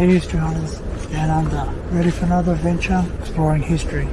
Hey, history hunters, down under. Ready for another adventure exploring history?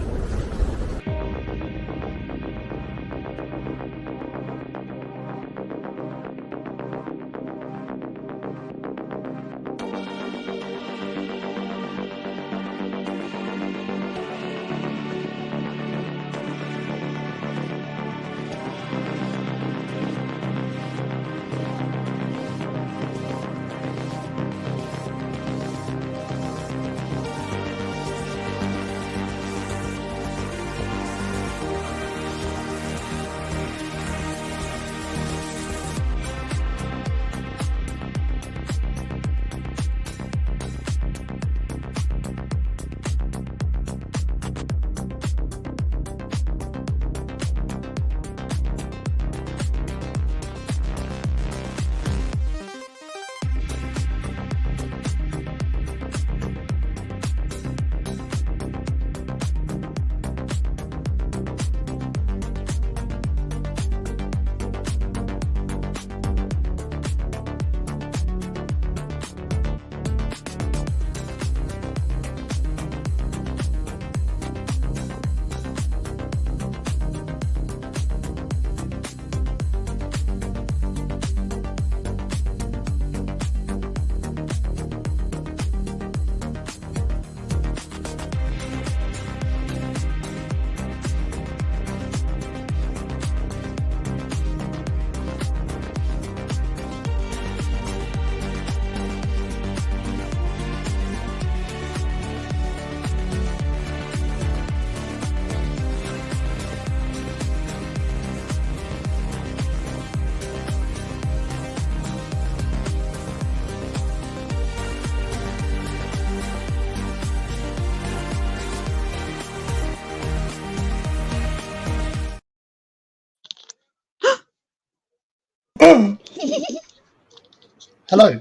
Hello.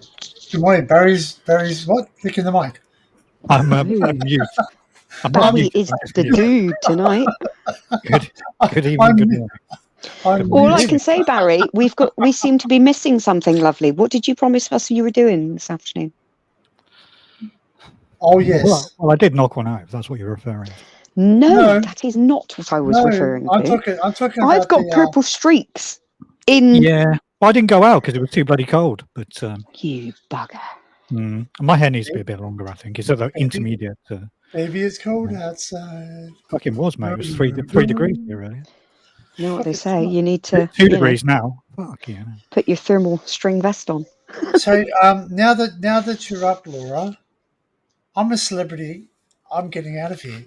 Good morning. Barry's what? Clicking the mic. I'm mute. Barry is the dude tonight. Good evening, good morning. All I can say, Barry, we seem to be missing something lovely. What did you promise us you were doing this afternoon? Oh, yes. Well, I did knock one out, if that's what you're referring to. No, that is not what I was referring to. I'm talking about I've got purple streaks in... Yeah, well, I didn't go out because it was too bloody cold, but... You bugger. My hair needs to be a bit longer, I think. It's at the intermediate... Maybe it's cold outside. Fucking was, mate. It was 3 degrees here earlier. You know what they say, you need to... 2 degrees now. Fuck yeah. Put your thermal string vest on. So, now that you're up, Laura, I'm a celebrity. I'm getting out of here.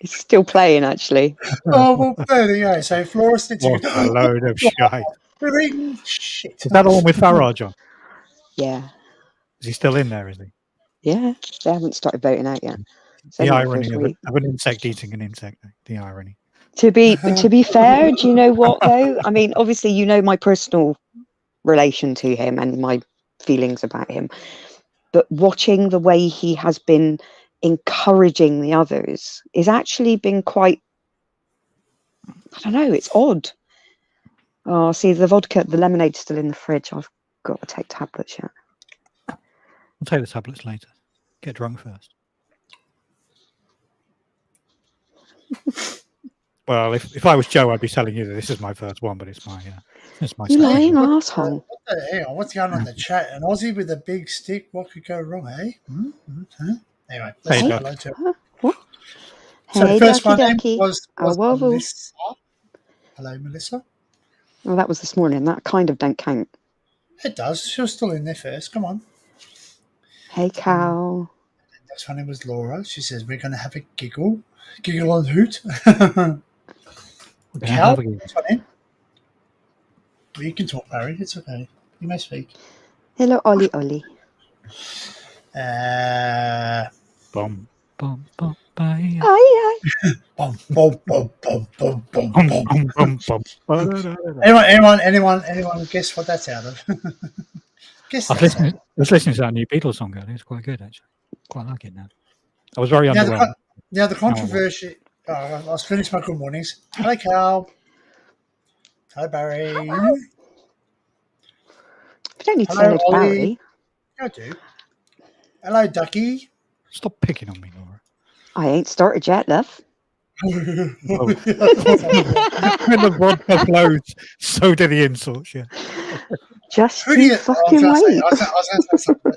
It's still playing, actually. Oh, well, there you go. So, Flora sits What a load of shit. Shit. Is that the one with Farage on? Yeah. Is he still in there, is he? Yeah, they haven't started voting out yet. The irony of an insect eating an insect. The irony. To be fair, do you know what, though? I mean, obviously, you know my personal relation to him and my feelings about him. But watching the way he has been encouraging the others is actually been quite, I don't know, it's odd. Oh, see, the lemonade's still in the fridge. I've got to take tablets yet. I'll take the tablets later. Get drunk first. Well, if I was Joe, I'd be telling you that this is my first one, but it's my You lying asshole. Hang on, what's going on in the chat? An Aussie with a big stick. What could go wrong, eh? Anyway, let's say hello to What? So hey, the first one ducky. was whoa. Melissa. Hello, Melissa. Well, that was this morning. That kind of don't count. It does. She was still in there first. Come on. Hey, cow. Next one was Laura. She says we're going to have a giggle and hoot. Cal, next one in. Well, you can talk, Barry. It's okay. You may speak. Hello, Ollie. Bum, bum, bum, bye. Aye. Bum, bum, bum, bum, bum, bum, bum, bum. Anyone guess what that's out of? I was listening to that new Beatles song earlier. It's quite good, actually. Quite like it now. I was very underwhelmed. Now the controversy. I was finished my good mornings. Hello, Cal. Hello, Barry. You don't need to say hello to Barry. I do. Hello, Ducky. Stop picking on me, Laura. I ain't started yet, love. When the vodka flows, so do the insults, yeah. Just Who do you you? fucking I wait. was going to say something.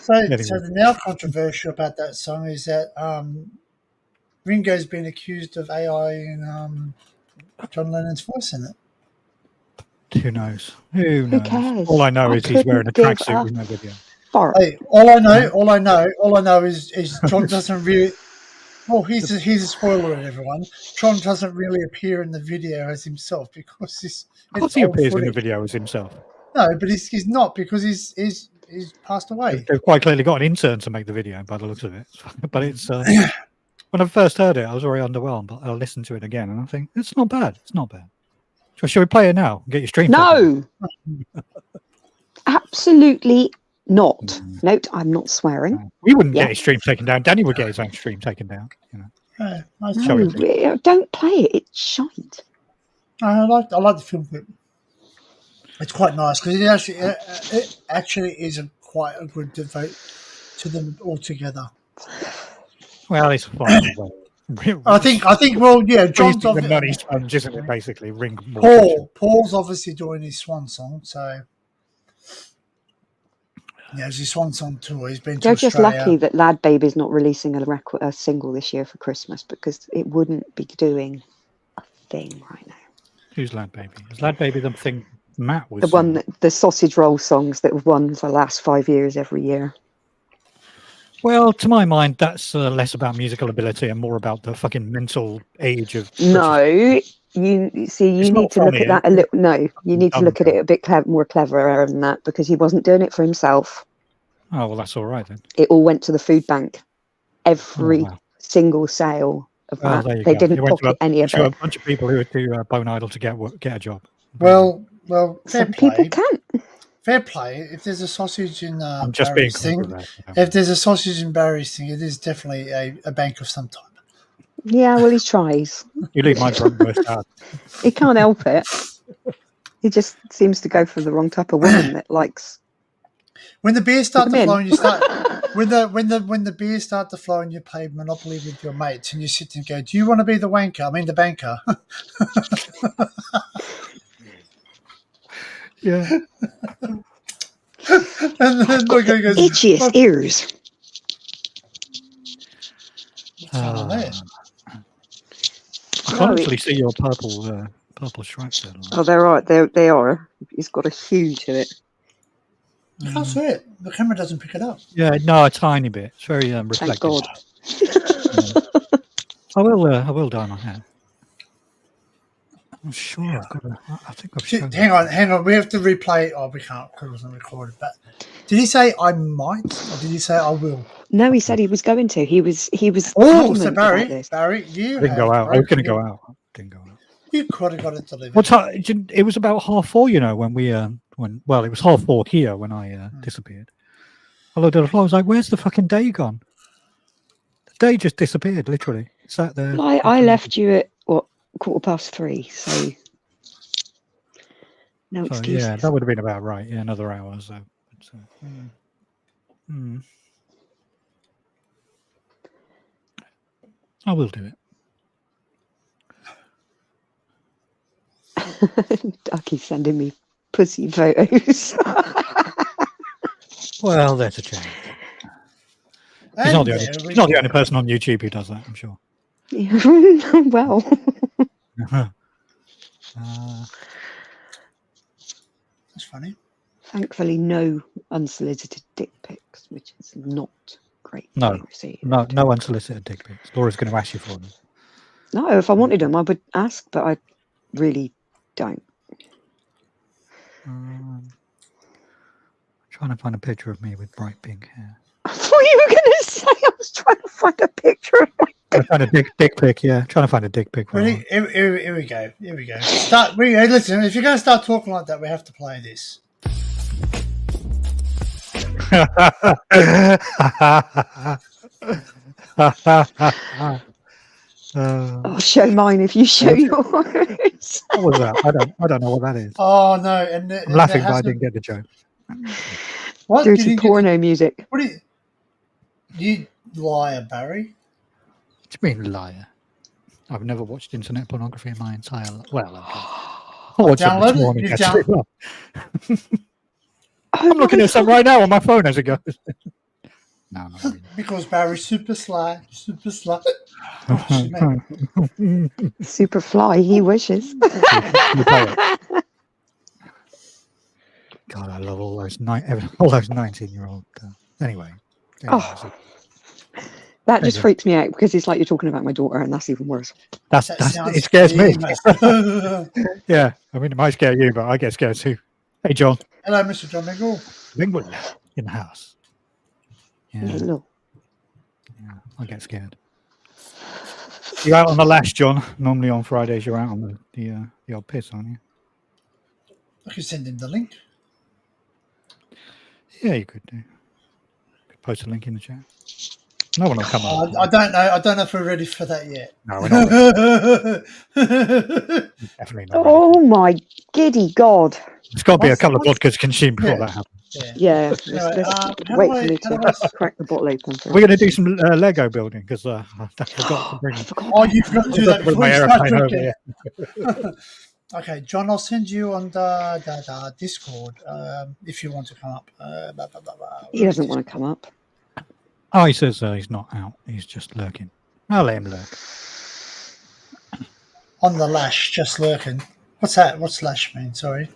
So the now controversial about that song is that Ringo's been accused of AI in John Lennon's voice in it. Who knows? Who knows? cares? All I know I is he's wearing a couldn't give tracksuit a with no video. fart. Hey, all I know is John doesn't really. Well, here's a spoiler alert, everyone. John doesn't really appear in the video as himself because Of course he old appears in the footage. video as himself. No, but he's not because he's passed away. They've quite clearly got an intern to make the video by the looks of it. But it's when I first heard it, I was very underwhelmed. But I listened to it again, and I think it's not bad. It's not bad. Shall we play it now? Get your stream. No, absolutely not. Note, I'm not swearing. We wouldn't get his stream taken down. Danny would get his own stream taken down. You know. No, don't play it. It's shite. I like the film clip. It's quite nice because it actually is quite a good devote to them all together. Well, it's fine. I think. Well, yeah, John's the money sponge, isn't it? Basically, ring. Paul's obviously doing his swan song, so yeah, it's his swan song tour. He's been to They're just Australia. lucky that Lad Baby's not releasing a single this year for Christmas because it wouldn't be doing a thing right now. Who's Lad Baby? Is Lad Baby the thing Matt was? The one that the sausage roll songs that have won for the last 5 years every year. Well, to my mind, that's less about musical ability and more about the fucking mental age of. No, you see, you need to look at that a little. No, you need to look at it a bit more cleverer than that because he wasn't doing it for himself. Oh well, that's all right then. It all went to the food bank. Every single sale of that, they didn't pocket any of it. A bunch of people who are too bone idle to get a job. Well, some people can't. Fair play. If there's a sausage in I'm just being Barry's thing, if there's a sausage in Barry's thing, it is definitely a bank of some type. Yeah, well, he tries. You leave my front worst out. He can't help it. He just seems to go for the wrong type of woman that likes. When the beers start to flow and you start when the beers start to flow and you play Monopoly with your mates and you sit and go, "Do you want to be the wanker? I mean the banker." Yeah. And then I've got the itchiest ears. I can't actually see your purple stripes there. Oh, they are. He's got a hue to it. I can't see it. The camera doesn't pick it up. Yeah, no, a tiny bit. It's very reflective. Thank God. I will dye my hair. I'm sure I think I've shown Hang on. We have to replay it. Oh, we can't because it wasn't recorded. But did he say I might, or did he say I will? No, he said he was going to. He was. Oh, so Barry, you didn't go out. I was going to go out. Didn't go out. You could have got it delivered. What time? It was about 4:30. When we it was 4:30 here when I disappeared. I looked at the floor. I was like, "Where's the fucking day gone?" The day just disappeared. Literally, sat there. Well, I left you at 3:15. So no excuses. Yeah, that would have been about right. Yeah, another hour or so. I will do it. Ducky's sending me pussy photos. Well, there's a change. He's not the only person on YouTube who does that, I'm sure. Well. That's funny. Thankfully, no unsolicited dick pics, which is not great. No unsolicited dick pics. Laura's going to ask you for them. No, if I wanted them, I would ask, but I really don't. Trying to find a picture of me with bright pink hair. I thought you were going to say I was trying to find a picture of my dick. Trying to find a dick pic, yeah. Trying to find a dick pic. Ready? Here we go. Hey, listen, if you're going to start talking like that, we have to play this. I'll show mine if you show yours. What was that? I don't know what that is. Oh no! I'm laughing, but I didn't get the joke. What? Dirty porno music. What do you liar, Barry? What do you mean, liar? I've never watched internet pornography in my entire life. Well, I watched it this morning. I'm looking at some right now on my phone as it goes. No, not really. Because Barry's super sly. Super fly, he wishes. God, I love all those 19-year-old. Anyway. Oh, that just freaks me out because it's like you're talking about my daughter, and that's even worse. It scares me. Yeah, I mean, it might scare you, but I get scared too. Hey, John. Hello, Mr. John Mingle. Mingle in the house. Yeah. Hello. Yeah, I get scared. You're out on the lash, John. Normally on Fridays, you're out on the old piss, aren't you? I could send him the link. Yeah, you could do. Could post a link in the chat. No one will come on. I don't know. I don't know if we're ready for that yet. No, we're not. Definitely not. Oh my giddy god! It's got to be a couple of vodkas consumed before that happens. Yeah. Let's wait for me to crack the bottle open. We're going to do some Lego building because I forgot to bring. Oh, you forgot to do that before my you start airplane over drinking. here. Okay, John, I'll send you on the Discord if you want to come up. He doesn't want to come up. Oh, he says he's not out. He's just lurking. I'll let him lurk. On the lash, just lurking. What's that? What's lash mean? Sorry.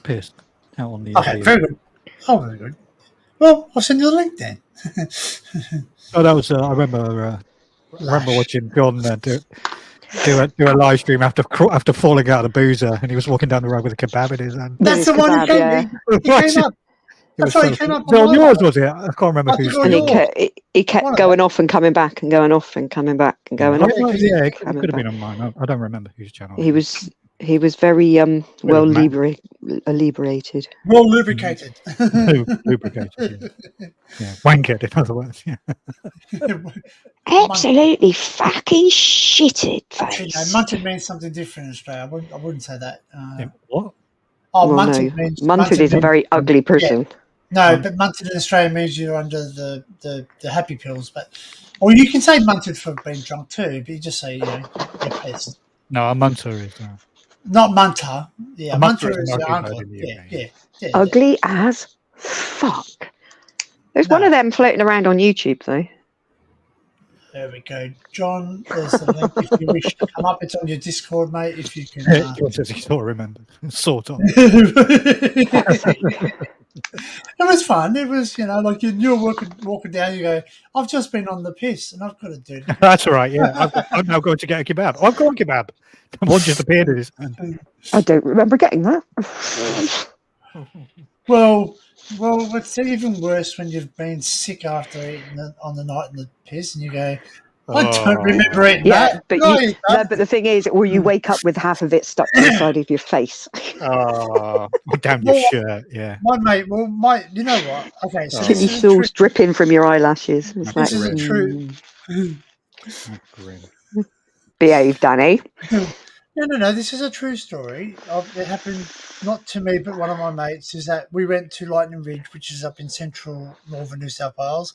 Pissed. Out on the. Okay, very good. Oh, very good. Well, I'll send you the link then. Oh, that was. I remember watching John do a live stream after falling out of the boozer, and he was walking down the road with a kebab in his hand. That's the one who came up. That's why he came up. On yours, was it? I can't remember who's. And he kept going off and coming back and going off and coming back and going off. Yeah, it could have been on mine. I don't remember whose channel. He was very well liberated. Well lubricated. Lubricated. Yeah, wankered, in other words. Yeah. Absolutely fucking shitted Actually, face. no, munted means something different in Australia. I wouldn't say that. What? Oh, well, munted means munted is a very ugly person. Yeah. No, but munted in Australia means you're under the happy pills. Or you can say munted for being drunk too, but you just say you're pissed. No, a munter is. Not munter. Yeah, munter is an your ugly uncle. word in the UK. Yeah. Ugly as fuck. There's one of them floating around on YouTube though. There we go, John. There's the link if you wish to come up. It's on your Discord, mate. If you can. John says he sort of remembered, sort of. It was fun. It was, like you're walking down. You go, I've just been on the piss, and I've got to do it. That's all right. Yeah, I'm now going to get a kebab. I've got a kebab. One just appeared in his hand. I don't remember getting that. Well, it's even worse when you've been sick after eating on the night in the piss, and you go, I don't remember eating that. But the thing is, or you wake up with half of it stuck to the side of your face. Oh, down your shirt, yeah. My mate, you know what? Okay, so Chili sauce dripping from your eyelashes. It's this is a true. Behave, Danny. No. This is a true story. It happened not to me, but one of my mates. Is that we went to Lightning Ridge, which is up in central northern New South Wales.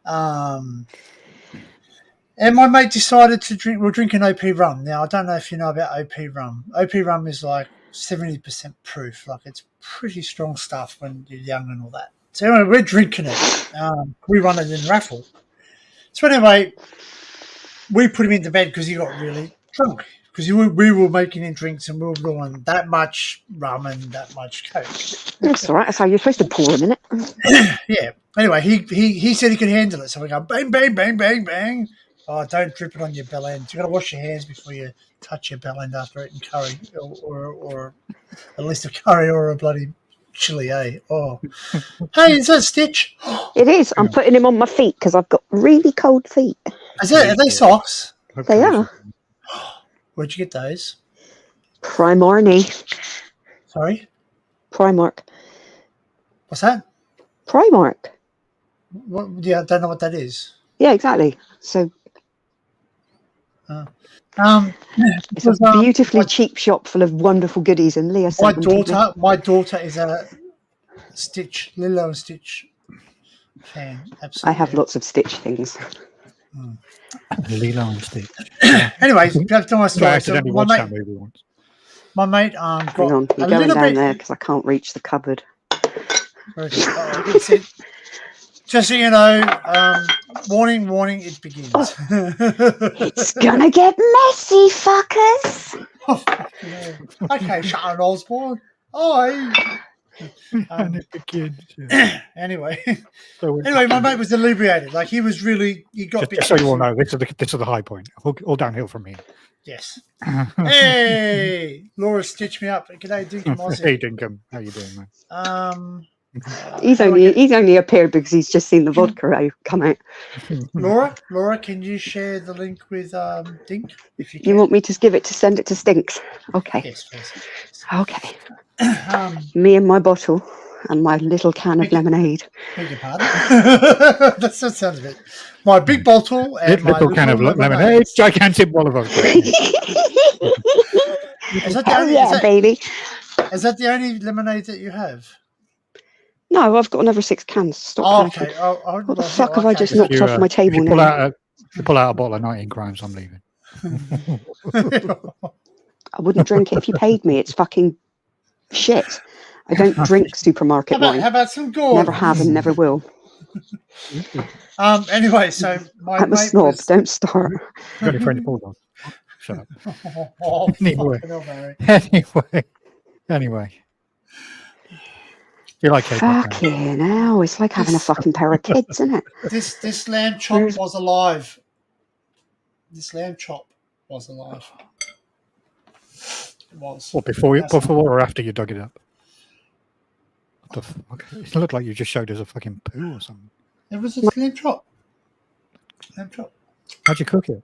And my mate decided to drink. We're drinking OP rum. Now, I don't know if you know about OP rum. OP rum is like 70% proof. Like, it's pretty strong stuff when you're young and all that. So anyway, we're drinking it. We won it in a raffle. So anyway, we put him into bed because he got really drunk. Because we were making him drinks and we were doing that much rum and that much Coke. That's all right. That's how you're supposed to pour them, isn't it? Yeah. Anyway, he said he could handle it. So we go bang, bang, bang, bang, bang. Oh, don't drip it on your bell end. You've got to wash your hands before you touch your bell end after eating curry or at least a curry or a bloody chili, eh? Oh. Hey, is that Stitch? It is. I'm putting him on my feet because I've got really cold feet. Are they socks? They are. Where'd you get those? Primark. Sorry? Primark. What's that? Primark. Yeah, I don't know what that is. Yeah, exactly. So It's a beautifully cheap shop full of wonderful goodies, and Leah sent them to me. My daughter is a Lilo and Stitch fan. Absolutely. I have lots of Stitch things. Lilo and Stitch. Anyways, back to my story. I accidentally watched that movie once. My mate got Hang on, you're going down there because I can't reach the cupboard. Just so you know, warning, it begins. It's gonna get messy, fuckers. Okay, Sharon Osbourne. Hi. And it begins. Yeah. Anyway, my mate was inebriated. Like he was really. He got. Just so you all know, this is the high point. All downhill from here. Yes. Hey, Laura stitched me up. G'day, Dinkum. Hey, Dinkum. How you doing, man? He's only appeared because he's just seen the vodka come out. Laura, can you share the link with Dink if you can? You want me to send it to Stinks? Okay. Yes, please. Okay. Me and my bottle and my little can of lemonade. Beg your pardon. That sounds a bit. My big bottle and little can of lemonade, gigantic bottle of vodka. Baby. Is that the only lemonade that you have? No, I've got another 6 cans. Stop. Okay. What the fuck have I just knocked off my table now? If you pull out a bottle of 19 Crimes, I'm leaving. I wouldn't drink it if you paid me. It's fucking shit. I don't drink supermarket wine. How about some Gordon? Never have and never will. Anyway, so I'm a snob. Don't start. Got any French bulldogs? Shut up. Anyway. You like fucking hell, it's like having a fucking pair of kids, isn't it? This lamb chop was alive. It was. What, before or after you dug it up? What the fuck? It looked like you just showed us a fucking poo or something. It was a lamb chop. How'd you cook it?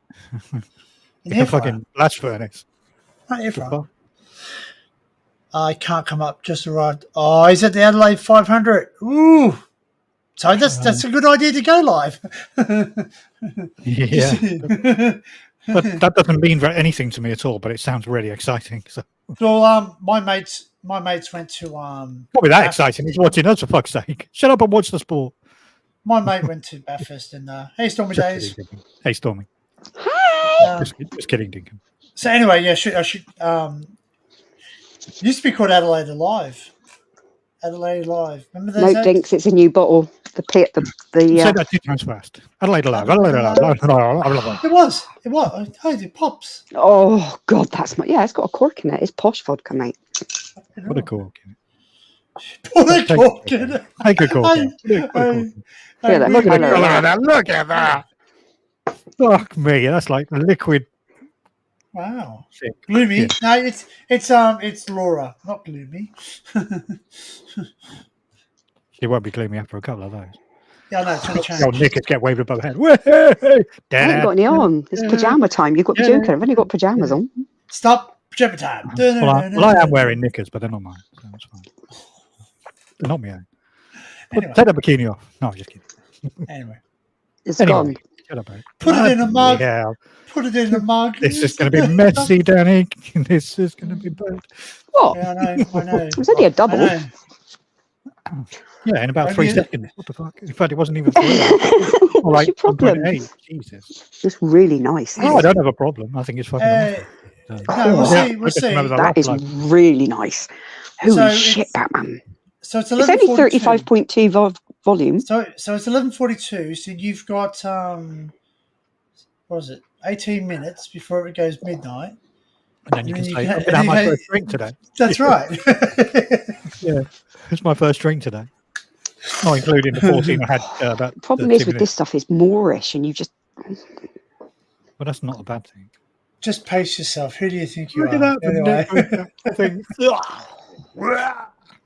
In a fucking blast furnace. Not air fryer. I can't come up just right. Oh, he's at the Adelaide 500. Ooh. So that's a good idea to go live. Yeah. But that doesn't mean anything to me at all, but it sounds really exciting. So my mates went to probably that exciting. He's watching us, for fuck's sake. Shut up and watch the sport. My mate went to Bathurst and hey Stormy Days. Hey Stormy. Hi. Just kidding, Dinkum. So anyway, I should it used to be called Adelaide Live. Remember those? No, Dinks, it's a new bottle. The Say that 2 times fast. Adelaide Live. It was. Oh, it pops. Oh God, that's it's got a cork in it. It's posh vodka, mate. What a cork in it. Put a cork in it. Take a cork in it. Look at that. Fuck me, that's like liquid. Wow. Sick. Gloomy. Yeah. No, it's Laura, not gloomy. She won't be gloomy after a couple of those. Yeah, no, it's going to change. Old knickers get waved above the head. I haven't got any on. It's pajama time. You've got the joker. I've only got pajamas on. Stop pajama time. Well, I am wearing knickers, but they're not mine. So that's fine. They're not my own. Anyway. Take the bikini off. No, I'm just kidding. Anyway. It's gone. Shut up, Put it in a mug. Yeah. Put it in a mug. This is going to be messy, Danny. This is going to be bad. What? Yeah, I know. It was only a double. Yeah, in about 3 seconds. What the fuck? In fact, it wasn't even 3. What's your problem? Jesus. It's really nice. No, I don't have a problem. I think it's fucking awesome. No, we'll see. That is really nice. Holy shit, Batman. So it's only 35.2 volume. So it's 11:42. So you've got what is it? 18 minutes before it goes midnight. And then you can say, I'm going to have my first drink today. That's right. Yeah, it's my first drink today. Not including the 14 I had about. The problem is with this stuff is Moorish, and you just. Well, that's not a bad thing. Just pace yourself. Who do you think you are? Look at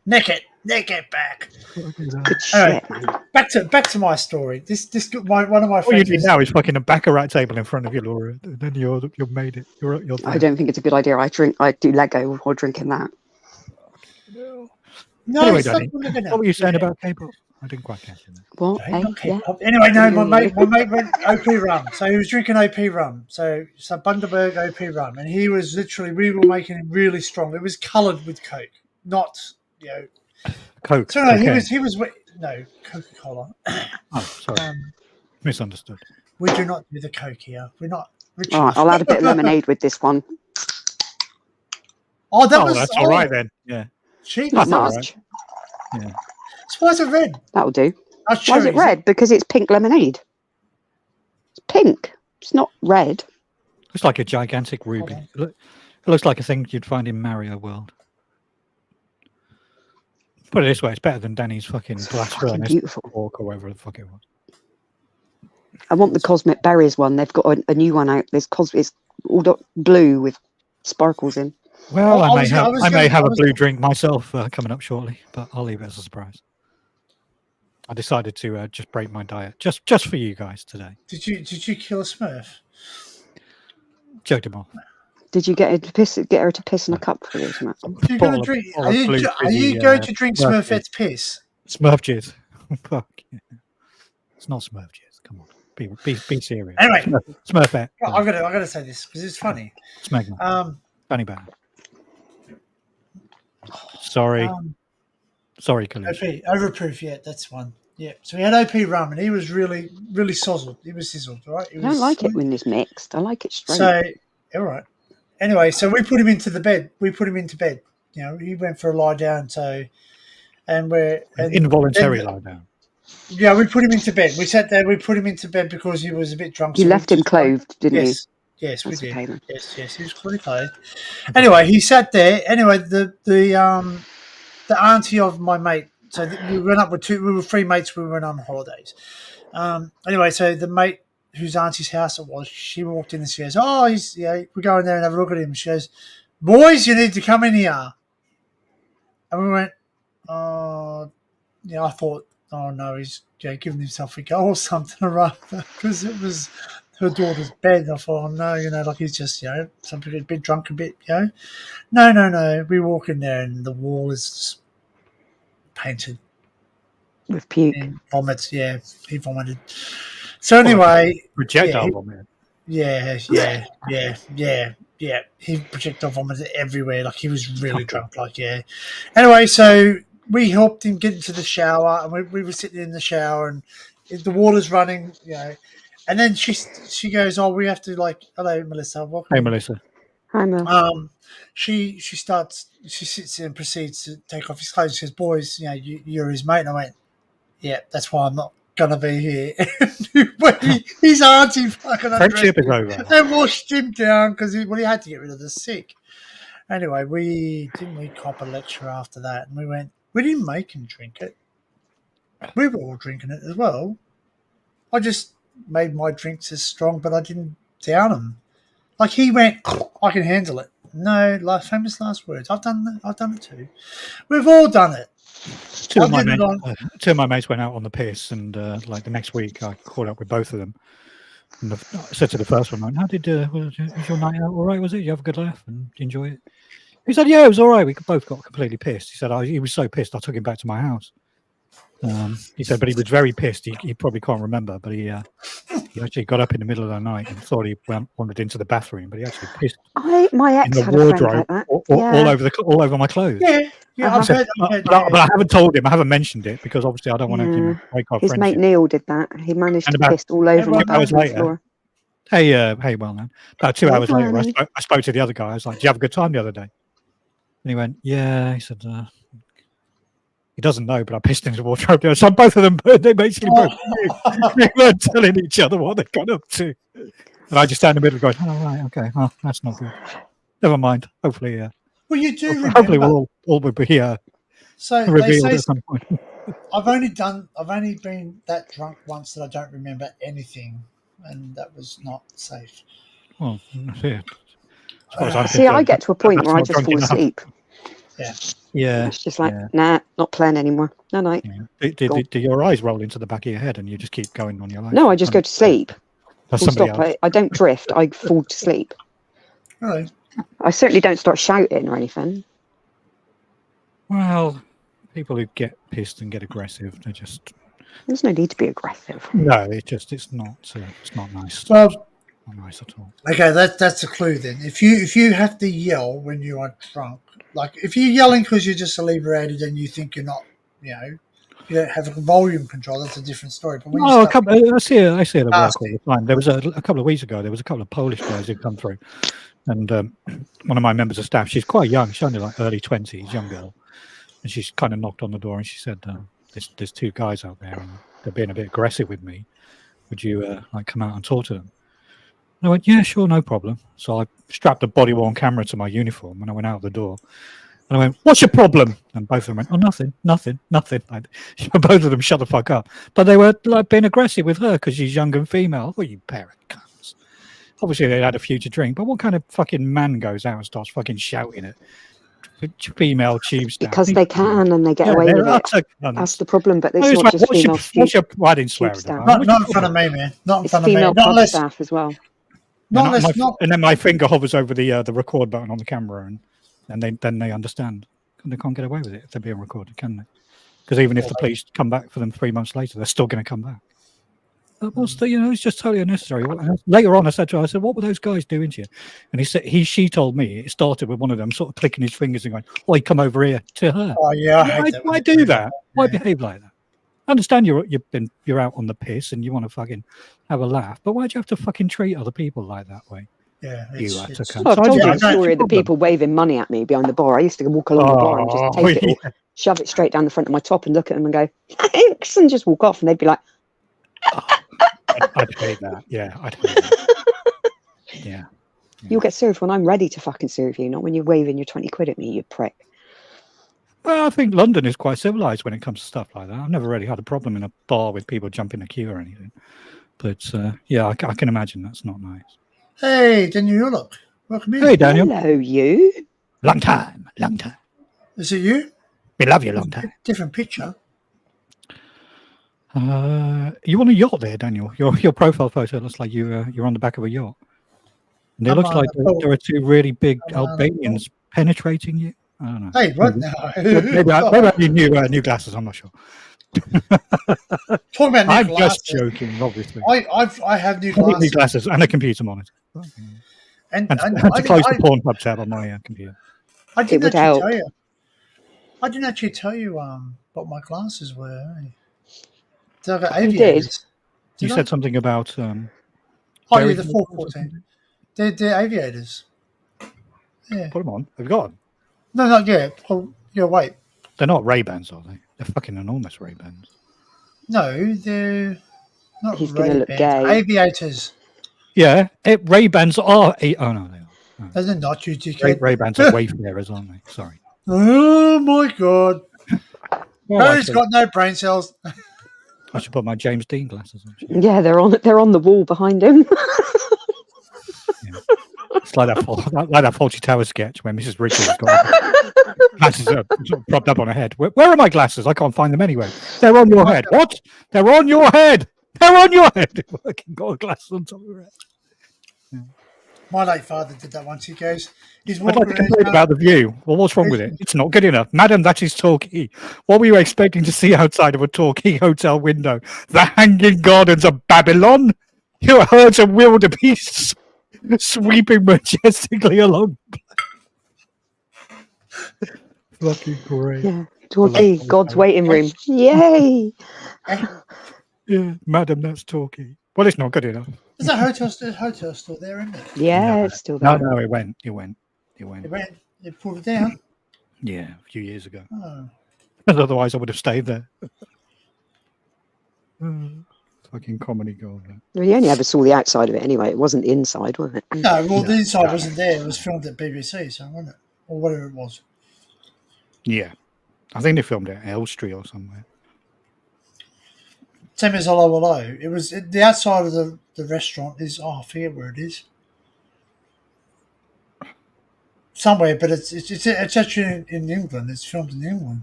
that. Nick it back. Good shit, man. Back to my story. This one of my friends. What you do now is fucking a baccarat table in front of you, Laura. And then you've made it. You're I don't think it's a good idea. I do Lego or drinking that. No, anyway, Danny, what were you saying about K-pop? I didn't quite catch it. What? Hey, Hey, not yeah. K-pop. Anyway, no, my mate went OP rum. So he was drinking OP rum. So Bundaberg OP rum, and he was literally, we were making him really strong. It was coloured with Coke, not Coke. So no, cocaine. he was no Coca-Cola. Oh, sorry, misunderstood. We do not do the Coke here. We're not ritual. All right, I'll add a bit of lemonade with this one. Oh, That's all right then. Yeah. Cheap. Not all much. Right. Yeah. So why is it red? That'll do. That's Why is it cherries. red? Because it's pink lemonade. It's pink. It's not red. Looks like a gigantic ruby. It looks like a thing you'd find in Mario World. Put it this way, it's better than Danny's fucking blast furnace beautiful. Walk or whatever the fuck it was. I want the Cosmic Berries one. They've got a new one out. It's all blue with sparkles in. Well, I I may have a blue drink myself coming up shortly, but I'll leave it as a surprise. I decided to just break my diet just for you guys today. Did you kill a Smurf? Joked him off. Did you get her to piss in a cup for this, Matt? You're going to drink? Are you going to drink Smurfette's piss? Smurf jizz. Fuck. Yeah. It's not Smurf jizz. Come on, be serious. Anyway, Smurfette. I got to say this because it's funny. Smegma. Danny Bad. Sorry. Sorry, Kalish. OP, overproof, yeah, that's one. Yeah, so we had OP rum, and he was really, really sozzled. He was sizzled, right? I don't like it when it's mixed. I like it straight. So, all right. Anyway, so we put him into the bed. We put him into bed. He went for a lie down. So, and involuntary lie down. Yeah, we put him into bed. We sat there. We put him into bed because he was a bit drunk. You left him clothed, didn't you? Yes, we That's did. okay, then. Yes, he was fully clothed. Anyway, he sat there. Anyway, the auntie of my mate. So we went up with we were three mates. We went on holidays. Anyway, so the mate whose auntie's house it was, she walked in and she goes, "Oh, we're going there and have a look at him." She goes, "Boys, you need to come in here." And we went, "Oh, I thought, oh no, he's giving himself a go or something, right?" Because it was her daughter's bed. I thought, oh no, like he's just, something a bit drunk, a bit, No. We walk in there and the wall is painted with puke. and vomits. Yeah, he vomited. So anyway, projectile vomit. Yeah. He projectile vomited everywhere. Like he was really drunk. Like Anyway, so we helped him get into the shower, and we were sitting in the shower, and the water's running. And then she goes, "Oh, we have to hello, Melissa. Welcome." Hey, Melissa. Hi, Mel. She sits there and proceeds to take off his clothes. She says, "Boys, you're his mate." And I went, "Yeah, that's why I'm not gonna be here." His auntie fucking friendship is over. and washed him down because he had to get rid of the sick. Anyway, we cop a lecture after that, and we didn't make him drink it. We were all drinking it as well. I just made my drinks as strong, but I didn't down them. Like he went, "I can handle it." No, famous last words. I've done that. I've done it too. We've all done it. Two of my mates went out on the piss, and the next week I caught up with both of them. And I said to the first one, "How did was your night out all right? Was it? You have a good laugh and enjoy it?" He said, "Yeah, it was all right. We both got completely pissed." He said, "He was so pissed I took him back to my house." He said, but he was very pissed. He probably can't remember, but he actually got up in the middle of the night and thought he wandered into the bathroom, but he actually pissed my ex in the had a friend wardrobe like that. all over my clothes. Yeah, I've heard, but I haven't told him. I haven't mentioned it because obviously I don't want to break our His friendship. mate Neil did that. He managed to piss all over my bathroom floor. Hey, well then. About 2 hours later, I spoke to the other guy. I was like, "Did you have a good time the other day?" And he went, "Yeah." He said, he doesn't know, but I pissed in his wardrobe. So both of them, they basically both they weren't telling each other what they got up to. And I just stand in the middle going, "Oh, right, okay. Oh, that's not good. Never mind. Hopefully, well, you do remember. Hopefully we'll all be here. So revealed at some point. I've only been that drunk once that I don't remember anything, and that was not safe. Well, yeah. I get to a point where I just fall asleep. Yeah. It's just like, nah, not playing anymore. No night. Yeah. Do your eyes roll into the back of your head and you just keep going on your life? No, I just go to sleep. Stop. I don't drift. I fall to sleep. Right. I certainly don't start shouting or anything. Well, People who get pissed and get aggressive, they just There's no need to be aggressive. no. It's not nice. Well, Not nice at all. okay, that's a clue then. If you have to yell when you are drunk, like if you're yelling because you're just inebriated and you think you're not, you don't have a volume control, that's a different story. But when you Oh, start, I see it at work all Nasty. the time. There was a couple of weeks ago. There was a couple of Polish guys who come through, and one of my members of staff. She's quite young. She's only like early 20s, young girl, and she's kind of knocked on the door and she said, "There's two guys out there and they're being a bit aggressive with me. Would you like come out and talk to them?" And I went, "Yeah, sure, no problem." So I strapped a body-worn camera to my uniform and I went out the door. And I went, "What's your problem?" And both of them went, "Oh, nothing. Like, both of them shut the fuck up. But they were like being aggressive with her because she's young and female. Well, you pair of cunts. Obviously, they had a few to drink. But what kind of fucking man goes out and starts fucking shouting at female tube staff? Because they can and they get away with it. That's the problem. But it's not just female what's your I didn't swear staff. at not in front of me, man. Not in It's front of me. female Not pub unless, staff as well. not unless, not. and then my finger hovers over the record button on the camera, and then they understand. They can't get away with it if they're being recorded, can they? Because even if the police come back for them 3 months later, they're still going to come back. What's the, it's just totally unnecessary. Later on, I said to her, I said, "What were those guys doing to you?" And she told me it started with one of them sort of clicking his fingers and going, "Oi, come over here," to her. Oh yeah, I hate that. Why do that? Why behave like that? I understand you're out on the piss and you want to fucking have a laugh, but why do you have to fucking treat other people like that way? Yeah, You have to Well, I've told you Yeah, the story of the people waving money at me behind the bar. I used to walk along the bar and just take it all, shove it straight down the front of my top and look at them and go, "Thanks," and just walk off. And they'd be like, I'd hate that. Yeah, I'd hate that. Yeah. "You'll get served when I'm ready to fucking serve you, not when you're waving your 20 quid at me, you prick." Well, I think London is quite civilized when it comes to stuff like that. I've never really had a problem in a bar with people jumping a queue or anything. But yeah, I can imagine that's not nice. Hey, Daniel, look. Welcome in. Hey, Daniel. Hello, you. Long time. Is it you? We love you, long time. Different picture. You on a yacht there, Daniel? Your profile photo looks like you're on the back of a yacht. And it looks like there are two really big Albanians penetrating you. I don't know. Hey, what? Maybe I need new glasses. I'm not sure. Talking about new I'm glasses. just joking, obviously. I have new I need new glasses. glasses and a computer monitor. And to I close the porn pub tab on my computer. didn't actually tell you. I didn't actually tell you what my glasses were. I got aviators. You said something about oh yeah, the 414. They're aviators. Yeah. Put them on. Have you got them? No, not yet. Oh, yeah, wait. They're not Ray-Bans, are they? They're fucking enormous Ray-Bans. No, they're not. He's going to look gay. Aviators. Yeah, Ray-Bans are. Oh no, they are. No. They're not, you dickhead. Ray-Bans are wayfarers, aren't they? Sorry. Oh my god. Well, Harry's got no brain cells. I should put my James Dean glasses on. Yeah, they're on the wall behind him. Yeah. It's like that Fawlty Tower sketch where Mrs. Richards has got glasses sort of propped up on her head. Where are my glasses? I can't find them anywhere. They're on your head. What? They're on your head. They're on your head. Fucking got glasses on top of her head. Yeah. My late father did that once. He goes, he's I'd like walking to complain about the view. Well, what's wrong with it? It's not good enough. Madam, that is Torquay. What were you expecting to see outside of a Torquay hotel window? The hanging gardens of Babylon? Your herds of wildebeests sweeping majestically along. Fucking great. Yeah, Torquay, God's waiting room. Yay! Yeah, madam, that's Torquay. Well, it's not good enough. There's a hotel still there, isn't it? Yeah, No. it's still there. No, it went. They pulled it down. Yeah, a few years ago. Oh. Otherwise, I would have stayed there. Fucking comedy gold. Well, you only ever saw the outside of it anyway. It wasn't the inside, was it? No, well, the inside wasn't there. It was filmed at BBC, so wasn't it? Or whatever it was. Yeah. I think they filmed it at Elstree or somewhere. Same as Hello. It was the outside of the restaurant is, I forget where it is. Somewhere, but it's actually in England. It's filmed in England.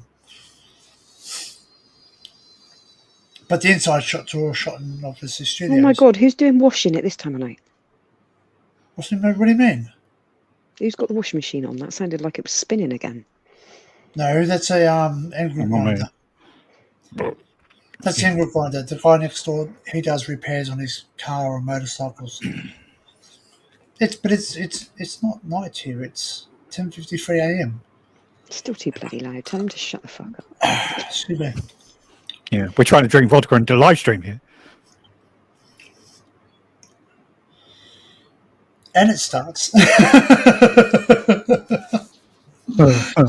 But the inside shots are all shot in obviously studios. Oh my God, who's doing washing at this time of night? What do you mean? Who's got the washing machine on? That sounded like it was spinning again. No, that's a angle grinder. That's the angle grinder. The guy next door, he does repairs on his car or motorcycles. It's not night here. It's 10:53 a.m. Still too bloody loud. Tell him to shut the fuck up. Excuse me. Yeah, we're trying to drink vodka and do live stream here. And it starts.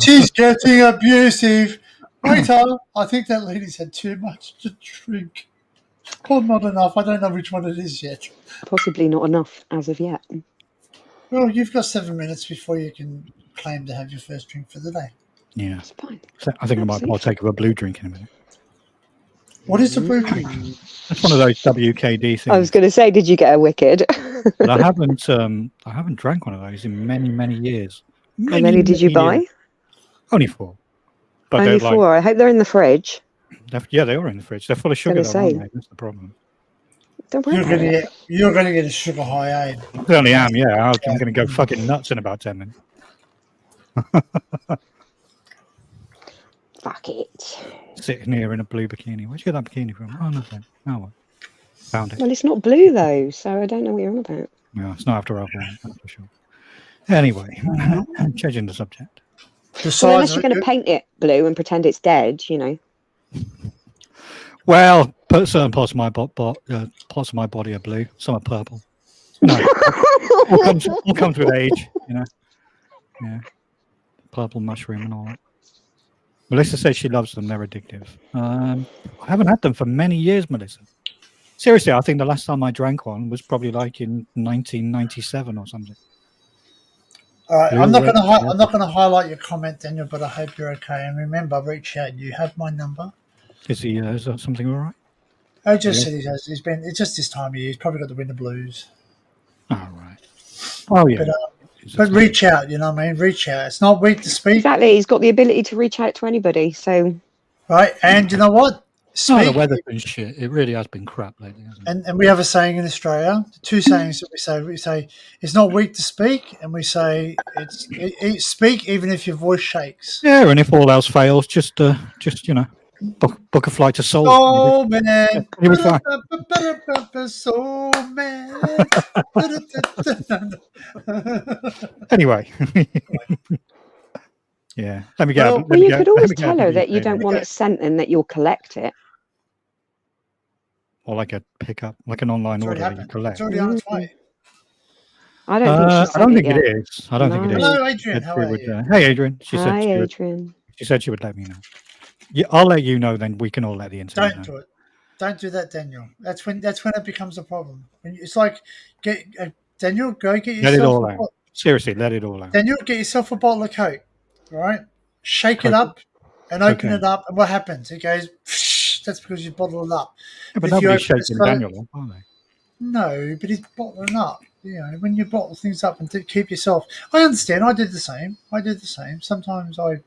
She's getting abusive. Waiter, I think that lady's had too much to drink. Or not enough. I don't know which one it is yet. Possibly not enough as of yet. Well, you've got 7 minutes before you can claim to have your first drink for the day. Yeah. That's fine. I think I might partake of a blue drink in a minute. What is the blue drink? That's one of those WKD things. I was going to say, did you get a wicked? But I haven't drank one of those in many years. How many did you buy? Only 4. But Only 4. I hope they're in the fridge. Yeah, they are in the fridge. They're full of sugar, though, aren't they? That's the problem. Don't worry You're going to get a sugar high, eh? I certainly am, yeah. I'm going to go fucking nuts in about 10 minutes. Fuck it. Sitting here in a blue bikini. Where'd you get that bikini from? Oh, nothing. Oh, well. Found it. Well, it's not blue, though, so I don't know what you're on about. No, it's not after I've worn, that's for sure. Anyway, changing the subject. Well, unless you're going to paint it blue and pretend it's dead, you know. Well, certain parts of my body are blue. Some are purple. No, all comes with age, you know. Yeah, purple mushroom and all that. Melissa says she loves them. They're addictive. I haven't had them for many years, Melissa. Seriously, I think the last time I drank one was probably like in 1997 or something. All right, I'm not going to highlight your comment, Daniel, but I hope you're okay. And remember, reach out. You have my number. Is that something all right? I just said it's just this time of year. He's probably got the winter blues. Oh, right. Oh, yeah. But reach out, you know what I mean? Reach out. It's not weak to speak. Exactly. He's got the ability to reach out to anybody. So, right. And you know what? Speak. Oh, the weather's been shit. It really has been crap lately, hasn't it? And we have a saying in Australia, 2 sayings that we say. We say it's not weak to speak, and we say it's speak even if your voice shakes. Yeah, and if all else fails, just you know, book a flight to Seoul. Oh man, you'll be fine. Soul man. Anyway. Yeah, let me get. Well, you could always tell her that you don't want it sent and that you'll collect it. Or like a pickup, like an online order that you collect. It's already on its way. I don't think I don't think it is. I don't think it is. Hello, Adrian. How are you? Hey, Adrian. Hi, Adrian. She said she would let me know. Yeah, I'll let you know. Then we can all let the internet know. Don't do it. Don't do that, Daniel. That's when it becomes a problem. It's like Daniel, go get yourself. Let it all out. Seriously, let it all out. Daniel, get yourself a bottle of Coke. Right, shake it up and open it up, and what happens? It goes. That's because you bottle it up. Yeah, but nobody's shaking Daniel up, are they? No, but he's bottling up. You know, when you bottle things up and keep yourself. I understand. I did the same. Sometimes I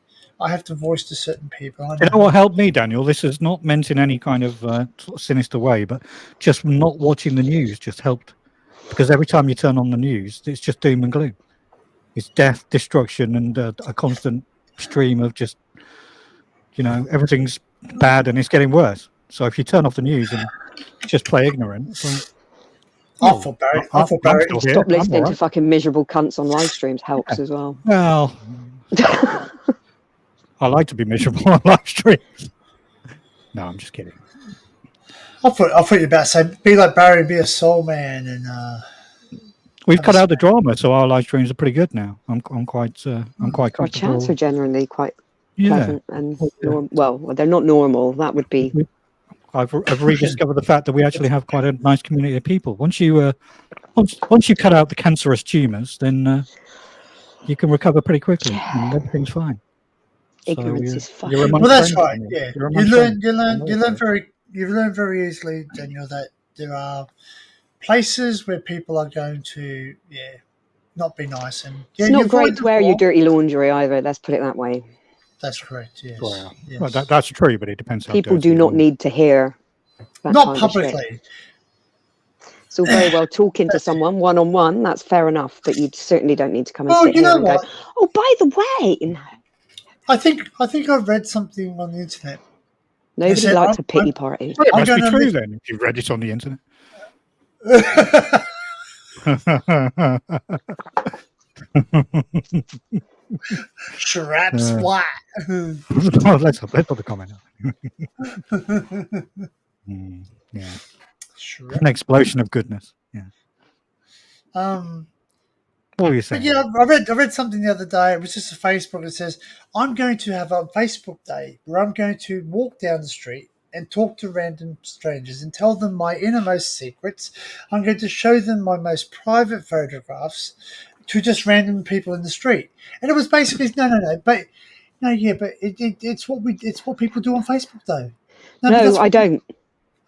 have to voice to certain people. You know what helped me, Daniel? This is not meant in any kind of sort of sinister way, but just not watching the news just helped. Because every time you turn on the news, it's just doom and gloom. It's death, destruction, and a constant stream of just, you know, everything's bad and it's getting worse. So if you turn off the news and just play ignorant, it's like, I thought Barry. Stop listening to fucking miserable cunts on live streams helps as well. Well, I like to be miserable on live streams. No, I'm just kidding. I thought you were about to say, be like Barry, be a soul man, and we've cut out the drama, so our live streams are pretty good now. I'm quite comfortable. Our chats are generally quite pleasant and well, they're not normal. That would be. I've rediscovered the fact that we actually have quite a nice community of people. Once you cut out the cancerous tumours, then you can recover pretty quickly, and everything's fine. Ignorance is fun. Well, that's right. Yeah, you learn very easily, Daniel, that there are places where people are going to not be nice, and it's not great to wear your dirty laundry either. Let's put it that way. That's correct. Yes. Well, that's true, but it depends. People do not need to hear. Not publicly. It's all very well talking to someone one-on-one. That's fair enough, but you certainly don't need to come and sit here and go, "Oh, by the way," I think I've read something on the internet. Nobody said, likes a pity party. Well, it I'm must be gonna true live- then, if you've read it on the internet. Shrap splat. let's put the comment on. Yeah. An explosion of goodness. Yeah. What were you saying? But yeah, I read something the other day. It was just a Facebook that says, I'm going to have a Facebook day where I'm going to walk down the street and talk to random strangers and tell them my innermost secrets. I'm going to show them my most private photographs to just random people in the street. And it was basically but it's what people do on Facebook though. No, I don't.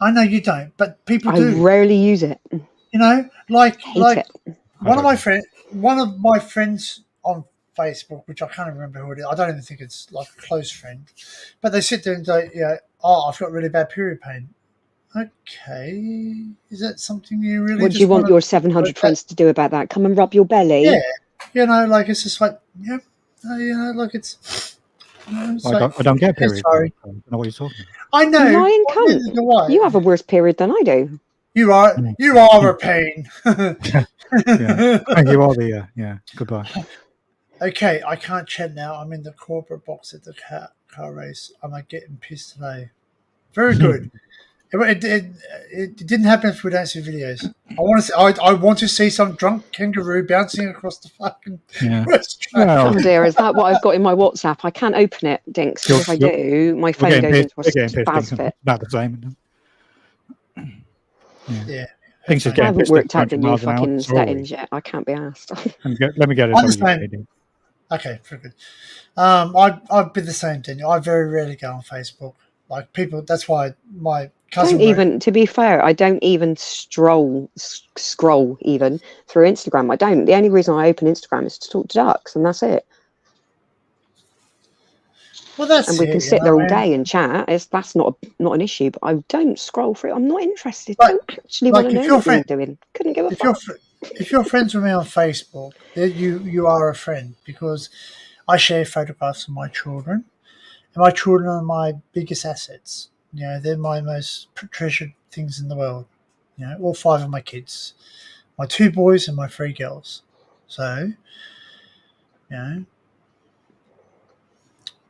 I know you don't, but people I do. rarely use it. You know, like Hate it. one of my friends on Facebook, which I can't remember who it is. I don't even think it's like a close friend, but they sit there and go, I've got really bad period pain. Okay, is that something you really? What do you want your 700 friends to do about that? Come and rub your belly? Yeah, like it's just like like it's. I don't get periods. Sorry, I don't know what you're talking about. I know. Lying cunt. You have a worse period than I do. You are a pain. Yeah. You are the goodbye. Okay, I can't chat now. I'm in the corporate box at the car race. I'm getting pissed today. Very good. It didn't happen if we don't see videos. I want to see some drunk kangaroo bouncing across the fucking racetrack. Oh dear, is that what I've got in my WhatsApp? I can't open it, Dinks. If I do, my phone goes into a spaz fit. About the same. Yeah. I haven't worked out the new fucking settings yet. I can't be asked. Let me get it. Okay, very good. I've been the same, Daniel. I very rarely go on Facebook. Like people, that's why my cousin. To be fair, I don't even scroll even through Instagram. I don't. The only reason I open Instagram is to talk to ducks, and that's it. Well, and we can sit there all day and chat. That's not an issue. But I don't scroll through. I'm not interested. I don't actually want to know what you're doing. Couldn't give a fuck. If you're friends with me on Facebook, then you are a friend because I share photographs of my children, and my children are my biggest assets. You know, they're my most treasured things in the world. You know, all 5 of my kids, my 2 boys and my 3 girls. So, you know.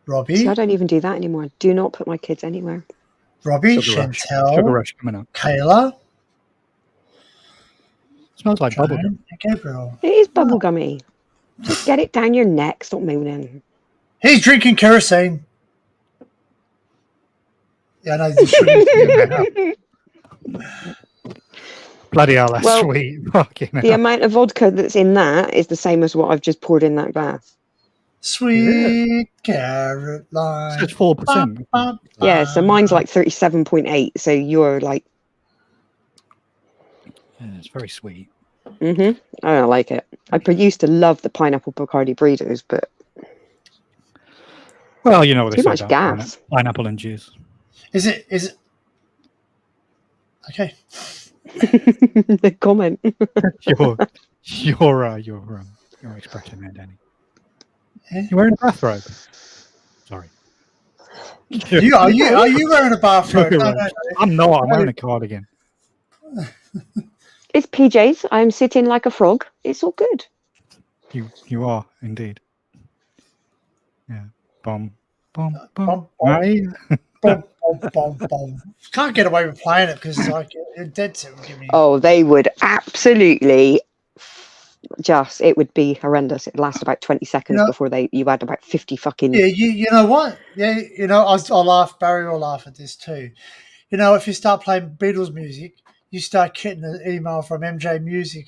Robbie. See, I don't even do that anymore. I do not put my kids anywhere. Robbie, Chantel, Kayla. Smells like bubblegum. Gabriel. It is bubblegummy. Just get it down your neck. Stop mooning. He's drinking kerosene. Yeah, I know. This shouldn't Bloody hell, that's sweet. The amount of vodka that's in that is the same as what I've just poured in that glass. Sweet Caroline. It's 4%. Yeah, so mine's like 37.8. So you're like. Yeah, it's very sweet. I don't like it. I used to love the pineapple Bacardi breeders, but. Well, you know what they say. Too much gas. Pineapple and juice. Is it? Okay. The comment. your expression there, Danny. You're wearing a bathrobe. Sorry. Are you wearing a bathrobe? No. I'm not. I'm wearing a cardigan. It's PJs. I'm sitting like a frog. It's all good. You are indeed. Yeah. Bum. Right. Can't get away with playing it because it's like dead set would give me. Oh, they would absolutely. It would be horrendous. It'd last about 20 seconds before you had about 50 fucking. Yeah, you know what? Yeah, I'll laugh. Barry will laugh at this too. You know, if you start playing Beatles music, you start getting an email from MJ Music.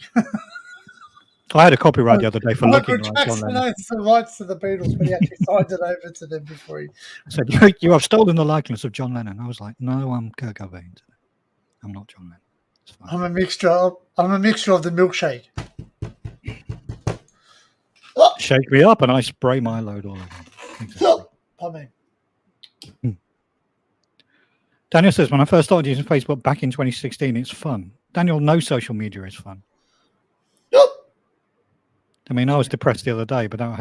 I had a copyright the other day for looking like Jackson owns the rights to the Beatles, but he actually signed it over to them before he. I said, "You have stolen the likeness of John Lennon." I was like, "No, I'm Kurt Cobain. I'm not John Lennon." I'm a mixture of the milkshake. Shake me up and I spray my load all over. Pardon me. Daniel says, when I first started using Facebook back in 2016, it's fun. Daniel, no social media is fun. I mean, I was depressed the other day, but that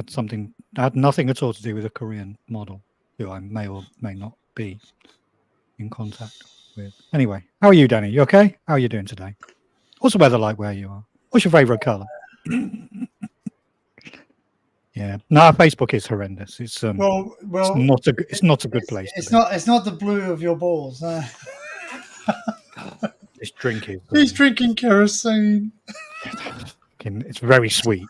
had nothing at all to do with a Korean model who I may or may not be in contact with. Anyway, how are you, Danny? You okay? How are you doing today? What's the weather like where you are? What's your favourite colour? Yeah, no, Facebook is horrendous. It's it's not a good place. It's not the blue of your balls. No. This drink is. He's drinking kerosene. It's very sweet.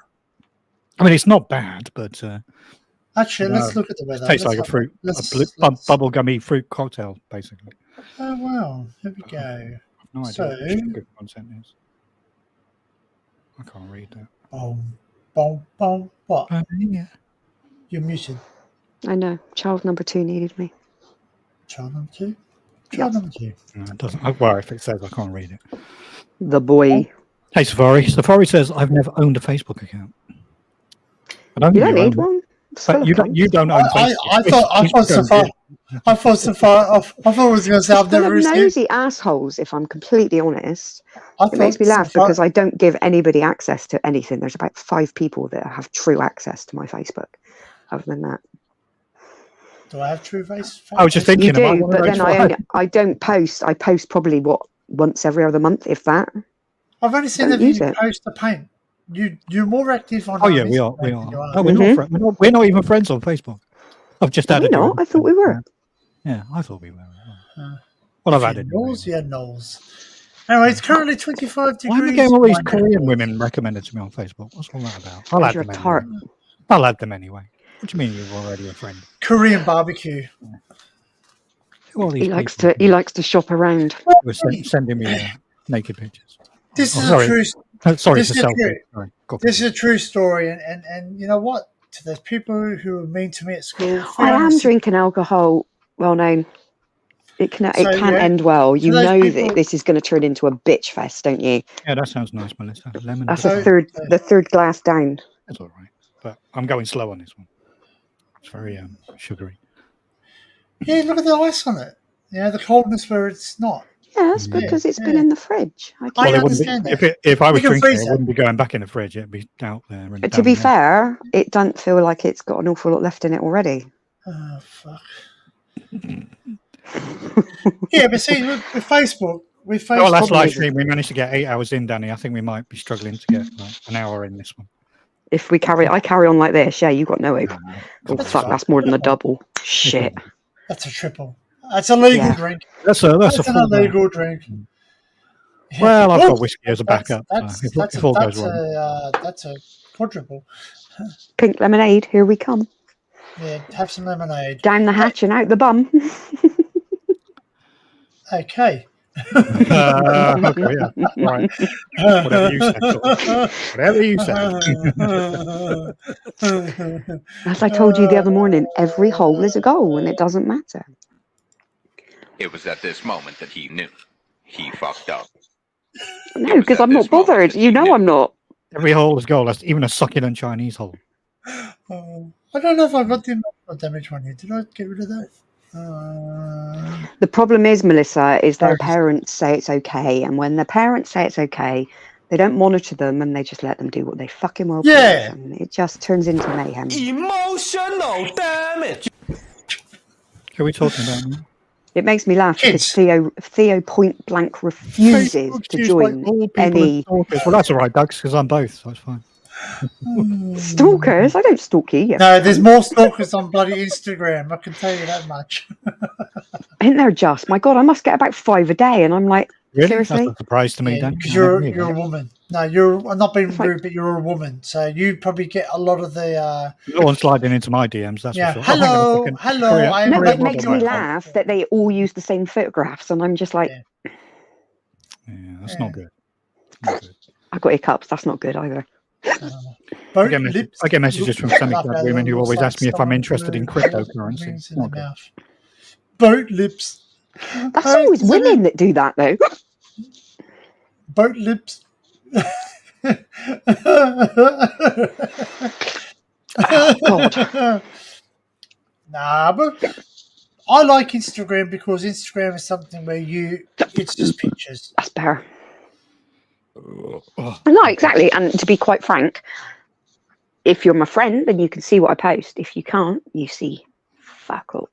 I mean, it's not bad, but actually, let's look at the weather. It tastes like a bubblegummy fruit cocktail, basically. Oh wow! Here we go. No idea what good content is. I can't read that. Boom. What? Yeah. You're muted. I know. Child number 2 needed me. Child number 2. Child number 2. No, it doesn't. Well, if it says, I can't read it. The boy. Hey, Safari. Safari says I've never owned a Facebook account. You don't need one. You don't own Facebook. I thought it was going to say I've never received. Nosy assholes, if I'm completely honest. It makes me laugh because I don't give anybody access to anything. There's about 5 people that have true access to my Facebook. Other than that, do I have true Facebook? I was just thinking. You do, but then I don't post. I post probably once every other month, if that. I've only seen that you post the paint. You're more active on. Oh yeah, we are. No, we're not even friends on Facebook. I've just added. No, I thought we were. Yeah, I thought we were. Well, I've added. Knowles. Anyway, it's currently 25 degrees. Why am I getting all these Korean women recommended to me on Facebook? What's all that about? I'll add them anyway. What do you mean you're already a friend? Korean barbecue. He likes to shop around. Sending me naked pictures. This is a true. Sorry, it's a selfie. This is a true story, and you know what? To those people who were mean to me at school, I am drinking alcohol. Well known. It can end well. You know that this is going to turn into a bitch fest, don't you? Yeah, that sounds nice, Melissa. Lemon. That's the third glass down. That's all right, but I'm going slow on this one. It's very sugary. Yeah, look at the ice on it. Yeah, the coldness where it's not. Yeah, that's because it's been in the fridge. I understand that. If I was drinking it, it wouldn't be going back in the fridge. It'd be out there. But to be fair, it doesn't feel like it's got an awful lot left in it already. Oh, fuck. Yeah, but see, with Facebook... Well, last live stream, we managed to get 8 hours in, Danny. I think we might be struggling to get an hour in this one. If I carry on like this, yeah, you've got no hope. Oh, fuck, that's more than a double. Shit. That's a triple. That's a legal drink. That's an illegal drink. Yeah. Well, I've got whiskey as a backup. If all goes wrong. That's a quadruple. Pink lemonade, here we come. Yeah, have some lemonade. Down the hatch and out the bum. Okay. Okay, yeah. Right. Whatever you said. As I told you the other morning, every hole is a goal and it doesn't matter. It was at this moment that he knew. He fucked up. No, because I'm not bothered. You know I'm not. Every hole is goal. That's even a succulent Chinese hole. I don't know if I got the emotional damage one here. Did I get rid of that? The problem is, Melissa, is their parents say it's okay, and when their parents say it's okay, they don't monitor them and they just let them do what they fucking well please, and it just turns into mayhem. Emotional damage. Who are we talking about? It makes me laugh because Theo point blank refuses to join any. Well, that's all right, Doug, because I'm both, so it's fine. Stalkers? I don't stalk you. No, there's more stalkers on bloody Instagram. I can tell you that much. Ain't there just? My God, I must get about 5 a day, and I'm like, really? seriously? That's a surprise to me, Dan. Because you're a woman. No, I'm not being rude, but you're a woman, so you probably get a lot of the. No one's sliding into my DMs. That's for sure. Hello. No, it makes me laugh that they all use the same photographs, and I'm just like, yeah, that's not good. Not good. I got hiccups. That's not good either. I get messages from semi-clad women who always ask me if I'm interested in cryptocurrency. Boat lips. That's always women that do that, though. Boat lips. Oh, God. Nah, but I like Instagram because Instagram is something where it's just pictures. That's better. No, exactly. And to be quite frank, if you're my friend, then you can see what I post. If you can't, you see fuck all.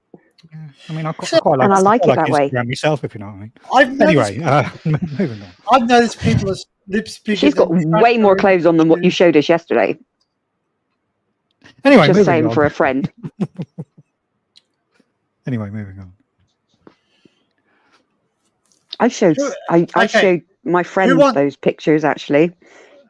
Yeah. I mean, I quite like, and I like it that way. Instagram myself, if you know what I mean. I've noticed, Anyway, moving on. I've noticed people's lips bigger. She's got way more clothes on than what you showed us yesterday. Anyway, Just moving saying on. for a friend. Anyway, moving on. I showed my friends those pictures actually.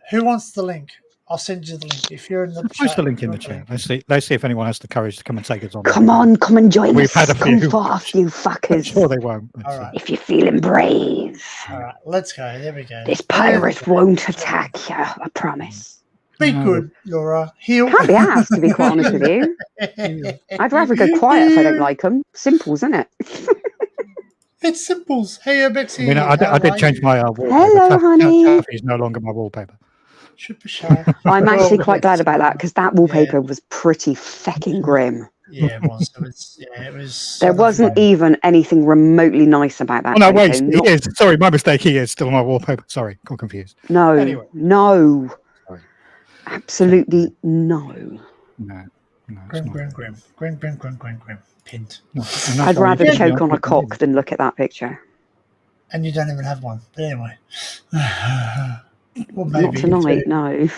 Who wants the link? I'll send you the link. If you're in the Post chat, the link in the chat. Let's see if anyone has the courage to come and take us on. Come on, come and join We've us. had a few. Come forth, you I'm fuckers. sure they won't. All right. If you're feeling brave. All right, let's go. There we go. This pirate won't attack you, I promise. Be good, Laura. Heal. Can't be asked, to be quite honest with you. I'd rather go quiet if I don't like them. Simple, isn't it? It's simples. Hey, Bexy. I mean, I did change my wallpaper. Hello, honey. Taffy's no longer my wallpaper. Super shy. I'm actually quite glad about that because that wallpaper was pretty fucking grim. Yeah, it was. It was. There wasn't even anything remotely nice about that. Oh no, wait, photo. he is. Sorry, my mistake. He is still my wallpaper. Sorry, got confused. No, Anyway. no, Sorry. absolutely no. No, Grim. Pinned. No, I'd rather choke on a cock than look at that picture. And you don't even have one. But anyway. Well, Not tonight, no.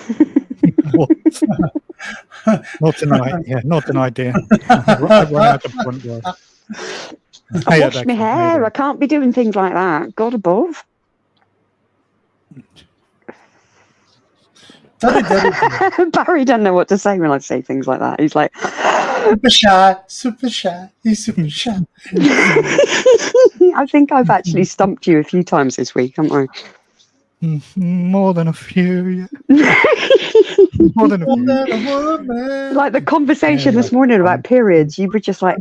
Not tonight. Yeah, not tonight, dear. I've run out of front door. I wash my hair. I can't be doing things like that. God above. Barry doesn't know what to say when I say things like that. He's like, super shy. He's super shy. I think I've actually stumped you a few times this week, haven't I? More than a few. Yeah. More than a few. Like the conversation this morning about periods, you were just like,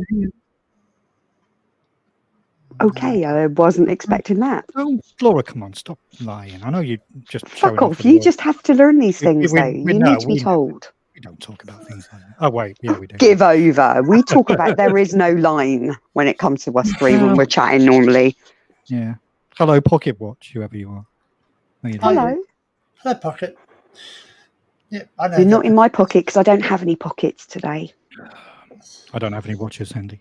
okay, I wasn't expecting that. Oh, Laura, come on, stop lying. I know you just fuck off. You just have to learn these things, though. You need to be told. We don't talk about things like that. Oh, wait, yeah, we do. Give over. We talk about there is no line when it comes to us three when we're chatting normally. Yeah. Hello, Pocket Watch, whoever you are. Hello. Hello, Pocket. Yeah, I know. You're not in my pocket because I don't have any pockets today. I don't have any watches, Andy.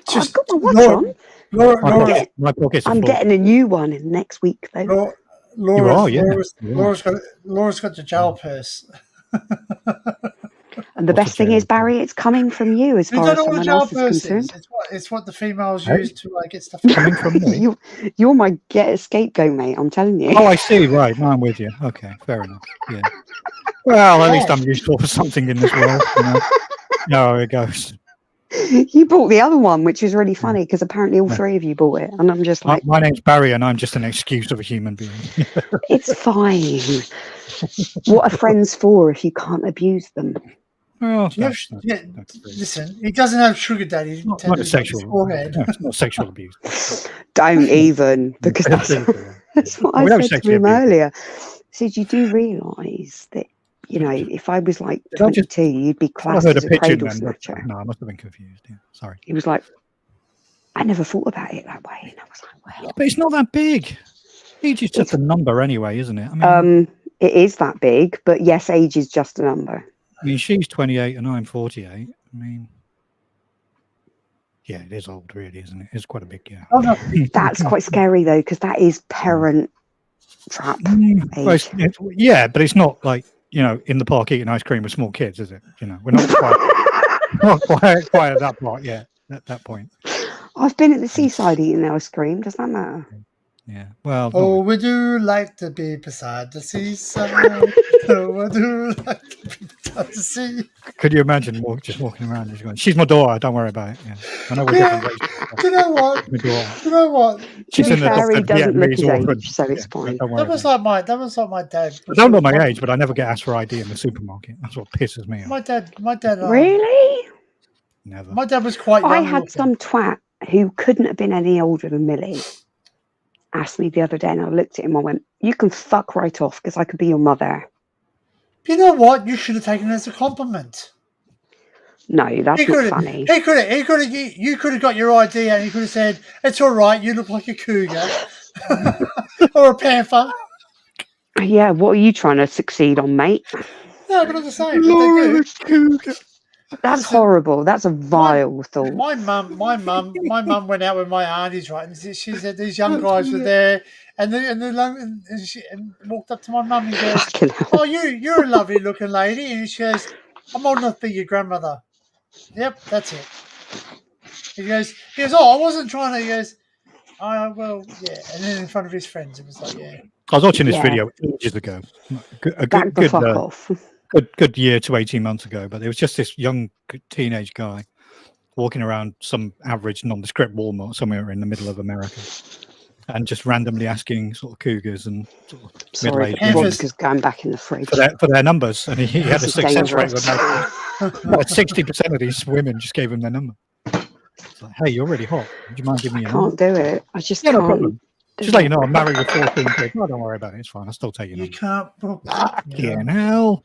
I've got my watch on. My pockets are I'm full. getting a new one next week, though. Laura's got the jail purse. And the best thing is, Barry, it's coming from you as far as someone else is concerned. It's what the females use to get stuff coming from me. You're my scapegoat, mate. I'm telling you. Oh, I see. Right, no, I'm with you. Okay, fair enough. Yeah. Well, at least I'm useful for something in this world. You know? No, it goes. You bought the other one, which is really funny because apparently all three of you bought it, and I'm just like, my name's Barry, and I'm just an excuse of a human being. It's fine. What are friends for if you can't abuse them? Well, listen, he doesn't have sugar daddy. Not a sexual. No, it's not sexual abuse. Don't even, because that's what I said to him earlier. I said, you do realise that, you know, if I was like 22, you'd be classed as a cradle snatcher. No, I must have been confused. Yeah, sorry. He was like, I never thought about it that way. And I was like, well. But it's not that big. Age is just a number anyway, isn't it? I mean, it is that big, but yes, age is just a number. I mean, she's 28 and I'm 48. I mean, yeah, it is old, really, isn't it? It's quite a big gap. That's quite scary, though, because that is parent trap age. Well, yeah, but it's not like, you know, in the park eating ice cream with small kids, is it? You know, we're not quite at that part yet, at that point. I've been at the seaside eating ice cream. Does that matter? Yeah. Well. Oh, would you like to be beside the seaside? Oh, would you like to be beside the sea? Could you imagine just walking around and going, "She's my daughter. Don't worry about it." Yeah. I know we're different races. You know what? You know what? She's in the Harry doesn't look his age, so it's fine. That was like my dad. I don't know my age, but I never get asked for ID in the supermarket. That's what pisses me off. My dad. Really? Never. My dad was quite young. I had some twat who couldn't have been any older than Millie asked me the other day, and I looked at him. I went, "You can fuck right off because I could be your mother." You know what? You should have taken it as a compliment. No, that's not funny. You could have got your ID and he could have said, "It's all right. You look like a cougar or a panther." Yeah, what are you trying to succeed on, mate? No, but I'm just saying. But they do. Cougar. That's horrible. That's a vile thought. My mum went out with my aunties, right? And she said these young guys were there, and she walked up to my mum and goes, Fucking hell. "Oh, you're a lovely looking lady," and she goes, "I'm old enough to be your grandmother." Yep, that's it. He goes, "Oh, I wasn't trying to." He goes, "Oh, well, yeah." And then in front of his friends, it was like, "Yeah." I was watching this Yeah. video ages ago, Back the fuck off. good year to 18 months ago, but there was just this young teenage guy walking around some average nondescript Walmart somewhere in the middle of America and just randomly asking sort of cougars and sort of Sorry, middle-aged the women vodka's going back in the fridge. for their numbers, and he had a This is success rate of dangerous. about 60% of these women just gave him their number. It's like, hey, you're really hot. Would you mind giving me I your number? can't do it. I just Yeah, no can't. problem. Just let you know, I'm married with 14 kids. No, don't worry about it. It's fine. I'll still take your You number. can't. Fucking hell.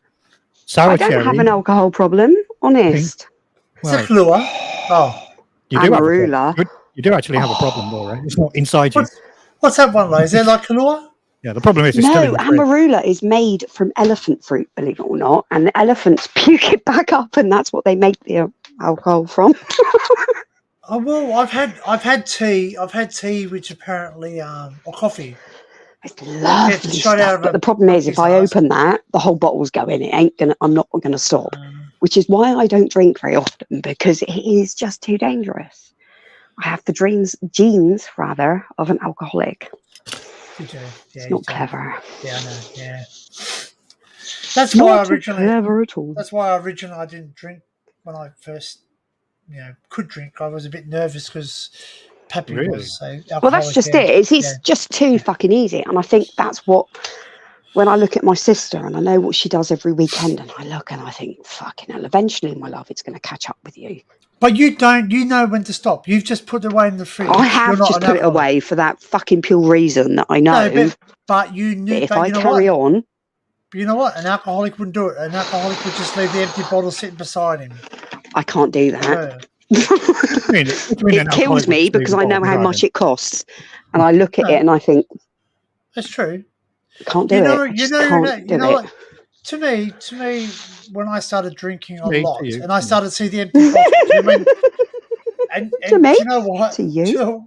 Sour I don't cherry. have an alcohol problem, honest. It's a Kahlua. Oh, You do have a Amarula. problem. You do actually have a problem, Laura. It's not inside you. what's that one like? Is it like Kahlua? Yeah, the problem is it's still in No, the fridge. Amarula is made from elephant fruit, believe it or not, and the elephants puke it back up, and that's what they make the alcohol from. Oh well, I've had tea. I've had tea, which apparently or coffee. It's lovely shot out stuff, of but a the problem is, if I monkey's open that, the whole bottle's going. It ain't gonna. I'm not gonna stop. Which is why I don't drink very often, because it is just too dangerous. I have the genes rather of an alcoholic. You do. Yeah, It's not clever. Yeah, I know. Yeah. That's why Not clever at all. That's why originally I didn't drink when I first, could drink. I was a bit nervous because Pappy was so alcoholic. Well, that's just it. It's just too fucking easy, and I think that's what. When I look at my sister and I know what she does every weekend, and I look and I think, fucking hell, eventually, my love, it's going to catch up with you. But you don't. You know when to stop. You've just put it away in the fridge. I have just put it away for that fucking pure reason that I know. No, but you knew. If I carry on. You know what? An alcoholic wouldn't do it. An alcoholic would just leave the empty bottle sitting beside him. I can't do that. Yeah. It kills me because I know how much it costs. And I look at it and I think, that's true. I can't do it. You know what? To me, when I started drinking a lot and I started to see the empty bottles, and to me, you know what? To you.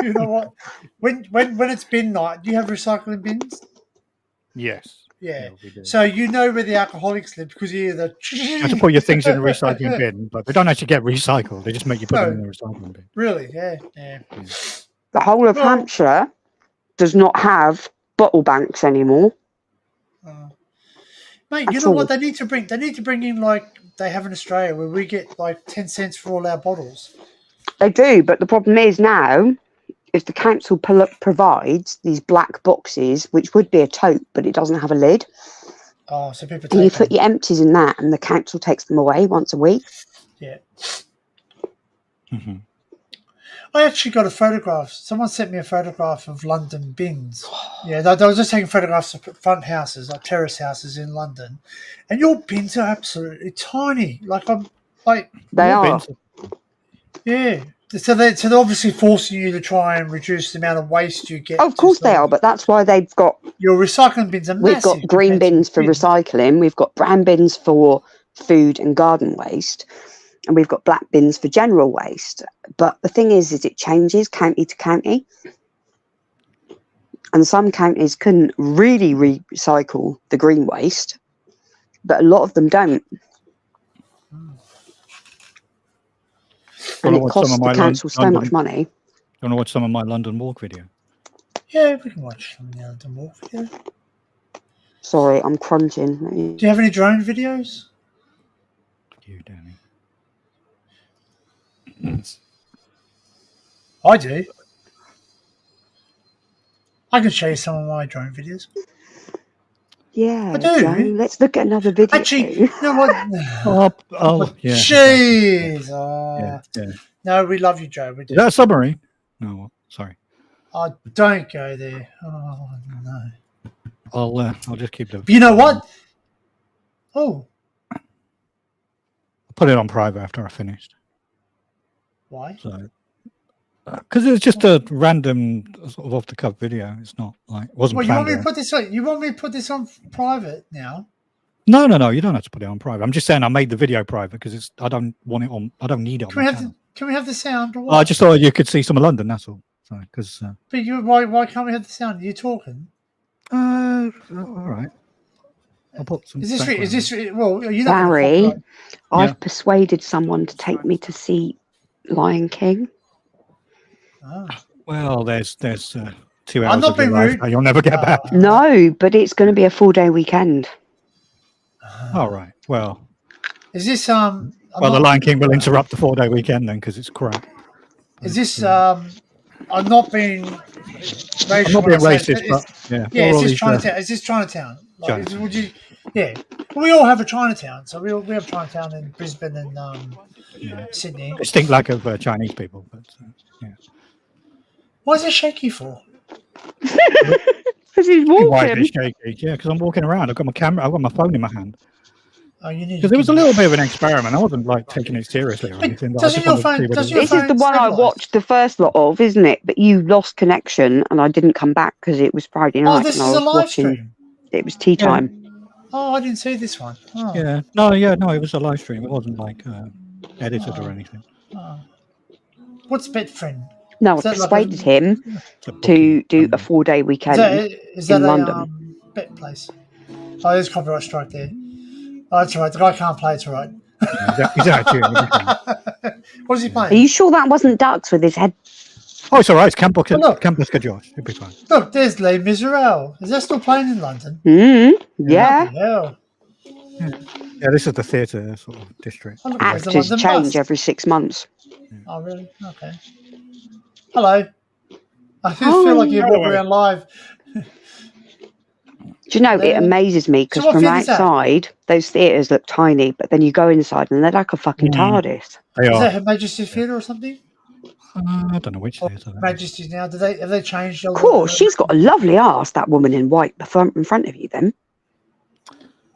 You know what? When it's bin night, do you have recycling bins? Yes. Yeah. We do. So you know where the alcoholics live because you hear the. You have to put your things in a recycling bin, but they don't actually get recycled. They just make you put them in the recycling bin. Really? Yeah. The whole of Hampshire does not have bottle banks anymore. Mate, you know what they need to bring? They need to bring in like they have in Australia, where we get like 10 cents for all our bottles. They do, but the problem is now, if the council provides these black boxes, which would be a tote, but it doesn't have a lid. Oh, so people. And you put your empties in that, and the council takes them away once a week. Yeah. Mm-hmm. I actually got a photograph. Someone sent me a photograph of London bins. Yeah, they were just taking photographs of front houses, like terrace houses in London, and your bins are absolutely tiny. They are. Bins. Yeah. So they're obviously forcing you to try and reduce the amount of waste you get. Oh, of course they are, but that's why they've got. Your recycling bins are massive. We've got green bins for recycling. We've got brown bins for food and garden waste. And we've got black bins for general waste. But the thing is it changes county to county. And some counties can really recycle the green waste, but a lot of them don't. And it costs the council so much money. You want to watch some of my London Walk video? Yeah, we can watch some of the London Walk video. Sorry, I'm crunching. Do you have any drone videos? You, Danny. I do. I can show you some of my drone videos. Yeah, I do. Joe, let's look at another video. Actually, you know what? Yeah. Jeez. Yeah. No, we love you, Joe. We do. Is that a submarine? No, sorry. Oh, don't go there. Oh, no. I'll just keep the. You know what? Oh. I'll put it on private after I finished. Why? So, because it's just a random sort of off the cuff video. It's not like it wasn't. Well, you planned want me to put this on? You want me to put this on private now? No. You don't have to put it on private. I'm just saying I made the video private because I don't want it on. I don't need it on my channel. Can we have the sound? Or what? I just thought you could see some of London. That's all. So, because. But why can't we have the sound? Are you talking? All right. I'll put some. Is this well? You know, Barry, I've persuaded someone to take me to see Lion King. Oh. Well, there's 2 hours. I'm not being rude. You'll never get back. No, but it's going to be a 4-day weekend. All right. Well. Is this the Lion King will interrupt the 4-day weekend then because it's crap. Is this I'm not being racist. I'm not being racist, but is this Chinatown? Is this Chinatown? Like, would you? Yeah. Well, we all have a Chinatown, so we have Chinatown in Brisbane and Sydney. Distinct lack of Chinese people, but yeah. Why is it shaky for? Because he's Why walking. is it shaky? Yeah, because I'm walking around. I've got my camera. I've got my phone in my hand. Oh, you need. Because it was a little bit of an experiment. I wasn't like taking it seriously or anything. Doesn't your phone? This is the one I watched the first lot of, isn't it? But you lost connection, and I didn't come back because it was Friday night. Oh, this and is I a was live watching. stream. It was tea time. Oh, I didn't see this one. Oh. Yeah. No. It was a live stream. It wasn't like edited or anything. Oh. What's Betfriend? No, I persuaded him to do a 4-day weekend is that in a London. bet place? Oh, there's copyright strike there. Oh, that's all right. The guy can't play. It's all right. He's actually. What is he playing? Are you sure that wasn't ducks with his head? Oh, it's all right. It's Campus Josh. It'll be fine. Look, there's Les Miserables. Is that still playing in London? Yeah. Hell. Yeah, this is the theatre sort of district. Oh, look, Actors change every 6 months. Oh, really? Okay. Hello. I feel like you walk around live. Do you know, it amazes me because from outside, those theatres look tiny, but then you go inside and they're like a fucking TARDIS. They are. Is that Her Majesty's Theatre or something? I don't know which theatre. Majesty's now. Have they changed? Of course, she's got a lovely ass, that woman in white in front of you then.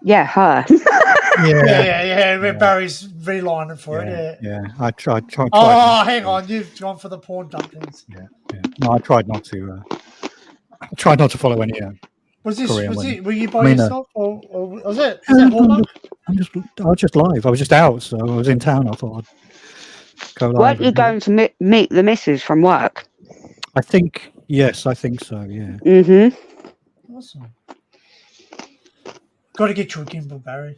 Yeah, her. Yeah. Barry's relining for it. Yeah. I tried. Oh, hang on. You've gone for the porn dumplings. Yeah. No, I tried not to. I tried not to follow any. Was this? Korean Were women. you by yourself, or was it? Is that Hallmark? I was just live. I was just out, so I was in town. I thought I'd go live. Weren't you going to meet the missus from work? I think yes. I think so. Yeah. Mm-hmm. Awesome. Got to get you a gimbal, Barry.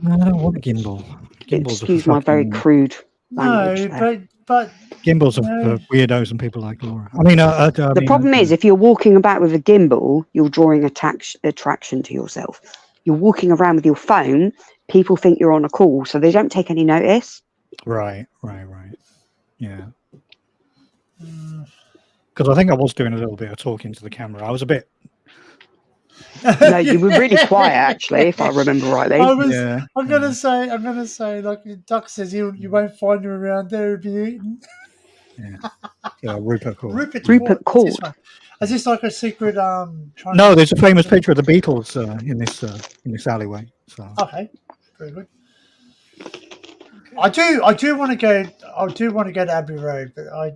No, I don't want a gimbal. Excuse my very crude language. No, but gimbals are for weirdos and people like Laura. I mean, the problem is, if you're walking about with a gimbal, you're drawing attraction to yourself. You're walking around with your phone, people think you're on a call, so they don't take any notice. Right. Yeah. Because I think I was doing a little bit of talking to the camera. I was a bit. No, you were really quiet, actually, if I remember rightly. I'm gonna say, like Duck says, you won't find him around there if you eaten. Yeah, Rupert Court. Rupert Court. Is this like a secret? No, there's a famous picture of the Beatles in this alleyway. So. Okay, very good. I do want to go. I do want to go to Abbey Road, but I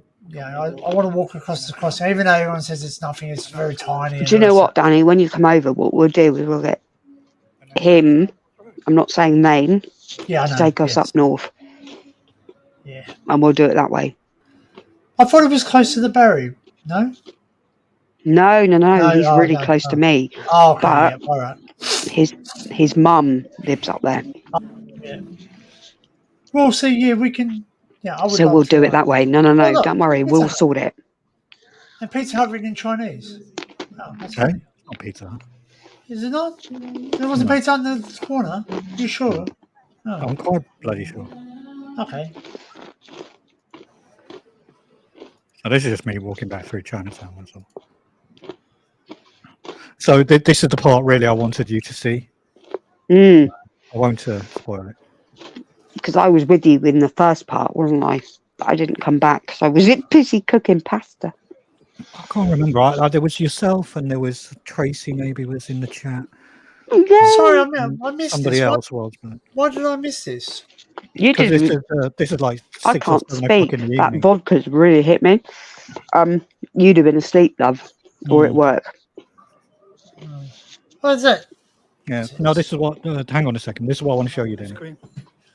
want to walk across the crossing, even though everyone says it's nothing. It's very tiny. Do you know what, Danny? When you come over, what we'll do is we'll get him. I'm not saying Maine. To take us up north. Yeah. And we'll do it that way. I thought it was close to the Barry. No. No. He's really close to me. Oh, okay. But all right. His mum lives up there. Yeah. Well, see, yeah, we can. Yeah, I would. So we'll do it that way. No. look, don't worry. We'll sort it. And Pizza Hut written in Chinese. Oh, that's okay. Not Pizza Hut. Is it not? There wasn't Pizza Hut in the corner. You sure? Oh. I'm quite bloody sure. Okay. So this is just me walking back through Chinatown. That's all. So this is the part really I wanted you to see. I won't spoil it. Because I was with you in the first part, wasn't I? But I didn't come back because I was busy cooking pasta. I can't remember. There was yourself and there was Tracy maybe was in the chat. Yeah. Sorry, I missed Somebody this. else was. But... Why did I miss this? You did. This is like 6 I can't or 7 speak. o'clock in the That evening. vodka's really hit me. You'd have been asleep, love, or at work. What is that? Yeah. No, this is what. Hang on a second. This is what I want to show you, Danny.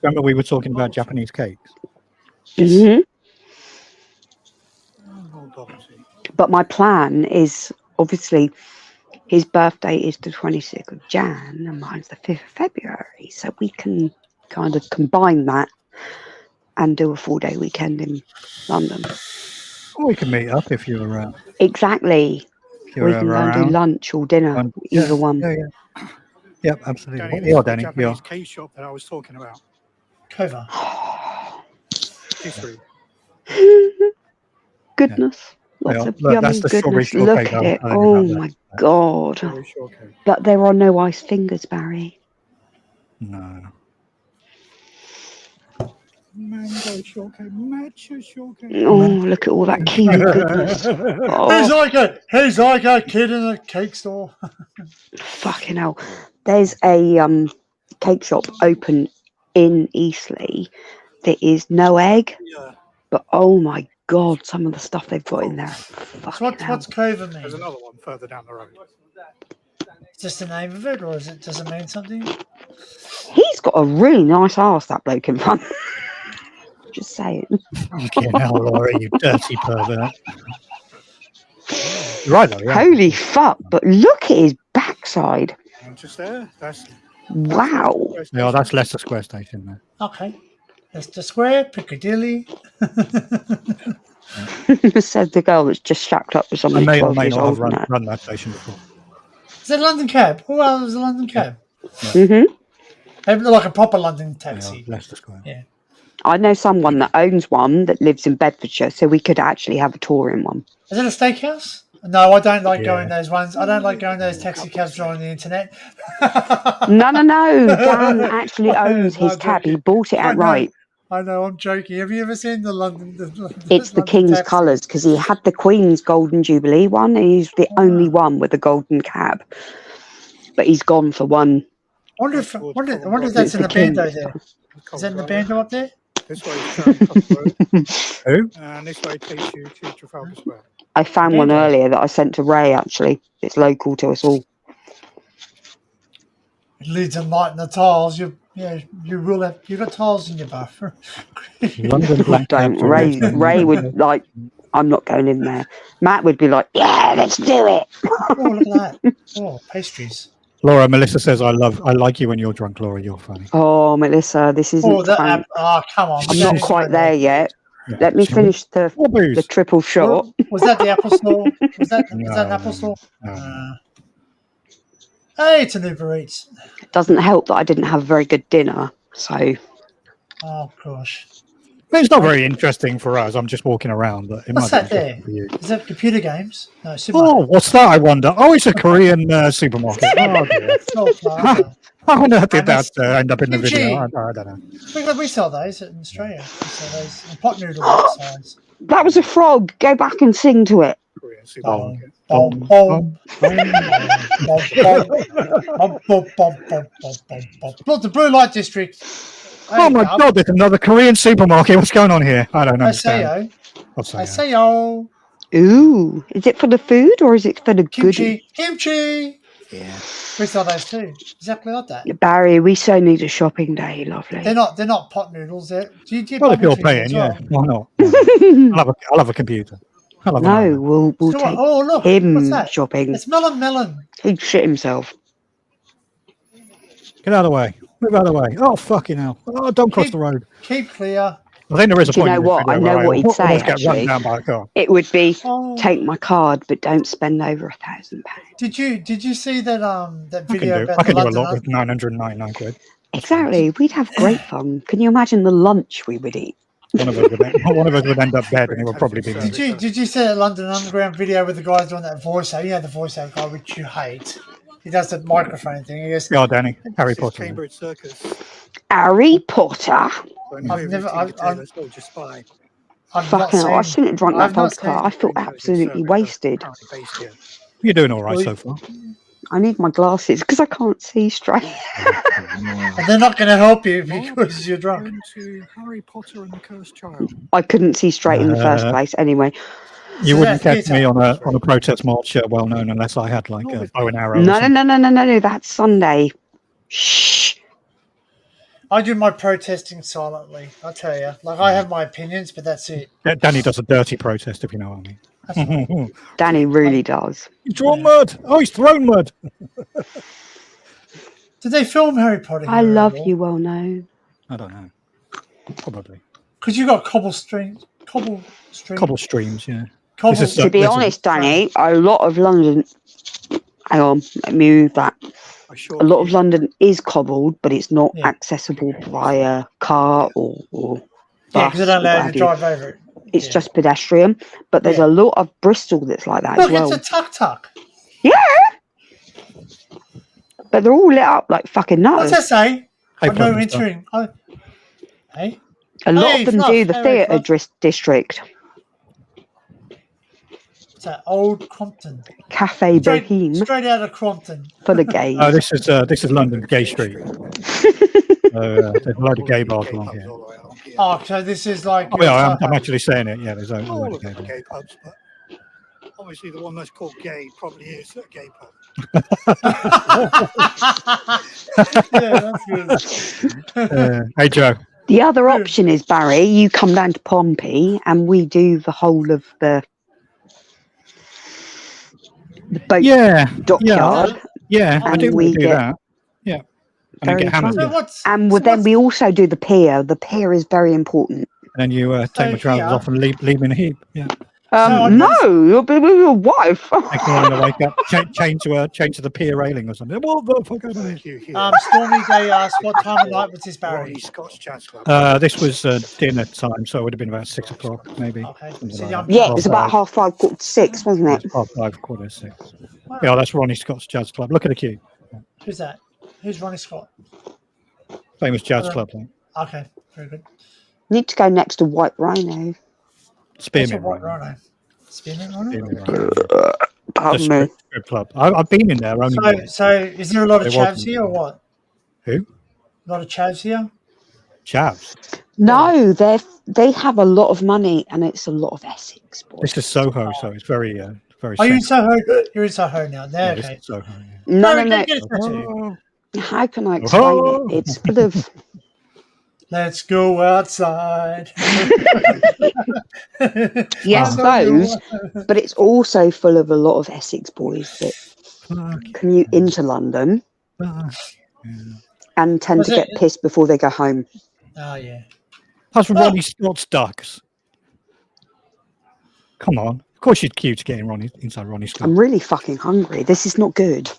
Remember, we were talking about Japanese cakes. Hmm. But my plan is obviously his birthday is the 26th of Jan and mine's the 5th of February. So we can kind of combine that and do a 4-day weekend in London. Or we can meet up if you're. Exactly. If you're We can go and do around. lunch or dinner, either one. Yeah. Yep, absolutely. Danny, Yeah, Danny. Japanese cake shop that I was talking about. Cover. History. Goodness. Lots of Look, yummy that's the strawberry goodness. Look shortcake. at it. I don't Oh know my God. Strawberry shortcake. But there are no ice fingers, Barry. No. Mango shortcake. Matcha shortcake. Oh, look at all that kiwi goodness. Oh, He's like a kid in a cake store. fucking hell. There's a cake shop open in Eastleigh that is no egg. Yeah. But oh my God, some of the stuff they've got in there. So Fucking hell. what's Cover mean? There's another one further down the road. Is this the name of it, or does it mean something? He's got a really nice ass, that bloke in front. Just saying. Fucking hell, Laura, you dirty pervert. You're right, though. Yeah. Holy fuck, but look at his backside. Just there. That's Wow. Yeah, that's Leicester Square Station there. Okay. Leicester Square, Piccadilly. Said the girl that's just strapped up with I somebody may or 12 may years not have old. run that station before. Is it a London cab? Oh, well, it was a London cab. Mm-hmm. Maybe like a proper London Yeah, taxi. Leicester Square. Yeah. I know someone that owns one that lives in Bedfordshire, so we could actually have a tour in one. Is it a steakhouse? No, I don't like Yeah. going those ones. I don't like going those taxi cabs on the internet. No. Dan actually owns his cab. He bought it outright. I know, I'm joking. Have you ever seen the London? It's the London King's taxi? colours because he had the Queen's Golden Jubilee one, and he's the only one with a golden cab. But he's gone for one. I wonder if that's in the bando there. Is that in the bando up there? This way is Charing Cross Road, Who? and this way takes you to Trafalgar Square. I found one Bando. earlier that I sent to Ray, actually. It's local to us all. It leads and light in the tiles. You will have. You got tiles in your bathroom. London Black Don't. Cab Ray would, like, I'm not going in there. Matt would be like, yeah, let's do it. Oh, look at that! Oh, pastries. Laura, Melissa says, I like you when you're drunk, Laura. You're funny. Oh, Melissa, this isn't Oh, that fun. come on! I'm not quite there yet. Yeah. Let me finish the Booze. triple shot. Was that the Apple Store? Was that an Apple Store? Hey, it's an Uber Eats. It doesn't help that I didn't have a very good dinner. So, Oh gosh, It's not very interesting for us. I'm just walking around, but it what's might that be there? interesting for you. Is that computer games? No, Oh, supermarket. what's that? I wonder. Oh, it's a Korean supermarket. Oh, dear. Oh, plaza. I wonder how did And it's that end up in the kimchi. video. I don't know. We sell those in Australia. We sell those in pot noodle size. that was a frog. Go back and sing to it. Korean Bom, supermarket. bom, bom, Look, the blue light district. There Oh you my go. God! There's another Korean supermarket. What's going on here? I don't I understand. say What's I that? say yo. Ooh, is it for the food or is it for the goodie? Kimchi. Yeah. We sell those too. Exactly like that. Barry, we so need a shopping day, lovely. They're not pot noodles. Do you Well, if you're bubble tea paying, as yeah. well? Why not? I'll have a computer. I'll have No, an we'll So what? take Oh look, what's him that? shopping. It's melon. He'd shit himself. Get out of the way. Move out of the way. Oh, fucking hell. Oh, don't cross the road. Keep clear. I think there is a Do you point. know in this what? video I know where what he'd say, almost get run actually. down by a car. It would be Oh. take my card, but don't spend over £1,000. Did you see that that I video can about do the a London? lot with 999 quid. Exactly. We'd have great fun. Can you imagine the lunch we would eat? One of us would end up dead, and it would probably be me. Did you see that London Underground video with the guys doing that voiceover? You know the voiceover guy which you hate. He does the microphone thing. He goes, Yeah, Danny. Harry This is Potter. Cambridge Circus. Harry Potter. So I've never- I've I've- Soldier Spy. I've not Fucking hell, I seen. shouldn't have drunk that I've not vodka. I feel absolutely Circus, wasted. apparently based here. You're doing all right Well, so far. I need my glasses because I can't see straight. And they're not going to help you because you're drunk. Going to Harry Potter and the Cursed Child. I couldn't see straight in the first place anyway. You So wouldn't that's catch me theatre. on a protest march well known unless I had like a bow and arrow. No. That's Sunday. Shh. I do my protesting silently. I tell you, like I have my opinions, but that's it. Danny does a dirty protest, if you know what I mean. That's right. Danny really does. He's drawn mud. Oh, he's thrown mud. Did they film Harry Potter? I love you, well known. I don't know. Probably. Because you got cobble streams, yeah. Cobble, This is To be honest, Danny, a lot of London. Hang on, let me move that. A lot of London is cobbled, but it's not accessible via car or yeah, bus. because they don't or allow what you to have drive over it. It's just pedestrian. But there's a lot of Bristol that's like that Look, as well. it's a tuk-tuk. Yeah, but they're all lit up like fucking nuts. What's that say? Hey, I know Plymouth, entering. Hey, A lot Hey, of them Fluff, do the hey, theatre Fluff. district. it's that old Crompton. Cafe Boheme Straight out of Crompton. for the gays. this is London Gay Street. There's a load of gay bars along here. Oh, so this is like. Oh, yeah, I'm actually saying it. Yeah, there's a All load of of gay them are bars. gay pubs, but obviously the one that's called gay probably is a gay pub. Yeah, that's good. Hey, Joe. The other option is, Barry, you come down to Pompey and we do the whole of the boat dockyard. Yeah, I And do we want to do get that. Yeah. And then very get hammered. So And what's And so then what's- we also do the pier. The pier is very important. then you take my trousers yeah. off and leave me in a heap. Yeah. I No, you'll be with your wife. Next morning I wake up, chain to the pier railing or something. What the fuck out of Thank here? you. Here. Stormy Day asked what time of night was this, Barry? Ronnie Scott's Jazz Club. This was dinner time, so it would have been about 6 o'clock, maybe. Okay. Something So like young that. Yeah, it was about 5:30, 4:45, wasn't it? It's 5:30, 5:45. Yeah, that's Ronnie Scott's Jazz Club. Look at the queue. Who's that? Who's Ronnie Scott? Famous jazz club. Like. Okay, very good. Need to go next to White Rhino. That's a Spearmint. white Right? rhino. Spearmint rhino? Spearmint, right. Pardon me. Strip club. I've been in there. Only So is there a lot of It chavs wasn't. here or what? Who? A lot of chavs here? Chavs. No, they have a lot of money and it's a lot of Essex boys. This is Soho, so it's very very. Are you in central. Soho? You're in Soho now. Yeah, There, this okay. is Soho. Yeah. No, Barry, no, get a tattoo. Oh, How can I explain Oh. it? It's full of Let's go outside. yes, those, but it's also full of a lot of Essex boys that fuck, commute into London fuck. and tend Was to it- get pissed before they go home. Oh, yeah. That's Ronnie Scott's ducks. Come on. Of course you'd queue to get in inside Ronnie Scott. I'm really fucking hungry. This is not good.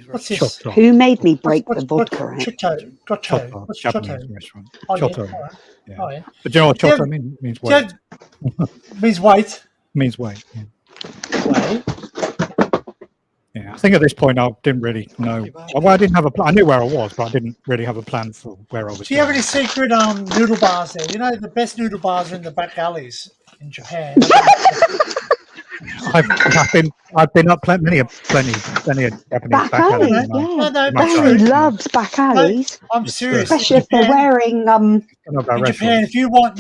What's this? Chotto. Who made me break What's- the vodka out? Chotto. Chotto. Chotto. What's Japanese Chotto? restaurant. Oh, yeah. Chotto. All right. Yeah. Oh, yeah. But do you know what Yeah. Chotto means wait. Means wait. Means wait. Yeah. Wait. Yeah, I think at this point I didn't really know. Well, I didn't have a plan. I knew where I was, but I didn't really have a plan for where I was. Do you have going. any secret noodle bars there? You know, the best noodle bars are in the back alleys in Japan. I've been up plenty of Japanese Back back alleys, alleys. yeah. No, Barry loves back alleys, I'm serious. especially if they're wearing In Japan, if you want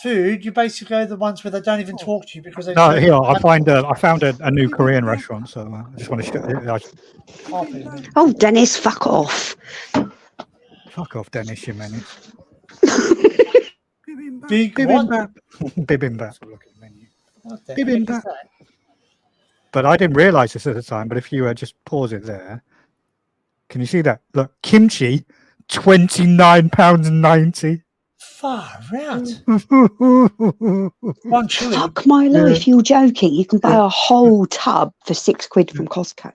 food, you basically go to the ones where they don't even talk to you because they. No, here I found a new Korean restaurant, so I just want to show. Oh, Dennis, fuck off. Fuck off, Dennis, you menace. Big Bibimbap. Bibimbap. Look at the menu. What the Bibimbap. heck is that? But I didn't realise this at the time. But if you just pause it there, can you see that? Look, kimchi, £29.90. Far out. One chili. Fuck my life, you're joking. You can buy a whole tub for £6 from Costco.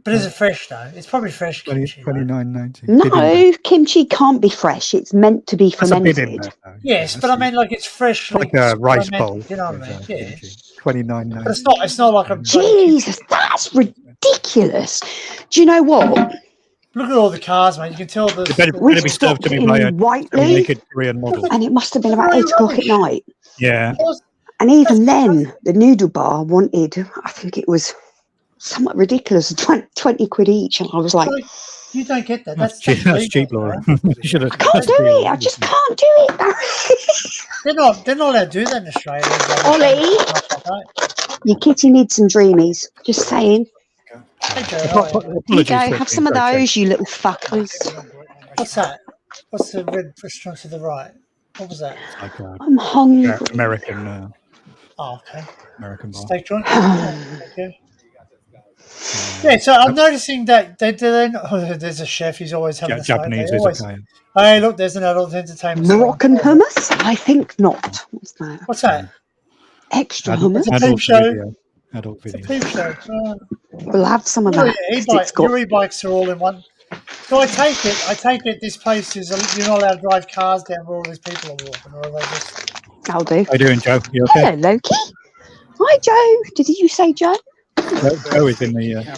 But is it fresh though? It's probably fresh kimchi. right? £29.90. No, kimchi can't be fresh. It's meant to be That's a fermented. bibimbap, though. Yes, but I mean, like it's fresh. like a rice bowl. You know what I mean? Yeah. £29.90. But it's not like a. Jesus, that's ridiculous. Do you know what? Look at all the cars, mate. You can tell the. It better We be served stopped to me by a in Whiteley, naked Korean model. and it must have been about 8 o'clock at night. Yeah. And even then, the noodle bar wanted, I think it was somewhat ridiculous, 20 quid each. And I was like, You don't get that. That's That's cheap, Laura. right? You should have. I can't do it. I just can't do it. They're not allowed to do that in Australia. Ollie. Your kitty needs some dreamies. Just saying. Hey, Joe, how are you? Here you Apologies go. for Have being some of so those, you little fuckers. What's that? What's the red restaurant to the right? What was that? It's like I'm hungry. American Oh, okay. American bar. Steak joint. Thank you. Yeah, so I'm noticing that there's a chef. He's always having a Japanese They always, izakaya. hey, look, there's an adult entertainment. store. Moroccan hummus? I think not. What's that? What's that? Extra Adult, hummus? It's a peep adult show. video. Adult It's a video. peep show. We'll have some of Oh, that. yeah, 'cause it's got your e-bikes are all in one. So I take it this place is, you're not allowed to drive cars down where all these people are walking, or are they just... I'll do. How you doing, Joe? You okay? Hello, Loki. Hi, Joe. Did you say Joe? Joe is in the. Yeah.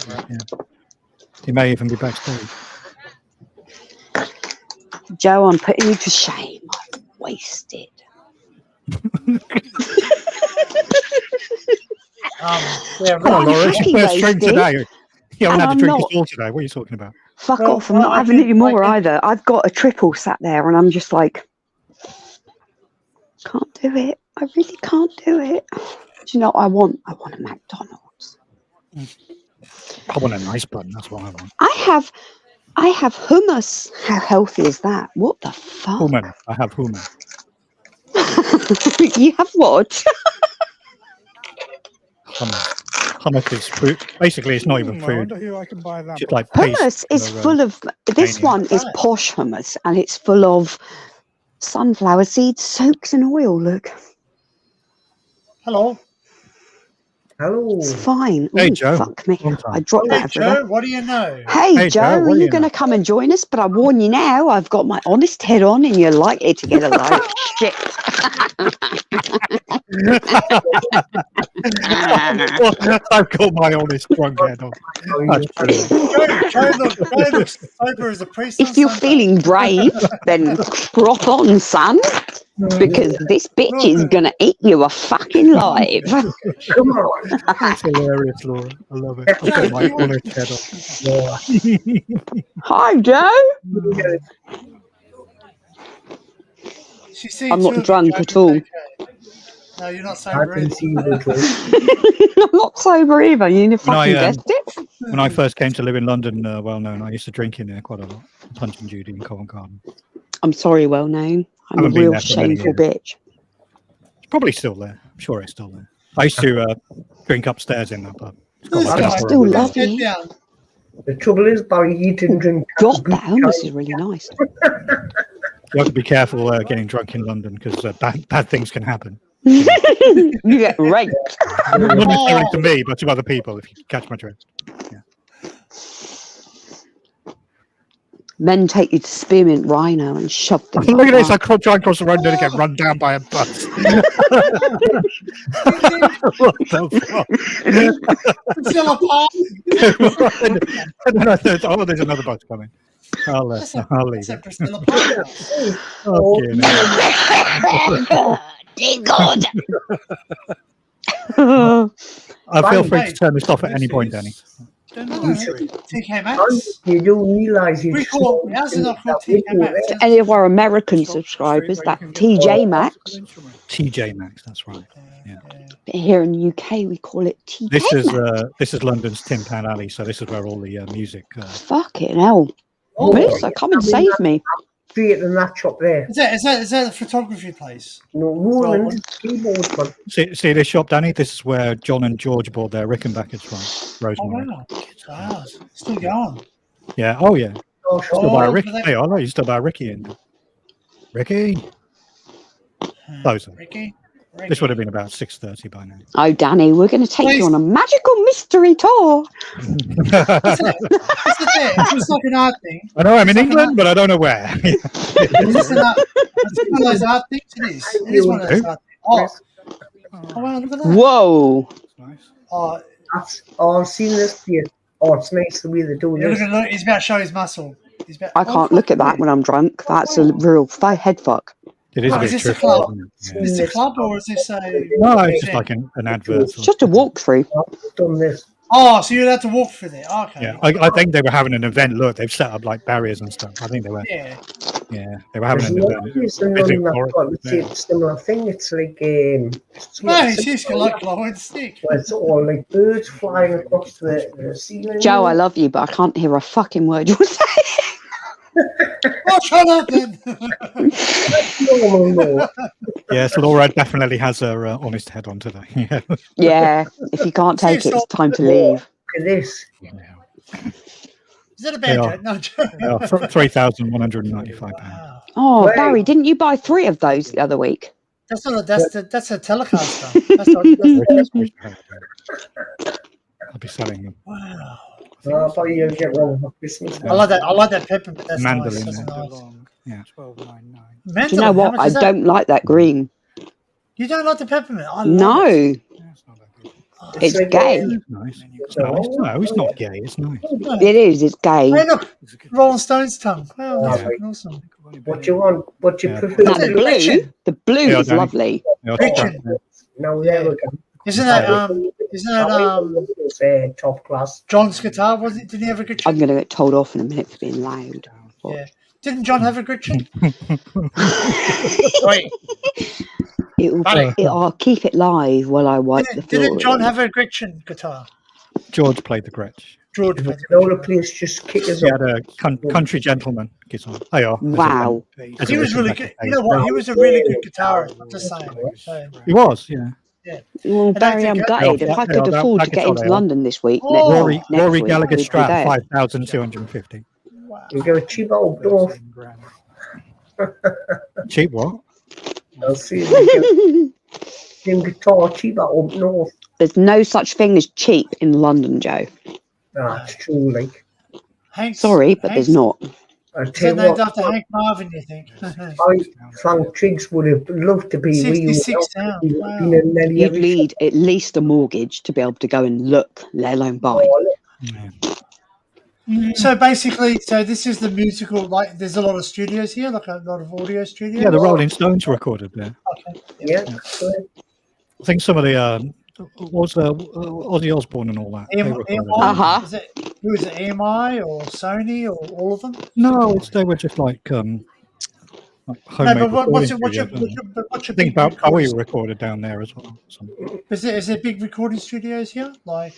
He may even be backstage. Joe, I'm putting you to shame. I'm wasted. Yeah, Come on, I'm Laura. It's happy your first drink wasted. today. You haven't had And to I'm drink not. at all today. What are you talking about? Fuck Well, off. I'm not I having any more can- either. I've got a triple sat there and I'm just like, can't do it. I really can't do it. Do you know what I want? I want a McDonald's. I want a nice bun. That's what I want. I have hummus. How healthy is that? What the fuck? Human. I have human. You have what? Hummus. Hummus is food. Basically, it's not even I food. wonder who I can buy that. It's just like paste. Hummus is for, full of. This mania. one is posh hummus and it's full of sunflower seeds soaked in oil. Look, Hello. Hello. it's fine. Hey, Ooh, Joe. fuck me. Long time. I dropped Hey, that everywhere. Joe, what do you know? Hey, Hey, Joe, Joe, what are do you you going to know? come and join us? But I warn you now, I've got my honest head on and you're likely to get a load of shit. I've got my honest drunk head on. That's brilliant. Joe looks sober as a priest. If you're feeling brave, then rock on, son, because this bitch is going to eat you a fucking live. Come on. That's hilarious, Laura. I love it. I've got my honest head on. Hi, Joe. I'm not drunk at all. No, you're not I sober can either. see the drink. I'm not sober either. You fucking guessed it. When I first came to live in London, well known, I used to drink in there quite a lot. Punch Judy and Covent Garden. I'm sorry, well known. I'm a Haven't been real there for many shameful bitch. It's probably still there. I'm sure it's still there. I used to drink upstairs in that pub. It's got like I an still upper- love you. down. The trouble is, Barry, you didn't drink. God, that hummus is really nice. You have to be careful getting drunk in London because bad things can happen. You get raped. Not necessarily to me, but to other people, if you catch my drift. Men take you to Spearmint Rhino and shove them. Look at this! I try and cross the road and then get run down by a bus. What the fuck? Still apart. And then I thought, oh, there's another bus coming. I'll leave it. Priscilla Parker. Okay, now. Dear God. I feel free to turn this off at any point, Danny. TK Maxx. You don't realise you. How's it not called TK Maxx? Any of our American subscribers, that TJ Maxx. TJ Maxx, that's right. Yeah. Here in the UK, we call it TJ This is London's Tin Pan Alley, so this is where all the music. Fucking hell. Musa, come and save me. Straight in that shop there. Is that the photography place? No, Roland keyboard, man. See this shop, Danny? This is where John and George bought their Rickenbackers from. Oh Rosemary. wow. Still going. Yeah. Oh yeah. Oh, Still sure. by Oh, Ricky. do they- Hey, I know you still by Ricky in. Ricky. Closer. Ricky. This would have been about 6:30 by now. Oh, Danny, we're going to take you on a magical mystery tour. That's it. It's just like an art thing. I know I'm in England, but I don't know where. It's just an art. It's one of those art things. It is. It is one of those art things. Oh wow! Look at that. Whoa. Nice. Oh, I've seen this place. Oh, it's nice the way they do yeah, this. look, he's about to show his muscle. He's about, I can't look at that when I'm drunk. That's a real head fuck. It is Oh, a is bit this a tricky, club? isn't it? Is this a club or is this a? No, it's just like an advert. It's just a walkthrough. I've done this. Oh, so you're allowed to walk through there. Okay. Yeah, I think they were having an event. Look, they've set up like barriers and stuff. I think they were. Yeah. Yeah, they were having There's an no event. reason Visit none Forest, got the yeah. same similar thing. It's like No, it's just like glowing stick. where it's all like birds flying across the ceiling. Joe, I love you, but I can't hear a fucking word you're saying. Oh, shut up then. No. Yes, Laura definitely has her honest head on today. Yeah. Yeah, if you can't take it, it's time to leave. Look at this. Is that a bad joke? No, joke. £3,195. Wow. Oh, Wait. Barry, didn't you buy 3 of those the other week? That's not a that's a Telecaster. That's not, I'll be selling them. wow. I thought you were going to get one for Christmas. I like that peppermint. That's Mandolin, nice. That's yeah. nice. Yeah. Do $12.99. you Mandolin, know how what? much I is that? don't like that green. You don't like the peppermint? I love No, it. Yeah, it's not that good. it's like gay. It's nice. No, it's not gay. It's nice. Yeah. It is. It's gay. Hey, look, Rolling Stones tongue. Wow, that's Yeah. fucking awesome. What do you want? What do you Yeah. prefer? Now the blue, Gretchen. the blue Yeah, is Danny. lovely. Yeah, Gretchen. No, there we go. Isn't that top class? John's guitar? Was it? Did he have a I'm Gretchen? going to get told off in a minute for being loud. Yeah. Didn't John have a Gretchen? Wait. I'll keep it live while I wipe the floor. Didn't John have a Gretchen guitar? George played the Gretsch. George If played it's the all the place, just kick us He off. had a country gentleman guitar. Oh, yeah. Wow. He was really good. You know what? He was a really good guitarist. I'm just saying. So, He was, yeah. Well, And Barry, I'm that's a gutted. If I could afford to get into London this week, Oh. Rory week, Gallagher we'd be Strat, there. 5,250. wow. You go cheap out north. Cheap what? I'll see you get guitar cheap out up north. There's no such thing as cheap in London, Joe. That's true. Like Hank. Sorry, but there's not. I Is tell that you named what, after Hank Marvin, you think? Frank Triggs would have loved to be with you. 66 pounds. Wow. Been in many You'd every need at least a mortgage to be able to go and look, let alone buy. Yeah. So basically, this is the musical, like, there's a lot of studios here, like a lot of audio studios. Yeah, the Rolling Stones recorded there. Okay. Yeah. I think some of the Ozzy Osbourne and all that. They recorded it. Uh-huh. Is it, who is it, EMI or Sony or all of them? No, they were just like homemade No, but what's recording your studios. what's your I think big Bowie recording? recorded down there as well. Is there big recording studios here? Like,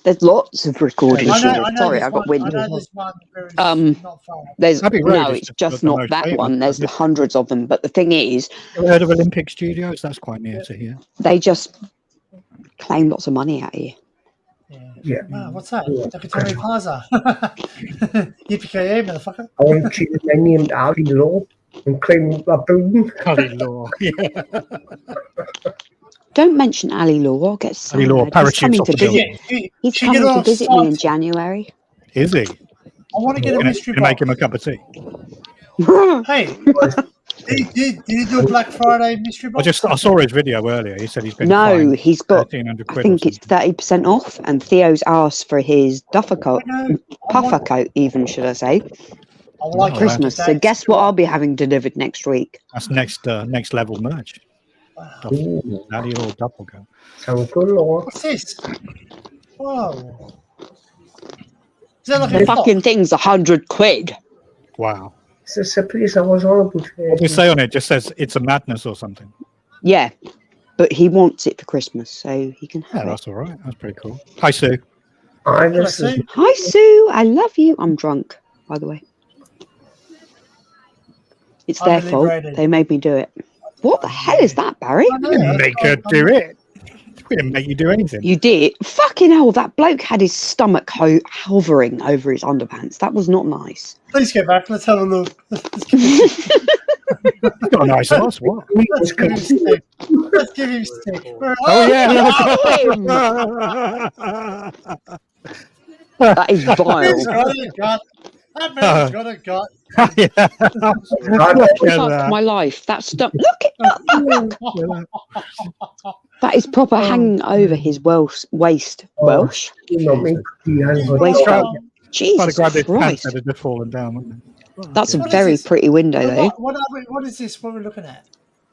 There's lots of recording I know, studios. Sorry, there's I got one, wind. I know there's one very not far. There's Abbey Road no, is it's just just the not most that famous, one. There's isn't it? hundreds of them. But the thing is, Have you heard of Olympic Studios? That's quite near to here. they just claim lots of money out of you. Yeah. Wow, what's that? Nakatomi Plaza. Yippee-ki-yay, motherfucker. I want to change my name to Ali Law and claim a building. Ali Law. Yeah. Don't mention Ali Law. I'll get sad. Ali Law, He's parachutes coming off to the visit. building. He's She coming get to all visit me in excited. January. Is he? I want to get a mystery Gonna make box. him a cup of tea. Hey, did he do a Black Friday mystery box? I saw his video earlier. He said he's been No, fined he's got. 1,300 I quid. think it's 30% off, and Theo's asked for his duffer coat, puffer coat, even should I say, I like it. Christmas. So guess what? I'll be having delivered next week. That's next level merch. Ooh, Ali Law Doppelganger. sounds good, Law. What's this? Whoa. Is that like The a clock? fucking thing's £100. Wow. It's just a place I was on about. What do you say on it? It just says it's a madness or something. Yeah, but he wants it for Christmas, so he can Yeah, have it. that's all right. That's pretty cool. Hi, Sue. I Hello, just Sue. Hi, Sue. I love you. I'm drunk, by the way. It's their Unbelievable fault. rated. They made me do it. What the hell is that, Barry? I know, We didn't that's make what her I'm- do it. We didn't make you do anything. You did. Fucking hell, that bloke had his stomach hovering over his underpants. That was not nice. Please go back. Let's have a look. He's got a nice ass. What? Let's give him stick. Let's give him stick. Oh, yeah. That is He's vile. got a gut. That man's got a gut. Yeah. Fuck my life. That stuff. Look at that. That is proper hanging over his waist. Welsh. not me. Waist Wow. belt. Jesus Trying to grab his pants Christ. that had just fallen down, wouldn't it? That's a What is very this? pretty window, though. What is this? What are we looking at?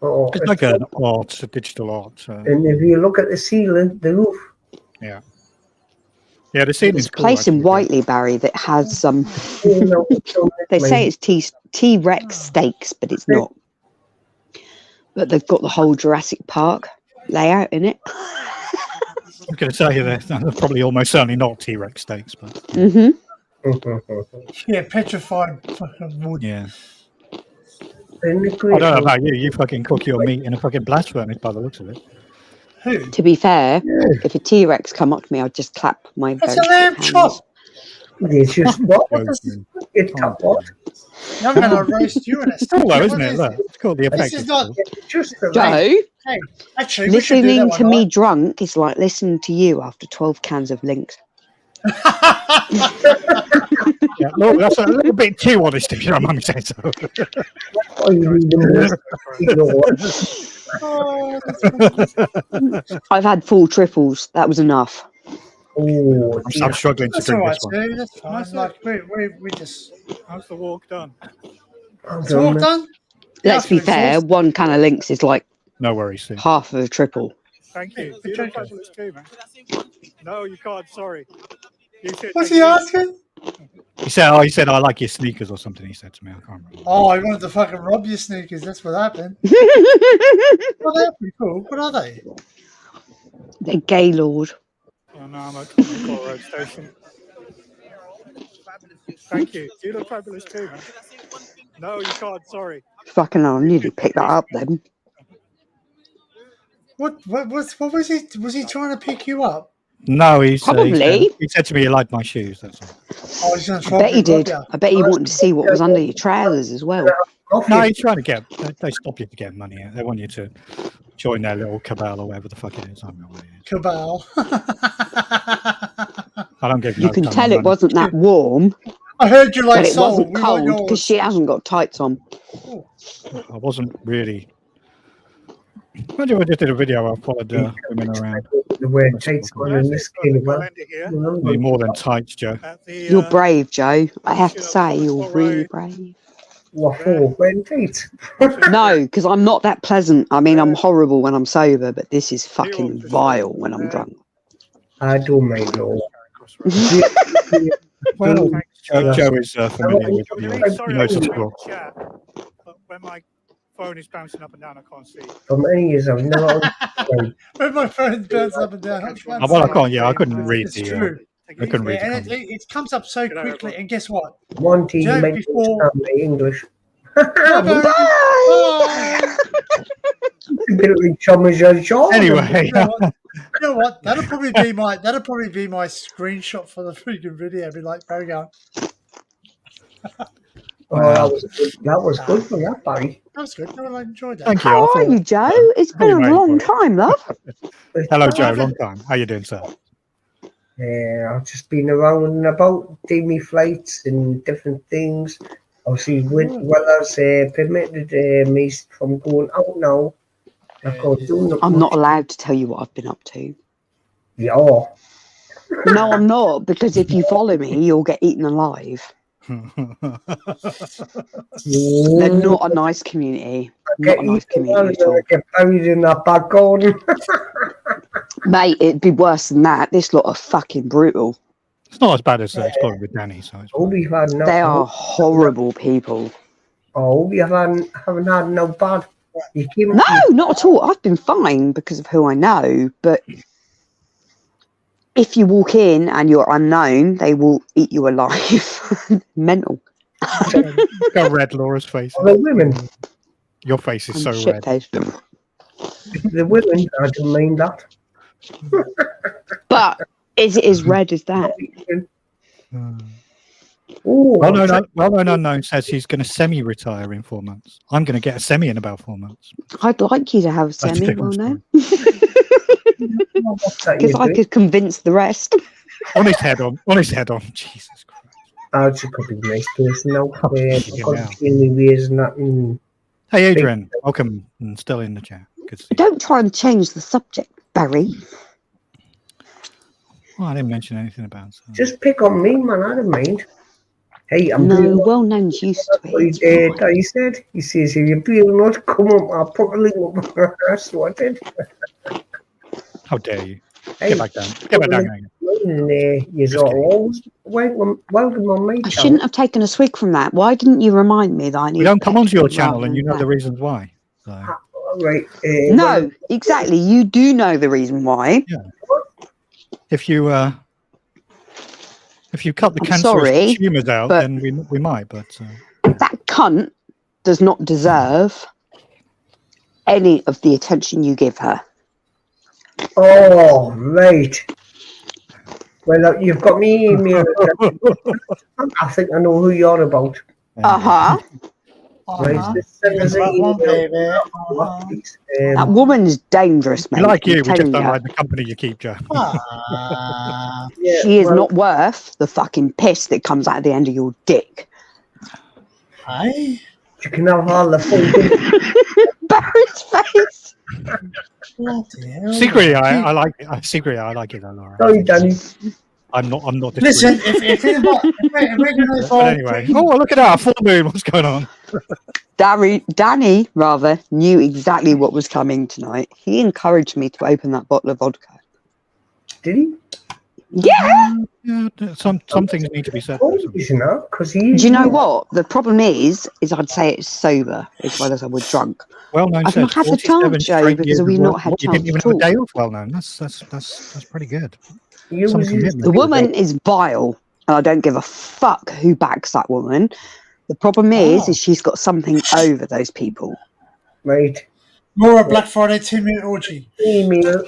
Oh, It's like an art, a digital art. and if you look at the ceiling, the roof, Yeah. Yeah, the There's ceiling's a cool, place in actually. Whiteley, Barry, that has some. They say it's T-Rex steaks, but it's not. But they've got the whole Jurassic Park layout in it. I'm going to tell you they're probably almost certainly not T-Rex steaks, but Yeah, petrified fucking wood. yeah. I don't know about you. You fucking cook your meat in a fucking blast furnace by the looks of it. Who? To be fair, if a T-Rex come up to me, I'd just clap my That's very a lamb hands. chop. It's just what? Joking. It's top what? I'm going to roast you in a It's cool though, steak. isn't What it? is Look, it's called the This effect. is not. It's just the Joe, Hey, actually, we should do listening that to one me night. drunk is like listening to you after 12 cans of Lynx. Yeah, look, that's a little bit too honest if you don't mind me saying so. Oh, you need the I've had 4 triples. That was enough. Oh, I'm struggling to That's drink all right, this one. too. That's fine. Like we just. How's the walk done? It's all done. Yeah, Let's be I feel fair, exhausted. 1 can of Lynx is like No worries, Steve. half of a triple. Thank you. Good joke. Too, man. No, you can't. Sorry. You said What's he asking? He said, I like your sneakers or something. He said to me, I can't remember. Oh, I wanted to fucking rob your sneakers. That's what happened. Well, they're pretty cool. What are they? The Gaylord. Oh, no, I'm at the road station. Thank you. You look fabulous too, man. No, you can't. Sorry. Fucking hell, I nearly picked that up then. What was he? Was he trying to pick you up? No, he Probably. said to me, you like my shoes. That's all. Oh, he's going to I bet he did. I bet he wanted to see what was under your trousers as well. No, he's trying to get. They stop you to get money out. They want you to join their little cabal or whatever the fuck it is. I don't know what it is. Cabal. I don't give. You can tell it wasn't that warm, I heard you like but it soul. wasn't We want cold because yours. she hasn't got tights on. I wasn't really. Imagine if I just did a video. I followed women around. The way it takes on in this kind of well. Need more than tights, Joe. You're brave, Joe. I have to say, you're really brave. What for? When feet? No, because I'm not that pleasant. I mean, I'm horrible when I'm sober, but this is fucking vile when I'm drunk. I don't mind all. Well, Joe is familiar with the he knows the score. But when my phone is bouncing up and down, I can't see. For many years, I've never. When my phone bounces up and down, I can't Well, I see can't. it. Yeah, I couldn't read It's the. true. I couldn't read the And comments. it comes up so quickly. And guess what? One team Joe, meant before- to English. Bye-bye. Bye. A bit of each other's job. Anyway, You know what? That'll probably be my screenshot for the freaking video. Be like, Barry going, Oh, that was good for that, Barry. that was good. No, I enjoyed that. thank you. How I are thought- you, Joe? It's been Anyway, a long time, love. Hello, Joe. Long time. How you doing, sir? Yeah, I've just been around and about, doing me flights and different things. Obviously, weather's permitted me from going out now. I've got doing the I'm not allowed to tell you what I've been up to. Yeah. No, I'm not, because if you follow me, you'll get eaten alive. They're not a nice community. Not a nice community at all. Get buried in that back garden. Mate, it'd be worse than that. This lot are fucking brutal. It's not as bad as Exploring with Danny. So it's Oh, we've had no. They are horrible people. Oh, we haven't had no bad. You came No, not at all. I've been fine because of who I know, but if you walk in and you're unknown, they will eat you alive. Mental. Go red, Laura's face. the women. Your face is I'm so red. shit-faced. The women, I don't mind that. But is it as red as that? Oh, Well-known unknown says he's going to semi-retire in 4 months. I'm going to get a semi in about 4 months. I'd like you to have a That's a semi, different well, no? what's that Because you I do? could convince the rest. On his head on. Jesus Christ. I just could be a nice person now. fucking Got hell. to feel me ways and that. And Hey, Adrian. Welcome. And still in the chat. Good to see you. Don't try and change the subject, Barry. Well, I didn't mention anything about it. just pick on me, man. I don't mind. Hey, I'm No, doing well known's used to what he it. did. He said, if you're being not, come up, I'll put a link up. That's what I did. How dare you? Get back down. Get back down again. You're Just kidding. always welcome on my I channel. shouldn't have taken a swig from that. Why didn't you remind me that I need? We don't come onto your Pepsi channel rather and you than know the that? reasons why. So Right. No, exactly. You do know the reason why. if you cut the I'm cancerous sorry, tumours out, but- then we might. But That cunt does not deserve any of the attention you give her. Oh, right. Well, you've got me email address. I think I know who you're about. Uh-huh. Right. Send us an That one, email. baby. Please. That woman's dangerous, mate. like you, I'm we just telling don't you. like the company you keep, Joe. Ah. Yeah, She is well, not worth the fucking piss that comes out of the end of your dick. Hey? you can have all the fun. Barry's face. Bloody hell. Secretly, I like it. Secretly, I like it, though, Laura. Sorry, Danny. I'm not. Listen, disagreeing. if we're going to But evolve... anyway, oh look at that full moon. What's going on? Danny, rather, knew exactly what was coming tonight. He encouraged me to open that bottle of vodka. Did he? Yeah. Yeah, some things need to be said. Oh, isn't that? Because he. Do you know what? The problem is I'd say it's sober as well as I would drunk. Well known. I've not had the chance, Joe, because we've not had You chance didn't even to have a talk. day off. Well known. That's pretty good. You Some was his- commitment. The woman is vile, and I don't give a fuck who backs that woman. The problem is she's got something over those people. Right. More a Black Friday 2-minute orgy. Email.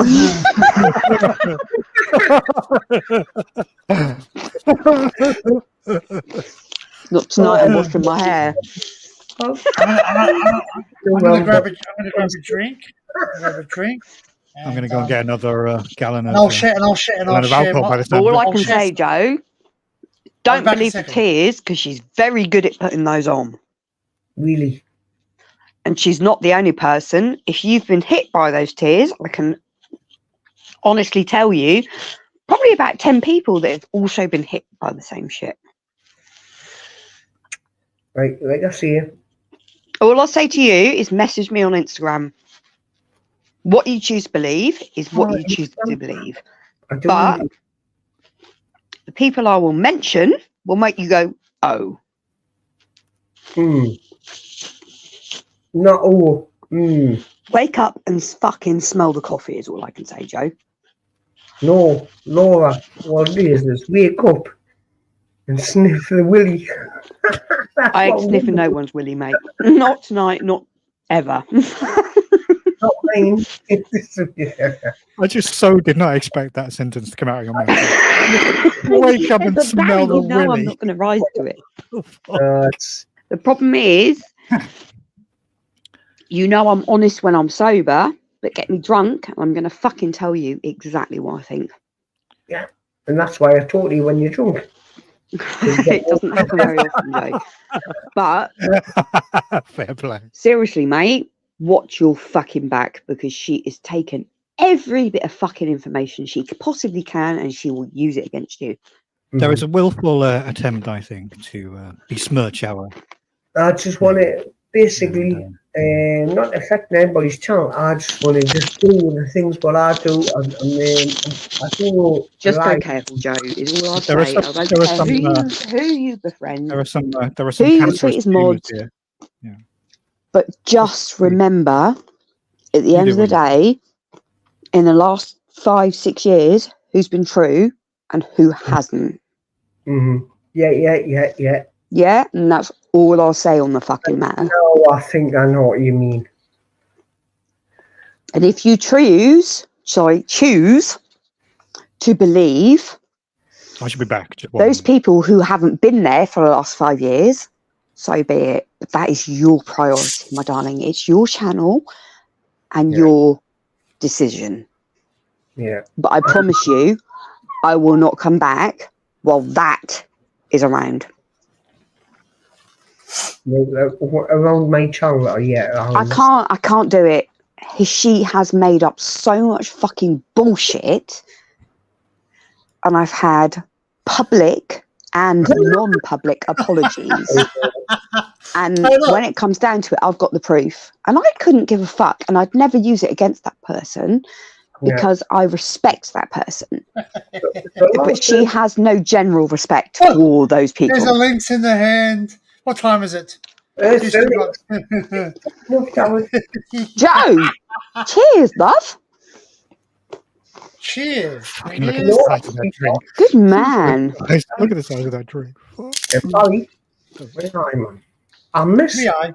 Not tonight, I'm washing my hair. I'm going to grab a drink. I'm going to go and get another gallon of. And I'll share alcohol by the But time. all I I'll can share- say, Joe, I'll don't back a believe the second. tears, because she's very good at putting those on. Really? And she's not the only person. If you've been hit by those tears, I can honestly tell you, probably about 10 people that have also been hit by the same shit. Right, like I say, All I'll say to you is message me on Instagram. What you choose to believe is what you choose to believe. I do. But the people I will mention will make you go, oh. Not all. Wake up and fucking smell the coffee is all I can say, Joe. No, Laura, what it is wake up and sniff the willy. I ain't sniffing no one's willy, mate. Not tonight, not ever. Not mine. I just so did not expect that sentence to come out of your mouth. Wake up and But smell Barry, the you know I'm willy. not going to rise to it. It's The problem is, you know I'm honest when I'm sober, but get me drunk, and I'm going to fucking tell you exactly what I think. and that's why I told you when you're drunk. It doesn't happen very often, Joe. But Fair play. seriously, mate, watch your fucking back, because she is taken every bit of fucking information she possibly can, and she will use it against you. There is a willful attempt, I think, to besmirch our. I just want to basically not affect anybody's channel. I just want to just do the things what I do, and I do. Just like, go careful, Joe, is all I'll There are say. some- I don't there are care some, who you befriend, There are some who you cancerous treat as tumours mods, here. but just remember, at the end do of the what day, in the last 5-6 years, who's been true and who hasn't. Yeah. Yeah, and that's all I'll say on the fucking matter. No, I think I know what you mean. And if you choose to believe I should be back. Just one those minute. people who haven't been there for the last 5 years, so be it. But that is your priority, my darling. It's your channel and your decision. Yeah. But I promise you, I will not come back while that is around. Around my channel, yeah. I can't do it. She has made up so much fucking bullshit, and I've had public and non-public apologies. And when it comes down to it, I've got the proof, and I couldn't give a fuck, and I'd never use it against that person. because I respect that person. So But she has no general respect for those There's a people. lynx in the hand. What time is it? it's Just silly. Look, that was Joe, cheers, love. Cheers. Fucking look at Cheers. the size of that drink. Good man. Look at the size of that drink. Fuck. Barry. Where am I, man? I miss Me, I.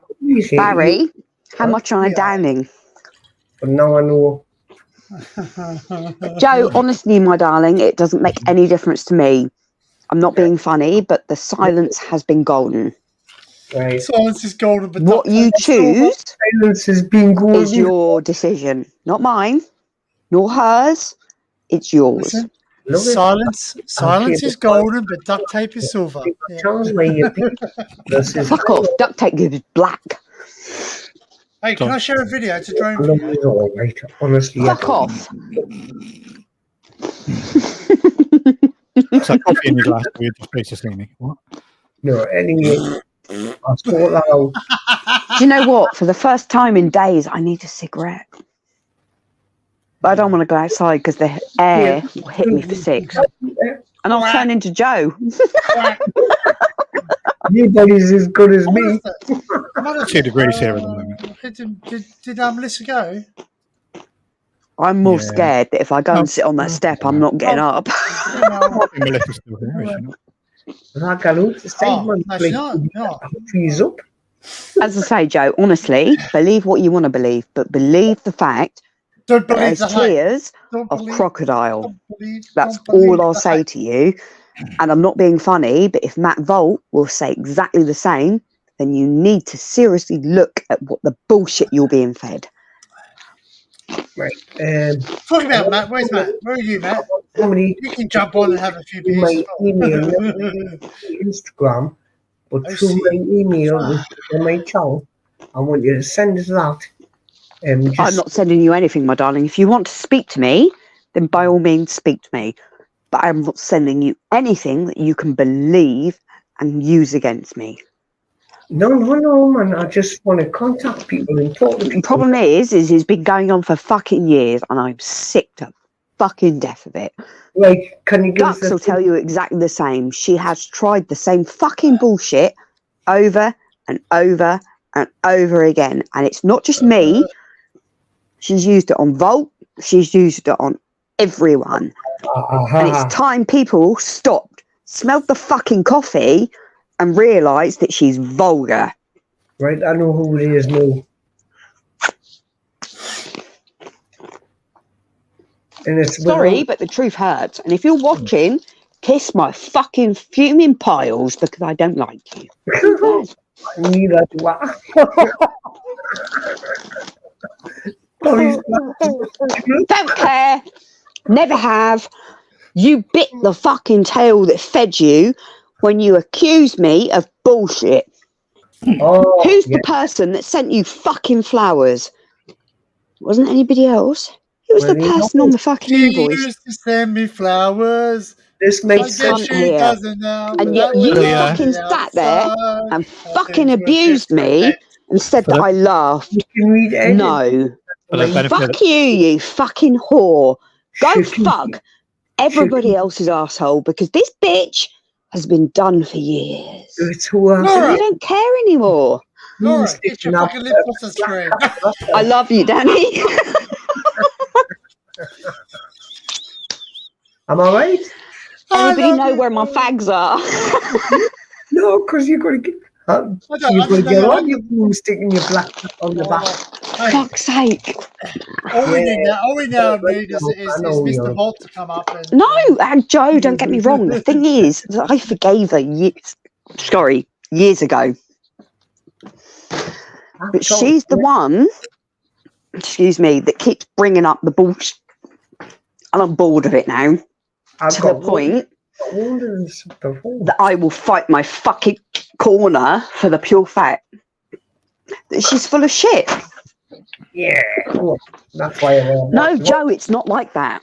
Barry, how much am I Yeah. downing? But now I know. Joe, honestly, my darling, it doesn't make any difference to me. I'm not being funny, but the silence has been golden. Right. Silence is golden, but What you choose Silence has been golden. is your decision, not mine, nor hers. It's yours. Listen, Look at silence is golden, but duct tape is silver. Yeah. Charles where you be. This is Fuck off. Duct tape is black. Hey, can I share a video? It's a drone Love video. is all right. Honestly, Fuck off. It's like coffee in your glass. But you're just basically me. What? No, anyway, I saw that out. Do you know what? For the first time in days, I need a cigarette. But I don't want to go outside because the air will hit me for 6. And I'll turn into Joe. Nobody's as good as me. 2 degrees here at the moment. Did Melissa go? I'm more Yeah. scared that if I go and sit on that step, I'm not getting up. Melissa's still here, is she not? I got out to save Oh, my no, she's not. No. trees up. As I say, Joe, honestly, believe what you want to believe, but believe the fact Don't that believe there's the hype. tears Don't of believe, crocodile. don't believe, That's don't believe all I'll the say hype. to you. And I'm not being funny, but if Matt Volt will say exactly the same, then you need to seriously look at what the bullshit you're being fed. Right. Talk about Matt. Where's Matt? Where are you, Matt? Somebody You can jump on and have a few beers. my as well. email, Instagram, but I through see. my email, which is on my channel, I want you to send us that. I'm Just not sending you anything, my darling. If you want to speak to me, then by all means speak to me. But I'm not sending you anything that you can believe and use against me. no, man. I just want to contact people and talk to The people. problem is it's been going on for fucking years and I'm sick to fucking death of it. Like, can you give us Dux will tell you exactly the same. She has tried the same fucking bullshit over and over and over again. And it's not just me. She's used it on Volt. She's used it on everyone. And it's time people stopped, smelled the fucking coffee and realised that she's vulgar. Right, I know who it is now. And it's Sorry, but the truth hurts. And if you're watching, kiss my fucking fuming piles because I don't like you. neither do I. Don't care. Never have. You bit the fucking tail that fed you when you accused me of bullshit. Oh, Who's yeah. the person that sent you fucking flowers? Wasn't anybody else? Who was Well, the you person know, on the fucking She invoice? used to send me flowers. This I makes guess cunt she here. doesn't now. And but yet that you was Yeah. fucking sat there outside. and I fucking think we're abused just me okay. and said For that the- I laughed. You can read anything. No. For the benefit Fuck you, you fucking whore. Go Shit, you- fuck everybody else's asshole because this bitch has been done for years. It's who And Laura. I don't care anymore. Laura, who's get your sticking up fucking lip off the screen. I love you, Danny. Am I right? Anybody know where my fags are? No, because you're going to get. You're going to get on your boom sticking your black on the back. Hey, Fuck's sake. all we need now, Right, is I know, Mr. yeah. Volt to come up and No, and Joe, don't get me wrong. The thing is, that I forgave her years ago. But she's the one, excuse me, that keeps bringing up the bullshit. And I'm bored of it now, I've to the got point wonders before. that I will fight my fucking corner for the pure fact that she's full of shit. Yeah, well, that's why I No, Joe, it's not like that.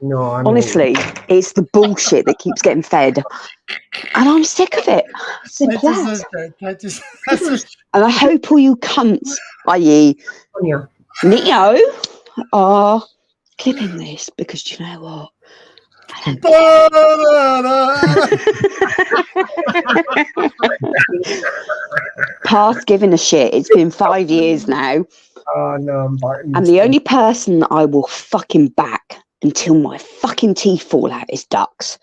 No, I know. Honestly, it's the bullshit that keeps getting fed. And I'm sick of it. Simple as. And I hope all you cunts, i.e. Yeah. Neo, are clipping this because do you know what? Past giving a shit. It's been 5 years now. Oh no, I'm biting. And the only person that I will fucking back until my fucking teeth fall out is Ducks.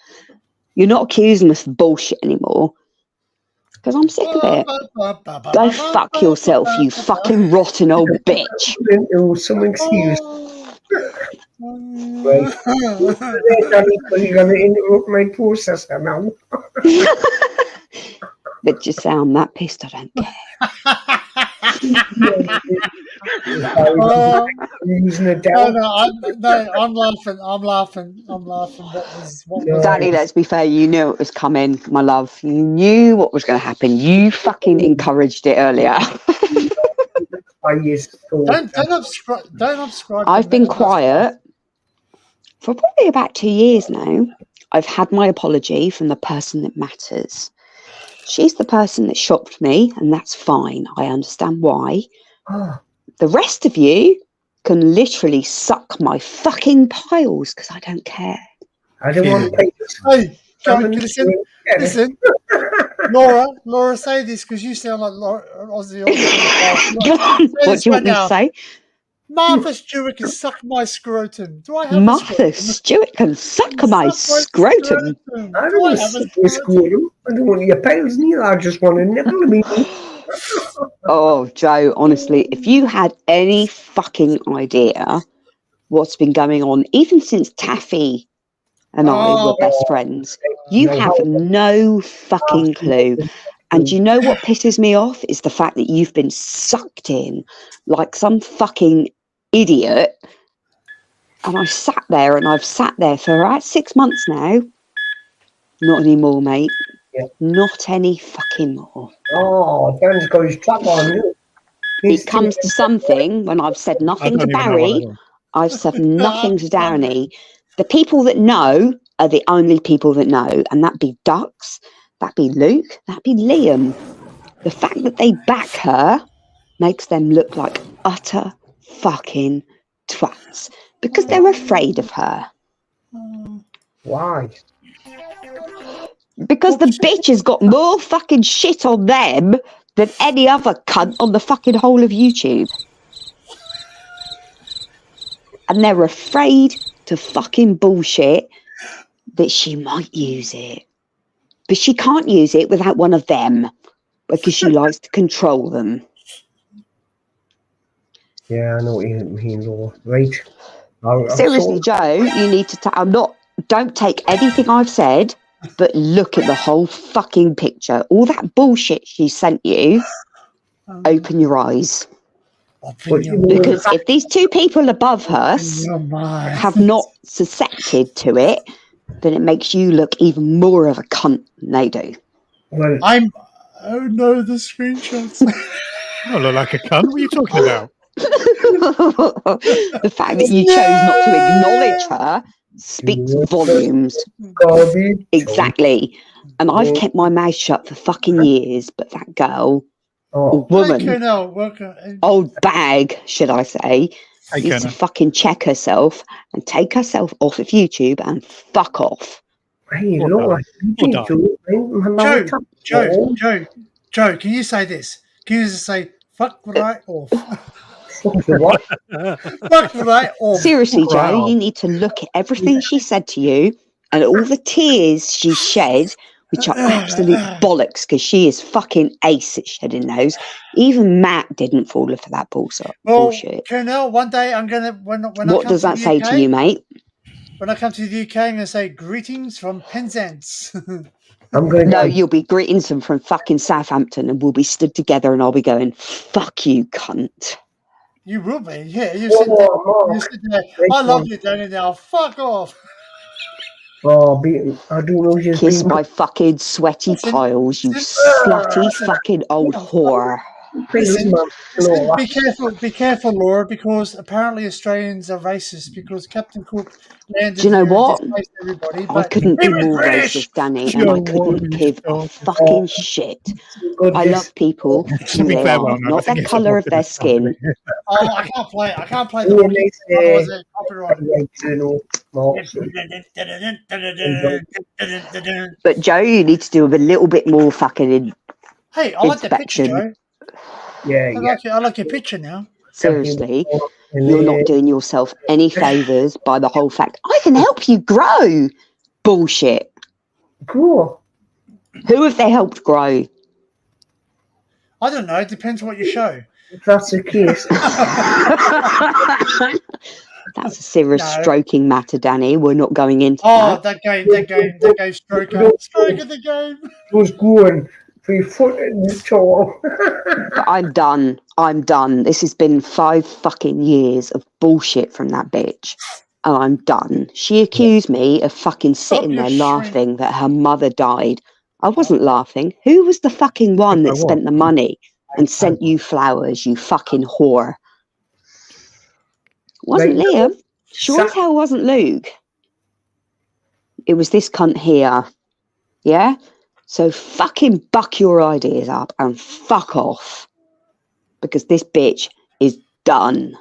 You're not accusing us of bullshit anymore. Because I'm sick of it. Go fuck yourself, you fucking rotten old bitch. Oh, something serious. Right. Danny, you're going to interrupt my processor now. But you sound that pissed, I don't care. I'm laughing. What was Danny, let's be fair, you knew it was coming, my love. You knew what was going to happen. You fucking encouraged it earlier. Don't subscribe. I've been quiet for probably about 2 years now. I've had my apology from the person that matters. She's the person that shocked me, and that's fine. I understand why. The rest of you can literally suck my fucking piles because I don't care. I don't want to Hey, listen. Laura, say this because you sound like Aussie. What do you want me to say? Martha Stewart can suck my scrotum. Do I have Martha Stewart can suck my scrotum? I don't want to suck your scrotum. I don't want your piles neither. I just want to nibble me. Oh, Joe, honestly, if you had any fucking idea what's been going on, even since Taffy and I were best friends, you have no fucking clue. And you know what pisses me off is the fact that you've been sucked in like some fucking idiot. And I've sat there for about 6 months now. Not anymore, mate. Yeah. Not any fucking more. Oh, Dan's got his trap on you. It comes to something when I've said nothing to Barry, I've said nothing to Downey. The people that know are the only people that know, and that'd be Ducks, that'd be Luke, that'd be Liam. The fact that they back her makes them look like utter fucking twats because they're afraid of her. Why? Because the bitch has got more fucking shit on them than any other cunt on the fucking whole of YouTube. And they're afraid to fucking bullshit that she might use it. But she can't use it without one of them because she likes to control them. Yeah, I know what you mean, Laura. Right. Seriously, Joe, you need to... Don't take anything I've said, but look at the whole fucking picture. All that bullshit she sent you, open your eyes. Because if these two people above us have not suspected to it, then it makes you look even more of a cunt than they do. Well, oh no, the screenshots. I don't look like a cunt. What are you talking about? The fact that you chose not to acknowledge her speaks volumes. Exactly. And I've kept my mouth shut for fucking years, but that girl, woman, old bag, should I say, needs to fucking check herself and take herself off of YouTube and fuck off. Hey, Laura, Joe, can you say this? Can you just say, fuck right off? What? Fuck right off. Seriously, Joe, you need to look at everything she said to you and all the tears she shed, which are absolute bollocks because she is fucking ace at shedding those. Even Matt didn't fall for that bullshit. Colonel, one day I'm going to... What does that say to you, mate? When I come to the UK, I'm going to say greetings from Penzance. No, you'll be greetings from fucking Southampton and we'll be stood together and I'll be going, fuck you, cunt. You will be, yeah. You sit there. I love you, Danny. Now, fuck off. Oh, I don't know. Kiss my fucking sweaty piles, you slutty fucking old whore. Listen, be careful, Laura, because apparently Australians are racist because Captain Cook landed Do you know here what? and displaced everybody. I But couldn't he be was more British. racist, Danny, and I couldn't give a fucking shit. I love people for To who be they fair, are, well, no, I not think the it's colour of a their skin. Oh, I can't play it. I can't play the hockey. Otherwise, it's copyright. But Joe, you need to do a little bit more fucking Hey, I like that picture, inspection. Joe. I like your picture now. Seriously, you're not doing yourself any favours by the whole fact I can help you grow. Bullshit. Grow. Who have they helped grow? I don't know. It depends what you show. If that's the case. That's a serious stroking matter, Danny. We're not going into that game, stroker of the game. Was going 3 foot in the toe. But I'm done. I'm done. This has been 5 fucking years of bullshit from that bitch. And I'm done. She accused me of fucking sitting there laughing that her mother died. I wasn't laughing. Who was the fucking one that spent the money and sent you flowers, you fucking whore? Wasn't Liam. Sure as hell wasn't Luke. It was this cunt here. Yeah? So fucking buck your ideas up and fuck off. Because this bitch is done.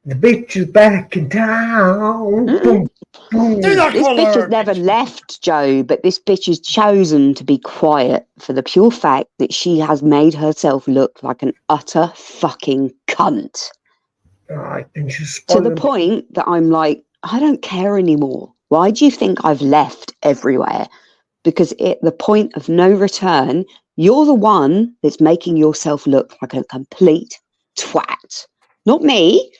The bitch is back in town. Boom, boom. This bitch has never left, Joe, but this bitch has chosen to be quiet for the pure fact that she has made herself look like an utter fucking cunt. To the point that I'm like, I don't care anymore. Why do you think I've left everywhere? Because at the point of no return, you're the one that's making yourself look like a complete twat. Not me.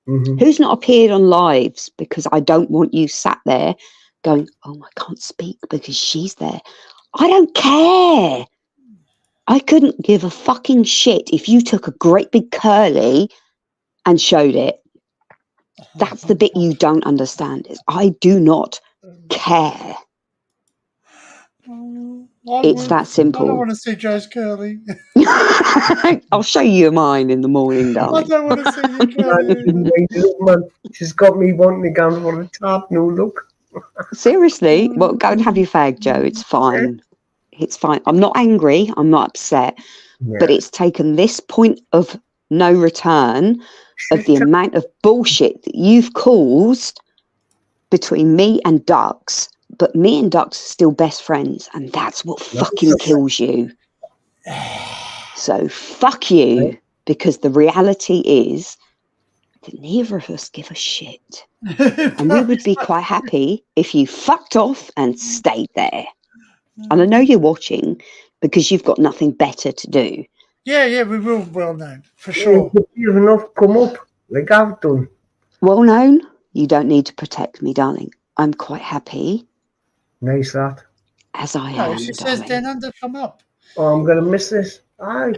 Mm-hmm. Who's not appeared on lives because I don't want you sat there going, oh, I can't speak because she's there. I don't care. I couldn't give a fucking shit if you took a great big curly and showed it. That's the bit you don't understand is I do not care. It's that simple. I don't want to see Joe's curly. I'll show you mine in the morning, darling. I don't want to see you curly. She's got me wanting to go for a top new look. Seriously? Well, go and have your fag, Joe. It's fine. It's fine. I'm not angry. I'm not upset. Yeah. But it's taken this point of no return of the amount of bullshit that you've caused between me and Ducks. But me and Ducks are still best friends, and that's what fucking kills you. So fuck you, because the reality is that neither of us give a shit. And we would be quite happy if you fucked off and stayed there. And I know you're watching because you've got nothing better to do. Yeah, we will well known, for sure. You've enough come up, like I've done. Well known, you don't need to protect me, darling. I'm quite happy. Nice that. As I am. She says down under, come up. Oh, I'm going to miss this. Aye.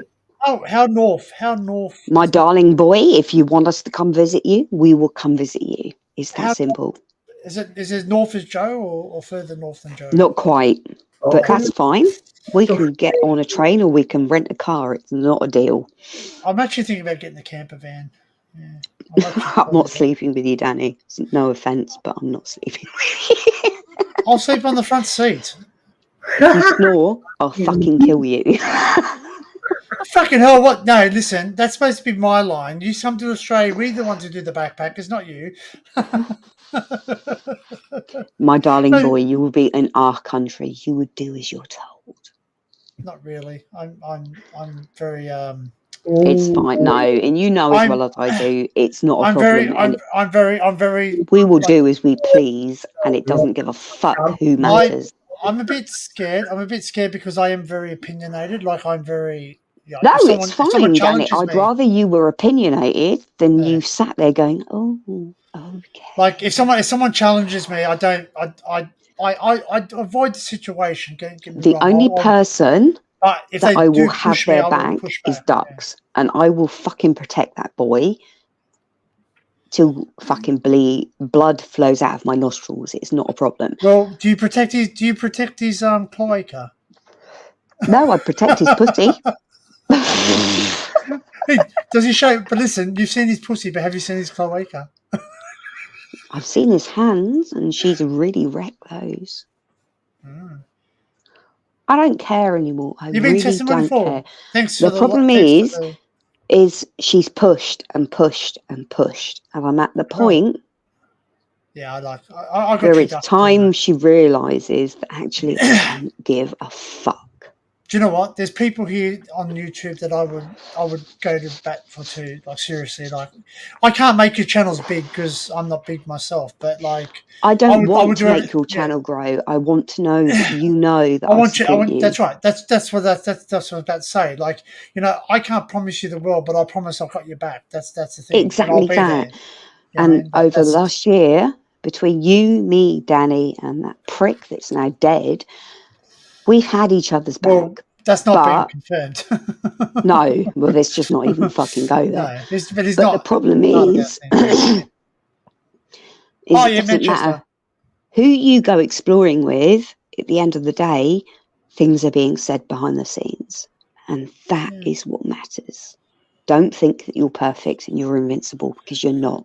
Oh, how north? How north? My darling boy, if you want us to come visit you, we will come visit you. It's that simple. Is it north as Joe or further north than Joe? Not quite, but that's fine. We can get on a train or we can rent a car. It's not a deal. I'm actually thinking about getting a camper van. Yeah. I'm not sleeping with you, Danny. No offence, but I'm not sleeping with you. I'll sleep on the front seat. If you snore, I'll fucking kill you. Fucking hell, what? No, listen, that's supposed to be my line. You come to Australia, we're the ones who do the backpackers, not you. My darling boy, you will be in our country. You would do as you're told. Not really. I'm very It's fine. No, and you know as well as I do, it's not a problem. I'm very. We will do as we please, and it doesn't give a fuck who matters. I'm a bit scared. I'm a bit scared because I am very opinionated. Like I'm very. Yeah, no, it's fine, Danny. I'd rather you were opinionated than you sat there going, "Oh, okay." Like if someone challenges me, I avoid the situation. The only person that I will have their back is Ducks, and I will fucking protect that boy till fucking blood flows out of my nostrils. It's not a problem. Well, do you protect his cloaca? No, I protect his pussy. Hey, does he show? But listen, you've seen his pussy, but have you seen his cloaca? I've seen his hands, and she's really wrecked those. I don't care anymore. I You've been really testimony don't for. care. Thanks The for problem thanks for is she's pushed and pushed and pushed, and I'm at the point yeah, I got where kicked it's up. time she realises that actually I don't give a fuck. Do you know what? There's people here on YouTube that I would go to bat for too. Like seriously, like I can't make your channels big because I'm not big myself. But like I don't want to do make your channel grow. I want to know that you know that I support you. That's right. That's what what I was about to say. Like I can't promise you the world, but I promise I've got your back. That's the thing. Exactly and I'll be that. there. And over the last year, between you, me, Danny, and that prick that's now dead, we've had each other's back. Well, that's not being confirmed. No, well, let's just not even fucking go there. No, but the problem is, it doesn't matter who you go exploring with. At the end of the day, things are being said behind the scenes, and that is what matters. Don't think that you're perfect and you're invincible, because you're not.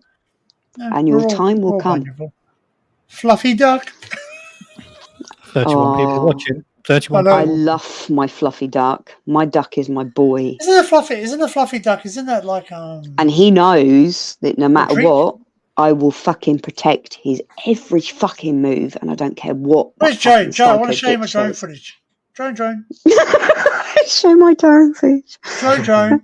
No, and your time will come. Wonderful. Fluffy duck. 31 people watching. 31. I love my fluffy duck. My duck is my boy. Isn't a fluffy duck? Isn't that like And he knows that no matter what, I will fucking protect his every fucking move, and I don't care what. Where's Joan? Joan, I want to show you my drone footage. Joan. Show my drone footage. Joan.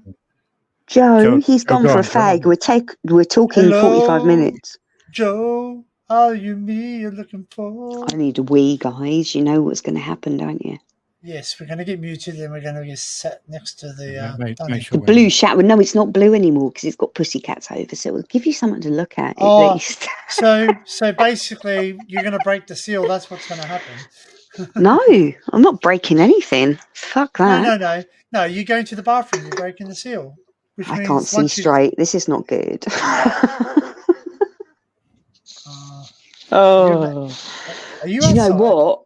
Joe, he's gone for a fag. We're talking Hello, 45 minutes. Joe, are you me you're looking for? I need a wee, guys. You know what's going to happen, don't you? Yes, we're going to get muted, and we're going to get sat next to the the blue shower. No, it's not blue anymore because it's got pussycats over, so it'll give you something to look at at least. so basically, you're going to break the seal. That's what's going to happen. No, I'm not breaking anything. Fuck that. No. You go into the bathroom, you're breaking the seal. I can't see straight. This is not good. Do you know what?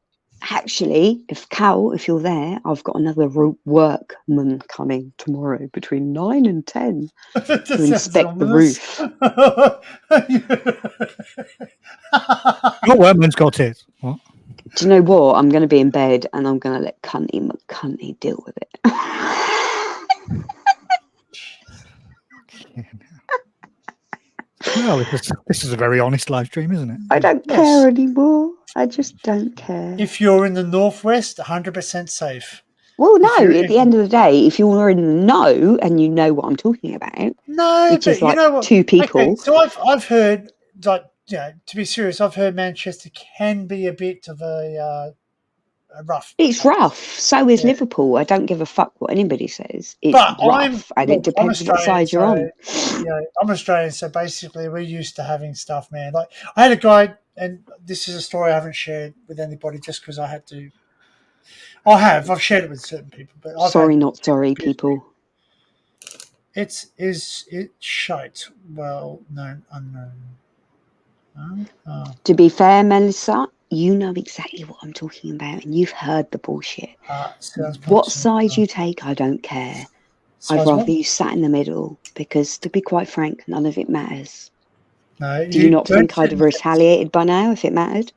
Actually, if you're there, I've got another workman coming tomorrow between 9 and 10 to inspect the roof. What workman's got it? What? Do you know what? I'm going to be in bed and I'm going to let Cunty McCunty deal with it. Well, this is a very honest live stream, isn't it? I don't care anymore. I just don't care. If you're in the northwest, 100% safe. Well, no. At the end of the day, if you're in the know and you know what I'm talking about, which is like two people. Okay, so I've heard, like, to be serious, I've heard Manchester can be a bit of a rough. It's rough. So is Liverpool. I don't give a fuck what anybody says. It's rough, and it depends what side you're on. I'm Australian, so basically we're used to having stuff, man. Like I had a guy, and this is a story I haven't shared with anybody just because I had to. I've shared it with certain people, but not sorry, people. It's shite. Well known, unknown. To be fair, Melissa, you know exactly what I'm talking about, and you've heard the bullshit. What side you take, I don't care. I'd rather you sat in the middle, because to be quite frank, none of it matters. No, do you not think I'd have retaliated by now if it mattered?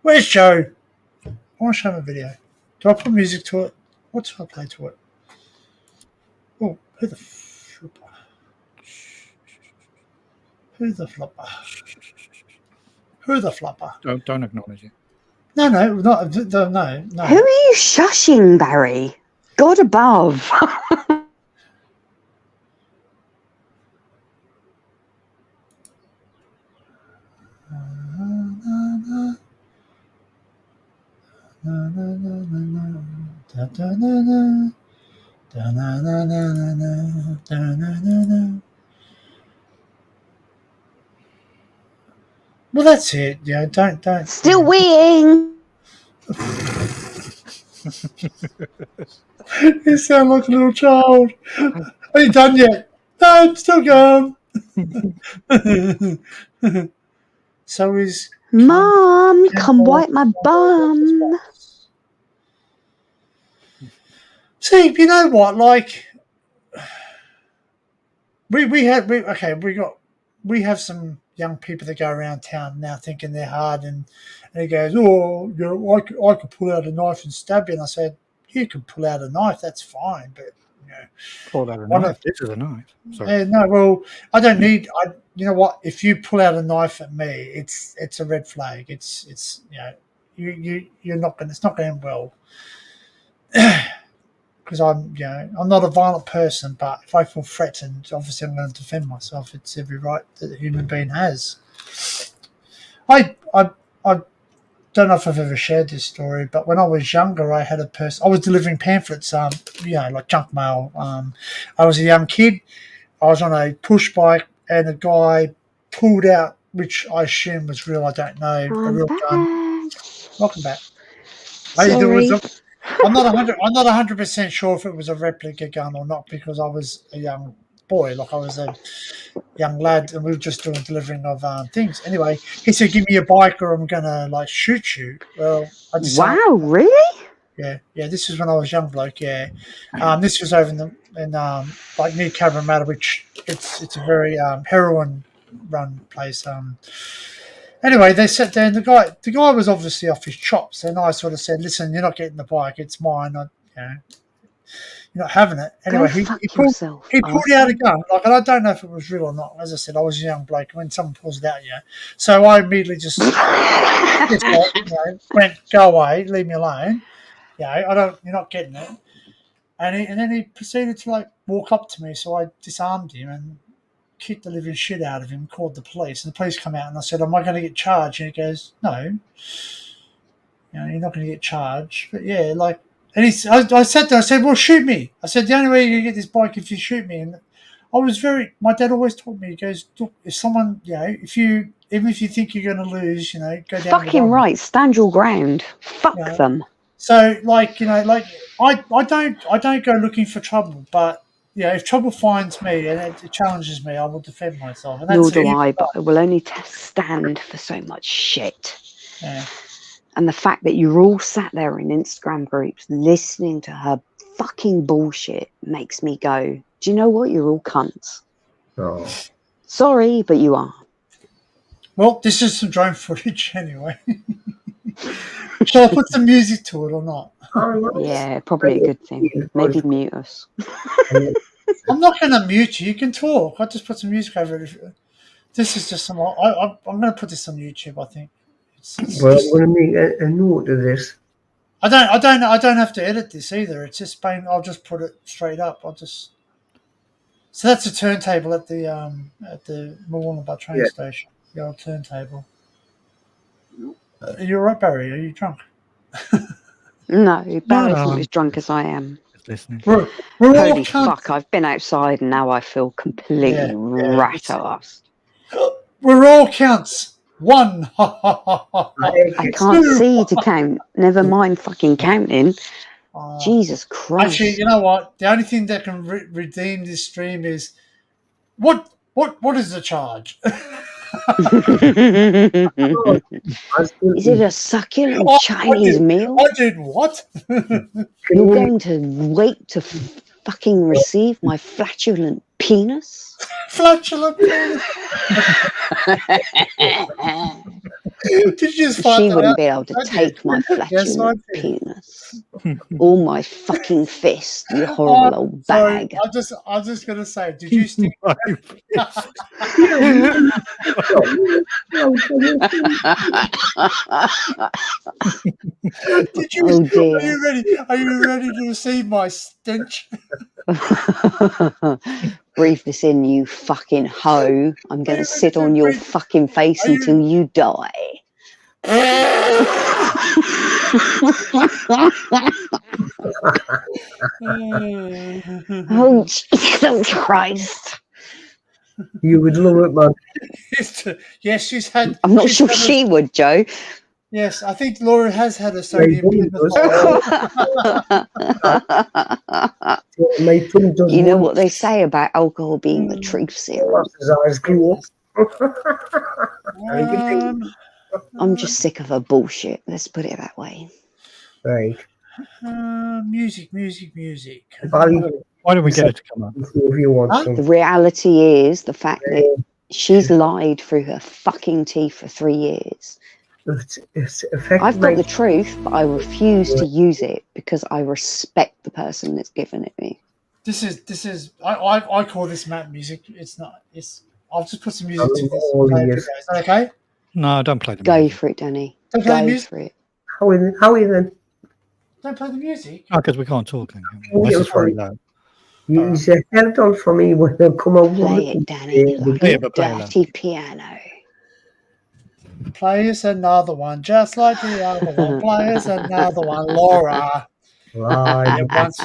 Where's Joe? I want to show him a video. Do I put music to it? What do I play to it? Oh, who the flopper? Who the flopper? Who the flopper? Don't acknowledge it. No. Who are you shushing, Barry? God above. Well, that's it. Yeah, don't. Still weeing. You sound like a little child. Are you done yet? No, I'm still going. So is Mom, come wipe my bum. See, you know what? Like, we have some young people that go around town now thinking they're hard, and he goes, "Oh, you know, I could pull out a knife and stab you." And I said, "You can pull out a knife, that's fine, but you know, Pulled out a one knife. of This is a knife. Sorry. no, well, I don't need. You know what? If you pull out a knife at me, it's a red flag. It's you know, you're not going. It's not going to end well." Because I'm not a violent person, but if I feel threatened, obviously I'm going to defend myself. It's every right that a human being has. I don't know if I've ever shared this story, but when I was younger, I had a person. I was delivering pamphlets, like junk mail. I was a young kid. I was on a push bike, and a guy pulled out, which I assume was real. I don't know, a real gun. Welcome back. Sorry. I'm not 100% sure if it was a replica gun or not, because I was a young boy, like I was a young lad, and we were just doing delivering of things. Anyway, he said, "Give me your bike, or I'm gonna like shoot you." Well, I decided. Wow, really? Yeah. This was when I was young bloke. Yeah, this was over in like near Cabramatta, which it's a very heroin run place. Anyway, they sat there, and the guy was obviously off his chops, and I sort of said, "Listen, you're not getting the bike; it's mine. You're not having it." Go Anyway, fuck yourself. he pulled out a gun, like, and I don't know if it was real or not. As I said, I was a young bloke when someone pulls it out, so I immediately just went, "Go away, leave me alone." You're not getting it. And then he proceeded to like walk up to me, so I disarmed him and kicked the living shit out of him, called the police, and the police come out, and I said, "Am I going to get charged?" And he goes, "No, you're not going to get charged." But yeah, like, and I sat there, I said, "Well, shoot me." I said, "The only way you get this bike if you shoot me." And my dad always taught me, he goes, "Look, if someone, even if you think you're going to lose, go down the Fucking one." right. Stand your ground. Fuck them. So, like, I don't go looking for trouble, but if trouble finds me and it challenges me, I will defend myself. And Nor that's do it. I, but I will only stand for so much shit. Yeah. And the fact that you're all sat there in Instagram groups listening to her fucking bullshit makes me go, do you know what? You're all cunts. Oh. Sorry, but you are. Well, this is some drone footage anyway. Shall I put some music to it or not? Yeah, probably a good thing. Maybe mute us. I'm not going to mute you. You can talk. I'll just put some music over it. This is just some. I'm going to put this on YouTube, I think. Well, I'm going to make a note of this. I don't have to edit this either. It's just plain. I'll just put it straight up. So that's a turntable at the Mumbles train station. The old turntable. Are you all right, Barry? Are you drunk? No, Barry's No. not as drunk as I am. Just listening. We're Holy fuck, I've been outside and now I feel completely rat-arsed. We're all counts. 1. I can't see to count. Never mind fucking counting. Jesus Christ. Actually, you know what? The only thing that can redeem this stream is what is the charge? Is it a succulent Chinese meal? I did what? You're going to wait to fucking receive my flatulent penis? Flatulent penis? Did you just find She that wouldn't out? be able to take my flatulent penis. Or my fucking fist, you horrible old bag. I'm just gonna say, did you stick? Did you? Oh dear. Are you ready to receive my stench? Breathe this in, you fucking hoe. I'm going to sit on your fucking face until you die. Oh, Jesus Christ. You would love it, man. Yes, she's had. I'm not sure she would, Joe. Yes, I think Laura has had a sodium. You know what they say about alcohol being the truth serum. I'm just sick of her bullshit. Let's put it that way. Right. Music. Why don't we get it to come up? If you want Huh? some. The reality is the fact that she's lied through her fucking teeth for 3 years. It's affected I've got my... the truth, but I refuse to use it because I respect the person that's given it me. This is. I call this map music. It's not. It's. I'll just put some music to this. Oh, Play a yes. bit, guys. Is that okay? No, don't play the Go music. for it, Danny. Don't play the Go music. for it. How then? Don't play the music. No, because we can't talk. Then, can we? Oh, Unless yeah, it's very fine. low. You said held on for me when I come out. Play it, Danny, like Yeah, a but play it loud. dirty piano. Play us another one, just like the other one. Play us another one, Laura. There once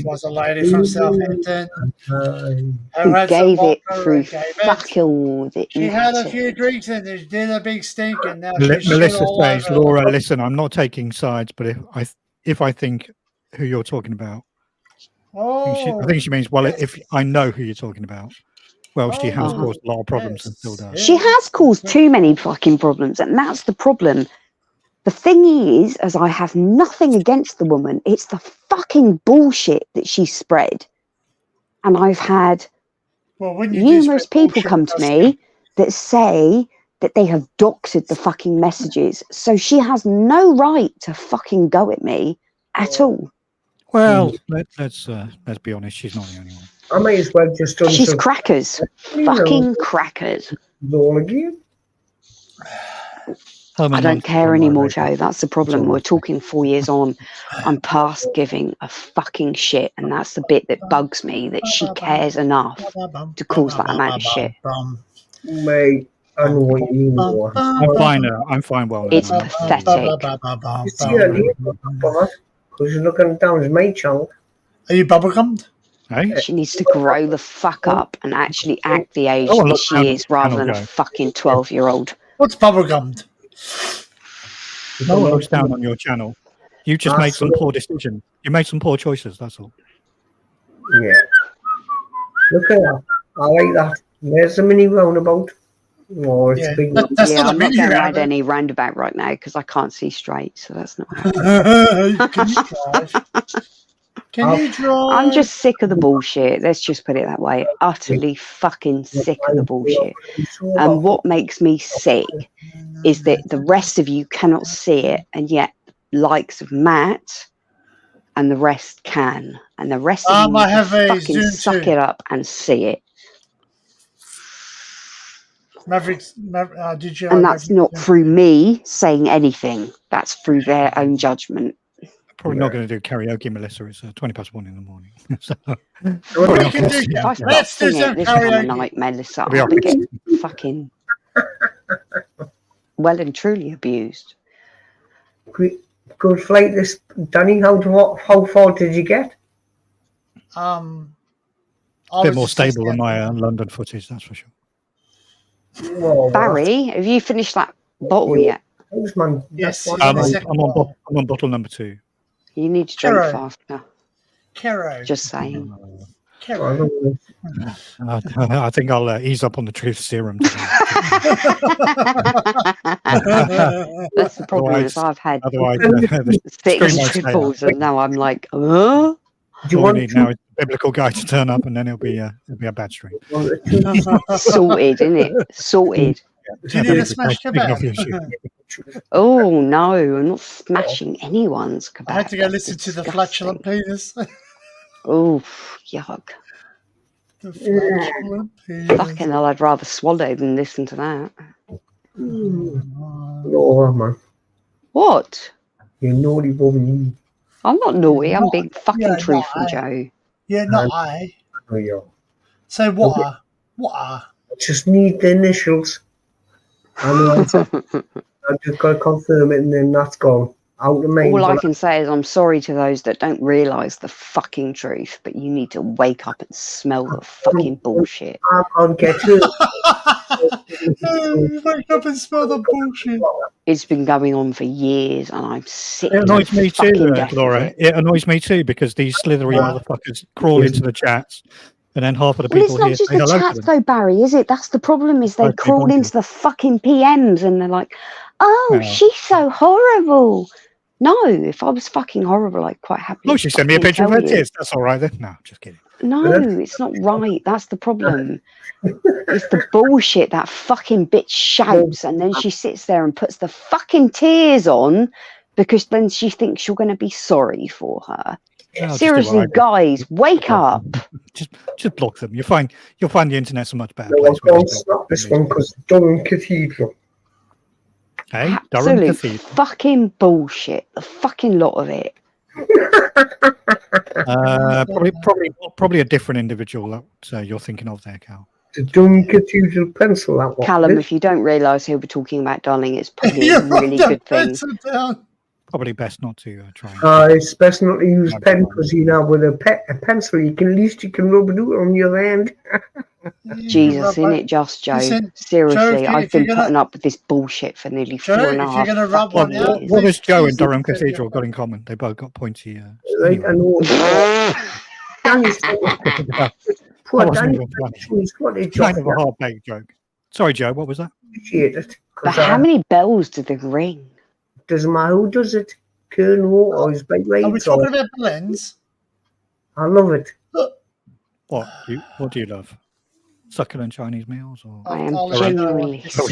was a lady from Southampton who Who had some gave it vodka through and gave it. fuck all that She had a mattered. few drinks and it did a big stink, and now she's shit Melissa all says, over. Laura, listen, I'm not taking sides, but if I think who you're talking about, I think she means, well, if I know who you're talking about, well, she has caused a lot of problems and still does. She has caused too many fucking problems, and that's the problem. The thing is, as I have nothing against the woman, it's the fucking bullshit that she spread. And I've had numerous people come to me that say that they have doctored the fucking messages. So she has no right to fucking go at me at all. Well, let's be honest. She's not the only one. I may as well just done She's some... crackers. Fucking crackers. All again. I don't care anymore, Joe. That's the problem. We're talking 4 years on. I'm past giving a fucking shit. And that's the bit that bugs me, that she cares enough to cause that amount of shit. Mate, I know what you mean. I'm fine now. I'm fine well now. It's pathetic. You see her name, because you're looking down as my chunk. Are you bubblegummed? Hey? She needs to grow the fuck up and actually act the age that she is rather than a fucking 12-year-old. What's bubblegummed? No one looks down on your channel. You just made some poor decisions. You made some poor choices, that's all. Yeah. Look at that. I like that. There's a mini roundabout. Oh, it's a big one. That's yeah, not I'm a not mini going to add roundabout. any roundabout right now because I can't see straight, so that's not happening. Can you drive? Can you drive? I'm just sick of the bullshit. Let's just put it that way. Utterly fucking sick of the bullshit. And what makes me sick is that the rest of you cannot see it, and yet likes of Matt and the rest can. And the rest of you I have a fucking Zoom suck too. it up and see it. Mavericks, did you? And that's not through me saying anything. That's through their own judgment. Probably not going to do karaoke, Melissa. It's 1:20 in the morning. So, We can do If I start Let's do singing some at this time of karaoke. night, Melissa, I'll be I'll be honest. getting fucking well and truly abused. Good flight this, Danny. How far did you get? a bit more stable than my London footage, that's for sure. Well, Barry, have you finished that bottle yet? Man, Yes, that's I'm one. on bottle number 2. You need to drink Caro. faster. Caro. Just saying. Caro. I think I'll ease up on the truth serum today. That's the problem. Is I've had Otherwise, 6 might stay triples, up. and now I'm like, huh? Do you All want we need now is a biblical guy to turn up, and then it'll be a bad stream. Sorted, isn't it? Sorted. Do you need a smash kebab? Oh no, I'm not smashing anyone's kebab. I had to go listen to the flatulent penis. Oh, yuck. The flatulent penis. Fucking hell, I'd rather swallow than listen to that. Oh, man. What? You naughty woman. I'm not naughty, I'm being fucking yeah, truthful, not Joe. Yeah, not I. Oh, yeah. So what are? What are? I just need the initials. I just got to confirm it, and then that's gone. Out of me. All I can say is I'm sorry to those that don't realise the fucking truth, but you need to wake up and smell the fucking bullshit. I can't get it. Wake up and smell the bullshit. It's been going on for years, and I'm sick. It annoys me too, death of Laura. it. It annoys me too because these slithery motherfuckers crawl into the chats, and then half of the Well, people it's not here just say the hello to chats them. though, Barry, is it? That's the problem, is they Mostly crawl bonkers. into the fucking PMs and they're like, oh, Yeah. she's so horrible. No, if I was fucking horrible, I'd quite happily. No, she sent me a fucking picture of tell her you. tits. That's all right then. No, just kidding. No, it's not right. That's the problem. It's the bullshit that fucking bitch shouts, and then she sits there and puts the fucking tears on because then she thinks you're going to be sorry for her. I'll just do what Seriously, I do. guys, wake up. Just block them. You'll find the internet's a much better No, place. I'm going to stop this one because Durham Cathedral. Hey, Durham Absolute Cathedral. fucking bullshit. The fucking lot of it. Probably a different individual that you're thinking of there, Cal. The Durham Cathedral pencil, that one. Callum, if you don't realise who we're talking about, darling, it's probably a really good thing. Probably best not to try. It's best not to use pen because with a pencil, at least you can rub it out on your hand. Jesus, isn't it just, Joe? Listen, Seriously, Joe, I've been putting up with this bullshit for nearly Joe, 4.5 if you're gonna rub fucking one out, years. What has Joe and please Durham do. Cathedral got in common? They both got pointy. Right, I know. Danny's poor That wasn't Danny. even funny. He's got a Kind job. of a hard-baked joke. Sorry, Joe. What was that? Appreciate it. But how many bells do they ring? Doesn't matter who does it. Colonel or his big Are we rides. talking about blends? I love it. What do you love? Succulent Chinese meals, or I am I'll let you know. genuinely are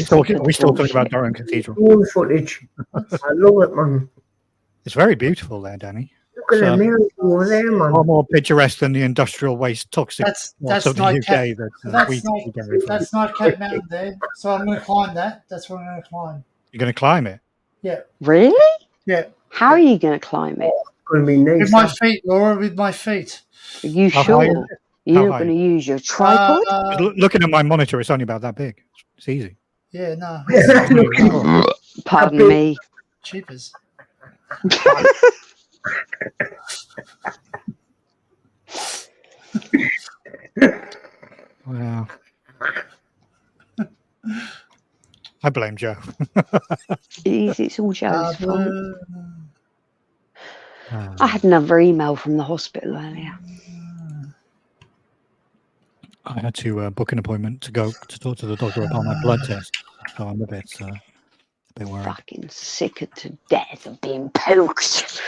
we still talking about Durham Cathedral? Drone footage. I love it, man. It's very beautiful there, Danny. Look at the mirrors over there, man. Far more picturesque than the industrial waste toxic That's parts of the Nightcap. UK that That's we go for. That's Nightcap Mountain there. So I'm going to climb that. That's what I'm going to climb. You're going to climb it? Yeah. Really? Yeah. How are you going to climb it? Gonna be nice. With my feet, Laura. With my feet. Are you How high sure? is it? You're How not high? going to use your tripod? Looking at my monitor, it's only about that big. It's easy. Yeah. No. Pardon me. Cheapers. Wow. I blame Joe. It's all Joe's fault. Uh, I had another email from the hospital earlier. I had to book an appointment to go to talk to the doctor about my blood test. So I'm a bit worried. Fucking sick to death of being poked.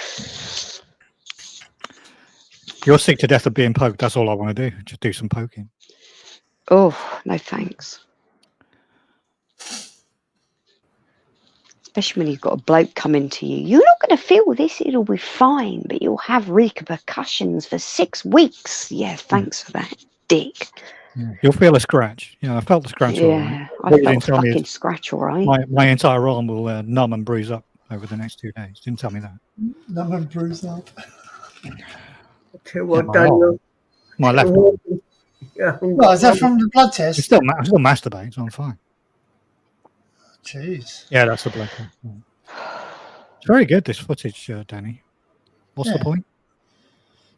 You're sick to death of being poked. That's all I want to do. Just do some poking. Oh, no thanks. Especially when you've got a bloke coming to you. You're not going to feel this. It'll be fine, but you'll have repercussions for 6 weeks. Yeah, thanks for that, dick. Yeah. You'll feel a scratch. Yeah, I felt the scratch. All right. Yeah, I What you felt a didn't tell me fucking is scratch, all right. my entire arm will numb and bruise up over the next 2 days. Didn't tell me that. Numb and bruise up. Tell you what, my Daniel. arm. My left arm. Yeah, Well, is that from the blood I test? still masturbate, so I'm fine. Jeez. Yeah, that's the blood test. Yeah. It's very good, this footage, Danny. What's the Yeah. point?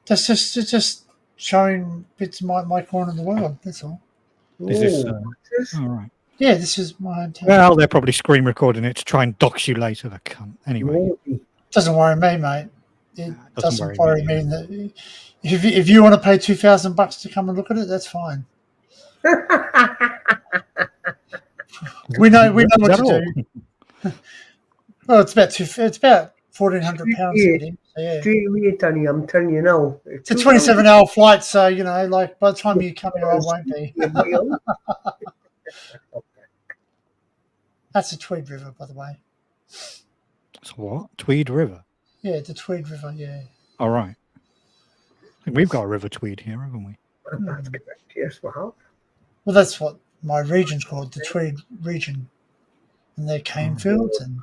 That's just showing bits of my corner of the world. That's all. Is this? this? All right. Yeah, this is my hometown. Well, they're probably screen recording it to try and dox you later. The cunt. Anyway, Doesn't worry me, mate. It doesn't doesn't worry worry me me. That if you want to pay $2,000 to come and look at it, that's fine. We know what to do. Well, it's about £1,400. Yeah. Straight away, Danny, I'm telling you now. It's a 27-hour flight, so like by the time you come here, I won't be. That's the Tweed River, by the way. So what? Tweed River. Yeah, the Tweed River. Yeah. All right. I think we've got a River Tweed here, haven't we? That's correct. Yes, we have. Well, that's what my region's called, the Tweed region, and they're cane fields and.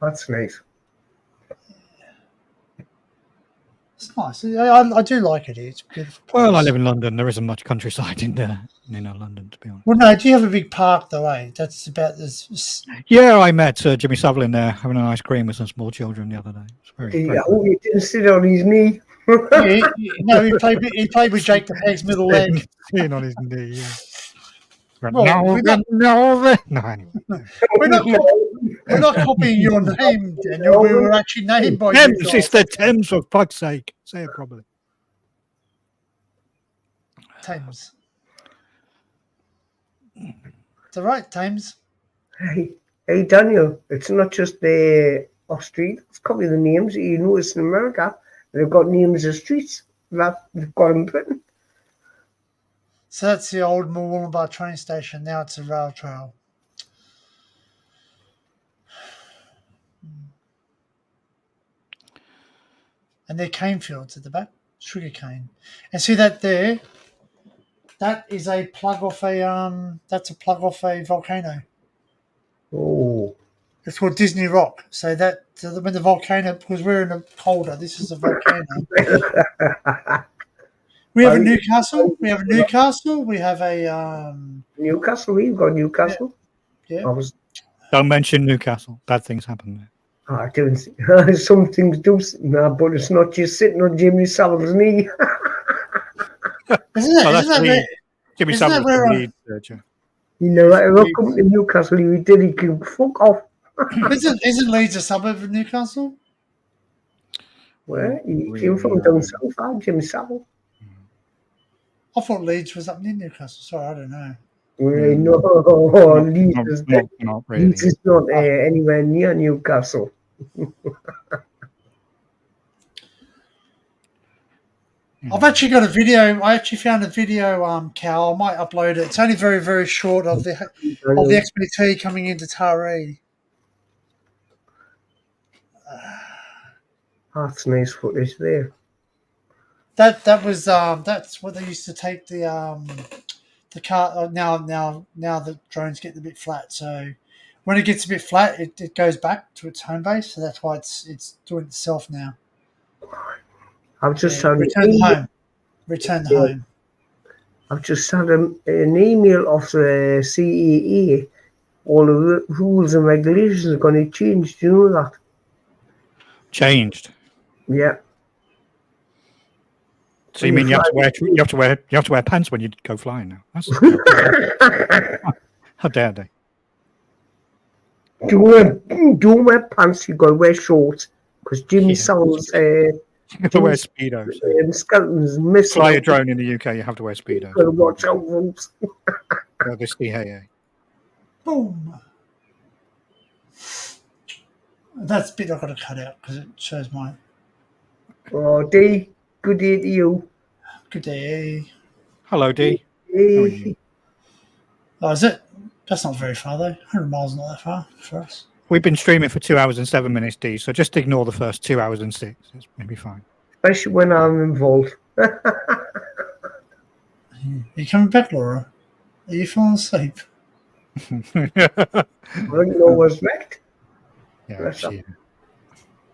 That's nice. It's nice. I do like it here. It's a beautiful. Well, I place. live in London. There isn't much countryside in London, to be honest. Well, no, do you have a big park though? That's about this. Yeah, I met Jimmy Savile in there having an ice cream with some small children the other day. It's very I hope he didn't sit on his knee. No, he played with Jake the Peg's middle leg. sitting on his knee. Yeah. Well, No, anyway. We're not copying your name, Daniel. We were actually named by Thames, you. it's the Thames, for fuck's sake. Say it properly. Thames. It's all right, Thames. Hey, Daniel, it's not just the or street. It's probably the names that you notice in America. They've got names of streets that they've got in Britain. So that's the old Mumble train station. Now it's a rail trail. And they're cane fields at the back, sugar cane. And see that there? That is a plug off a That's a plug off a volcano. Oh, It's called Disney Rock. So when the volcano, because we're in a colder, this is a volcano. We have a Newcastle. We have a Newcastle. We have a Newcastle. We've got Newcastle. Yeah. I was. Don't mention Newcastle. Bad things happen there. I don't. Some things do, but it's not just sitting on Jimmy Savile's knee. Jimmy isn't that Savile where lead searcher. You know, I come to Newcastle. He did. He can fuck off. Isn't Leeds a suburb of Newcastle? Where he came from down south, Jimmy Savile. I thought Leeds was up near Newcastle. Sorry, I don't know. No, Leeds is not really. anywhere near Newcastle. I've actually got a video. I actually found a video, Cal. I might upload it. It's only very, very short of the XBT coming into Taree. That's nice footage there. That's what they used to take the car. Now the drones get a bit flat. So when it gets a bit flat, it goes back to its home base. So that's why it's doing itself now. I've just had Return home. I've just had an email off the CEA. All of the rules and regulations are going to change. Do you know that? Changed. Yeah. So you mean you have to wear pants when you go flying now? That's how dare they? Don't wear pants. You got to wear shorts because Jimmy Savile's you have to wear speedos. Skeleton's missing. Fly a drone in the UK, you have to wear speedos. Got to watch out, folks. This CAA. Boom. That's the bit I've got to cut out because it shows my. Oh, D. Good day to you. Good day. Hello, D. Hey. How are you? Oh, is it? That's not very far though. 100 miles not that far for us. We've been streaming for 2 hours and 7 minutes, D. So just ignore the first 2 hours and 6. It's maybe fine. Especially when I'm involved. Are you coming back, Laura? Are you falling asleep? I don't know what's wrecked. Yeah,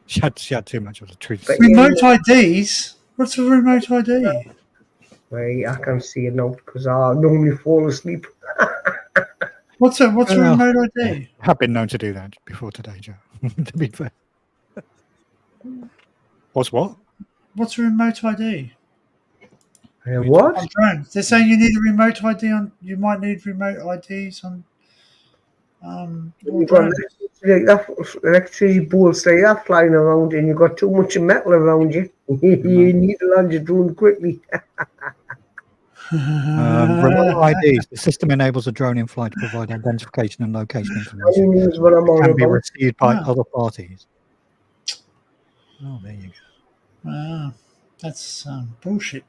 she had too much of the truth. Remote IDs? What's a remote ID? Wait, I can't see it now because I normally fall asleep. What's a remote ID? I have been known to do that before today, Joe. To be fair. What's what? What's a remote ID? What? On drones. They're saying you need a remote ID on. You might need remote IDs on. You've got electricity bolts like that flying around, and you've got too much metal around you. You need to land your drone quickly. Remote IDs. The system enables a drone in flight to provide identification and location information. That's what I'm on Can be about. received by other parties. Oh, there you go. Wow, that's bullshit.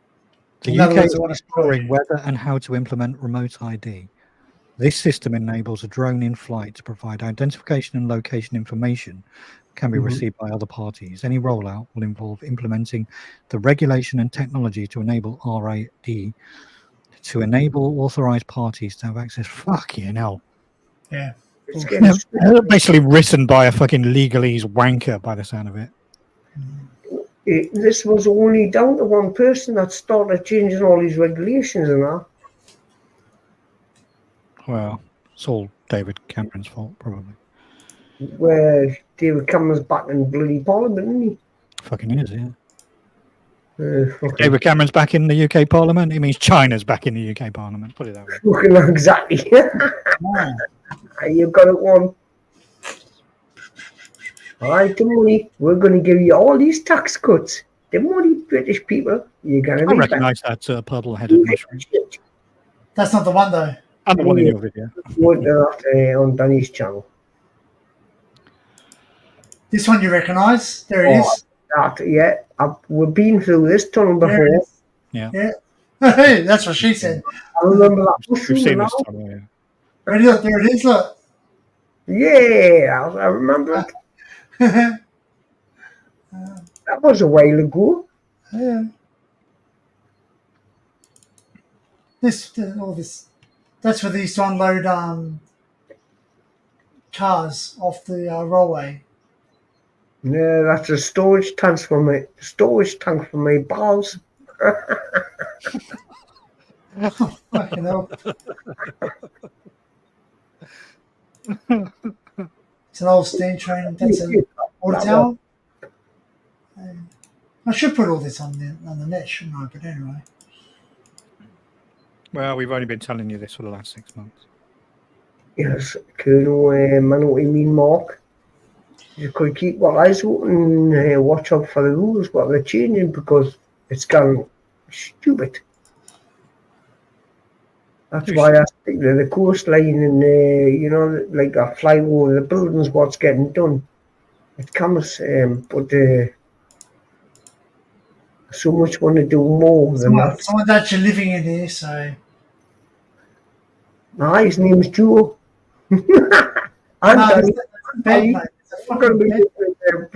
The UK is exploring whether and how to implement remote ID. This system enables a drone in flight to provide identification and location information that can be received by other parties. Any rollout will involve implementing the regulation and technology to enable RAD to enable authorized parties to have access. Fucking hell. Yeah. Basically written by a fucking legalese wanker by the sound of it. This was only down to one person that started changing all these regulations and that. Well, it's all David Cameron's fault, probably. Where David Cameron's back in bloody Parliament, isn't he? Fucking is, yeah. David Cameron's back in the UK Parliament. It means China's back in the UK Parliament. Put it that way. Fucking exactly. You got it one. All right, the money. We're going to give you all these tax cuts. The money, British people. You're going to be. I recognise that purple-headed mushroom. That's not the one though. I'm the one in your video. On Danny's channel. This one you recognise? There it is. Yeah, we've been through this tunnel There before. it is. Yeah. Hey, that's what she said. I remember that We've mushroom seen now. this tunnel, yeah. Ready? Look, there it is. Look. Yeah, I remember it. That was a while ago. Yeah. All this. That's where they used to unload cars off the railway. Yeah, that's a storage tank for my balls. Fucking hell. It's an old steam train. That's an old town. I should put all this on the net, shouldn't I? But anyway. Well, we've only been telling you this for the last 6 months. Yes, Colonel, I know what you mean, Mark. You could keep your eyes open and watch out for the rules, what they're changing, because it's gone stupid. That's why I stick to the coastline and, like I fly over the buildings, what's getting done. It comes, but so much want to do more than that. Someone's actually living in here, so. His name's Joe. I'm going to be there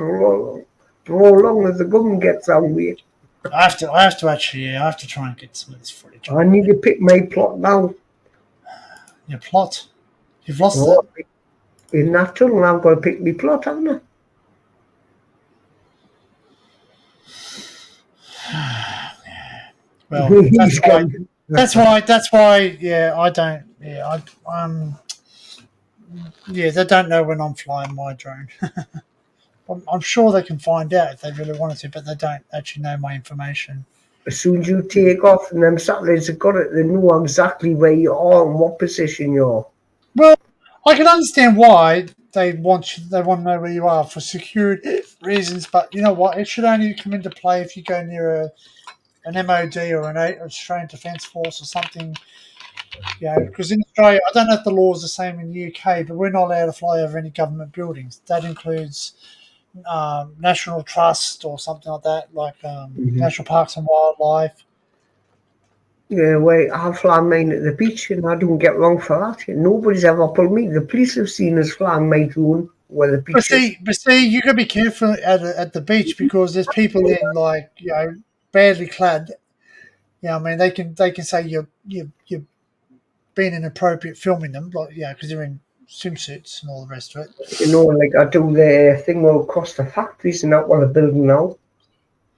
for long as the government gets on with it. I have to try and get some of this footage. I need to pick my plot now. Your plot? You've lost it? In that tunnel, I've got to pick my plot, haven't I? Well, that's why. Yeah, I don't. Yeah, yeah, they don't know when I'm flying my drone. I'm sure they can find out if they really wanted to, but they don't actually know my information. As soon as you take off and them satellites have got it, they know exactly where you are and what position you're. Well, I can understand why they want to know where you are for security reasons, but you know what? It should only come into play if you go near an MOD or an Australian Defence Force or something. Because in Australia, I don't know if the law is the same in the UK, but we're not allowed to fly over any government buildings. That includes National Trust or something like that, like National Parks and Wildlife. Yeah, well, I fly mine at the beach, and I don't get wrong for that. Nobody's ever pulled me. The police have seen us flying my drone where the beach is. But see, you got to be careful at the beach because there's people in badly clad. I mean, they can say you're being inappropriate filming them, because they're in swimsuits and all the rest of it. Like I do the thing all across the factories and that what they're building now.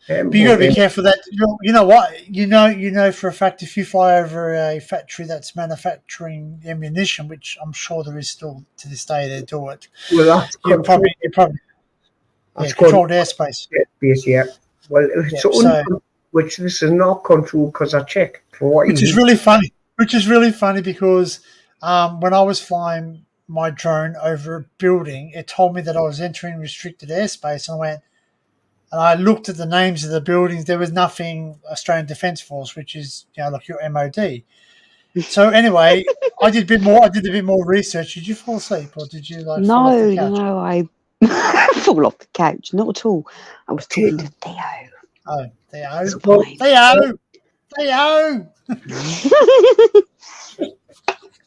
But you got to be careful that you know what you know for a fact if you fly over a factory that's manufacturing ammunition, which I'm sure there is still to this day, they do it. Well, that's probably controlled airspace. Yeah. Well, it's which this is not controlled because I check for what. Which is really funny. Because when I was flying my drone over a building, it told me that I was entering restricted airspace, and I looked at the names of the buildings. There was nothing Australian Defence Force, which is like your MOD. So anyway, I did a bit more research. Did you fall asleep, or did you fall off the couch? No, I fall off the couch. Not at all. I was talking to Theo. Oh, Theo!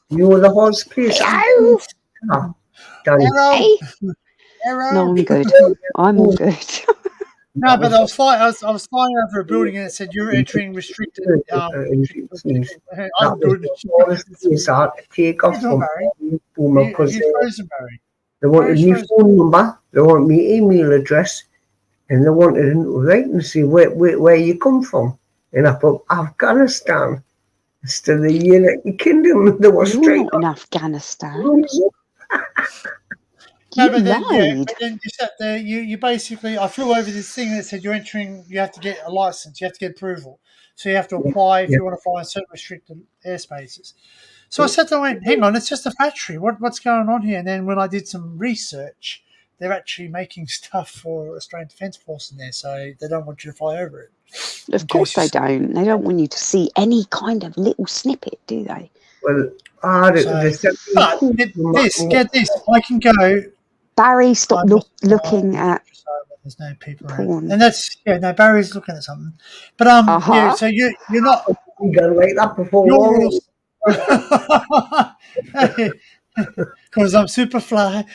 You know the horse place. No, I'm good. I'm all good. No, but I was flying over a building and it said you're entering restricted. I'm good. Take off from because they wanted my phone number, they want my email address, and they wanted to write and see where you come from. And I put Afghanistan. Instead of the United Kingdom, there was You're not in Afghanistan. No, but then you sat there. You basically, I flew over this thing that said you have to get a license, you have to get approval. So you have to apply if you want to fly in certain restricted airspaces. So I sat there and went, hang on, it's just a factory. What's going on here? And then when I did some research, they're actually making stuff for Australian Defence Force in there, so they don't want you to fly over it. Of course they don't. They don't want you to see any kind of little snippet, do they? Well, get this. I can go Barry, stop I must- looking at There's no people porn. around. And that's no, Barry's looking at something. But yeah, so you're not We done like that before. you're because I'm super fly.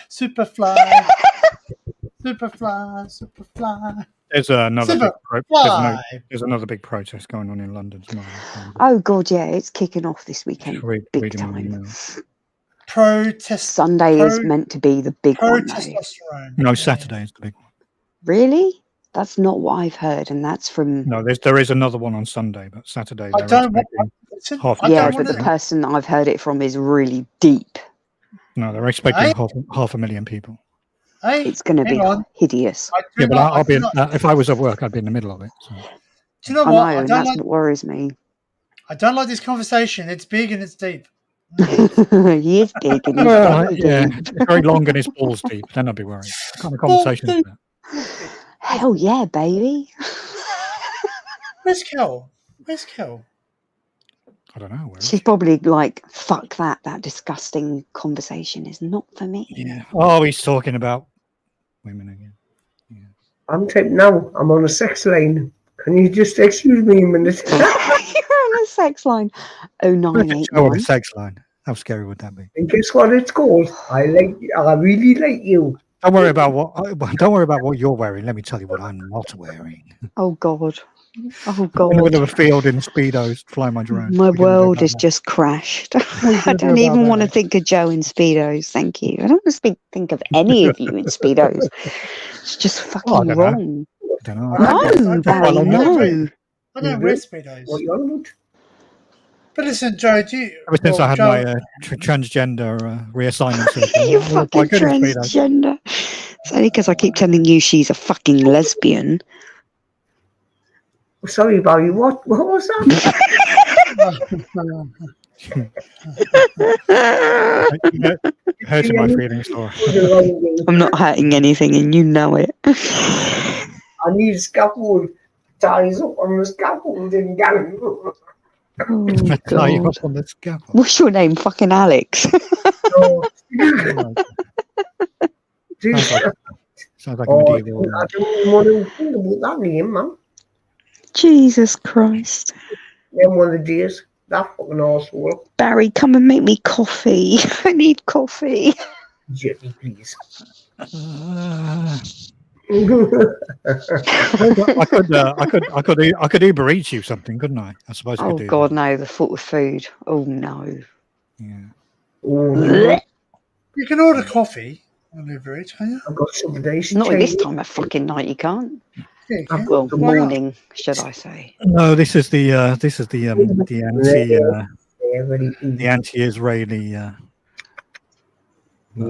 There's another Super there's another big protest going on in London tomorrow. Oh god, yeah, it's kicking off this weekend. Big time. Protest. Sunday is meant to be the big one, though. Testosterone. No, Saturday is the big one. Really? That's not what I've heard, and that's from. No, there is another one on Sunday, but Saturday. I don't want. Yeah, but the person I've heard it from is really deep. No, they're expecting half a million people. Hey, it's going to be hideous. Yeah, but I'll be if I was at work, I'd be in the middle of it. So. Do you know what? I know, that's what worries me. I don't like this conversation. It's big and it's deep. He is big and he's yeah, it's very long and his balls deep. Then I'd be worried. What kind of conversation is that? Hell yeah, baby. Where's Kel? I don't know. She's probably like, fuck that. That disgusting conversation is not for me. Yeah. Oh, he's talking about women again. Yeah. I'm typing now. I'm on a sex line. Can you just excuse me a minute? You're on a sex line. 0981. Oh, a sex line. How scary would that be? And guess what it's called? I really like you. Don't worry about what you're wearing. Let me tell you what I'm not wearing. Oh God. Oh In the God. middle of a field in Speedos, fly my drone. My world has just crashed. I don't even want to think of Joe in Speedos. Thank you. I don't want to think of any of you in Speedos. It's just fucking wrong. I don't know. No, Barry, no. I don't wear Speedos. What you on about? But listen, Joe, ever since I had my transgender reassignment, You fucking transgender. It's only because I keep telling you she's a fucking lesbian. Sorry, Barry. What was that? Hurting my feelings, Laura. I'm not hurting anything, and you know it. I need a scaffold. Ties up on the scaffold and gang. Oh, tie you up on the scaffold. What's your name? Fucking Alex. Sounds like a medieval. I don't want to think about that name, man. Jesus Christ. Then one of the days, that fucking arsehole. Barry, come and make me coffee. I need coffee. Gently, please. I could Uber Eats you something, couldn't I? I suppose. Oh God, no! The thought of food. Oh no. Yeah. You can order coffee on Uber Eats, can you? I've got some days. Not at this time of fucking night. You can't. Yeah, you can. Well, morning, should I say? No, this is the anti-Israeli.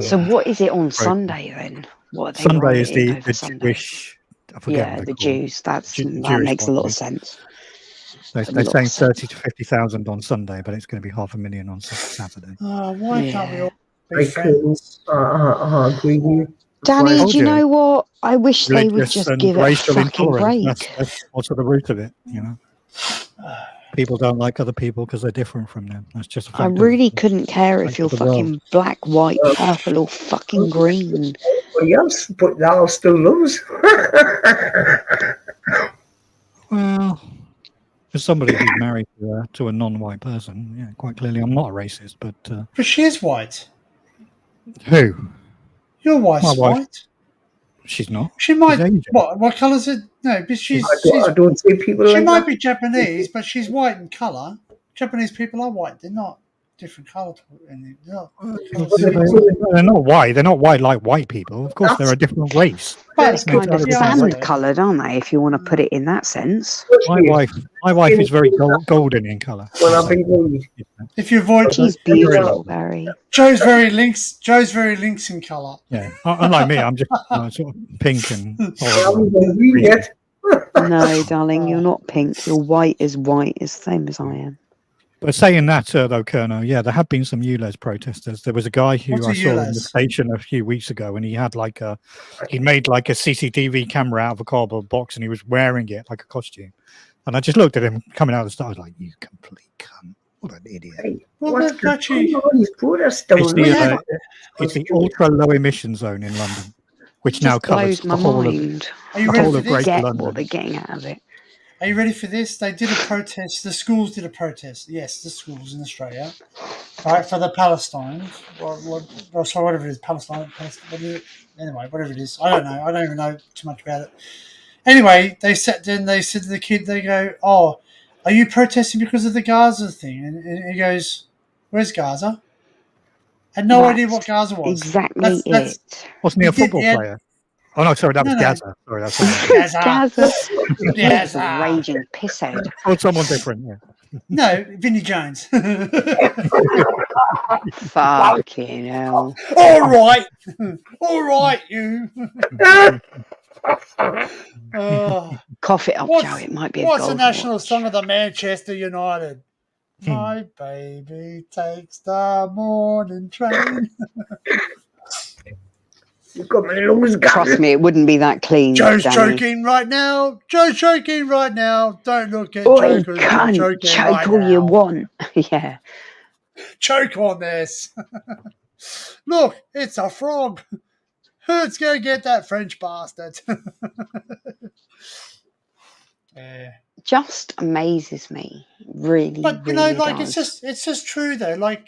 So what is it on Sunday then? What are they Sunday is writing the over Sunday? Jewish. I forget what the they're called. Jews. That Jewish makes a lot of one. sense. They're saying 30 to 50,000 on Sunday, but it's going to be 500,000 on Saturday. Why can't we all be I friends? agree with you. Danny, told do you you. know what? I wish they would Religious just and give it a racial fucking break. intolerance. That's what's at the root of it, you know. People don't like other people because they're different from them. That's just a fact. I really couldn't care if fact you're of the world. fucking black, white, purple, or fucking green. Well, yes, but thou still loves. Well, as somebody who's married to a non-white person, yeah, quite clearly I'm not a racist, but But she is white. who? Your wife's My wife. white. She's not. She might. She's Asian. What colour is it? No, but I don't see people she like might that. be Japanese, but she's white in colour. Japanese people are white. They're not different colour. They're not white. They're not white like white people. Of course, they're a different race. That's kind of Yeah, sand coloured, aren't they? If you want to put it in that sense. My wife is very golden in colour. When I've been going, If you avoid, She's beautiful, Barry. Joe's very links in colour. Yeah, unlike me, I'm just sort of pink and. yet. No, darling, you're not pink. You're white, same as I am. But saying that, though, Colonel, yeah, there have been some ULEZ protesters. There was a guy who What's I a saw in the ULEZ? station a few weeks ago, and he had he made like a CCTV camera out of a cardboard box, and he was wearing it like a costume. And I just looked at him coming out of the start. I was like, "You complete cunt! What an idiot. Hey, Well, what's that's actually. going on? He's put us down. It's the Let's ultra low emission zone in London, which It now just covers blows the my whole of mind. Are you the ready whole for of this? Greater Get London. what they're getting out of it. Are you ready for this? They did a protest. The schools did a protest. Yes, the schools in Australia, right, for the Palestine. Sorry, whatever it is, Palestine. What is it? Anyway, whatever it is, I don't know. I don't even know too much about it. Anyway, they said to the kid, they go, "Oh, are you protesting because of the Gaza thing?" And he goes, "Where's Gaza?" Had no idea what Gaza was. Exactly That's it. Wasn't he a football player? Oh no, sorry, that was No. Gaza. Sorry, that's someone, Gaza. Gaza. He's a Gaza. raging pisshead. oh, someone different. Yeah. No, Vinnie Jones. Fucking hell. All right, you. Oh, Cough it up, What's- Joe. It might be a what's the gold national watch. song of the Manchester United? My baby takes the morning train. You've got my lungs Trust going. me, it wouldn't be that clean. Joe's Danny. choking right now. Joe's choking right now. Don't look at Oi, Joe 'cause he's cunt, choking choke right all you now. want. Yeah. Choke on this. Look, it's a frog. Who's going to get that French bastard? Yeah. Just amazes me. Really, But you really know, like does. it's just true though. Like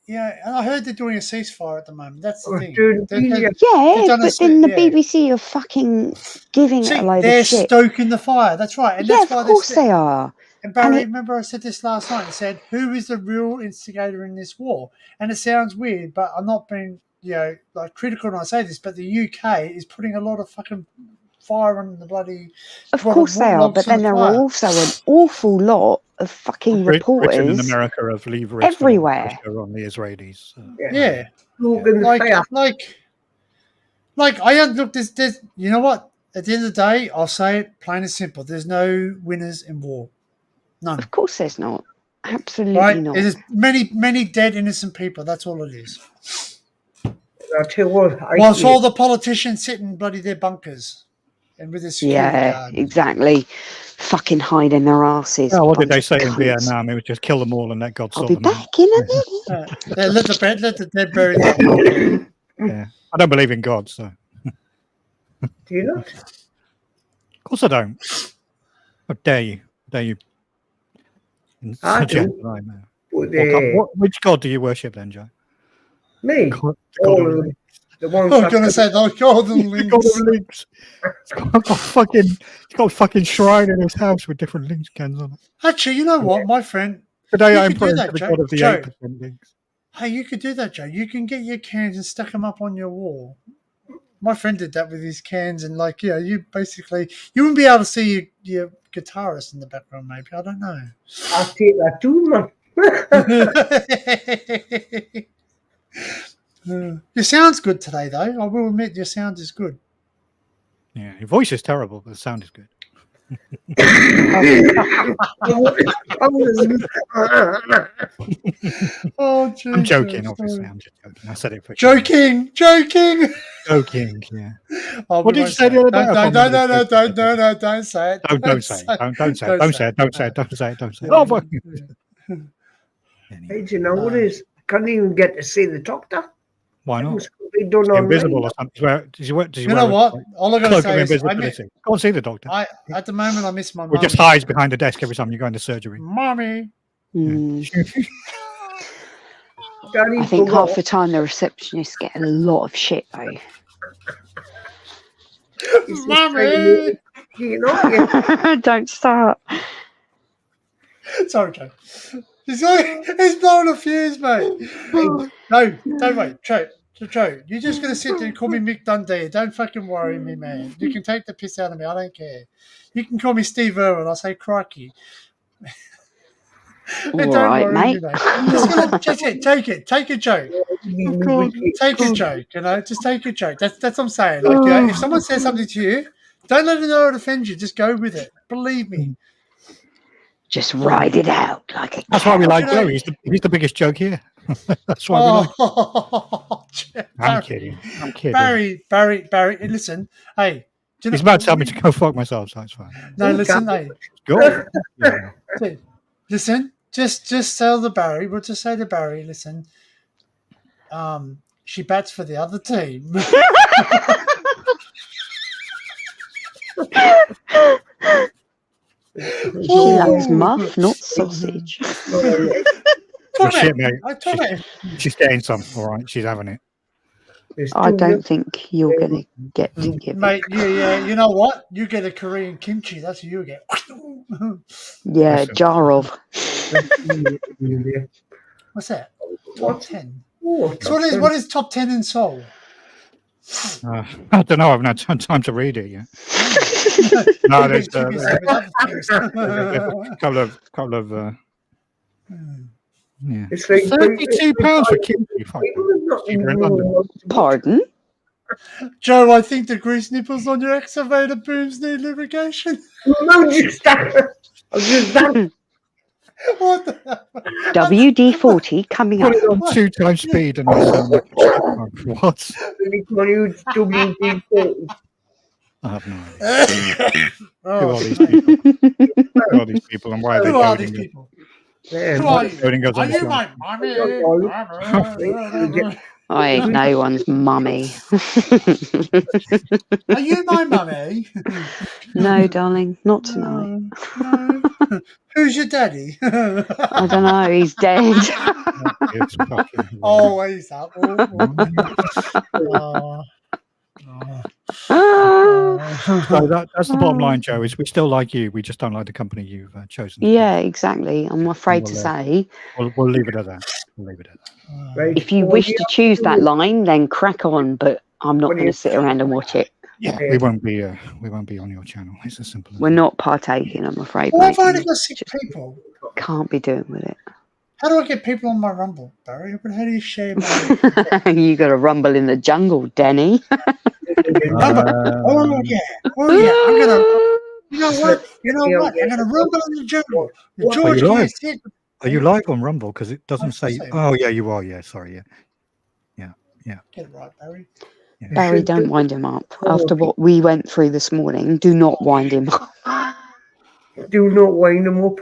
yeah. And I heard they're doing a ceasefire at the moment. That's the thing. Dude, Yeah, done a but then the yeah. BBC are fucking giving See, it a load they're of shit. stoking the fire. That's right, and Yeah, that's why of course they are. And Barry, And it- remember I said this last night. I said, "Who is the real instigator in this war?" And it sounds weird, but I'm not being like critical when I say this. But the UK is putting a lot of fucking fire on the bloody. Of course they are, but then there are also an awful lot of fucking Britain and reporters America have leveraged everywhere. on the Israelis. So. Yeah. Logan Like I look. There's you know what? At the end of the day, I'll say it plain and simple. There's no winners in war. None. Of course there's not. Absolutely Right? not. There's many dead innocent people. That's all it is. I'll tell you what. Whilst all the politicians sit in bloody their bunkers and with their security guard. Exactly. Fucking hide in their asses. Well, what did they bunch say of in cunts. Vietnam? It was just kill them all and let God I'll sort be them out. back in a minute. Let the dead bury them. Yeah, I don't believe in God, so Do you not? of course I don't. How dare you? Dare you? I do. suggest that I know. But, Which God do you worship then, Joe? me, God all of of them. The ones I'm that going to say those golden links. God of links. He's got a fucking shrine in his house with different links cans on it. Actually, you know what, my friend? Today You I'm could do praying that, to the Joe. God of the Joe. 8% links. Hey, you could do that, Joe. You can get your cans and stack them up on your wall. My friend did that with his cans, and you basically you wouldn't be able to see your guitarist in the background. Maybe I don't know. I take that too, man. Your sound's good today, though. I will admit your sound is good. Yeah, your voice is terrible, but the sound is good. Oh, Jesus. I'm joking, obviously. I'm just joking. I said it for Joking. Joking, yeah. Oh, What did you say the other day? No, don't say it. Don't say it. Don't say it. Oh, Oh, fuck. Hey, do you know what it is? Can't even get to see the doctor. Why not? It's gonna be done Is he online. invisible or something? Does he You know what? All I got to cloak of say is, invisibility? Go and see the doctor. at the moment, I miss my Or mum. just hides behind the desk every time you go into surgery. Mommy. Daddy I think forgot. half the time the receptionists get a lot of shit though. He's just Mommy. trying to- You know, yeah. Don't start. Sorry, Joe. He's blowing a fuse, mate. No, don't wait. Joe, you're just going to sit there and call me Mick Dundee. Don't fucking worry me, man. You can take the piss out of me. I don't care. You can call me Steve Irwin. I'll say crikey. All right, mate. Just take it. Take a joke. Take a joke, just take a joke. That's what I'm saying. Like, if someone says something to you, don't let it know it offends you. Just go with it. Believe me. Just ride it out like a That's why we like You know- Joe. He's the biggest joke here. That's why we like. I'm Barry, kidding. Barry. Listen, hey. He's about to tell me to go fuck myself, so it's fine. No, listen, hey. Go. Yeah. Listen, Just tell the Barry. We'll just say to Barry, listen. She bats for the other team. She likes muff, not sausage. Well, shit, mate. I told her. She's getting some. All right, she's having it. I don't think you're going to get to give it. Mate, yeah, you know what? You get a Korean kimchi. That's what you get. Yeah, jar of. What's that? What? Top 10. Oh, So what is top 10 in Seoul? I don't know. I haven't had time to read it yet. No, there's a couple of. Yeah. It's like £32 for kimchi. Fuck. Cheaper in London. Pardon? Joe, I think the grease nipples on your excavator booms need lubrication. No, just that. What the? WD-40 coming up. Put it on 2 times speed and you sound like a chipmunk. What? I have no idea. Who are these people? Who are these people and why are they Who are these coding it? people? Yeah, Who are you? Coding goes Are on this you line. my mommy? I ain't no one's mummy. Are you my mummy? No, darling, not tonight. No. Who's your daddy? I don't know, he's dead. It's fucking weird. Oh, he's up. So that's the bottom line, Joe. Is we still like you. We just don't like the company you've chosen. Yeah, exactly. I'm afraid to say. We'll leave it at that. We'll leave it at that. Right. If you wish to choose that line, then crack on. But I'm not going to sit around and watch it. Yeah, we won't be on your channel. It's as simple as We're not partaking, I'm afraid. Well, I've mate. only got 6 people. Can't be doing with it. How do I get people on my Rumble, Barry? How do you share my... You got to rumble in the jungle, Denny. Oh yeah. I'm gonna. You know what? I'm gonna rumble in the jungle. George can't sit. Are you live on Rumble? Because it doesn't say. Oh yeah, you are. Yeah, sorry. Yeah. Get it right, Barry. Yeah. Barry, don't wind him up. After what we went through this morning, do not wind him up. Do not wind them up.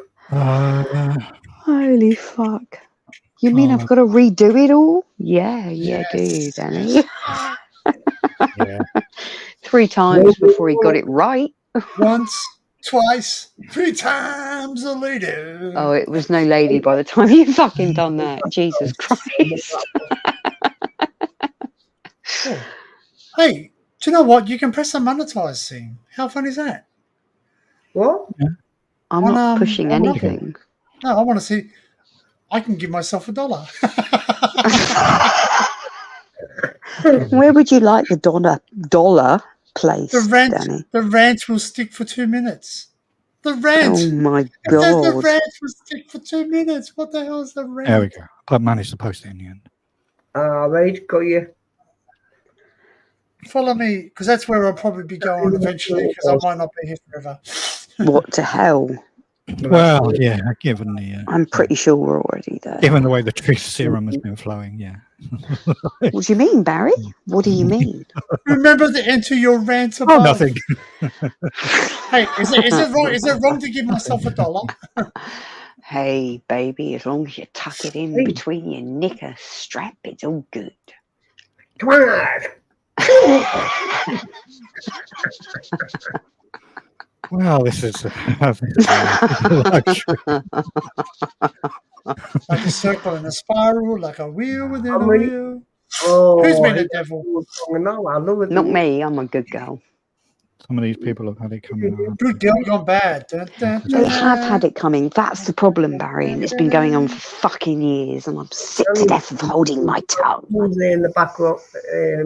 Holy fuck. You mean I've got to redo it all? Yeah, do you, Danny? Yeah. 3 times before he got it right. Once, twice, 3 times a lady. Oh, it was no lady by the time you fucking done that. Jesus Christ. Oh. Hey, do you know what? You can press the monetize thing. How fun is that? What? I'm not pushing anything. No, I want to see. I can give myself $1. Where would you like the dollar place, Danny? The rant will stick for 2 minutes. The rant. Oh my It says the god. rant will stick for 2 minutes. What the hell is the rant? There we go. I managed to post it in the end. Right, got you. Follow me, because that's where I'll probably be going eventually, because I might not be here forever. What to hell? Well, yeah, given the I'm pretty sure we're already there. given the way the truth serum has been flowing, yeah. What do you mean, Barry? What do you mean? Remember to enter your rant Oh, above. nothing. Hey, is it wrong? Is it wrong to give myself $1? Hey, baby, as long as you tuck it in between your knicker strap, it's all good. Come on. Well, this is Like a circle and a spiral, like a wheel within a many- wheel. Oh, Who's been the devil? No, I love it. Not me, I'm a good girl. some of these people have had it coming out. Good girl gone bad. Dun, dun, They dun. have had it coming. That's the problem, Barry, and it's been going on for fucking years, and I'm sick to death of holding my tongue. Who's there in the back row?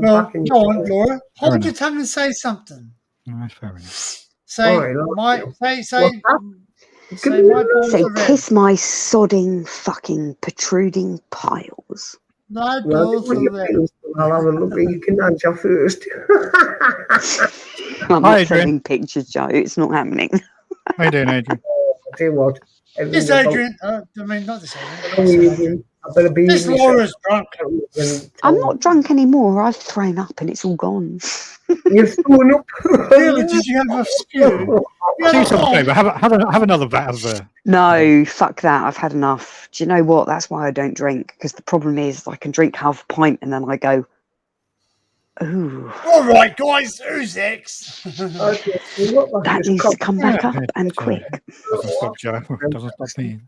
Well, Back in go on, Laura. Hold enough. your tongue and say something. No, that's fair enough. Say All right, say What's that? say my balls Say, are red. kiss my sodding, fucking, protruding piles. My Well, balls when are you red. feel, I'll have a look. You can answer first. I'm Hi, not Adrian. sending pictures, Joe. It's not happening. How you doing, Adrian? I'll tell you what. This Adrian. I mean, not this Adrian. This Adrian. I better be This in Laura's drunk. I'm not drunk anymore. I've thrown up and it's all gone. You've thrown up. Really? Did you have a spew? Do yourself a favour. Have another vat of. No, fuck that. I've had enough. Do you know what? That's why I don't drink. Because the problem is I can drink half a pint and then I go, ooh. All right, guys, who's next? That needs to come back up and quick. Doesn't stop Joe. Doesn't stop me.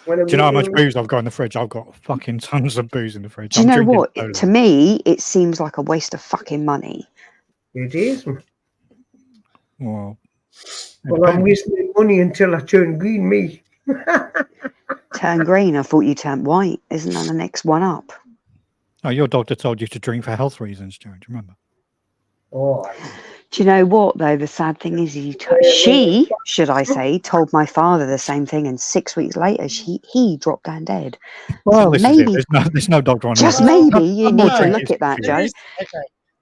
Do Do you know how much booze I've got in the fridge? I've got fucking tons of booze in the fridge. Do you know drinking what? slowly. To me, it seems like a waste of fucking money. It is. Well, I'm wasting money until I turn green, me. Turn green. I thought you turned white. Isn't that the next one up? Oh, your doctor told you to drink for health reasons, Joe. Do you remember? Oh, Do you know what, though? The sad thing is, she, should I say, told my father the same thing, and 6 weeks later, he dropped down dead. Well, this maybe, is it. There's no doctor on just it. maybe you need to no, look at that, Joe.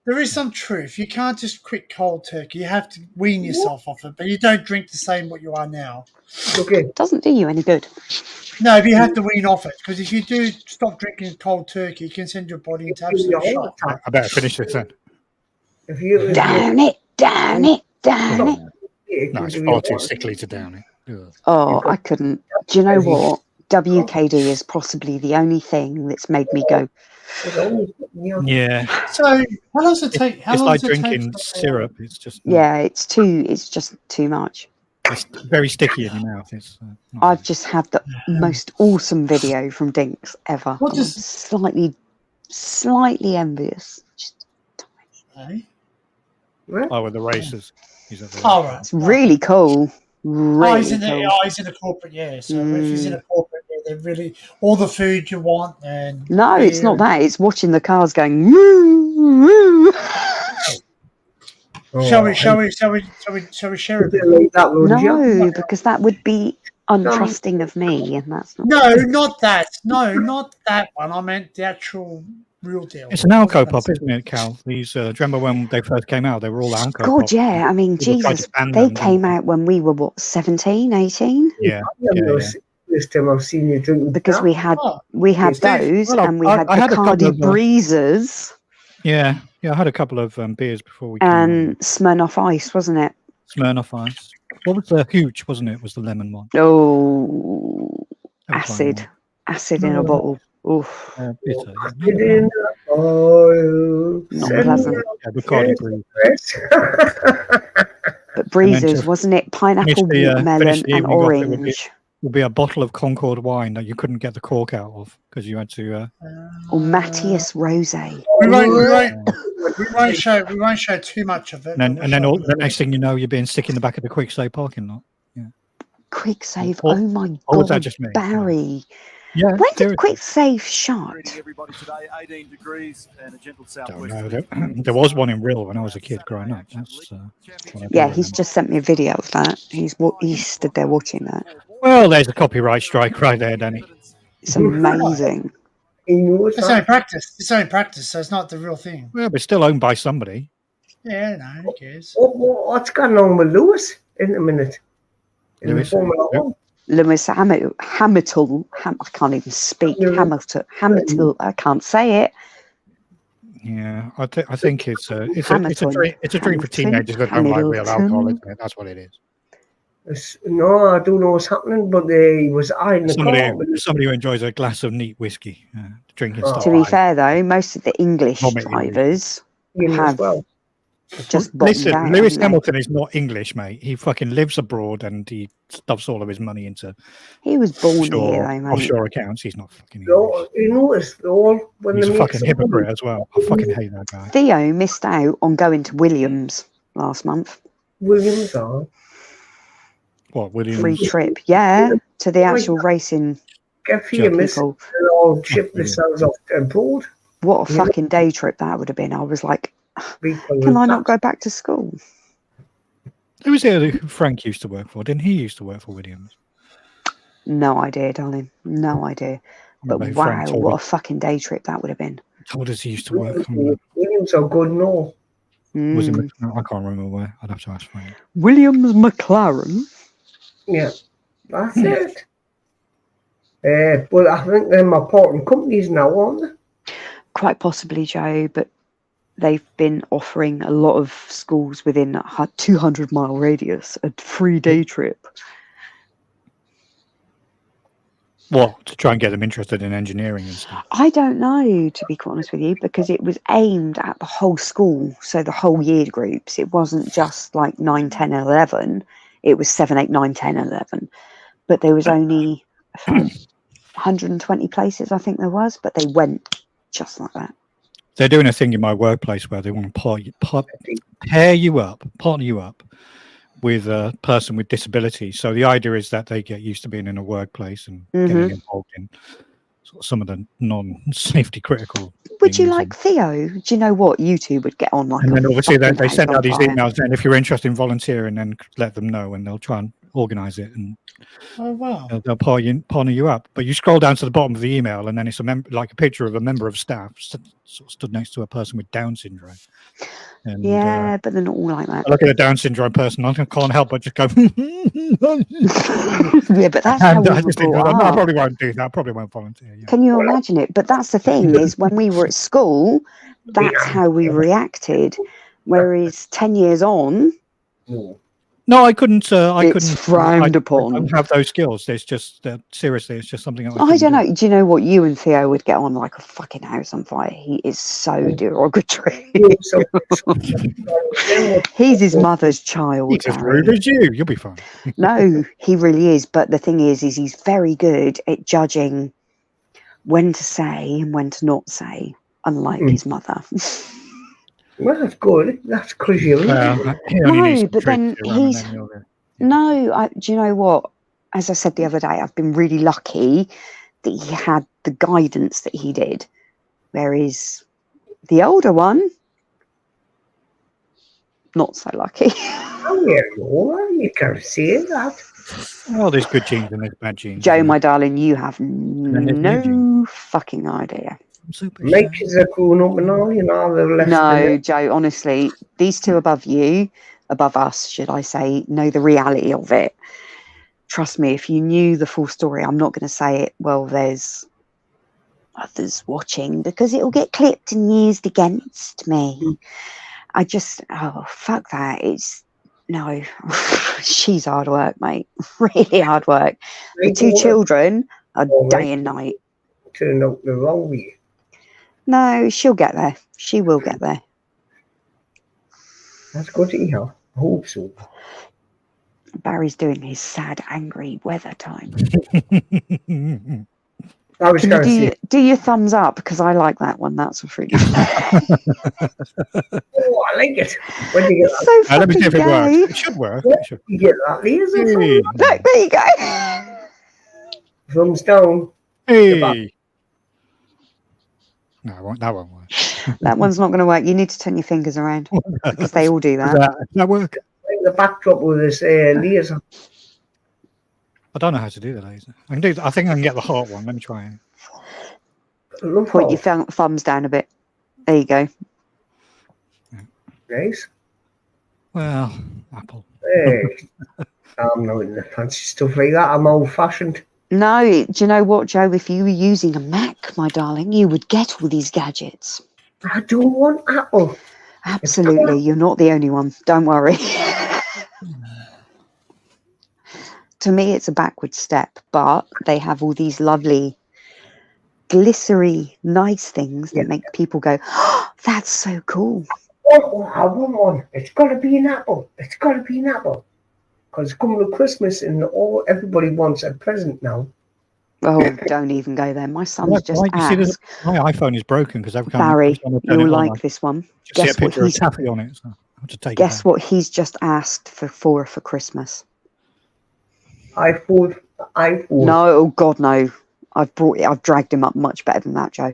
There is some truth. You can't just quit cold turkey. You have to wean yourself off it, but you don't drink the same what you are now. okay. Doesn't do you any good. No, but you have to wean off it, because if you do stop drinking cold turkey, you can send your body into absolute shock. I better finish this then. Down it, down it, down it. No, it's far too sickly to down it. Ugh. Oh, I couldn't. Do you know what? WKD is possibly the only thing that's made me go. Yeah. So, how long does it take? How It's long like does it drinking take syrup. It's just Yeah, it's just too much. It's very sticky in your mouth. It's. I've just had the most awesome video from Dinks ever. What I'm does- slightly envious. Just Eh? Oh, with the races. He's at the Oh, right. it's really cool. Really He's in cool. a corporate, yeah. So if he's in a corporate, yeah, they're really all the food you want. And No, it's beer not that. It's watching the cars going. Woo, woo. Shall we share a bit? No, because that would be untrusting of me, and that's not. No, not that. No, not that one. I meant the actual real deal. It's an alco pop, isn't it, Cal? These, do you remember when they first came out? They were all alco God, pop. yeah. I mean, People tried Jesus, to ban they them, came didn't out when we were, what, 17, 18? Yeah. This time I've seen you drinking. Because we had Oh, those, Well, and we I had had a couple Bacardi of, Breezers Yeah, I had a couple of beers before we came and Smirnoff Ice, wasn't it? on. Smirnoff Ice. What was the Hooch, wasn't it? Was the lemon one. Oh, That was fine, acid in a bottle. Oof, yeah. Bitter. not pleasant. Yeah, Bacardi Breeze. But Breezers, just wasn't it? Pineapple, finish the watermelon, evening and off, it would be- orange. Would be a bottle of Concord wine that you couldn't get the cork out of because you had to. Or Matthias Rosé. we won't show too much of it. And then the next thing you know, you're being sick in the back of the quick save parking lot. Quick Save. Or- Oh my or was God, that just me? Barry. Yeah. When did seriously. Quick Save shut? Everybody today, 18 degrees and a gentle Don't southwest. know. There was one in Rill when I was a kid growing up. That's what I Yeah, do he's remember. just sent me a video of that. He stood there watching that. Well, there's a copyright strike right there, Danny. It's amazing. It's only practice. It's only practice, so it's not the real thing. Well, but still owned by somebody. Yeah, no, who cares? What's going on with Lewis in a minute? In Lewis, the Formula yeah. 1? Lewis Hamilton. I can't even speak. Hamilton. I can't say it. Yeah, I think it's a Hamilton. drink for Hamilton. teenagers that don't like real alcohol, Hamilton. isn't it? That's what it is. No, I don't know what's happening, but he was eyeing the Somebody who enjoys a glass of neat whiskey, drinking Oh. stuff. To be fair, though, most of the English Vomiting. drivers as have well. just bottomed Listen, out, Lewis haven't they? Hamilton is not English, mate. He fucking lives abroad and he stuffs all of his money into He was born here, though, mate. offshore accounts. He's not fucking English. No, you noticed all when He's they a make fucking some hypocrite money. as well. I fucking hate that guy. Theo missed out on going to Williams last month. Williams are. What, Williams? Free trip, yeah, to the actual racing Get famous people. and all ship themselves off and board. What a Yeah. fucking day trip that would have been. I was like, People can I with not go back to school? Who was it who Frank used to work for? Didn't he used to work for Williams? No idea, darling. No idea. But Maybe wow, Frank told what a us- fucking day trip that would have been. told us he used to work for Williams are good, no. Was it? Mm. I can't remember where. I'd have to ask Frank. Williams McLaren. Yeah, that's it. But I think they're important companies now, aren't they? Quite possibly, Joe, but they've been offering a lot of schools within a 200-mile radius a free day trip. What, to try and get them interested in engineering and stuff? I don't know, to be quite honest with you, because it was aimed at the whole school, so the whole year groups. It wasn't just like 9, 10, 11. It was 7, 8, 9, 10, 11. But there was only 120 places, I think there was, but they went just like that. They're doing a thing in my workplace where they want to partner you up with a person with disability. So the idea is that they get used to being in a workplace and getting involved in sort of some of the non-safety critical. Would you like Theo? Do you know what? You two would get on like. And then obviously they fucking send house out these on fire. emails, and if you're interested in volunteering, then let them know, and they'll try and organise it, and Oh wow! they'll partner you up. But you scroll down to the bottom of the email, and then it's like a picture of a member of staff sort of stood next to a person with Down syndrome. And, yeah, but they're not all like that. I look at a Down syndrome person, I can't help but just go. Yeah, but that's how we were brought I up. probably won't do that. I probably won't volunteer. Yeah. Can you imagine it? But that's the thing is, when we were at school, that's how we reacted. Whereas 10 years on, No, I couldn't. it's frowned upon. I don't have those skills. There's just seriously, it's just something I don't know. Do you know what? You and Theo would get on like a fucking house on fire. He is so derogatory. He's his mother's child. He's as rude as you. You'll be fine. No, he really is. But the thing is he's very good at judging when to say and when to not say, unlike his mother. Well, that's good. That's because you. No, but then he's no. Do you know what? As I said the other day, I've been really lucky that he had the guidance that he did. Whereas the older one, not so lucky. Oh yeah, you can't say that. Well, there's good genes and there's bad genes. Joe, my darling, you have no fucking idea. My kids are growing up and all, you know, they're left. No, Joe, honestly, these two above us, should I say, know the reality of it. Trust me, if you knew the full story, I'm not going to say it, well, there's others watching, because it'll get clipped and used against me. I just, fuck that. No, she's hard work, mate. Really hard work. The two children are day and night. Turn out the wrong way. No, she'll get there. She will get there. That's good to hear. I hope so. Barry's doing his sad, angry weather time. I was going to say, do your thumbs up, because I like that one. That's a freak. oh, I like it. When you get that, So fucking let me see if it gay. works. It should work. you get that laser. Hey. Look, there you go. Thumbs down. Hey. No, that won't work. That one's not going to work. You need to turn your fingers around, because they all do that. Does that work? Like the backdrop with this laser. I don't know how to do the laser. I think I can get the heart one. Let me try it. Point your thumbs down a bit. There you go. Nice. Well, Apple. Hey, I'm not in the fancy stuff like that. I'm old-fashioned. No, do you know what, Joe? If you were using a Mac, my darling, you would get all these gadgets. I don't want Apple. Absolutely. You're not the only one. Don't worry. To me, it's a backward step, but they have all these lovely, glycery, nice things that make people go, oh, that's so cool. I want one. It's got to be an Apple. It's got to be an Apple. Because it's coming to Christmas and everybody wants a present now. Oh, don't even go there. My son's just asked. My iPhone is broken because every time Barry, you'll like this one. Guess see a picture of taffy on it. So I have to take guess what he's just asked for Christmas? iPhone. No, oh God, no. I've dragged him up much better than that, Joe.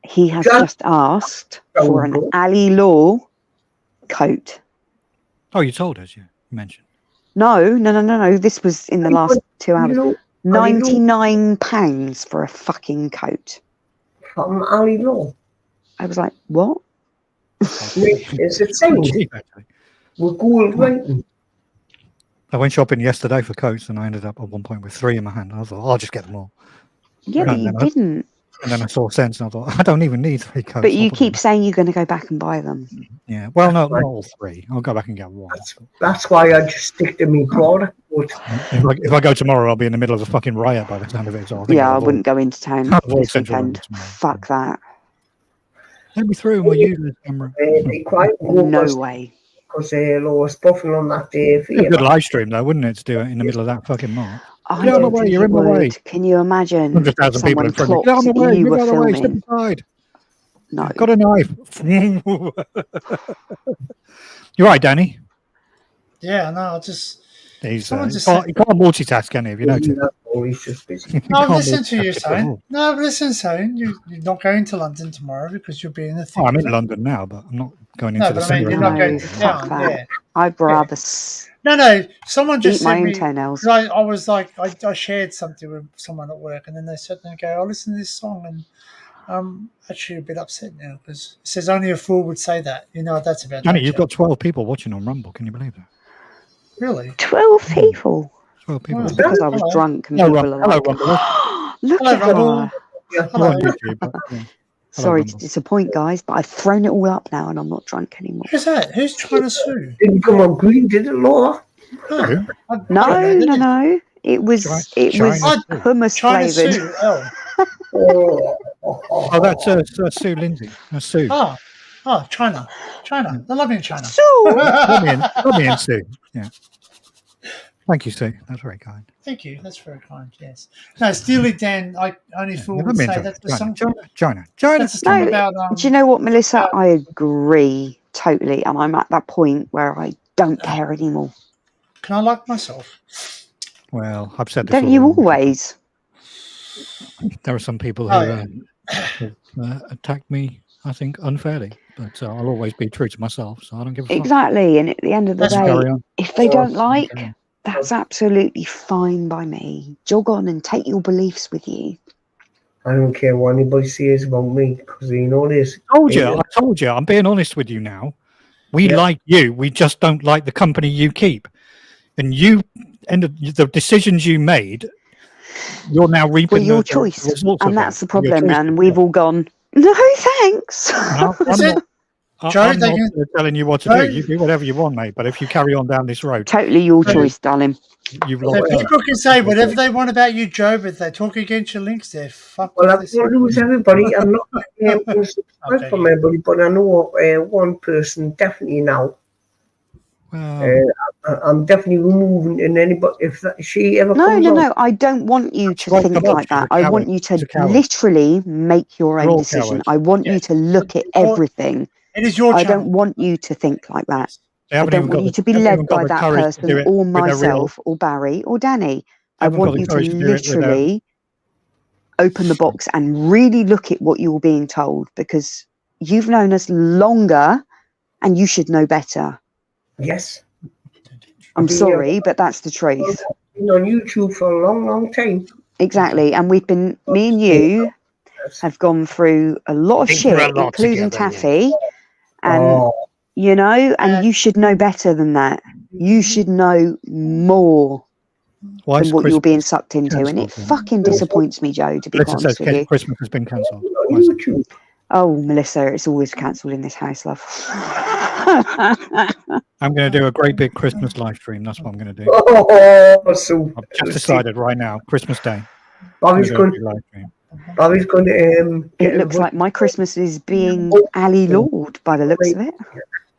He has just asked for an Ali Law coat. Oh, you told us, you mentioned. No. This was in the last 2 hours. £99 for a fucking coat. From Ali Law. I was like, what? It's a thing. We're gold writing. I went shopping yesterday for coats, and I ended up at one point with 3 in my hand. I thought, I'll just get them all. Yeah, but you didn't. And then I saw sense, and I thought, I don't even need 3 coats. But you keep saying you're going to go back and buy them. Yeah, well, no, not all 3. I'll go back and get 1. That's why I just stick to me product. If I go tomorrow, I'll be in the middle of a fucking riot by the sound of it. So I wouldn't go into town this weekend. Fuck that. Let me through my useless camera. Be quiet. No way. Because Laura's buffing on that day for you. A good live stream, though, wouldn't it, to do it in the middle of that fucking mark? I don't think it would. Can you imagine? 100,000 people in front of you. Get out of the way, you were get out of the way, step filming? aside. No. Got a knife. You're right, Danny. Yeah, no, I just. He can't multitask, can he? If you notice. He's just busy. No, listen to you, son. No, listen, son. You're not going to London tomorrow because you'll be in the thing. I'm in London now, but I'm not going into the centre. You're not going to town. Yeah. I'd rather. No. Someone just eat my said own me. Toenails. I was like, I shared something with someone at work, and then they said, "They go, I listen to this song, and I'm actually a bit upset now because it says only a fool would say that." You know what that's about? Danny, you've got 12 people watching on Rumble. Can you believe that? Really? 12 people. 12 people. It's because I was drunk and people are like, look at her. Sorry to disappoint, guys, but I've thrown it all up now and I'm not drunk anymore. Who's that? Who's trying to sue? Didn't come on green, did it, Laura? No. It was hummus flavoured. Oh, that's Sue Lindsay. That's Sue. Oh, China. I love you in China. Sue! Love me in Sue. Yeah. Thank you, Sue. That's very kind. Thank you. That's very kind. Yes. No, Steely Dan. I only fool would say that's the song. China. That's a song about. Do you know what, Melissa? I agree totally, and I'm at that point where I don't care anymore. Can I like myself? Well, I've said this. Don't you always? There are some people who attack me, I think, unfairly, but I'll always be true to myself, so I don't give a fuck. Exactly, and at the end of the day, if they don't like, that's absolutely fine by me. Jog on and take your beliefs with you. I don't care what anybody says about me, because you know this. I told you. I'm being honest with you now. We like you. We just don't like the company you keep. And the decisions you made, you're now reaping. Well, your choice, and that's the problem. And we've all gone, no thanks. I'm not telling you what to do. You do whatever you want, mate. But if you carry on down this road, totally your choice, darling. People can say whatever they want about you, Joe, but if they talk against your links, they're fucked. Well, I don't lose everybody. I'm not going to subscribe from everybody, but I know one person definitely now. I'm definitely removing, and anybody if she ever comes on. No, I don't want you to think like that. I want you to literally make your own decision. I want you to look at everything. It is your I don't want you to think like that. I don't want you to be led by that person or myself or Barry or Danny. I want you to literally open the box and really look at what you're being told, because you've known us longer and you should know better. Yes. I'm sorry, but that's the truth. I've been on YouTube for a long, long time. Exactly. And me and you have gone through a lot of shit, including Taffy. And, and you should know better than that. You should know more than what you're being sucked into. And it fucking disappoints me, Joe, to be honest with you. Christmas has been cancelled. Oh, Melissa, it's always cancelled in this house, love. I'm going to do a great big Christmas live stream. That's what I'm going to do. I've just decided right now, Christmas Day. Bobby's going to. It looks like my Christmas is being Ali Lord by the looks of it.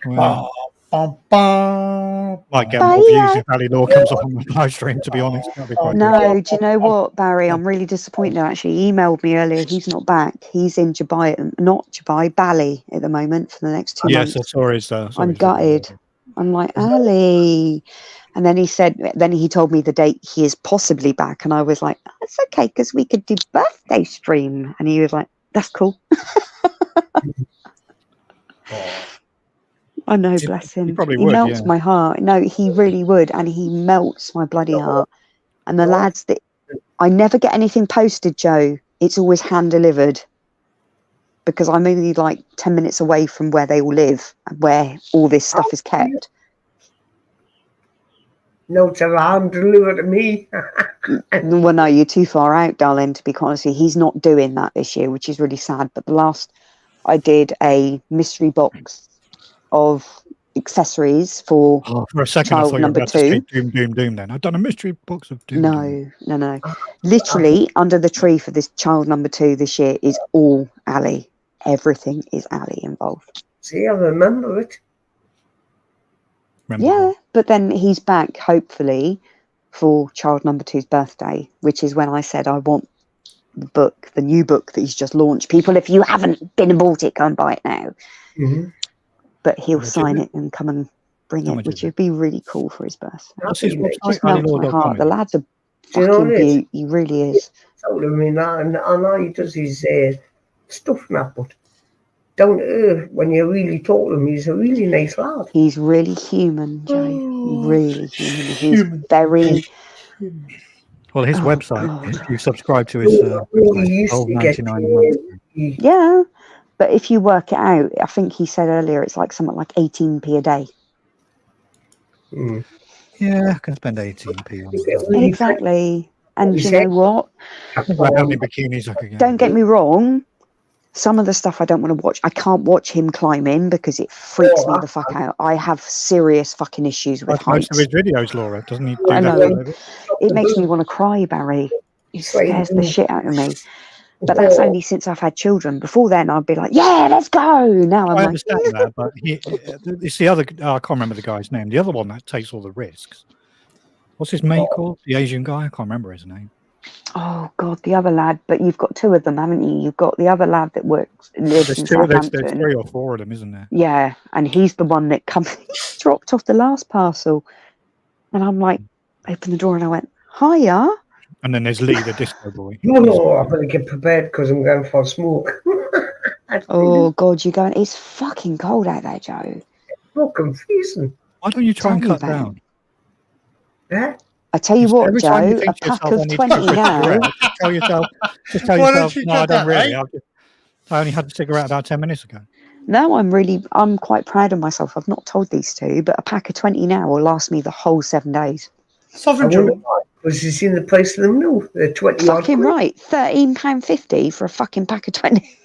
Well, might get more views if Ali Lord comes on the live stream, to be honest. That'd be quite good. Do you know what, Barry? I'm really disappointed. Actually, he emailed me earlier. He's not back. He's in Bali at the moment for the next 2 months. Yes, sorry. I'm gutted. I'm like, Ali. And then he told me the date he is possibly back. And I was like, that's okay, because we could do birthday stream. And he was like, that's cool. I know, bless him. He melts my heart. No, he really would. And he melts my bloody heart. And the lads I never get anything posted, Joe. It's always hand delivered. Because I'm only like 10 minutes away from where they all live and where all this stuff is kept. No, it's a hand delivered to me. Well, no, you're too far out, darling, to be honest with you. He's not doing that this year, which is really sad. But the last I did a mystery box of accessories for For a second, I child thought you were number about to say 2. Doom, Doom, Doom then. I've done a mystery box of Doom, Doom. No. Literally, under the tree for this child number 2 this year is all Ali. Everything is Ali involved. See, I remember it. Remember Yeah, what? but then he's back, hopefully, for child number 2's birthday, which is when I said I want the book, the new book that he's just launched. People, if you haven't been and bought it, go and buy it now. Mm-hmm. But he'll How much is sign it? it and come and bring How it, much which is it? would be really cool for his birthday. What's his It website? just melts my AliLaw.com, heart. The is it? lad's a Do you know fucking what it is? beaut. He really is. Totally, I mean, I know he does his stuff now, but down to earth, when you really talk to him, he's a really nice lad. He's really human, Joe. Really human. He's very... Well, his Oh, website, God. if you subscribe to his He used to get $12.99 a month. Yeah, but if you work it out, I think he said earlier it's like something like 18p a day. Yeah, I can spend 18p on it. really Exactly. And He you said- know what? Think about how many bikinis I could get. Don't get me wrong. Some of the stuff I don't want to watch. I can't watch him climbing because it freaks me the fuck out. I have serious fucking issues with That's most of heights. his videos, Laura. Doesn't he do I that? know. all over? It makes me want to cry, Barry. It scares the shit out of me. But that's only since I've had children. Before then, I'd be like, yeah, let's go. Now I'm I like, understand that, but it's the other. I can't remember the guy's name. The other one that takes all the risks. What's his mate called? The Asian guy? I can't remember his name. oh, God, the other lad. But you've got 2 of them, haven't you? You've got the other lad that lives There's in two. There's Southampton. 3 or 4 of them, isn't there? Yeah, and he's the one that dropped off the last parcel. And I'm like, opened the door and I went, hiya. And then there's Lee, the disco boy. No, I better get prepared because I'm going for a smoke. Oh, God, you're going, it's fucking cold out there, Joe. Fucking freezing. Why don't you try and Tell me cut about down? Yeah? I tell you what, Every time you Joe, a think to pack yourself, I of need to 20 take a now. cigarette, just tell Why don't yourself, you no, cut I don't that, really. eh? I only had a cigarette about 10 minutes ago. No, I'm quite proud of myself. I've not told these 2, but a pack of 20 now will last me the whole 7 days. I Sovereign wonder Joe. why. Was you seen the price of them now? They're 20 odd Fucking quid. right. £13.50 for a fucking pack of 20.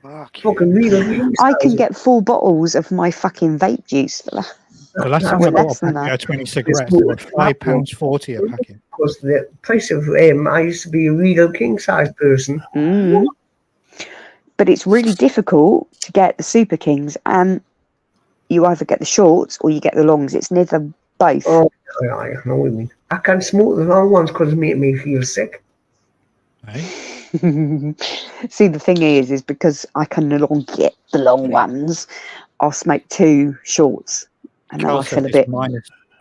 Fucking real things. I can get 4 bottles of my fucking vape juice for that. The last time I With bought less a than packet that. of 20 cigarettes, they were £5.40 a packet. Because the price of I used to be a real king size person. Mm. But it's really difficult to get the Super Kings, and you either get the shorts or you get the longs. It's neither both. Oh, I know what you mean. I can't smoke the long ones because it make me feel sick. Eh? See, the thing is because I can no longer get the long ones, I'll smoke 2 shorts, and then I Charles feel said a it's bit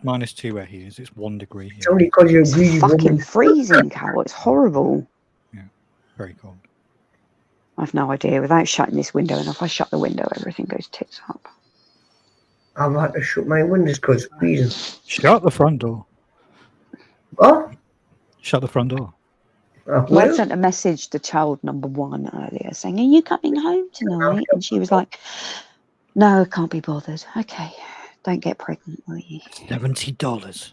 minus 2 where he is. It's 1 degree It's here. only because you're a greedy fucking woman. freezing, Cal. It's horrible. Very cold. I've no idea. Without shutting this window, and if I shut the window, everything goes tits up. I've had to shut my windows because it's freezing. Shut the front door. What? Shut the front door. I Well, sent a message to child number 1 earlier saying, are you coming home tonight? And she was like, no, I can't be bothered. Okay, don't get pregnant, will you? $70.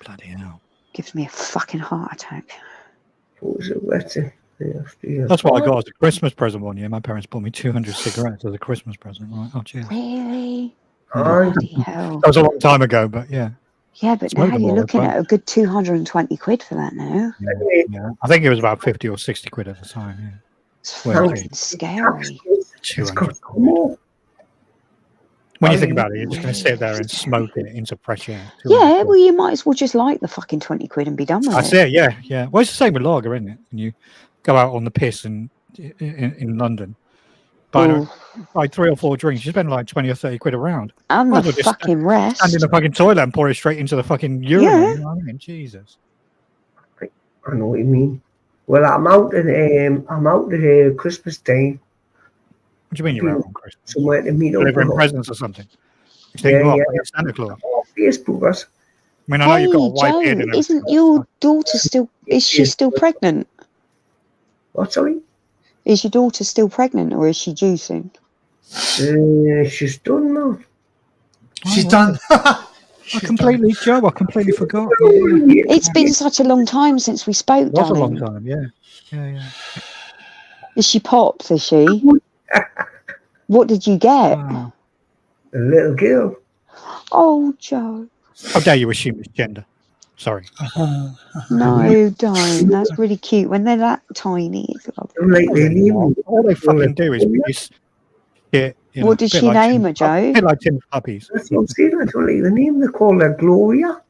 Bloody hell. Gives me a fucking heart attack. what was it? That's it. That's what I got as a Christmas present one year. My parents bought me 200 cigarettes as a Christmas present. Right? Oh, cheers. Really? Oh, Bloody hell. That was a long time ago, but yeah. Yeah, but Smoke now them you're all, looking right? at a good 220 quid for that now. Yeah. I think it was about 50 or 60 quid at the time. Yeah. It's Well, fucking scary. It's 200 got quid. more. When you think about it, you're just going to sit there and smoke it into fresh air. 200 Yeah, quid. well, you might as well just like the fucking 20 quid and be done with That's it. it, yeah. Well, it's the same with lager, isn't it? When you go out on the piss in London, buy 3 or 4 drinks, you spend like 20 or 30 quid a round. And Might the as well just fucking rest. stand in the fucking toilet and pour it straight into the fucking urinal. Yeah. You know what I mean? Jesus. I know what you mean. Well, I'm out at Christmas Day. What do you mean you're out on Christmas? Somewhere to meet up. Delivering with- presents or something? You think, Yeah, oh, yeah. like Santa Claus. Oh, Facebookers. I mean, I know Hey, you've got a white beard Joe, and isn't everything. your daughter still... Is she still pregnant? What, sorry? Is your daughter still pregnant or is she due soon? She's done now. She's done. She's completely forgot. It's been such a long time since we spoke, It was a darling. long time, yeah. Is she popped, is she? What did you get? Wow. A little girl. Oh, Joe. How dare you assume it's gender? Sorry. No, don't. That's really cute. When they're that tiny, it's lovely. Like they name All they fucking do is produce shit. You know, What did she name her, Joe? A bit like tin puppies. That's what I'm saying. I don't like the name. They call her Gloria.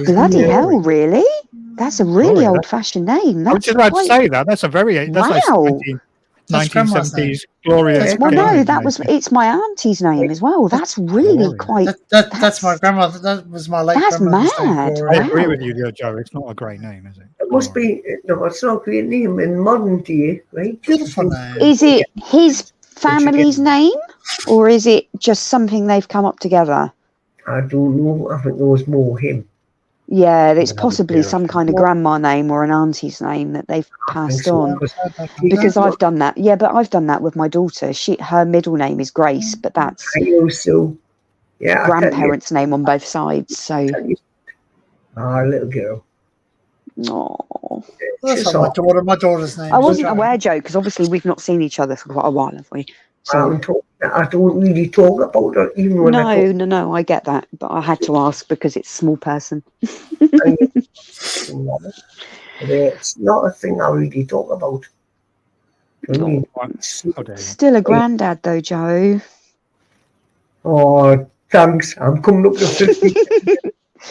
Bloody hell, really? That's a really Gloria. old-fashioned name. I was That's just about to quite... say that. That's a very... That's Wow. like That's grandma's 1970s Gloria. That's Well, grandma. no, that was... It's my auntie's name as well. That's really Gloria. quite... That's my grandmother. That was my late That's grandmother's name. mad. Gloria. I agree Wow. with you, Joe. It's not a great name, is it? It must be, no, it's not a great name in modern day, right? Beautiful name. Is it his family's name, or is it just something they've come up together? I don't know. I think there was more him. Yeah, it's Another possibly beer, some I kind of grandma name or an auntie's name that they've passed so. on. Because I've done that. Yeah, but I've done that with my daughter. Her middle name is Grace, but that's I also, yeah, grandparents' name on both sides. So, little girl. oh, That's She's not all- my daughter's name. I is wasn't Joan. aware, Joe, because obviously we've not seen each other for quite a while, have we? So I don't really talk about her, even when I talk. no, I get that, but I had to ask because it's a small person. It's not a thing I really talk about. I mean, How dare you? Still a granddad, though, Joe. oh, thanks. I'm coming up to 50.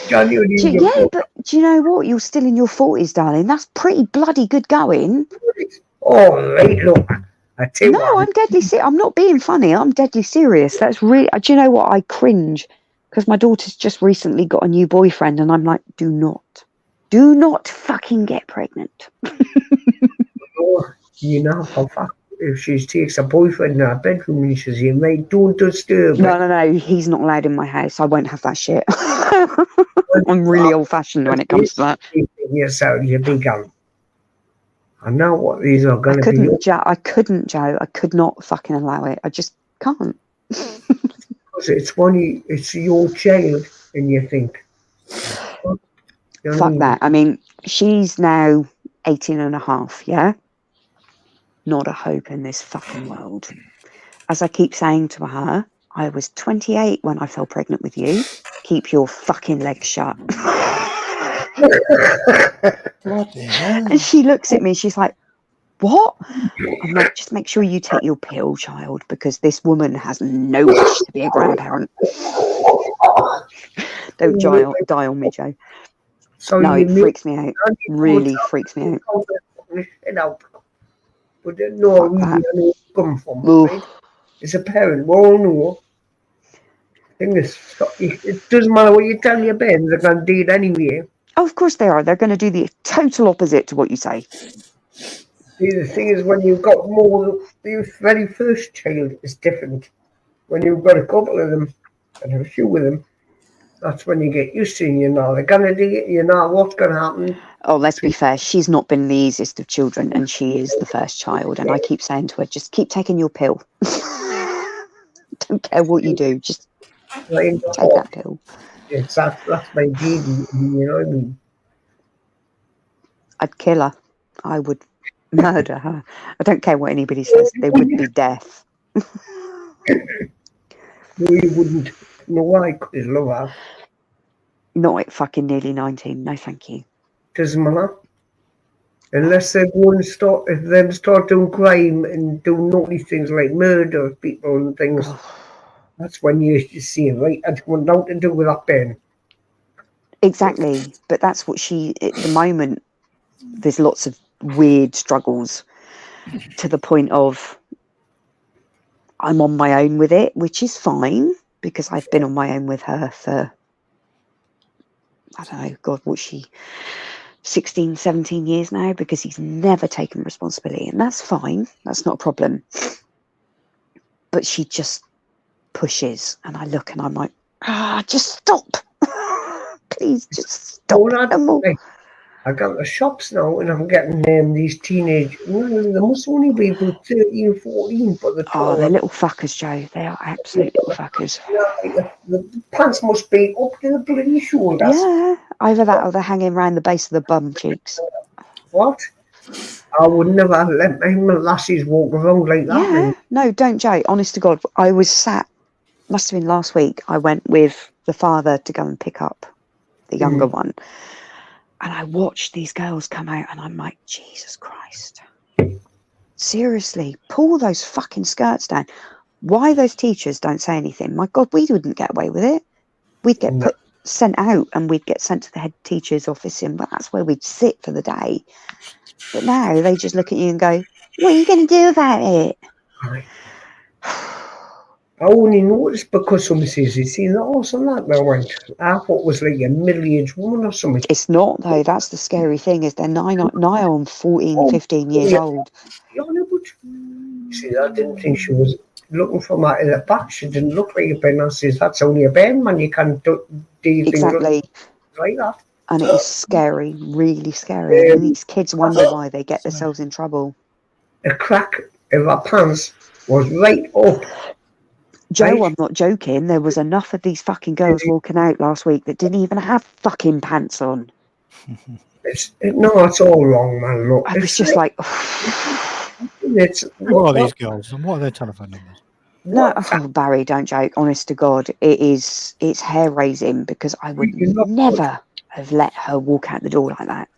January. Yeah, but do you know what? You're still in your 40s, darling. That's pretty bloody good going. Oh, right, look. I tell you No, what, I'm deadly serious. I'm not being funny. I'm deadly serious. That's really. Do you know what? I cringe because my daughter's just recently got a new boyfriend, and I'm like, do not fucking get pregnant. you know how far. If she takes a boyfriend in her bedroom and she says, "You mate, don't disturb it." No. He's not allowed in my house. I won't have that shit. I'm really old-fashioned when it comes to that. Yourself, you big gun. I know what these are I going to be. couldn't, Joe. I could not fucking allow it. I just can't. It's funny. It's your child, and you think. You know what I Fuck mean? that. I mean, she's now 18 and a half, yeah? Not a hope in this fucking world. As I keep saying to her, I was 28 when I fell pregnant with you. Keep your fucking legs shut. Bloody hell. And she looks at me, she's like, what? I'm like, just make sure you take your pill, child, because this woman has no wish to be a grandparent. Don't die on me, Joe. So No, you it freaks me out. Really freaks me out. But no, really, I know where you come from. Right? As a parent, we all know. Thing is, it doesn't matter what you tell your parents, they're going to do it anyway. Oh, of course they are. They're going to do the total opposite to what you say. The thing is, when you've got more, the very first child is different. When you've got a couple of them, and a few of them, that's when you get used to it. You know, they're going to do it, you know what's going to happen. Oh, let's be fair. She's not been the easiest of children, and she is the first child. And I keep saying to her, just keep taking your pill. Don't care what you do. Just take that pill. That's my baby, you know what I mean? I'd kill her. I would murder her. I don't care what anybody says. There would be death. No, you wouldn't. No, why? Because love her. Not at fucking nearly 19. No, thank you. Doesn't matter. Unless they go and start doing crime and do naughty things like murder people and things. That's when you see, right? I don't want nothing to do with that pen. Exactly. But that's what at the moment, there's lots of weird struggles to the point of I'm on my own with it, which is fine because I've been on my own with her for, I don't know, God, what's she, 16, 17 years now, because he's never taken responsibility, and that's fine. That's not a problem. But she just pushes, and I look and I'm like, just stop. Please just stop. I go to shops now and I'm getting these teenage, well, they must only be about 13, 14, but they're Oh, they're taller. little fuckers, Joe. They are absolute little fuckers. The pants must be up to the bloody shoulders. Yeah, either that or they're hanging around the base of the bum cheeks. What? I would never let my lassies walk around like that. Yeah, Man. no, don't, Joe. Honest to God, I was sat, must have been last week, I went with the father to go and pick up the younger one. And I watched these girls come out and I'm like, Jesus Christ. Seriously, pull those fucking skirts down. Why those teachers don't say anything? My God, we wouldn't get away with it. We'd get sent out and we'd get sent to the head teacher's office and that's where we'd sit for the day. But now they just look at you and go, what are you going to do about it? I only noticed because somebody says, you see that horse on that? I went, I thought it was like a middle-aged woman or something. It's not, though. That's the scary thing, is they're nigh on 14, 15 years old. See, I didn't think she was looking for my in the back. She didn't look like a Ben. I says, that's only a Ben, man. You can't do things Exactly. like that. And it is scary, really scary. And these kids wonder why they get themselves in trouble. The crack of her pants was right up. Joe, I'm not joking. There was enough of these fucking girls walking out last week that didn't even have fucking pants on. It's all wrong, man. Look, I was just like, who are these girls and what are their telephone numbers? No, Barry, don't joke. Honest to God, it's hair raising because I would never have let her walk out the door like that.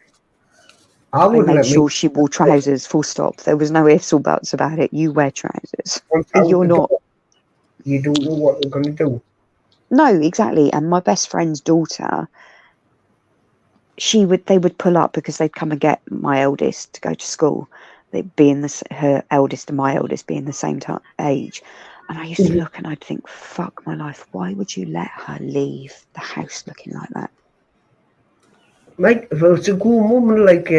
I made sure she wore trousers, full stop. There was no ifs or buts about it. You wear trousers. You're not. You don't know what they're going to do. No, exactly. And my best friend's daughter, they would pull up because they'd come and get my eldest to go to school. They'd be her eldest and my eldest being the same age. And I used to look and I'd think, fuck my life, why would you let her leave the house looking like that? Mate, if it was a good woman like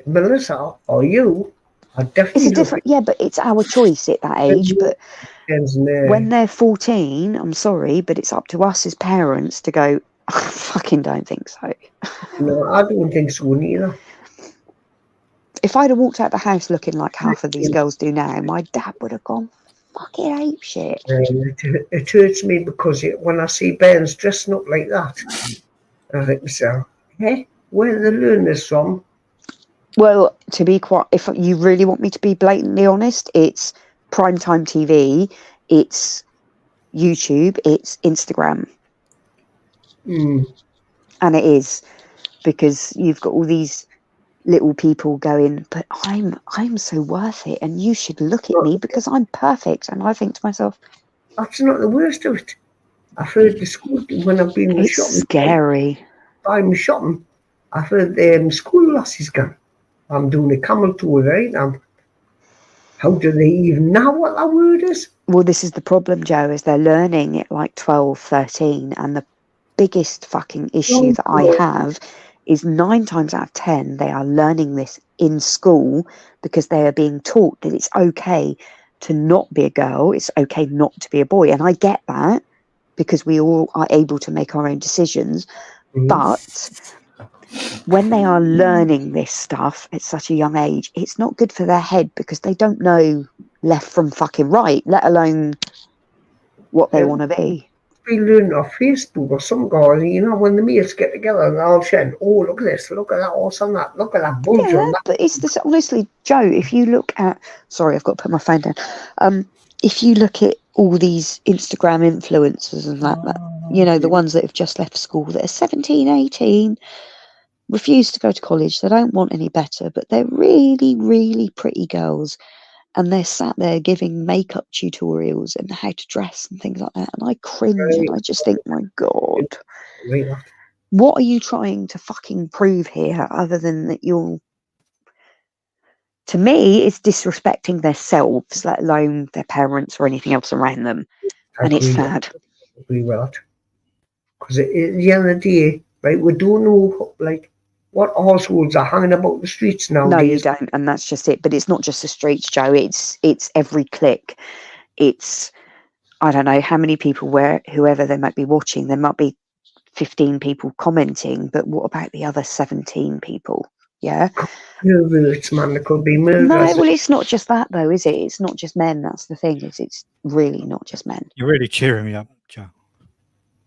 Melissa or you, I'd definitely... It's a different... Yeah, but it's our choice at that age. But when they're 14, I'm sorry, but it's up to us as parents to go, I fucking don't think so. No, I don't think so neither. If I'd have walked out the house looking like half of these girls do now, my dad would have gone fucking ape shit. It hurts me because when I see bands dressing up like that, I think myself, hey, where do they learn this from? Well, to be quite, if you really want me to be blatantly honest, it's primetime TV, it's YouTube, it's Instagram. And it is, because you've got all these little people going, but I'm so worth it and you should look at me because I'm perfect. And I think to myself, that's not the worst of it. I've heard the school when I've been it's shopping. Scary. I'm shopping. I've heard school lasses gone. I'm doing a camel tour right now. How do they even know what that word is? Well, this is the problem, Joe, is they're learning at like 12, 13. And the biggest fucking issue that I have is 9 times out of 10, they are learning this in school because they are being taught that it's okay to not be a girl. It's okay not to be a boy. And I get that because we all are able to make our own decisions. But when they are learning this stuff at such a young age, it's not good for their head because they don't know left from fucking right, let alone what they want to be. We learn off Facebook or some guys, when the mates get together and they'll share, oh, look at this, look at that horse on that, look at that bunch on that. But it's this, honestly, Joe, if you look at, sorry, I've got to put my phone down. If you look at all these Instagram influencers and that, the ones that have just left school that are 17, 18, refuse to go to college, they don't want any better, but they're really, really pretty girls. And they're sat there giving makeup tutorials and how to dress and things like that. And I cringe and I just think, my God, what are you trying to fucking prove here other than that you're... To me, it's disrespecting themselves, let alone their parents or anything else around them. And it's sad. Agree with that. Because at the end of the day, right, we don't know, what households are hanging about the streets nowadays. No, you don't, and that's just it. But it's not just the streets, Joe. It's every click. It's, I don't know how many people, whoever they might be watching, there might be 15 people commenting, but what about the other 17 people? Yeah. Perverts, man. There could be No, murderers. well, it's not just that, though, is it? It's not just men. That's the thing. It's really not just men. You're really cheering me up, Joe.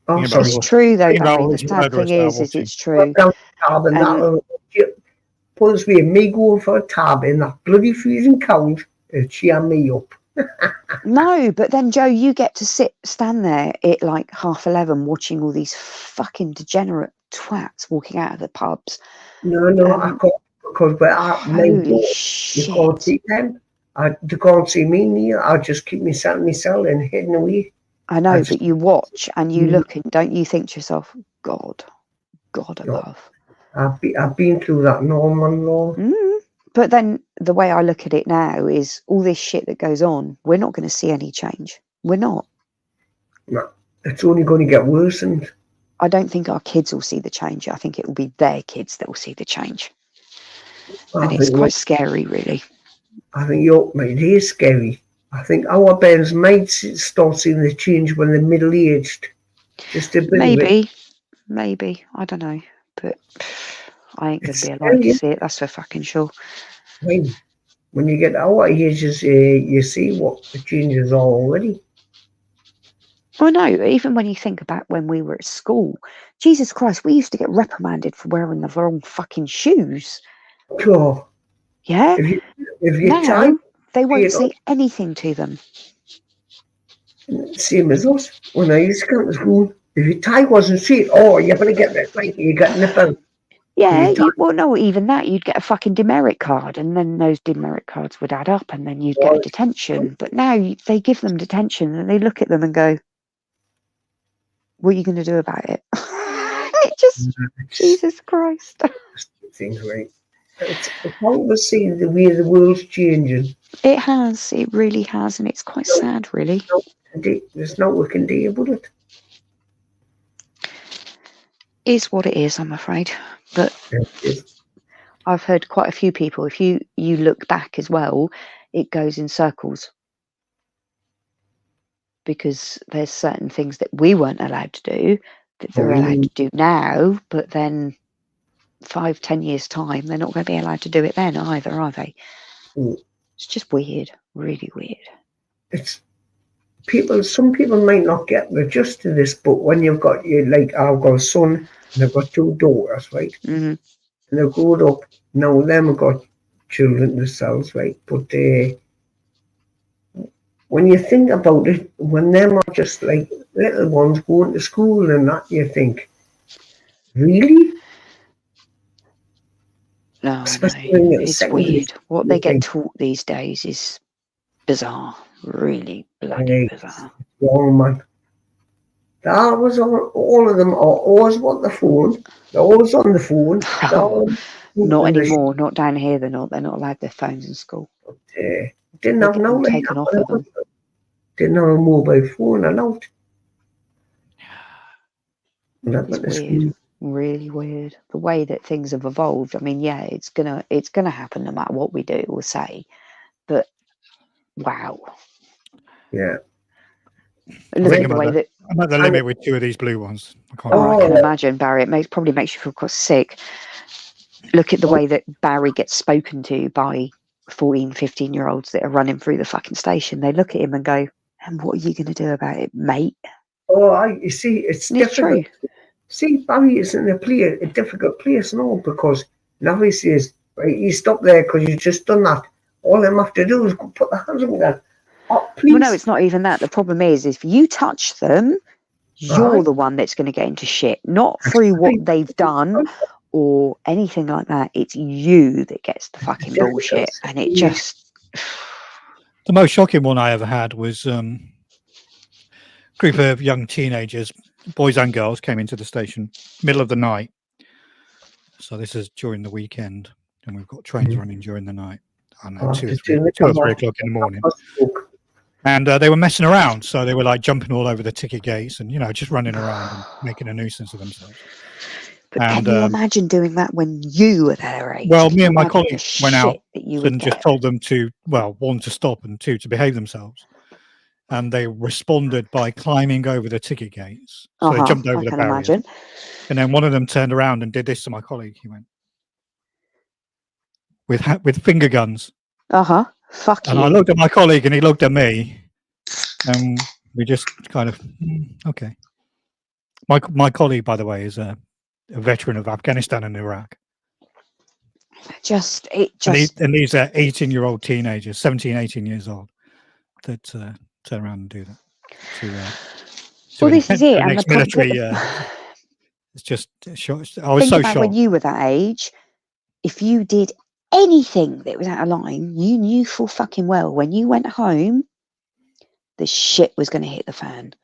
Oh, Think about sorry. It's true, though, Think about Barry. all The these sad thing murderers that are is watching. it's true. Down the tab and And- that pulls me going for a tab in that bloody freezing cold and cheer me up. No, but then, Joe, you get to stand there at like 11:30 watching all these fucking degenerate twats walking out of the pubs. No, I can't, because we're at Holy you shit. can't see them. They can't see me near. I just keep myself in my cell and hidden away. I know, just- but you watch and you look and don't you think to yourself, God above. I've been through that, Norman law. But then the way I look at it now is all this shit that goes on, we're not going to see any change. We're not. No, it's only going to get worse. And I don't think our kids will see the change. I think it will be their kids that will see the change. And it's quite scary, really. I think it is scary. I think our parents might start seeing the change when they're middle-aged. Just a bit. Maybe. I don't know. But I ain't going to be alive to see it. That's for fucking sure. When you get our ages, you see what the changes are already. I know, even when you think about when we were at school, Jesus Christ, we used to get reprimanded for wearing the wrong fucking shoes. Sure. Yeah? If you now, they won't say anything to them. Same as us. When I used to come to school, if your tie wasn't straight, you're going to get that, like, you got nipping. Yeah, no, even that, you'd get a fucking demerit card, and then those demerit cards would add up, and then you'd get a detention. But now they give them detention, and they look at them and go, what are you going to do about it? It just, Jesus Christ. Things right. It's hard to see the way the world's changing. It has, it really has, and it's quite sad, really. There's no we can do about it. Is what it is, I'm afraid. But I've heard quite a few people, if you look back as well, it goes in circles. Because there's certain things that we weren't allowed to do that they're allowed to do now, but then 5-10 years time they're not going to be allowed to do it then either, are they? It's just weird, really weird. It's some people might not get the gist of this, but when you've got I've got a son and I've got 2 daughters, right? And they're grown up now. Them have got children themselves, right? But when you think about it, when they're not just like little ones going to school and that, you think, really? No, it's weird. What they get taught these days is bizarre, really bloody bizarre. Oh man, that was all of them are always on the phone. They're always on the phone. Not anymore. Not down here. They're not allowed their phones in school. Didn't have no taken off of them. Didn't have a mobile phone allowed. It's weird. Really weird. The way that things have evolved. I mean, yeah, it's gonna happen no matter what we do or say. But wow. Yeah. Look at the way that I'm at the limit with 2 of these blue ones. I can imagine, Barry. It probably makes you feel quite sick. Look at the way that Barry gets spoken to by 14, 15-year-olds that are running through the fucking station. They look at him and go, and what are you going to do about it, mate? You see, it's difficult. True. See, Barry is in a difficult place now because now he says, right, you stop there because you've just done that. All them have to do is put their hands on that. Oh, please. Well, no, it's not even that. The problem is if you touch them, you're the one that's going to get into shit, not through what they've done or anything like that. It's you that gets the fucking bullshit, and it just. The most shocking one I ever had was a group of young teenagers, boys and girls, came into the station middle of the night. So this is during the weekend, and we've got trains running during the night. I don't know, 2 or 3 o'clock in the morning. And they were messing around, so they were like jumping all over the ticket gates and, just running around and making a nuisance of themselves. But can you imagine doing that when you were their age? Well, me and my colleague went out and just told them to, 1, to stop, and 2, to behave themselves. and they responded by climbing over the ticket gates. So they jumped over the barriers. Imagine. And then one of them turned around and did this to my colleague. He went with finger guns. Fuck and you. I looked at my colleague and he looked at me, and we just kind of okay. My colleague, by the way, is a veteran of Afghanistan and Iraq. And these are 18-year-old teenagers, 17, 18 years old, that turn around and do that. Well, this is it. And military. It's just I was so shocked. When you were that age, if you did anything that was out of line, you knew full fucking well when you went home, the shit was going to hit the fan.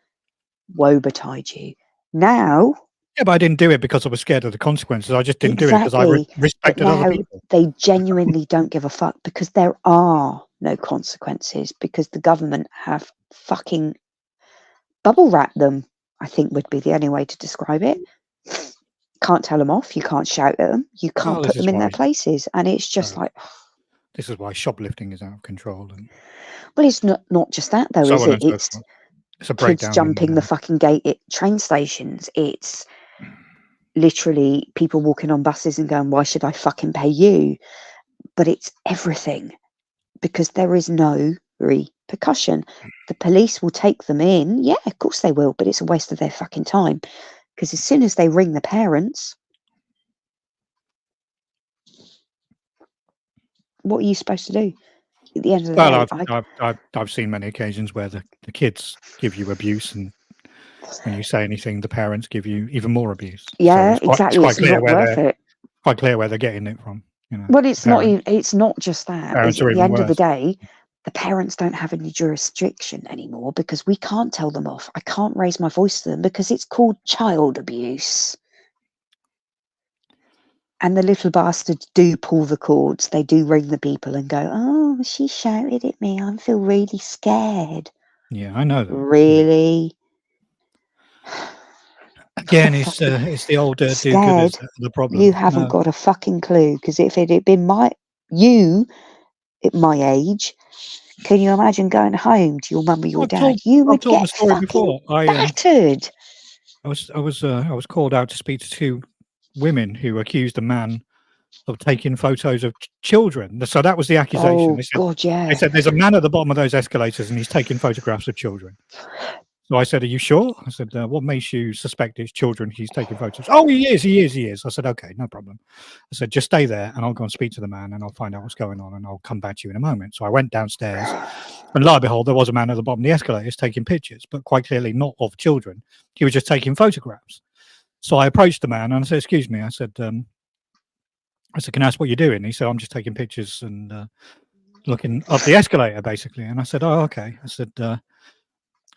Woe betide you. Now. Yeah, but I didn't do it because I was scared of the consequences. I just didn't do it because I respected other people. They genuinely don't give a fuck because there are no consequences because the government have fucking bubble wrapped them, I think would be the only way to describe it. Can't tell them off. You can't shout at them. You can't put them in their places. And it's just like... This is why shoplifting is out of control. Well, it's not just that, though, is it? It's a kids jumping the fucking gate at train stations. It's literally people walking on buses and going, why should I fucking pay you? But it's everything because there is no repercussion. The police will take them in. Yeah, of course they will, but it's a waste of their fucking time because as soon as they ring the parents, what are you supposed to do at the end of the day? I've seen many occasions where the kids give you abuse, and when you say anything, the parents give you even more abuse. Yeah, so exactly. It's not worth it. Quite clear where they're getting it from. You know, well, it's not. It's not just that. At the end of the day, the parents don't have any jurisdiction anymore because we can't tell them off. I can't raise my voice to them because it's called child abuse. And the little bastards do pull the cords. They do ring the people and go, oh, she shouted at me. I feel really scared. Yeah, I know that. Really? Again, it's the old do-gooders the problem. You haven't got a fucking clue because if it had been you at my age, can you imagine going home to your mum or your dad? You would get fucking battered. I was called out to speak to two women who accused a man of taking photos of children. So that was the accusation. They said there's a man at the bottom of those escalators and he's taking photographs of children. So I said, are you sure? I said, what makes you suspect it's children he's taking photos? Oh, he is. I said, okay, no problem. I said, just stay there and I'll go and speak to the man and I'll find out what's going on and I'll come back to you in a moment. So I went downstairs and lo and behold, there was a man at the bottom of the escalators taking pictures, but quite clearly not of children. He was just taking photographs. So I approached the man and I said, excuse me. I said, can I ask what you're doing? He said, I'm just taking pictures and looking up the escalator, basically. And I said, oh, okay. I said,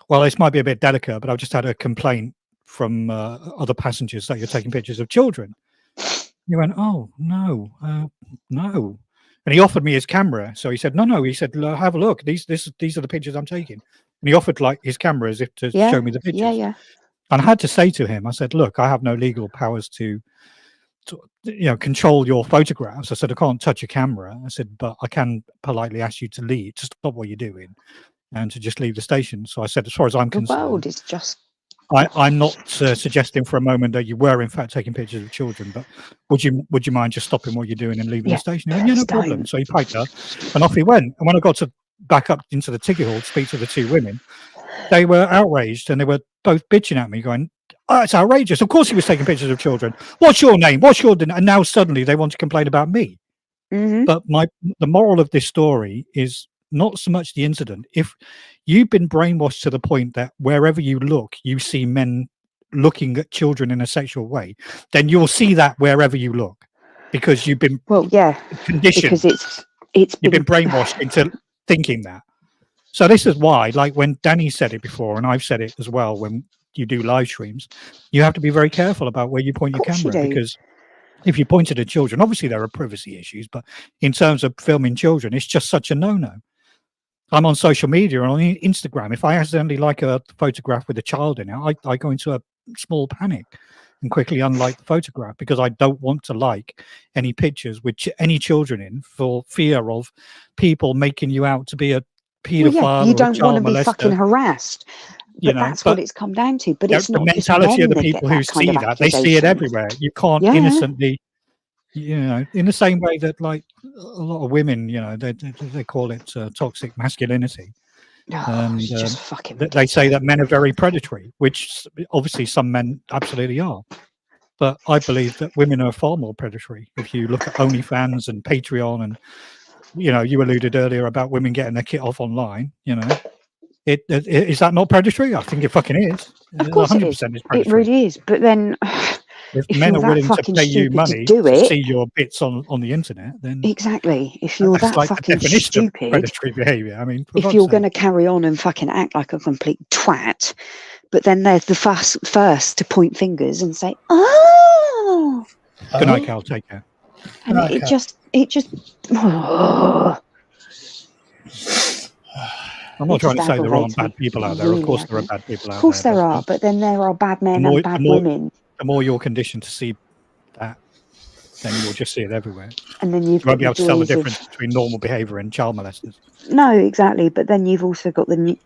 well, this might be a bit delicate, but I've just had a complaint from other passengers that you're taking pictures of children. He went, oh, no. And he offered me his camera. So he said, no. He said, have a look. These are the pictures I'm taking. And he offered like his camera as if to show me the pictures. Yeah. And I had to say to him, I said, look, I have no legal powers to control your photographs. I said, I can't touch your camera. I said, but I can politely ask you to leave, to stop what you're doing and to just leave the station. So I said, as far as I'm concerned, the world is just... I'm not suggesting for a moment that you were in fact taking pictures of children, but would you mind just stopping what you're doing and leaving the station? He went, yeah, no problem. So he paid her and off he went. And when I got to back up into the ticket hall to speak to the two women, they were outraged and they were both bitching at me going, oh, it's outrageous. Of course he was taking pictures of children. What's your name? And now suddenly they want to complain about me. Mm-hmm. But the moral of this story is not so much the incident. If you've been brainwashed to the point that wherever you look, you see men looking at children in a sexual way, then you'll see that wherever you look because you've been conditioned. Because you've been brainwashed into thinking that. So this is why, like when Danny said it before, and I've said it as well, when you do live streams, you have to be very careful about where you point your camera because if you point it at children, obviously there are privacy issues, but in terms of filming children, it's just such a no-no. I'm on social media and on Instagram. If I accidentally like a photograph with a child in it, I go into a small panic and quickly unlike the photograph because I don't want to like any pictures with any children in for fear of people making you out to be a paedophile you or a don't want child to be fucking molester, harassed. you But know, that's what it's come down to. But it's the not just mentality of men the that get people who that kind see of that, they see it accusation. everywhere. You can't Yeah. innocently, you know, in the same way that like a lot of women, you know, they call it toxic masculinity. And It's just fucking they say that men are very predatory, which obviously some men absolutely are. But I believe that women are far more predatory. If you look at OnlyFans and Patreon, and you know, you alluded earlier about women getting their kit off online. You know, is that not predatory? I think it fucking is. Of course it is. 100% is It predatory. really is. But then, If if men you're are that willing to fucking pay you stupid money to do to it, see your bits on the internet, then exactly. If you're that's that like the fucking definition of stupid, predatory behaviour. I mean, for if fuck's you're sake. going to carry on and fucking act like a complete twat, but then there's the first to point fingers and say, "Oh." Good night, Cal. Take care. And it just. Oh. I'm not It trying just to say there aren't aggravates bad me. people out there. Really of course, there are aggravates. bad people Of out course there. there are, but then there are bad men and bad women. The more you're conditioned to see that, then you'll just see it everywhere. And then you've You won't got be the able to tell the joys of difference between normal behaviour and child molesters. no, exactly. But then you've also got the new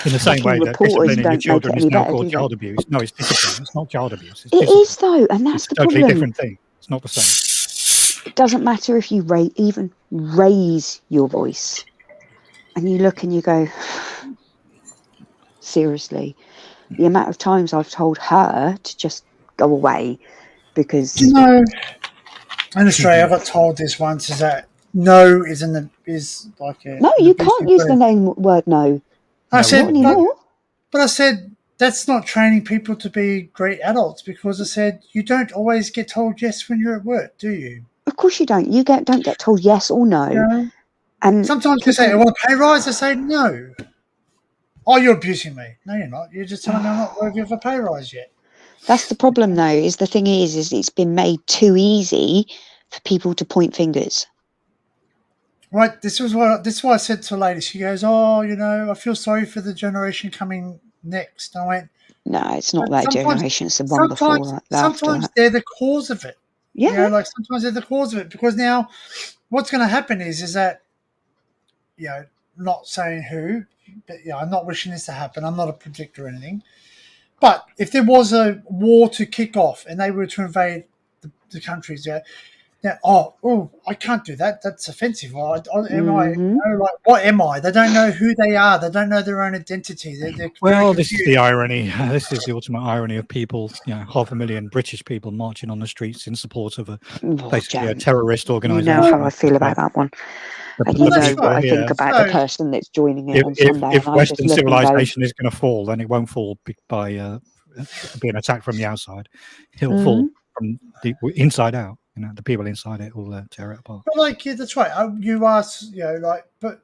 In the same way that reporters disciplining your don't make it children is any now better, called do they? child abuse. No, it's discipline. It's not child abuse. It's It discipline. is though, and that's It's the a totally problem. different thing. It's not the same. It doesn't matter if you even raise your voice, and you look and you go, seriously. The amount of times I've told her to just go away because You know, in Australia, I got told this once: is that no is like no, an you abusive can't use word. the word no. I No, said, Not anymore. but I said that's not training people to be great adults, because I said you don't always get told yes when you're at work, do you? Of course you don't. You don't get told yes or no. You know? And Sometimes you say, I want a pay rise. I say no. Oh, you're abusing me. No, you're not. You're just telling me I'm not worthy of a pay rise yet. that's the problem, though. Is the thing is it's been made too easy for people to point fingers. Right. This is why I said to a lady. She goes, "Oh, you know, I feel sorry for the generation coming next." And I went, No, it's not but that generation. It's the one before that. After sometimes that. they're the cause of it. Yeah. You know, like sometimes they're the cause of it, because now what's going to happen is that, you know, not saying who, but yeah, I'm not wishing this to happen. I'm not a predictor or anything. But if there was a war to kick off and they were to invade the countries, I can't do that. That's offensive. What am I? They don't know who they are. They don't know their own identity. They're well, very this is confused. the irony. This is the ultimate irony of people, you know, 500,000 British people marching on the streets in support of basically a terrorist organisation. You know how I feel about that one. And you know what I think about the person that's joining it on Sunday. If and Western I just look civilization is going to fall, then it won't fall by being attacked from the outside. It'll fall from the inside out. You know, the people inside it will tear it apart. But like, yeah, that's right. You ask, you know, like, but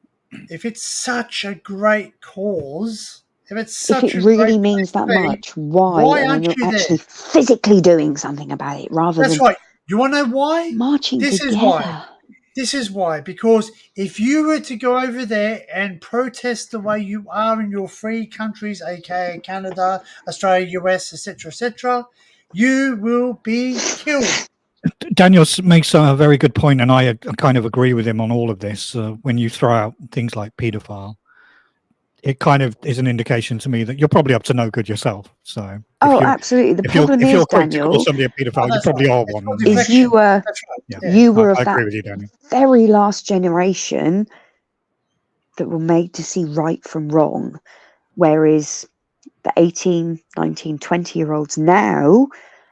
if it's such a great cause, if it really means that much, why aren't you actually there? physically doing something about it rather That's than right. You want to know why? Marching this together. is why. This is why. Because if you were to go over there and protest the way you are in your free countries, aka Canada, Australia, US, etc., you will be killed. Daniel makes a very good point, and I kind of agree with him on all of this. When you throw out things like paedophile, it kind of is an indication to me that you're probably up to no good yourself. So, absolutely. The problem if is, you're quick Daniel, to call somebody a paedophile, you probably are one. Is you were of I that agree with you, Daniel. very last generation that were made to see right from wrong, whereas the 18, 19, 20-year-olds now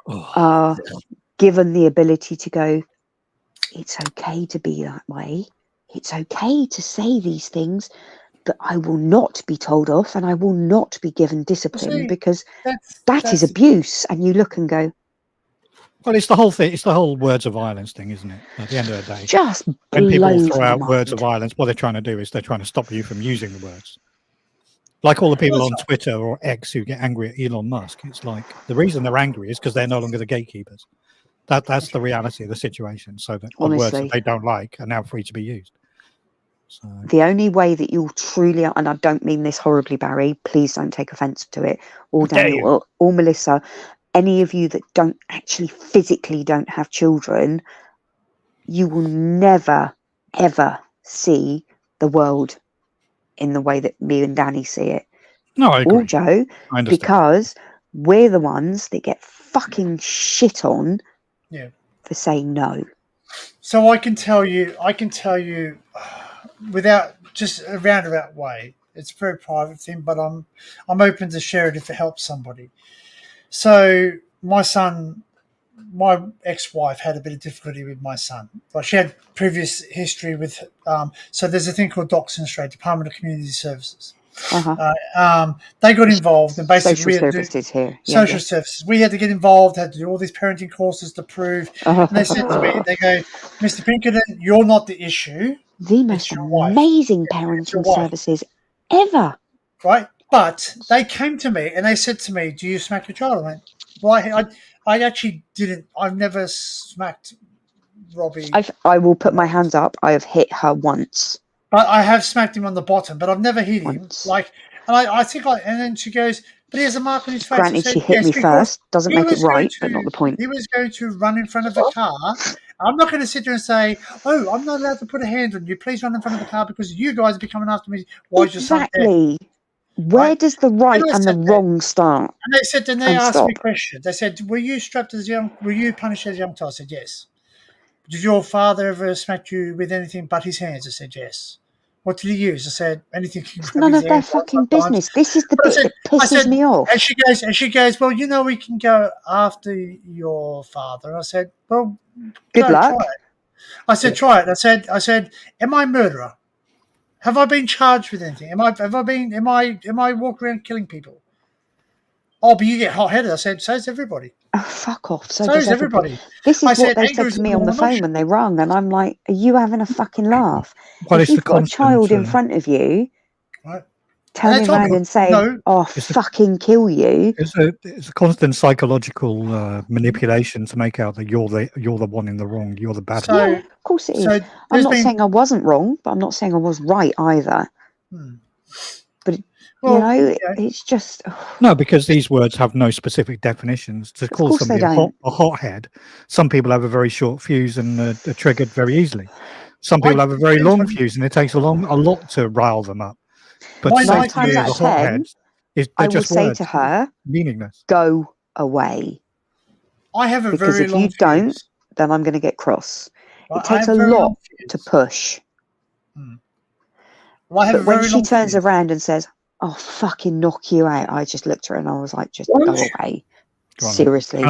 are given the ability to go, it's okay to be that way. It's okay to say these things, but I will not be told off and I will not be given discipline because that is abuse. And you look and go, well, it's the whole thing. It's the whole words of violence thing, isn't it? At the end of the day, just when people blows throw my out words mind. of violence, what they're trying to do is they're trying to stop you from using the words. Like all the people on Twitter or X who get angry at Elon Musk, it's like the reason they're angry is because they're no longer the gatekeepers. That's the reality of the situation. So that the words that they don't like are now free to be used. So. The only way that you'll truly, and I don't mean this horribly, Barry, please don't take offense to it, or Daniel, or Melissa, any of you that don't actually physically don't have children, you will never, ever see the world in the way that me and Danny see it. No, I agree. Or Joe, I understand. because we're the ones that get fucking shit on for saying no. So I can tell you without just a roundabout way. It's a very private thing, but I'm open to share it if it helps somebody. So my ex-wife had a bit of difficulty with my son. Like she had previous history with. So there's a thing called DOCS in Australia, Department of Community Services. They got involved and basically social services here. Social services. We had to get involved, had to do all these parenting courses to prove. And they said to me, they go, Mr. Pinkerton, you're not the issue. The most amazing parenting services ever. Right? But they came to me and they said to me, do you smack your child? I went, well, I actually didn't. I've never smacked Robbie. I will put my hands up. I have hit her once. But I have smacked him on the bottom, but I've never hit him. Like, and I think, and then she goes, but he has a mark on his face. Granted, she hit me first. Doesn't make it right, but not the point. He was going to run in front of the car. I'm not going to sit there and say, oh, I'm not allowed to put a hand on you. Please run in front of the car because you guys are coming after me. Why is your son dead? Where does the right and the wrong start? And they said, and they asked me questions. They said, were you punished as a young child? I said, yes. Did your father ever smack you with anything but his hands? I said, yes. What did he use? I said, anything. It's none of their fucking business. This is the bit that pisses me off. And she goes, well, we can go after your father. And I said, well, good luck. Try it. I said, try it. I said, am I a murderer? Have I been charged with anything? Am I walking around killing people? Oh, but you get hot-headed. I said, so's everybody. Oh, fuck off. So does everybody. This is what they said to me on the phone when they rung, and I'm like, are you having a fucking laugh? Well, if you've got a child in front of you, turning around and saying, fucking kill you. It's a constant psychological manipulation to make out that you're the one in the wrong, you're the bad one. Yeah, of course it is. I'm not saying I wasn't wrong, but I'm not saying I was right either. But it's just no, because these words have no specific definitions. To call somebody a hothead, some people have a very short fuse and are triggered very easily. Some people have a very long fuse, and it takes a lot to rile them up. But 9 times out of 10, I will say to her, meaningless. Go away. I have a because very if long you fuse. don't, then I'm going to get cross. It takes a lot to push. Well, I have but when she turns around and says, "Oh, fucking knock you out," I just looked at her and I was like, "Just go away." Seriously,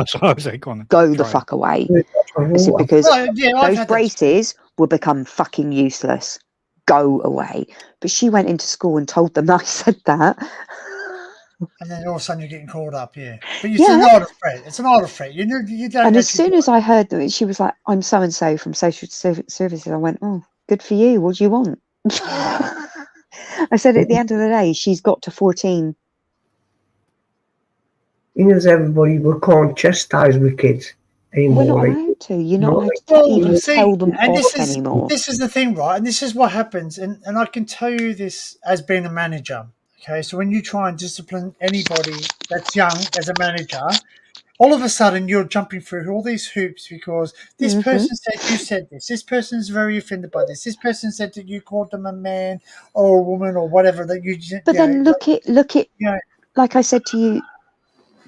go the fuck away. I said, because those braces will become fucking useless. Go away. But she went into school and told them I said that. And then all of a sudden you're getting called up, But it's an order threat. It's an order threat. You don't. And as soon as I heard that, she was like, "I'm so and so from social services," I went, "Oh, good for you. What do you want?" I said, at the end of the day, she's got to 14. Everybody, we can't chastise with kids anymore. We're not allowed to. You're not allowed to even tell them off anymore. This is the thing, right? And this is what happens. And I can tell you this as being a manager. Okay, so when you try and discipline anybody that's young as a manager, all of a sudden you're jumping through all these hoops because this person said you said this. This person's very offended by this. This person said that you called them a man or a woman or whatever that you. But then look at like I said to you,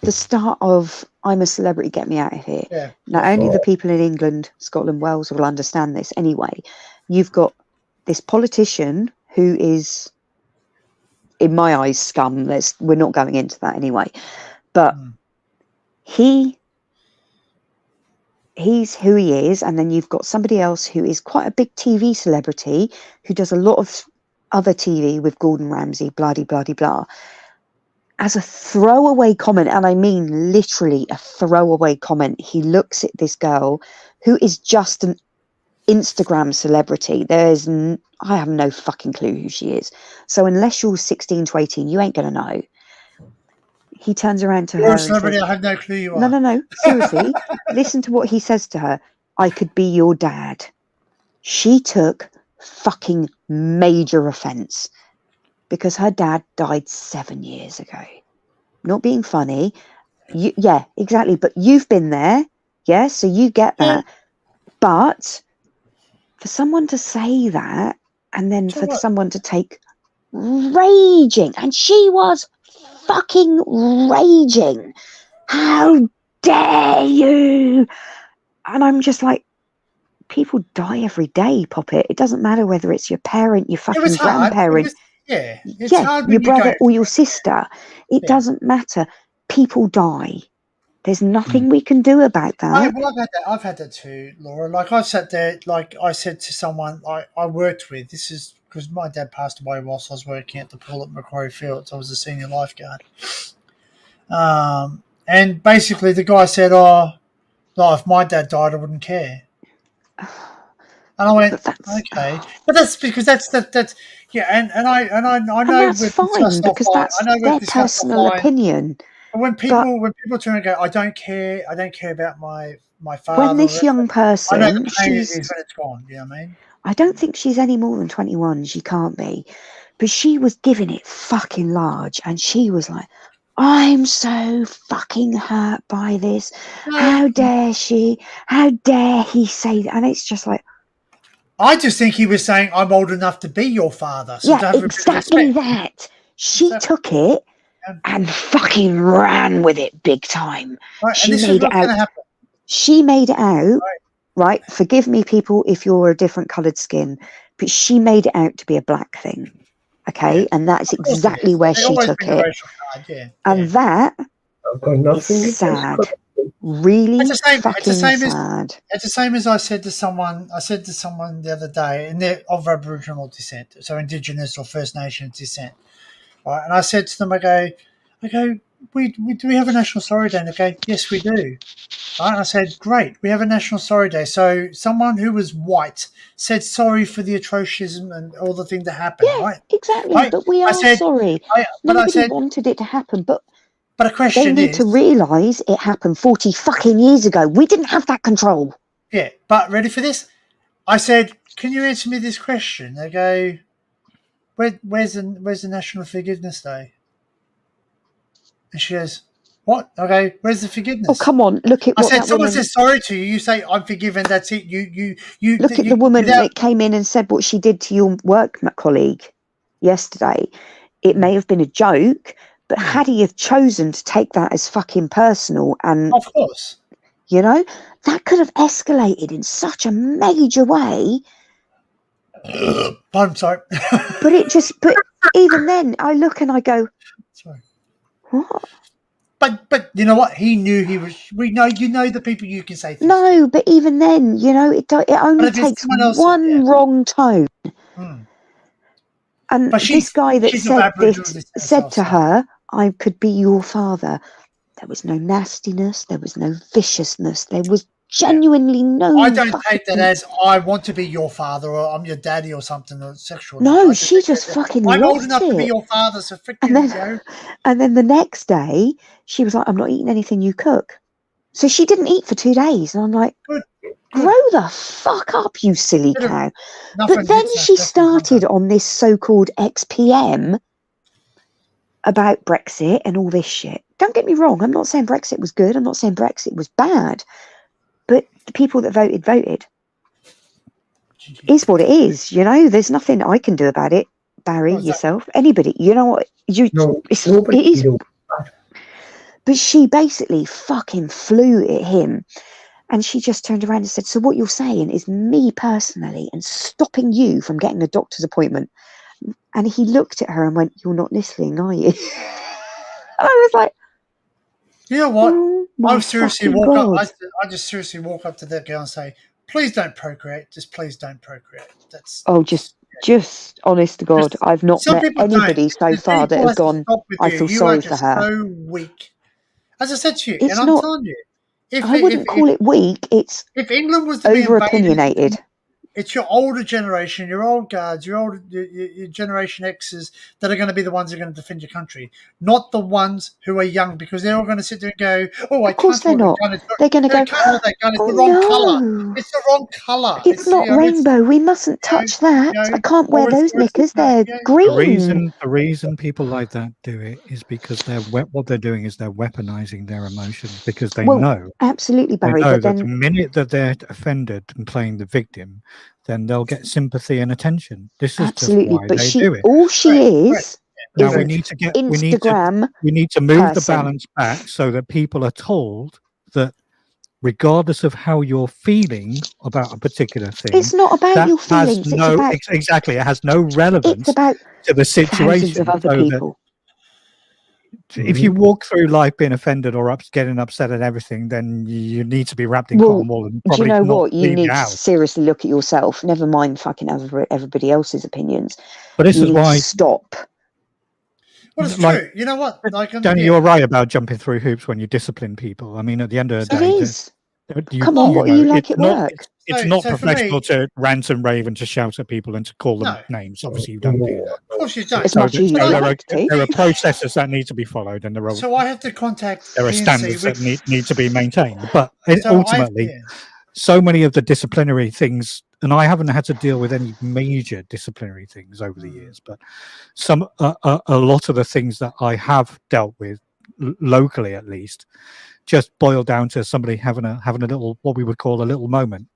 the start of "I'm a celebrity, get me out of here." Yeah. Now, only the people in England, Scotland, Wales will understand this. Anyway, you've got this politician who is, in my eyes, scum. We're not going into that anyway, but. He's who he is, and then you've got somebody else who is quite a big TV celebrity who does a lot of other TV with Gordon Ramsay, blah, blah, blah, blah. As a throwaway comment, and I mean literally a throwaway comment, he looks at this girl who is just an Instagram celebrity. I have no fucking clue who she is. So unless you're 16 to 18, you ain't going to know. He turns around to her and says, I have no clue you are. No. Seriously, listen to what he says to her. "I could be your dad." She took fucking major offence because her dad died 7 years ago. Not being funny. Yeah, exactly. But you've been there. Yeah, so you get that. But for someone to say that and then someone to take raging, and she was fucking raging. How dare you? And I'm just like, people die every day, Poppet. It doesn't matter whether it's your parent, your fucking grandparent, It's hard when your you brother don't. or your sister. It doesn't matter. People die. There's nothing we can do about that. I've had that too, Laura. Like I sat there, like I said to someone I worked with. This is because my dad passed away whilst I was working at the pool at Macquarie Fields. I was a senior lifeguard. And basically the guy said, "Oh, no, if my dad died, I wouldn't care." And I went, "Okay," but that's because that's yeah. And I know that's fine because that's their personal opinion. And when people turn and go, I don't care about my father. When this young person, I know the pain it is when it's gone. You know what I mean? I don't think she's any more than 21. She can't be, but she was giving it fucking large, and she was like, "I'm so fucking hurt by this. How dare she? How dare he say that?" And it's just like, I just think he was saying, "I'm old enough to be your father." So yeah, exactly that. She took it and fucking ran with it big time. Right, she made it out. She made it out. Right. Forgive me, people, if you're a different coloured skin, but she made it out to be a black thing. Okay, and that's exactly where she took it. And that is sad. Really fucking sad. It's the same as I said to someone the other day, and they're of Aboriginal descent, so Indigenous or First Nations descent. Right, and I said to them, I go, do we have a National Sorry Day? And they go, yes, we do. Right, and I said, great, we have a National Sorry Day. So someone who was white said sorry for the atrocious and all the things that happened. Yeah, right? Exactly. Right? But we are sorry. Nobody wanted it to happen, but a question they need to realise it happened 40 fucking years ago. We didn't have that control. Yeah, but ready for this? I said, can you answer me this question? They go, where's the National Forgiveness Day? And she goes, what? Okay, where's the forgiveness? Oh, come on, look at what I said, someone says sorry to you, you say, I'm forgiven, that's it. You look at the woman that came in and said what she did to your work colleague yesterday. It may have been a joke, but had he have chosen to take that as fucking personal, and of course, you know, that could have escalated in such a major way. I'm sorry. but even then I look and I go, sorry. What? But you know what? He knew he was. We know the people you can say things no, to. But even then, you know, it only takes one wrong tone. And this guy that said to her, "I could be your father." There was no nastiness. There was no viciousness. There was genuinely no. I don't take that as I want to be your father or I'm your daddy or something or sexual. No, she just fucking I'm lost old enough to be your father, so freaking. And then the next day, she was like, "I'm not eating anything you cook." So she didn't eat for 2 days, and I'm like, Good. Grow the fuck up, you silly cow. But then she started on this so-called XPM about Brexit and all this shit. Don't get me wrong, I'm not saying Brexit was good, I'm not saying Brexit was bad, but the people that voted is what it is, you know. There's nothing I can do about it. Barry, yourself, anybody, you know what, it is. But she basically fucking flew at him. And she just turned around and said, so what you're saying is me personally and stopping you from getting a doctor's appointment. And he looked at her and went, you're not listening, are you? And I was like, you know what? Oh, I seriously walk up. I just seriously walk up to that girl and say, please don't procreate. Just please don't procreate. That's just honest to God, I've not met anybody so far that have gone, I feel sorry for her. So weak. As I said to you, it's and I'm telling you, I wouldn't call it weak. It's if England was to over opinionated. It's your older generation, your old guards, your Generation X's that are going to be the ones who are going to defend your country, not the ones who are young, because they're all going to sit there and go, "Oh, of course they're not. They're going to go, oh, it's the wrong colour. It's the wrong colour. It's not rainbow. We mustn't touch that. I can't wear those knickers. They're green." The reason people like that do it is because what they're doing is they're weaponizing their emotions, because they know absolutely, Barry. They know but then the minute that they're offended and playing the victim, then they'll get sympathy and attention. This is Absolutely, just why but they do it. all she is Now is we an need to get Instagram we need to move the person. balance back so that people are told that regardless of how you're feeling about a particular thing, It's not about that your has feelings. It's no about exactly. It has no relevance it's about to the thousands situation. of other So that people. if you walk through life being offended or getting upset at everything, then you need to be wrapped in Well, cotton wool and do probably you know not what? You leave need the to house. seriously look at yourself. Never mind fucking everybody else's opinions. But this You is need why to stop. Well, it's like true. You know what? Like, Danny, you're right about jumping through hoops when you discipline people. I mean, at the end of the It day, is. Come on, what are you like at work? It's not so for professional me, to rant and rave and to shout at people and to call them No. names. Obviously, you don't do that. of course you don't. As much as you But like to. there are processes that need to be followed, and there are So I have to contact PNC standards that with. need to be maintained. But So ultimately, so many of the disciplinary things, and I haven't had to deal with any major disciplinary things over the years, but a lot of the things that I have dealt with locally, at least, just boil down to somebody having a little, what we would call a little moment.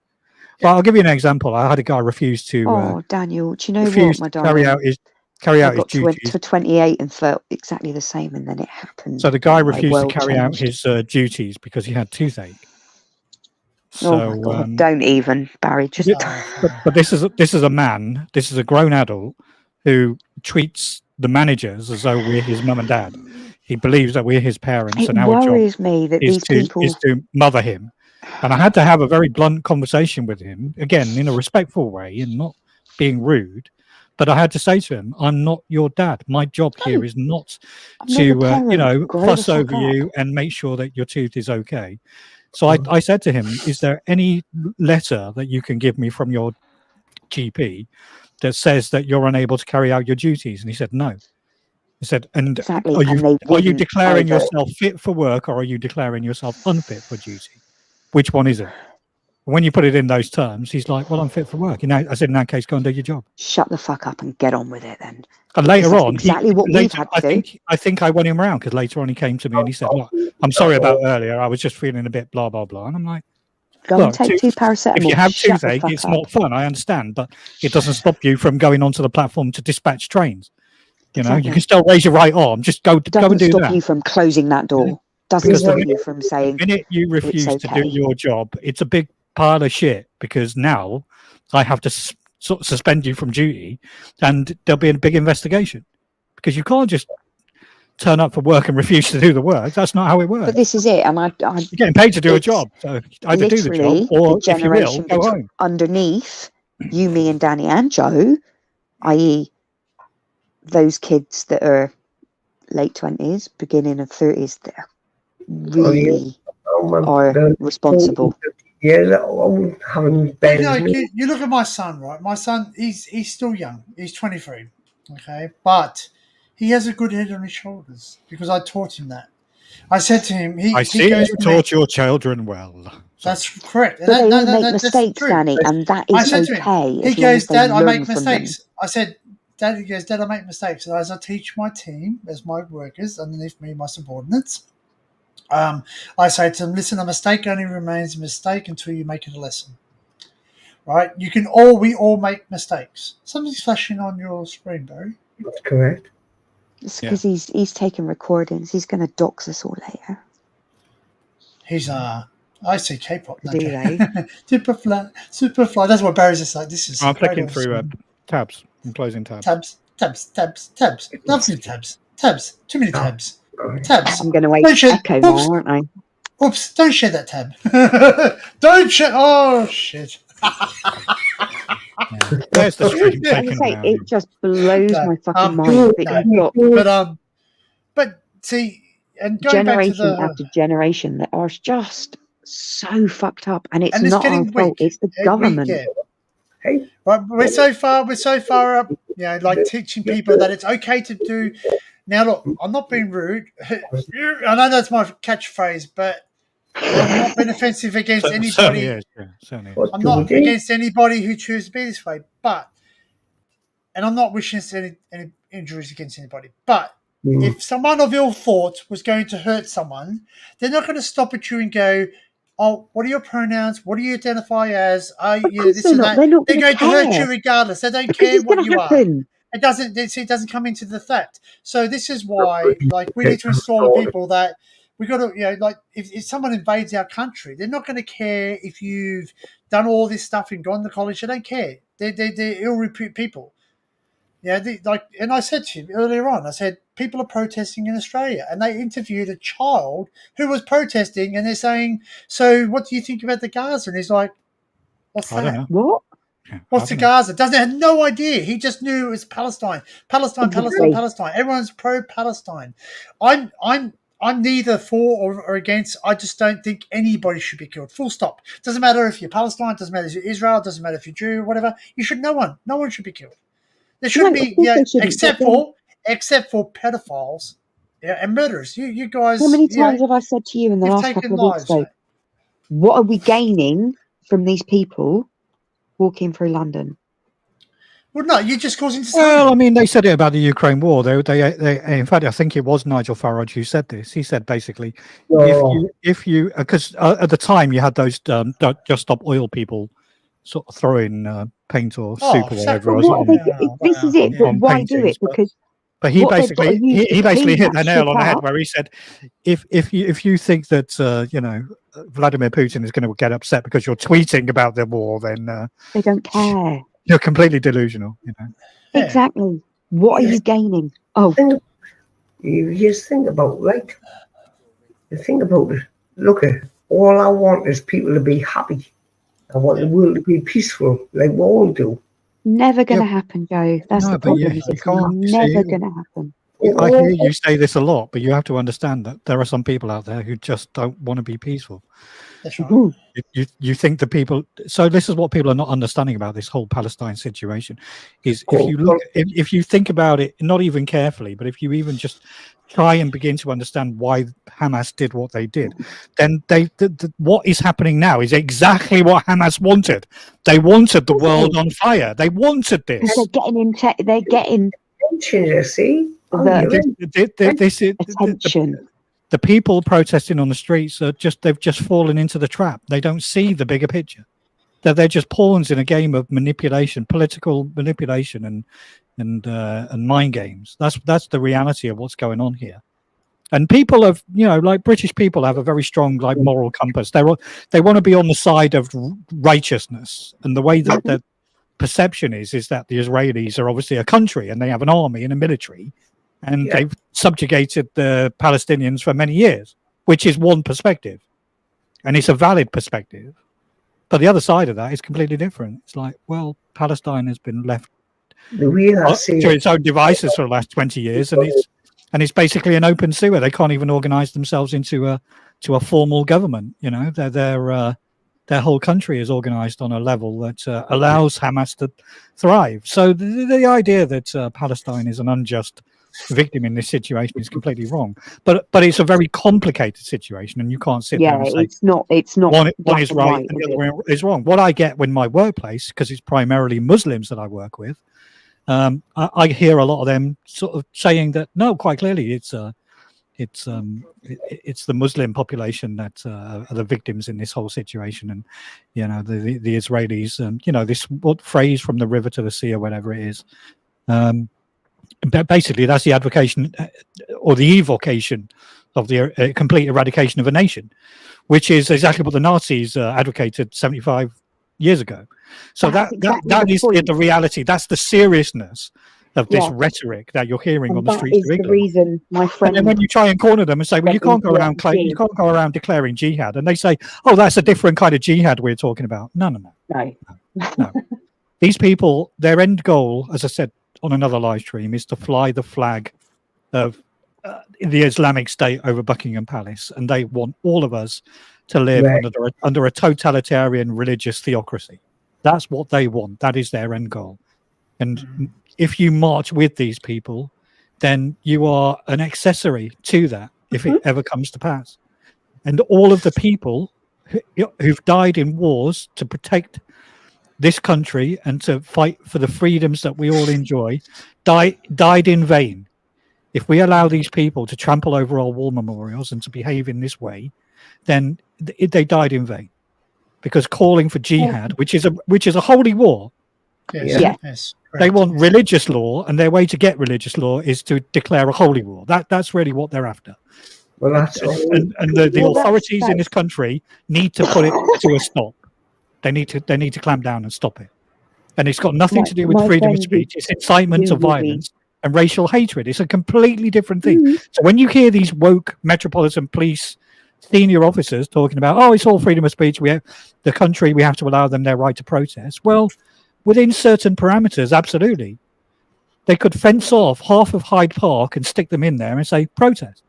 Well, I'll give you an example. I had a guy refuse to. Oh, Daniel, do you know what, my darling? carry out I his got duties. to 28 and felt exactly the same, and then it happened. So the guy and my refused to world carry out changed. his duties because he had toothache. So, Oh my God! Don't even, Barry. Just. but this is a man. This is a grown adult who treats the managers as though we're his mum and dad. He believes that we're his parents, It and our job worries me that is these people is to mother him. And I had to have a very blunt conversation with him, again in a respectful way and not being rude. But I had to say to him, "I'm not your dad. My job here is not to fuss over you and make sure that your tooth is okay." So I said to him, "Is there any letter that you can give me from your GP that says that you're unable to carry out your duties?" And he said, "No." He said, "And exactly. are you declaring yourself fit for work, or are you declaring yourself unfit for duty? Which one is it?" When you put it in those terms, he's like, "Well, I'm fit for work." I said, "In that case, go and do your job." Shut the fuck up and get on with it then. And later on, exactly what we've had to do. I think I went him around because later on he came to me and he said, "Look, I'm sorry about earlier. I was just feeling a bit blah blah blah." And I'm like, Go and take 2 paracetamol. if you have Shut the toothache, fuck it's up. not fun. I understand, but it doesn't stop you from going onto the platform to dispatch trains. You know, you can still raise your right arm. Just go and do that. Doesn't stop you from closing that door. Doesn't stop you from saying. The minute you refuse to do your job, it's a big pile of shit, because now I have to sort of suspend you from duty, and there'll be a big investigation, because you can't just turn up for work and refuse to do the work. That's not how it works. But this is it, and you're getting paid to do a job, so either do the job or, if you will, go home. Underneath you, me, and Danny and Joe, i.e., those kids that are late 20s, beginning of 30s, that really are responsible. Yeah, having you look at my son, right? My son, he's still young. He's 23, okay? But he has a good head on his shoulders because I taught him that. I said to him, I see you taught your children well. That's correct. But they all make mistakes, Danny, and that is okay. He goes, "Dad, I make mistakes." I said, "Dad," he goes, "Dad, I make mistakes." And as I teach my team, as my workers underneath me, my subordinates, I say to them, "Listen, a mistake only remains a mistake until you make it a lesson." Right? We all make mistakes. Something's flashing on your screen, Barry. That's correct. It's because he's taking recordings. He's going to dox us all later. He's I see K-pop. Do they? Superfly. That's what Barry's just like. This is. I'm clicking through tabs. I'm closing tabs. Tabs. Lovely tabs. Tabs. Too many tabs. Tabs. I'm going to wait echo now, aren't I? Oops! Don't share that tab. Don't share. Oh shit! There's the stream taken down. It just blows my fucking mind. But see, and going generation back to after generation that are just so fucked up, and it's not our fault. It's the government. Hey, right, we're so far up. Like teaching people that it's okay to do. Now, look, I'm not being rude. I know that's my catchphrase, but I'm not being offensive against anybody. I'm not against anybody who chooses to be this way, and I'm not wishing any injuries against anybody. But if someone of ill thought was going to hurt someone, they're not going to stop at you and go, oh, what are your pronouns? What do you identify as? Are Of you course this they're and not. that? They're not They're going to going to hurt you care regardless. They don't because care it's what going to you are. happen. It doesn't come into the fact. So this is why, like, we need to install people that we got to, like, if someone invades our country, they're not going to care if you've done all this stuff and gone to college. They don't care. They're ill repute people. Yeah, and I said to you earlier on, I said people are protesting in Australia, and they interviewed a child who was protesting, and they're saying, "So, what do you think about the Gaza?" And he's like, "What's I don't that? know. What? Yeah, What's the Gaza?" Doesn't have no idea. He just knew it was Palestine, Palestine, Palestine, Exactly. Palestine. Everyone's pro-Palestine. I'm neither for or against. I just don't think anybody should be killed. Full stop. Doesn't matter if you're Palestine. Doesn't matter if you're Israel. Doesn't matter if you're Jew. Whatever. No one should be killed. There No, shouldn't of be, course they shouldn't. But then, except for pedophiles, and murderers. You how guys, many times have I said to you in the you've last taken couple of weeks, lives, though, mate. what are we gaining from these people walking through London? Well, no, you're just causing Well, disharmony. I mean, they said it about the Ukraine war. They in fact, I think it was Nigel Farage who said this. He said basically, if you, because at the time you had those Just Stop Oil people sort of throwing paint or soup or whatever. But what are they? This is it. But why do it? Because But he what they've got to basically use to he basically clean hit that the nail shit on the head up. where he said, if you think that Vladimir Putin is going to get upset because you're tweeting about the war, then They don't care. you're completely delusional. Exactly. What are you gaining? Oh, you just think about the thing about it. Look, all I want is people to be happy. I want the world to be peaceful, like we all do. never going to happen, Joe. That's the problem. It's never going to happen. I hear you say this a lot, but you have to understand that there are some people out there who just don't want to be peaceful. That's right. You think the people. So this is what people are not understanding about this whole Palestine situation. Is if you think about it, not even carefully, but if you even just try and begin to understand why Hamas did what they did, then what is happening now is exactly what Hamas wanted. They wanted the world on fire. They wanted this. They're getting attention. The people protesting on the streets they've just fallen into the trap. They don't see the bigger picture. They're just pawns in a game of manipulation, political manipulation and mind games. That's the reality of what's going on here. And people have, like British people have a very strong moral compass. They want to be on the side of righteousness, and the way that the perception is that the Israelis are obviously a country and they have an army and a military, and they've subjugated the Palestinians for many years, which is one perspective, and it's a valid perspective. But the other side of that is completely different. It's like, well, Palestine has been left to its own devices for the last 20 years, and it's basically an open sewer. They can't even organize themselves into a formal government. Their whole country is organized on a level that allows Hamas to thrive. So the idea that Palestine is an unjust victim in this situation is completely wrong. But it's a very complicated situation, and you can't sit there and say it's not one is right and the other one is wrong. What I get in my workplace, because it's primarily Muslims that I work with, I hear a lot of them sort of saying that no, quite clearly it's the Muslim population that are the victims in this whole situation, and the Israelis, this what phrase from the river to the sea or whatever it is. But basically, that's the advocation or the evocation of the complete eradication of a nation, which is exactly what the Nazis advocated 75 years ago. So that is the reality. That's the seriousness of this rhetoric that you're hearing on the streets of England. That is the reason, my friend. And then when you try and corner them and say, "Well, you can't go around declaring jihad," and they say, "Oh, that's a different kind of jihad we're talking about." No. These people, their end goal, as I said on another live stream, is to fly the flag of the Islamic State over Buckingham Palace, and they want all of us to live under a totalitarian religious theocracy. That's what they want. That is their end goal. And if you march with these people, then you are an accessory to that if it ever comes to pass. And all of the people who've died in wars to protect this country and to fight for the freedoms that we all enjoy died in vain. If we allow these people to trample over our war memorials and to behave in this way, then they died in vain, because calling for jihad, which is a holy war. Yes, Yeah. yes, They correct. want religious law, and their way to get religious law is to declare a holy war. That's really what they're after. Well, that's all. And the Well, that's- authorities in this country need to put it to a stop. They need to clamp down and stop it. And it's got nothing to do with my freedom of friend speech. It's incitement who to will be- violence and racial hatred. It's a completely different thing. Mm. So when you hear these woke Metropolitan Police senior officers talking about, oh, it's all freedom of speech, we have to allow them their right to protest. Well, within certain parameters, absolutely. They could fence off half of Hyde Park and stick them in there and say, protest.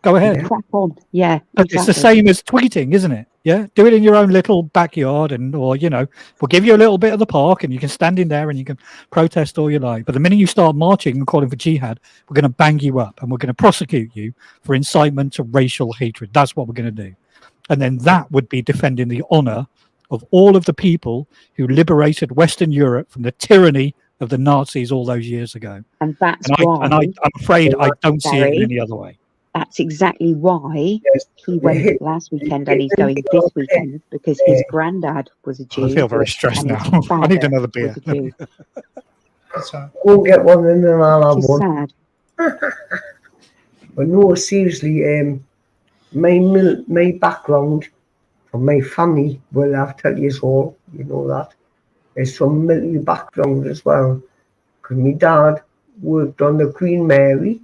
Go ahead. Crack on. Yeah. But it's the same as tweeting, isn't it? Yeah. Do it in your own little backyard, or we'll give you a little bit of the park and you can stand in there and you can protest all you like. But the minute you start marching and calling for jihad, we're going to bang you up and we're going to prosecute you for incitement to racial hatred. That's what we're going to do. And then that would be defending the honor of all of the people who liberated Western Europe from the tyranny of the Nazis all those years ago. And that's why. I'm afraid I don't see it in Barry, any other way. That's exactly why Yes. he went last weekend and he's going this weekend, because his granddad was a Jew. I feel very stressed and now. his I need father another beer. was a Jew. That's right. Go get one and then I'll have It's one. sad. But no, seriously, my background from my family, well, I've tell you all, you know that, is from military background as well. Because my dad worked on the Queen Mary.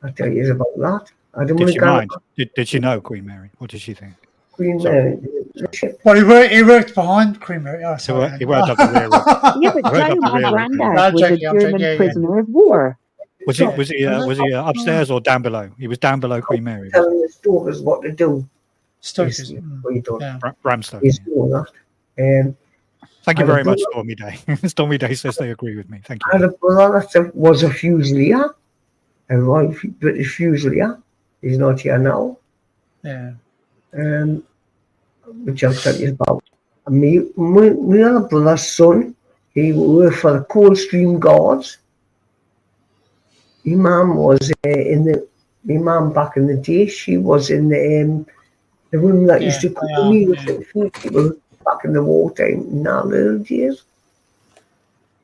I'll tell you about that. I don't Did want she to mind? Did she know Queen Mary? What did she think? Queen Sorry. Mary. The ship. Well, he worked behind Queen Mary. Oh, sorry. He worked up the rear end. Yeah, but I heard Joe, that my really. granddad I'm was a joking, I'm joking, German yeah. prisoner of war. Was he upstairs or down below? He was down below Queen Mary. Telling the Stokers what to do. Stokers. What you done. Yeah. Bram Stoker. He's doing that. Thank you I had a very much, brother- Stormy Day. Stormy Day says they agree with me. Thank I had you. a brother that was a Fusilier, a Royal British Fusilier. He's not here now. Yeah. Which I'll tell you about. My other brother's son, he worked for the Coldstream Guards. My mum was my mum back in the day, she was in the room that used to cook the meals for people back in the wartime in our little days.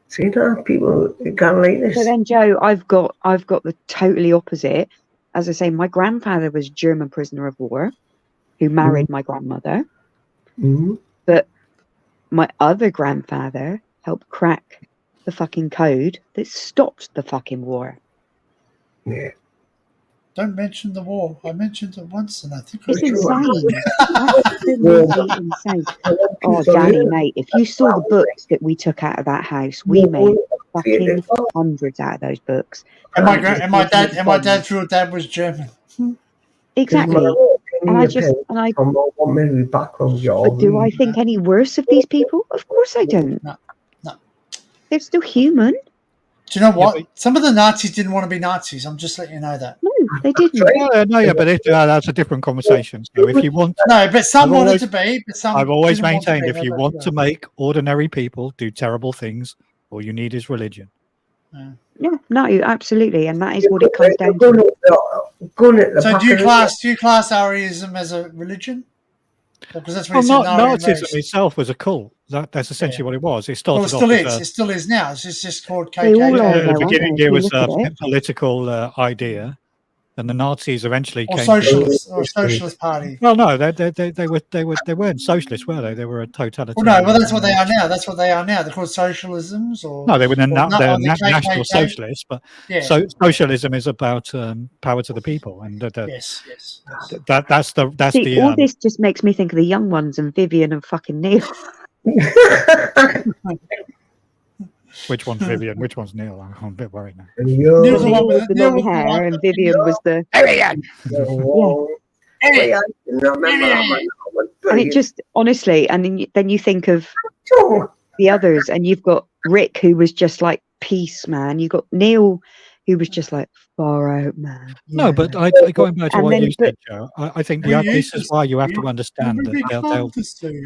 See that people can't like this. So then, Joe, I've got the totally opposite. As I say, my grandfather was a German prisoner of war who married my grandmother. Mm-hmm. But my other grandfather helped crack the fucking code that stopped the fucking war. Yeah. Don't mention the war. I mentioned it once, and I think It's I insane. Absolutely insane. Oh, Danny, mate, if you saw the books that we took out of that house, we made fucking hundreds out of those books. And my dad's real dad was German. Exactly. And I from what military background you but do I think any worse of these people? Of course I don't. No. They're still human. Do you know what? Yeah, Some of the Nazis didn't want to be Nazis. I'm just letting you know that. No, they didn't. But that's a different conversation. So if you want, No, but some I've wanted always- to be. But some I've always didn't want to maintained be. if you They want let to go. make ordinary people do terrible things, all you need is religion. Yeah, no, absolutely. And that is what it comes down to. Gun at the So back do you of the- class Arianism as a religion? Because that's what Well, he said. No, Nazism itself was a cult. That's essentially what it was. It started Well, it still off is. as It still is now. It's just called They all KKK. are, at though, the aren't beginning they? it If was you a look at it. political idea, and the Nazis eventually Or came. socialist party. Well, no, they weren't socialists, were they? They were a totalitarian. Well, no, well that's what they are now. That's what they are now. They're called socialisms, or No, they were they're the national KKK. socialists, but Yeah. socialism is about power to the people, and Yes. that's See, the all this just makes me think of the young ones and Vivian and fucking Neil. which one's Vivian, which one's Neil? I'm a bit worried now. Neil's the Neil one with was the Neil long was the hair one- and Vivian was the... And it just, honestly, and then you think of the others, and you've got Rick, who was just like peace, man. You've got Neil, who was just like far out, man. No, but going back to And what then- you said, Joe, I think this is why you have to understand It'll be that they'll fantasy.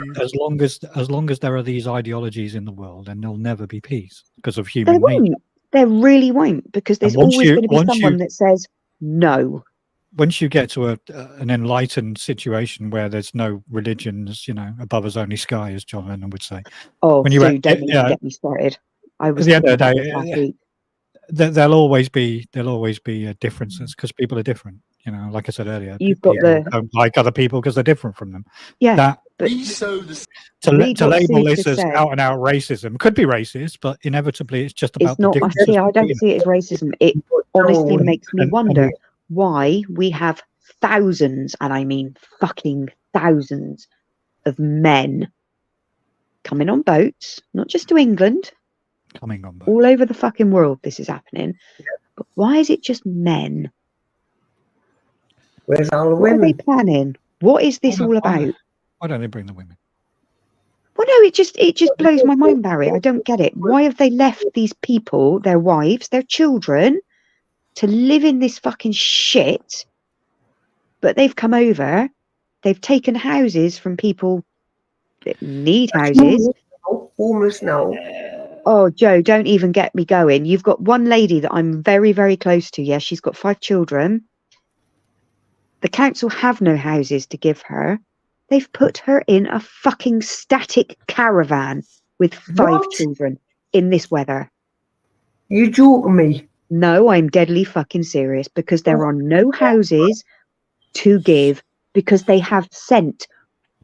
as long as there are these ideologies in the world, then there'll never be peace because of They human nature. won't. They really won't, because there's And once always you- going to be once someone you- that says no. once you get to an enlightened situation where there's no religions, above us only sky, as John Lennon would say. Oh, When you Sue, don't even get me started. I was at the end talking of the about day, this last week. there'll always be differences because people are different. Like I said earlier, You've got people don't like other people because they're different from them. Yeah, but to label this as out and out racism could be racist, but inevitably it's just about it's not. the differences. See, I don't see it as racism. It honestly makes me wonder why we have thousands, and I mean fucking thousands, of men coming on boats, not just to England, coming on boats all over the fucking world. This is happening, but why is it just men? Where's all the women? What are they planning? What is this all about? Why don't they bring the women? Well, no, it just blows my mind, Barry. I don't get it. Why have they left these people, their wives, their children, to live in this fucking shit? But they've come over, they've taken houses from people that need houses. Homeless now. Oh, Joe, don't even get me going. You've got one lady that I'm very, very close to. Yeah, she's got 5 children. The council have no houses to give her. They've put her in a fucking static caravan with 5 children in this weather. You joking me? No, I'm deadly fucking serious, because there are no houses to give, because they have sent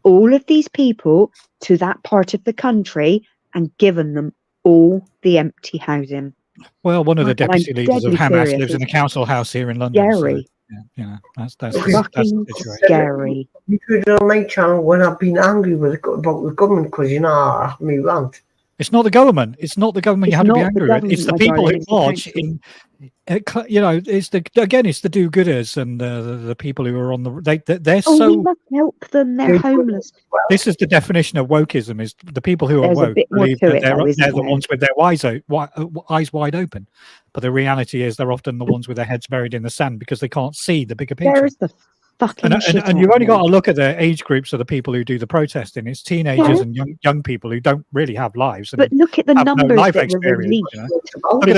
all of these people to that part of the country and given them all the empty housing. Well, one of the deputy leaders of Hamas lives in a council house here in London. Scary. So, that's fucking scary. You could on my channel when I've been angry about the government because I have me rant. It's not the government. It's not the government you have to be angry with. It's the people who march in. It's the do-gooders and the people who are on the. They're so. We must help them. They're homeless. This is the definition of wokeism: is the people who are woke believe that they're the ones with their eyes wide open, but the reality is they're often the ones with their heads buried in the sand because they can't see the bigger picture. There's the fucking and you've only got to look at the age groups of the people who do the protesting. It's teenagers and young people who don't really have lives. But look at the numbers life that experience. Look at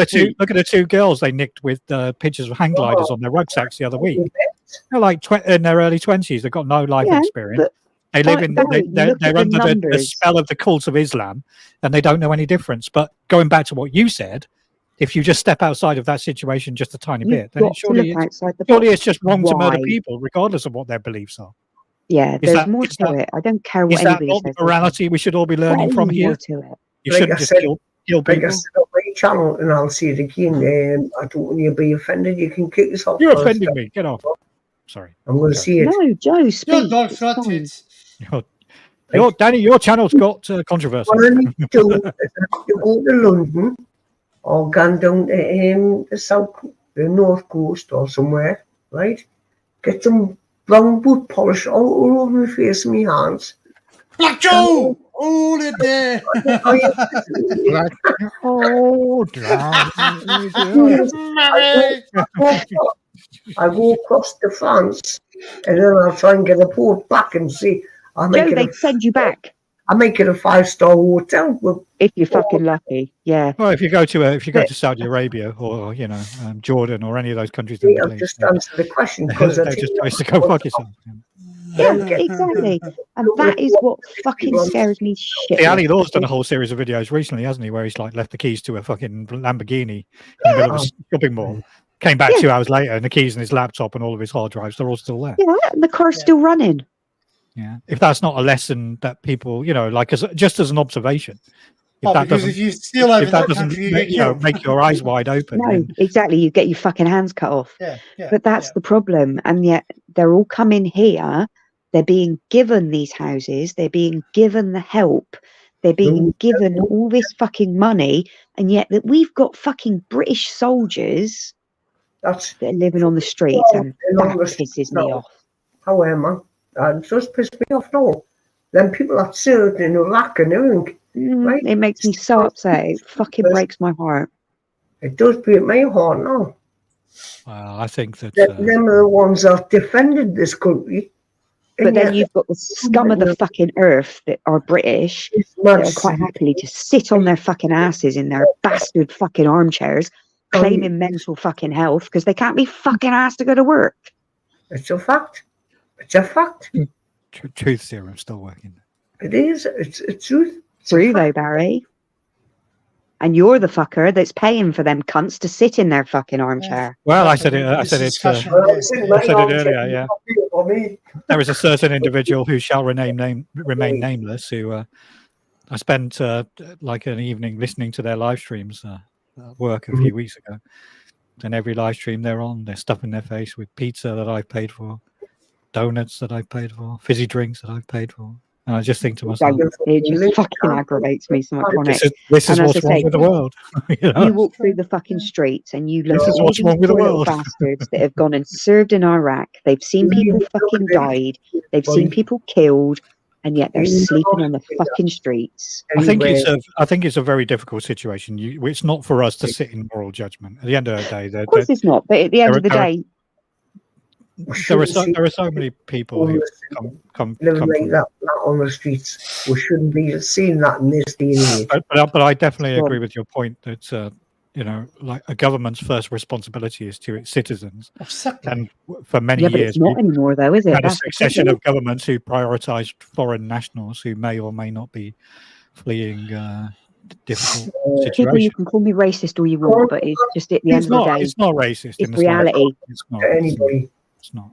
the two girls they nicked with pictures of hang gliders on their rucksacks the other week. They're like in their early 20s. They've got no life experience. They live in. They're under the spell of the cult of Islam, and they don't know any difference. But going back to what you said. If you just step outside of that situation just a tiny bit, then surely it's just wrong to murder people, regardless of what their beliefs are. Yeah, there's more to it. I don't care what anybody says. Is that not the morality we should all be learning from here? You shouldn't just kill people. Like I said on my channel, and I'll see it again. I don't want you to be offended. You can kick yourself. You're offending me. Get off. Sorry. I'm going to see it. No, Joe, speak. Danny, your channel's got controversy. What I need to do is to go to London. Or gone down to the north coast or somewhere, right? Get some brown boot polish all over my face and my hands. Black Joe! All in there! I go across to France and then I'll try and get a boat back and see. Joe, they'd send you back. I make it a 5-star hotel. If you're fucking lucky, yeah. Well, if you go to Saudi Arabia or Jordan or any of those countries, I'll just answer the question because they're just supposed to go fuck yourself. Yeah, exactly. And that is what fucking scares me shit. Ali Law's done a whole series of videos recently, hasn't he? Where he's like left the keys to a fucking Lamborghini in the middle of a shopping mall. Came back 2 hours later, and the keys and his laptop and all of his hard drives, they're all still there. Yeah, and the car's still running. Yeah, if that's not a lesson that people, like just as an observation, if you steal over that country, make your eyes wide open. No, exactly. You get your fucking hands cut off. Yeah. But that's the problem, and yet they're all coming here. They're being given these houses. They're being given the help. They're being given all this fucking money, and yet that we've got fucking British soldiers that are living on the streets, and that pisses me off. How am I? It just pisses me off now. Then people are served in Iraq and everything. Right? It makes me so upset. It fucking breaks my heart. It does break my heart now. Well, I think that them are the ones that defended this country. But then you've got the scum of the fucking earth that are British, that are quite happily to sit on their fucking asses in their bastard fucking armchairs, claiming mental fucking health because they can't be fucking asked to go to work. It's a fact. It's a fact. Truth serum still working. It is. It's truth. True though, Barry. And you're the fucker that's paying for them cunts to sit in their fucking armchair. Well, I said it. I said it. I said it earlier. Yeah. There is a certain individual who shall remain nameless. Who I spent like an evening listening to their live streams at work a few weeks ago. And every live stream they're on, they're stuffing their face with pizza that I've paid for, donuts that I've paid for, fizzy drinks that I've paid for. And I just think to myself, it just fucking aggravates me so much. This is what's wrong with the world. You walk through the fucking streets and you look This at is all what's these wrong with the poor little world. bastards that have gone and served in Iraq. They've seen people fucking died. They've seen people killed, and yet they're sleeping on the fucking streets. I think it's a very difficult situation. It's not for us to sit in moral judgment. At the end of the day, Of course it's not. But at the end of the day, there are so many people who come living like that on the streets. We shouldn't be seeing that in this day and age. But I definitely agree with your point that like a government's first responsibility is to its citizens. Exactly. And for many but years, it's not anymore, though, is it? had a succession of governments who prioritised foreign nationals who may or may not be fleeing difficult situations. People, you can call me racist all you want, but it's just at the end of the day, it's not racist. It's reality. It's not. Anybody. It's not.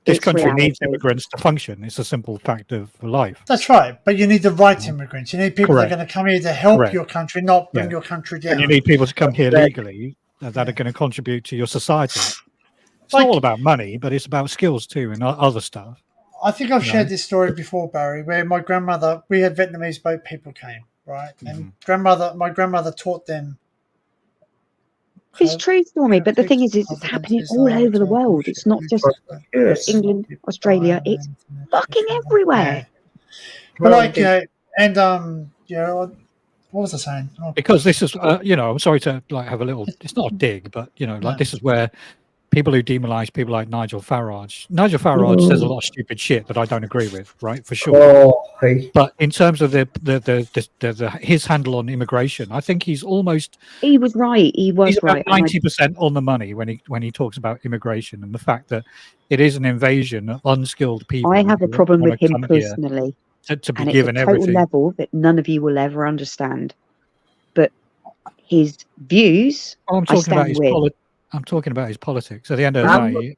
This It's country reality. needs immigrants to function. It's a simple fact of life. That's right. But you need the right immigrants. You need people that are going to come here to help Correct. your country, not bring your country down. And you need people to come here legally that are going to contribute to your society. It's not all about money, but it's about skills too and other stuff. I think I've shared this story before, Barry, where my grandmother, we had Vietnamese boat people came, right? And my grandmother taught them. It's true, Stormy, but the thing is it's happening all over the world. It's not just England, Australia. It's fucking everywhere. But what was I saying? Because this is, I'm sorry to have a little. It's not a dig, but this is where people who demonise people like Nigel Farage says a lot of stupid shit that I don't agree with, right? For sure. But in terms of his handle on immigration, I think he's almost. He was right. He was right. 90% on the money when he talks about immigration and the fact that it is an invasion of unskilled people. I have a problem with him personally. To be and given it's a total everything level that none of you will ever understand. But his views, I'm talking about his politics. At the end of the day,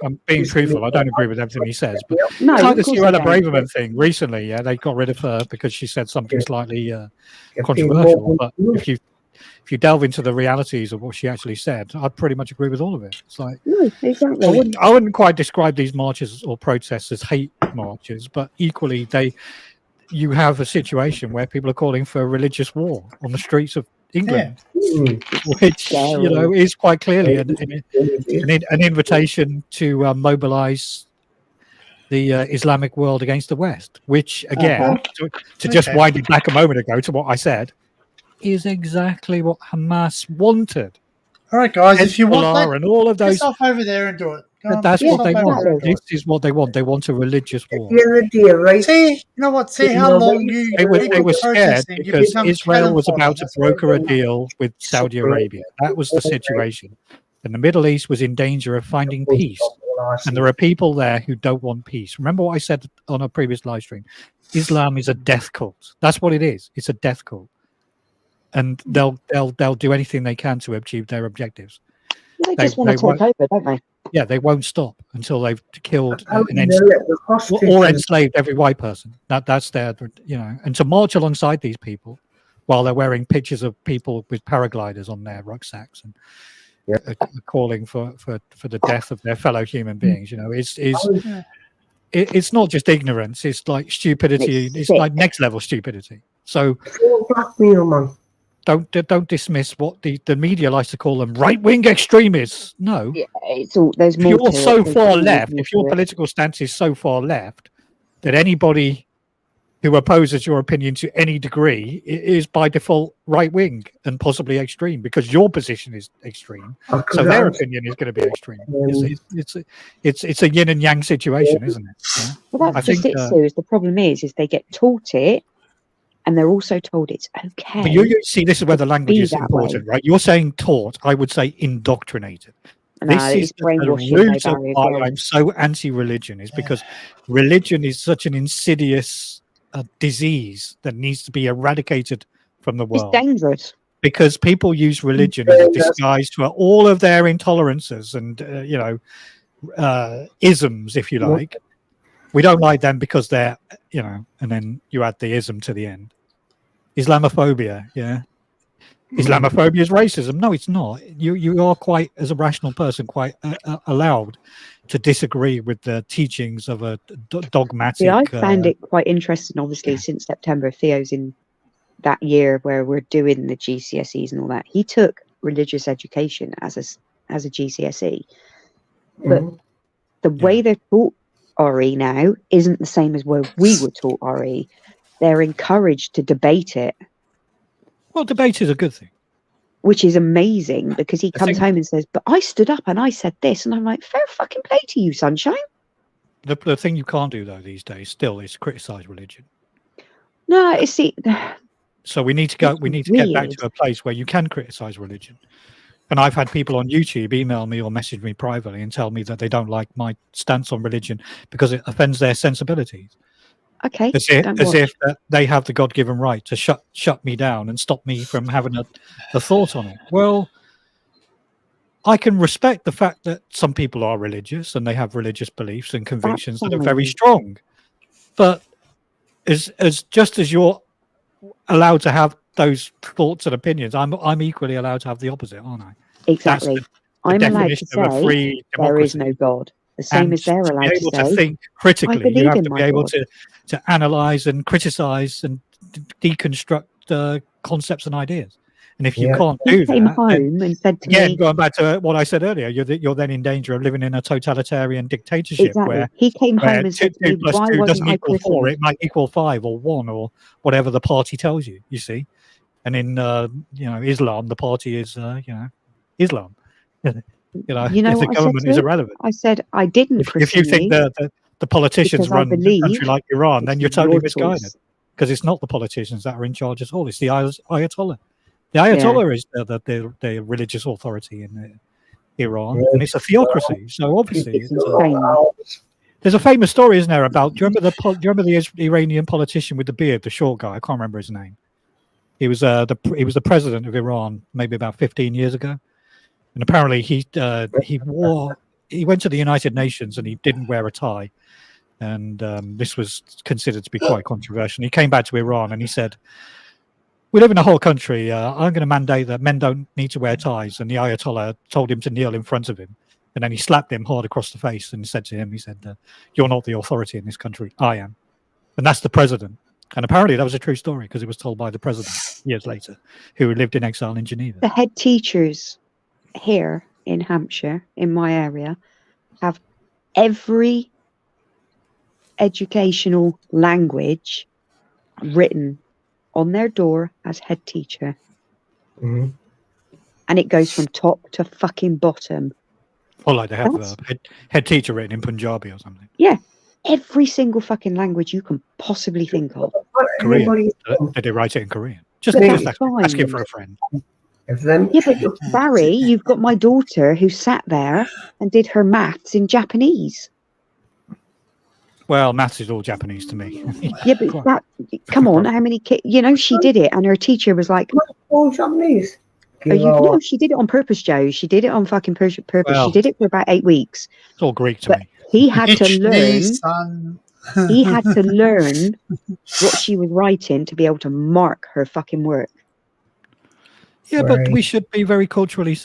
I'm being truthful. I don't agree with everything he says, but it's like the Suella Braverman thing recently. Yeah, they got rid of her because she said something slightly controversial. But if you delve into the realities of what she actually said, I pretty much agree with all of it. It's like exactly. I wouldn't quite describe these marches or protests as hate marches, but equally you have a situation where people are calling for a religious war on the streets of England, which is quite clearly an invitation to mobilize the Islamic world against the West, which again, to just wind it back a moment ago to what I said, is exactly what Hamas wanted. All right, guys, if you want that, and all of those stuff over there and do it. That's what they want. This is what they want. They want a religious war. See, you know what? See how long you. They were scared because Israel was about to broker a deal with Saudi Arabia. That was the situation. And the Middle East was in danger of finding peace. And there are people there who don't want peace. Remember what I said on a previous live stream? Islam is a death cult. That's what it is. It's a death cult. And they'll do anything they can to achieve their objectives. They just want to take over, don't they? Yeah, they won't stop until they've killed or enslaved every white person. That's their, and to march alongside these people while they're wearing pictures of people with paragliders on their rucksacks and calling for the death of their fellow human beings. It's not just ignorance. It's like stupidity. It's like next level stupidity. So don't dismiss what the media likes to call them right-wing extremists. No, it's all there's more. If you're so far left, if your political stance is so far left that anybody who opposes your opinion to any degree is by default right-wing and possibly extreme because your position is extreme, so their opinion is going to be extreme. It's a yin and yang situation, isn't it? Yeah? Well, that's just it, Sue. The problem is they get taught it. And they're also told it's okay. But you see, this is where the language is important, right? You're saying taught. I would say indoctrinated. This is it's the brainwashing, root though, of Barry, as why well. I'm so anti-religion, is because religion is such an insidious disease that needs to be eradicated from the It's world. dangerous. Because people use religion as a disguise for all of their intolerances and isms, if you like. We don't like them because they're, and then you add the ism to the end. Islamophobia, yeah. Islamophobia is racism. No, it's not. You are quite, as a rational person, quite allowed to disagree with the teachings of a dogmatic. See, I found it quite interesting, obviously, since September. Theo's in that year where we're doing the GCSEs and all that. He took religious education as a GCSE, but the way they're taught RE now isn't the same as where we were taught RE. They're encouraged to debate it. Well, debate is a good thing. Which is amazing, because he comes home and says, but I stood up and I said this. And I'm like, fair fucking play to you, sunshine. The thing you can't do, though, these days still is criticize religion. No, see. So we need to go. We need to get back to a place where you can criticize religion. And I've had people on YouTube email me or message me privately and tell me that they don't like my stance on religion because it offends their sensibilities. Okay. As if they have the God-given right to shut me down and stop me from having a thought on it. Well, I can respect the fact that some people are religious and they have religious beliefs and convictions that are very strong. But as just as you're allowed to have those thoughts and opinions, I'm equally allowed to have the opposite, aren't I? Exactly. I'm allowed to say there is no God. The same as they're allowed to say. Think critically, you have to be able to analyze and criticize and deconstruct concepts and ideas. And if you can't do that, came home and said to me, going back to what I said earlier, you're then in danger of living in a totalitarian dictatorship where he came home and said to me, 2 plus 2 doesn't equal 4, it might equal 5 or 1 or whatever the party tells you. You see, and in Islam, the party is Islam. The government is irrelevant. I said I didn't. If you think that the politicians run a country like Iran, then you're totally misguided, because it's not the politicians that are in charge at all. It's the Ayatollah. The Ayatollah is the religious authority in Iran, and it's a theocracy. So obviously, there's a famous story, isn't there? About do you remember the Iranian politician with the beard, the short guy? I can't remember his name. He was the president of Iran maybe about 15 years ago. And apparently he went to the United Nations and he didn't wear a tie, and this was considered to be quite controversial. He came back to Iran and he said, "We live in a whole country. I'm going to mandate that men don't need to wear ties." And the Ayatollah told him to kneel in front of him, and then he slapped him hard across the face and said to him, "You're not the authority in this country. I am." And that's the president. And apparently that was a true story, because it was told by the president years later, who lived in exile in Geneva. The head teachers here in Hampshire, in my area, have every educational language written on their door as head teacher. And it goes from top to fucking bottom. Or like they have head teacher written in Punjabi or something. Yeah. Every single fucking language you can possibly think of. Korean. Did they write it in Korean? Just asking for a friend. Yeah, but Barry, you've got my daughter who sat there and did her maths in Japanese. Well, maths is all Japanese to me. Yeah, but come on, how many kids? She did it, and her teacher was like, "All Japanese." No, she did it on purpose, Joe. She did it on fucking purpose. Well, she did it for about 8 weeks. It's all Greek to me. He had to learn. He had to learn what she was writing to be able to mark her fucking work. Yeah, but we should be culturally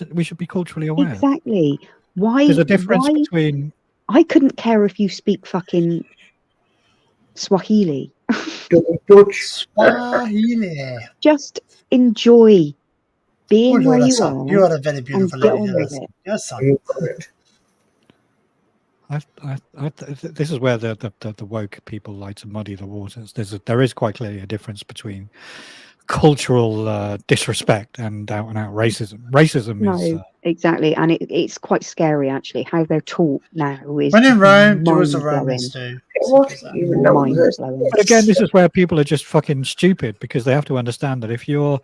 aware. Exactly. Why? There's a difference between. I couldn't care if you speak fucking Swahili. Swahili. Just enjoy being where you are. You are a very beautiful lady. Yes, son. This is where the woke people like to muddy the waters. There is quite clearly a difference between cultural disrespect and out racism. Racism is exactly, and it's quite scary actually how they're taught now. Is when in Rome, do as the Romans do. But again, this is where people are just fucking stupid, because they have to understand that if you're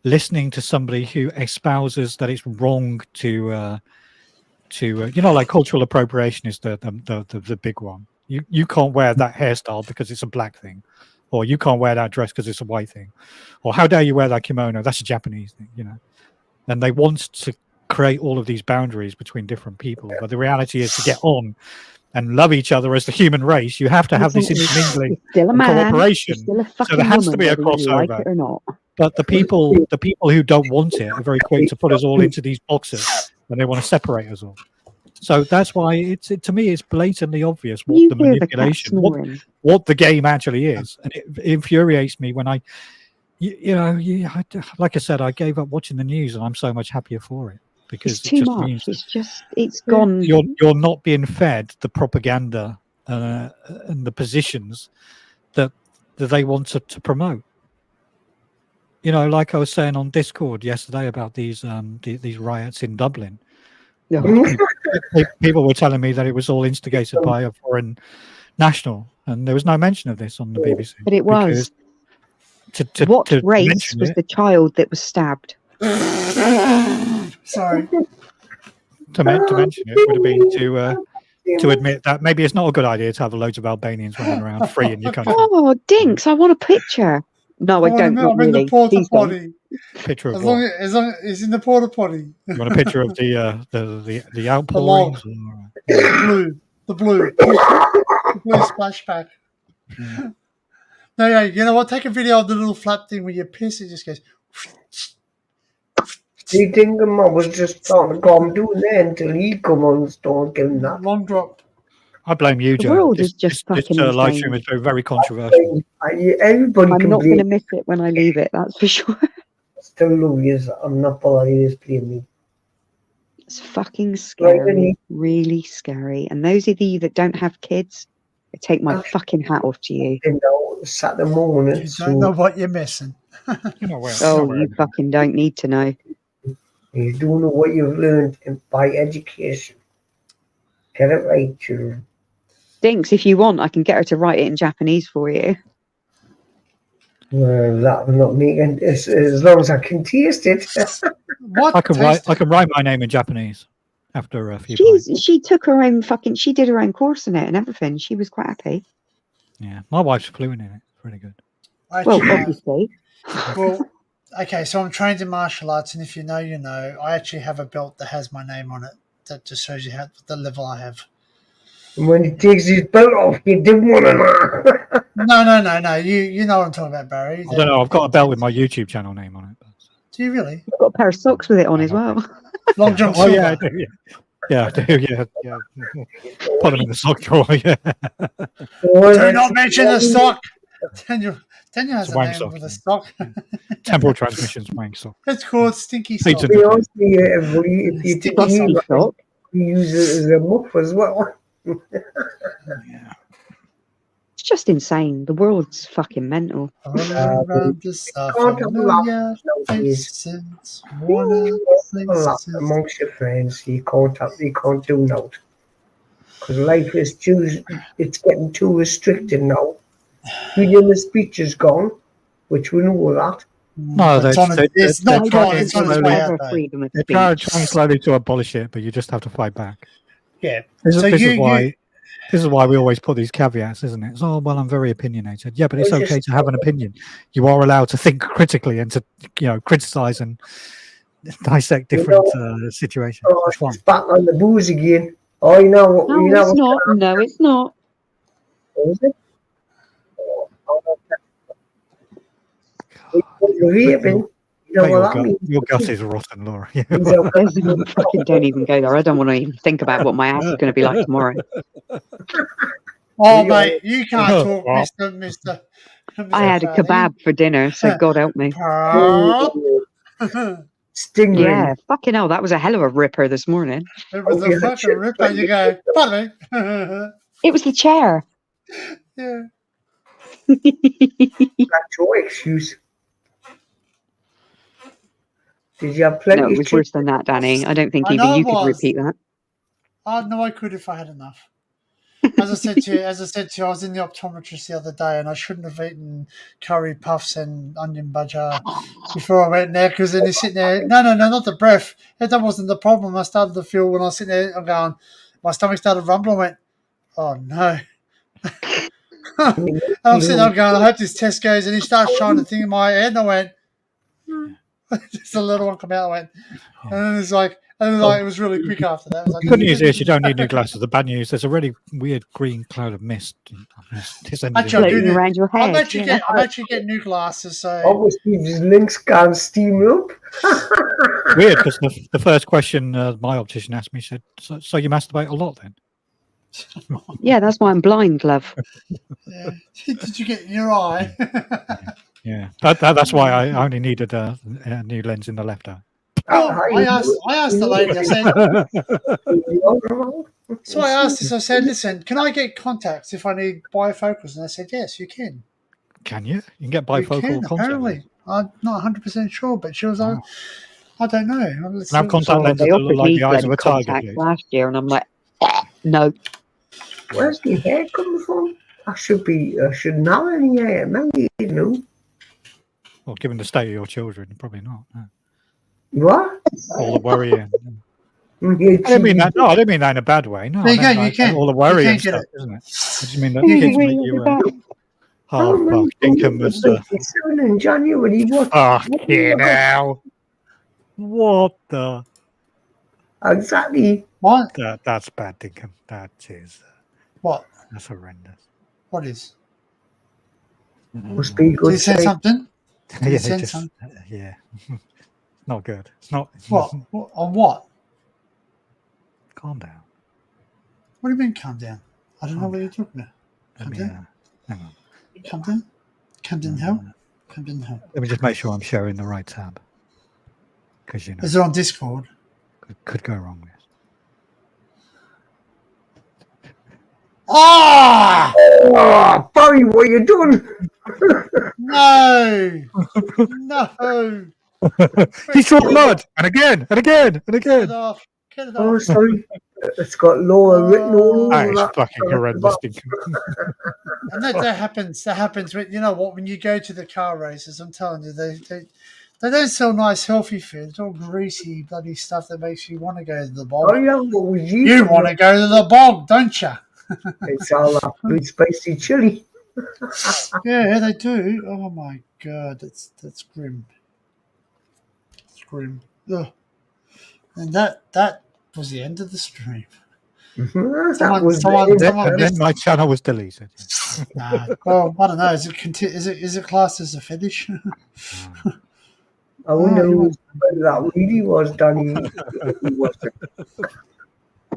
listening to somebody who espouses that it's wrong to like cultural appropriation is the big one. You can't wear that hairstyle because it's a black thing, or you can't wear that dress because it's a white thing, or how dare you wear that kimono? That's a Japanese thing, And they want to create all of these boundaries between different people, but the reality is to get on and love each other as the human race, you have to have this intermingling and cooperation. So there has to be a crossover, like it or not. But the people who don't want it are very quick to put us all into these boxes, and they want to separate us all. So that's why to me it's blatantly obvious what the manipulation, what the game actually is, and it infuriates me when like I said, I gave up watching the news, and I'm so much happier for it because it's too much. It's gone. You're not being fed the propaganda and the positions that they want to promote. Like I was saying on Discord yesterday about these riots in Dublin. Yeah. People were telling me that it was all instigated by a foreign national, and there was no mention of this on the BBC. But it was. What race was the child that was stabbed? Sorry. To mention it would have been to admit that maybe it's not a good idea to have loads of Albanians running around free in your country. Oh, Dinks! I want a picture. No, I don't. I'm in the porta potty. Picture of as long as it's in the porta potty. You want a picture of the outpourings? The blue splashback. Yeah. No, yeah, you know what? Take a video of the little flap thing when you piss. It just goes. Do you think Mum was just trying to calm doing that until he come on and start getting that? Long drop. I blame you, Joe. The world is just fucking live stream is very controversial. Everybody I'm not going to miss it when I leave it, that's for sure. Still love you. I'm not bothering you playing me. It's fucking scary, really scary. And those of you that don't have kids, I take my fucking hat off to you. Saturday morning. You don't know what you're missing. You fucking don't need to know. You don't know what you've learned by education. Get it right, children. Dinks, if you want, I can get her to write it in Japanese for you. Well, that will not make it as long as I can taste it. What? I can write my name in Japanese after a few. She took her own she did her own course in it and everything. She was quite happy. Yeah, my wife's fluent in it. Really good. Obviously. Well, okay, so I'm trained in martial arts, and if you know, you know. I actually have a belt that has my name on it. That just shows you the level I have. And when he takes his belt off, he didn't want to. No. You know what I'm talking about, Barry. I don't know. I've got a belt with my YouTube channel name on it. But... Do you really? You've got a pair of socks with it on as well. Long John Silver. Yeah, I do. Yeah, I do. Yeah. Put them in the sock drawer. Yeah. Do not mention the sock. Daniel has a name sock, with a sock. Temporal transmissions wank sock. It's called Stinky Sock. If you take a sock, you use it as a muff as well. Yeah. It's just insane. The world's fucking mental. Amongst your friends, you can't do note. Because life is it's getting too restricted now. Freedom of speech is gone, which we know that. No, it's not gone. It's on its way out. They're trying slowly to abolish it, but you just have to fight back. Yeah. This is why we always put these caveats, isn't it? Oh, well, I'm very opinionated. Yeah, but it's okay to have an opinion. You are allowed to think critically and to, criticize and dissect different situations. It's back on the booze again. Oh, you know what? No, it's not. No, it's not. What is it? Your gut is rotten, Laura. Fucking don't even go there. I don't want to even think about what my ass is going to be like tomorrow. Oh, mate, you can't talk, Mister. I had a kebab for dinner, so God help me. Stingray. Yeah, fucking hell, that was a hell of a ripper this morning. It was a fucking ripper. You go, pardon me. It was the chair. Yeah. That's your excuse. Did you have plenty? No, it was worse than that, Danny. I don't think even you could repeat that. No, I could if I had enough. As I said to you, I was in the optometrist the other day, and I shouldn't have eaten curry puffs and onion bhaja before I went there, because then he's sitting there. No, not the breath. That wasn't the problem. I started to feel when I was sitting there. I'm going. My stomach started rumbling. I went, oh no. And I'm sitting there going, I hope this test goes. And he starts trying to think in my head, and I went, just a little one come out. I went, and then it's like, it was really quick after that. The good news is you don't need new glasses. The bad news, there's a really weird green cloud of mist. Floating around your head. I'm actually getting new glasses. So obviously these links can't steam up. Weird, because the first question my optician asked me, said, so you masturbate a lot then? Yeah, that's why I'm blind, love. Yeah. Did you get in your eye? Yeah, that's why I only needed a new lens in the left eye. I asked the lady, I said, so I asked this, I said, listen, can I get contacts if I need bifocals? And I said, yes, you can. Can you? You can get bifocal contacts? Apparently. I'm not 100% sure, but she was like, I don't know. And have contact lenses that look like the eyes of a tiger, please. Last year, and I'm like, no. Where's the hair coming from? I should know any hair. Maybe, you know. Well, given the state of your children, probably not. No. What? All the worrying. I don't mean that. No, I don't mean that in a bad way. No, you can. All the worry and stuff, isn't it? I just mean that kids make you. Oh, fuck! Income was. In January. What? Fucking hell! What the? Exactly. What? That's bad, Dinkum. That is. What? That's horrendous. What is? Must be good. Did you say something? Yeah. Not good. It's not. What? On what? Calm down. What do you mean, calm down? I don't know what you're talking about. Calm down. Hang on. Calm down. Camden Hill. Camden Hill. Let me just make sure I'm sharing the right tab. Because you know. Is it on Discord? Could go wrong with. Oh, Barry, what are you doing? No. No. He's short mud, and again. Get it off. Oh, sorry. It's got Laura written all over that. It's fucking horrendous. And that happens. That happens when, you know what, when you go to the car races, I'm telling you, they don't sell nice healthy food. It's all greasy bloody stuff that makes you want to go to the bog. Oh, yeah, what was you want to go to the bog, don't you? It's all that good spicy chili. Yeah, they do. Oh my god, that's grim. It's grim. Ugh. And that was the end of the stream. Then my channel was deleted. Well, I don't know. Is it classed as a fetish? I wonder who that really was, Danny.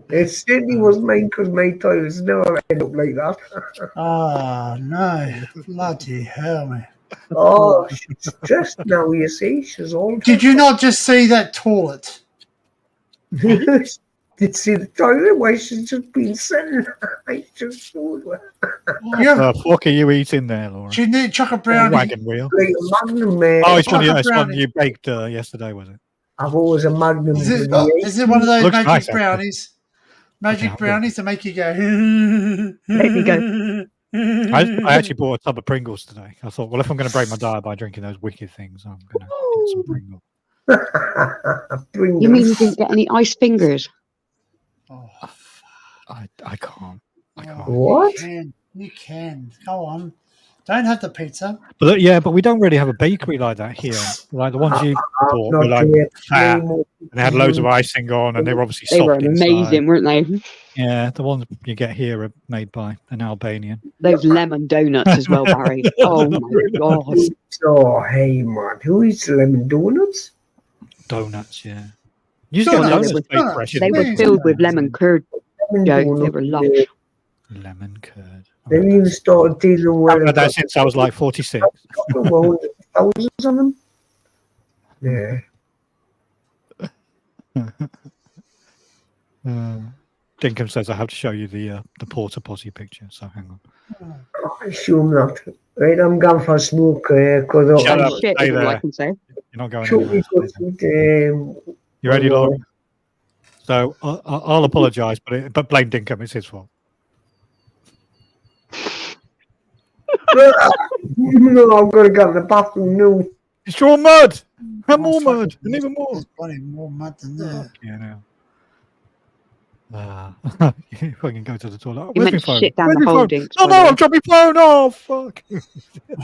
It certainly was mine, because my toilets never end up like that. Oh, no. Bloody hell, man. Oh, she's stressed now, you see. She's all. Did you not just see that toilet? Did see the toilet? Why she's just been sitting? I just showed her. What the fuck are you eating there, Laura? She need chocolate brownie. Wagon wheel. Like a Magnum, it's one you baked yesterday, was it? I've always a Magnum. Is it one of those Looks magic nice, brownies? Magic brownies to make you go. Let me go. I actually bought a tub of Pringles today. I thought, well, if I'm going to break my diet by drinking those wicked things, I'm going to get some Pringles. You mean you didn't get any ice fingers? Oh, I can't. What? You can. Go on. Don't have the pizza. But we don't really have a bakery like that here. Like the ones you bought were like fat, and they had loads of icing on, and they were obviously soft. They were amazing, inside. weren't they? Yeah, the ones you get here are made by an Albanian. Those lemon donuts as well, Barry. Oh my god! Oh hey man, who eats lemon donuts? Donuts, yeah. You just get donuts. They were filled with lemon curd. They were lush. Lemon curd. Then you started dealing with. I've had that since I was like 46. Thousands of them. Yeah. Dinkum says I have to show you the porta potty picture. So hang on. I assume not. Right, I'm going for a smoke. Shut up. Shit, Stay there. I can say. You're not going anywhere. You ready, Laura? So I'll apologise, but blame Dinkum. It's his fault. No, I'm going to go to the bathroom now. It's your mud. And Oh, more fuck mud. it. And even more. There's bloody more mud than that. Yeah, no. If I can go to the toilet. You Where's meant my to phone? shit down Where's the my hole, phone? Dinks, No, by the no, way. I've dropped my phone. Oh, fuck.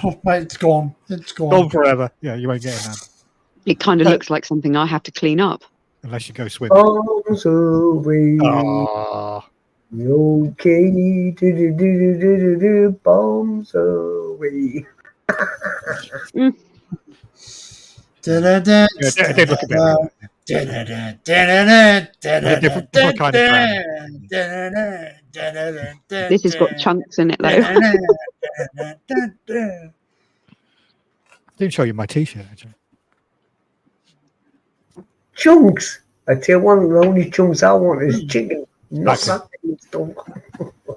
Oh, mate, it's gone. It's gone. Gone forever. Yeah, you ain't getting that. It kind of looks like something I have to clean up. Unless you go swimming. Bombs away. Oh. Okay. Do. Bombs away. Yeah, it did look a bit like that. Different kind of brown. This has got chunks in it, though. I didn't show you my t-shirt, actually. Chunks. I tell you one of the only chunks I want is chicken. Not Okay. that stuff.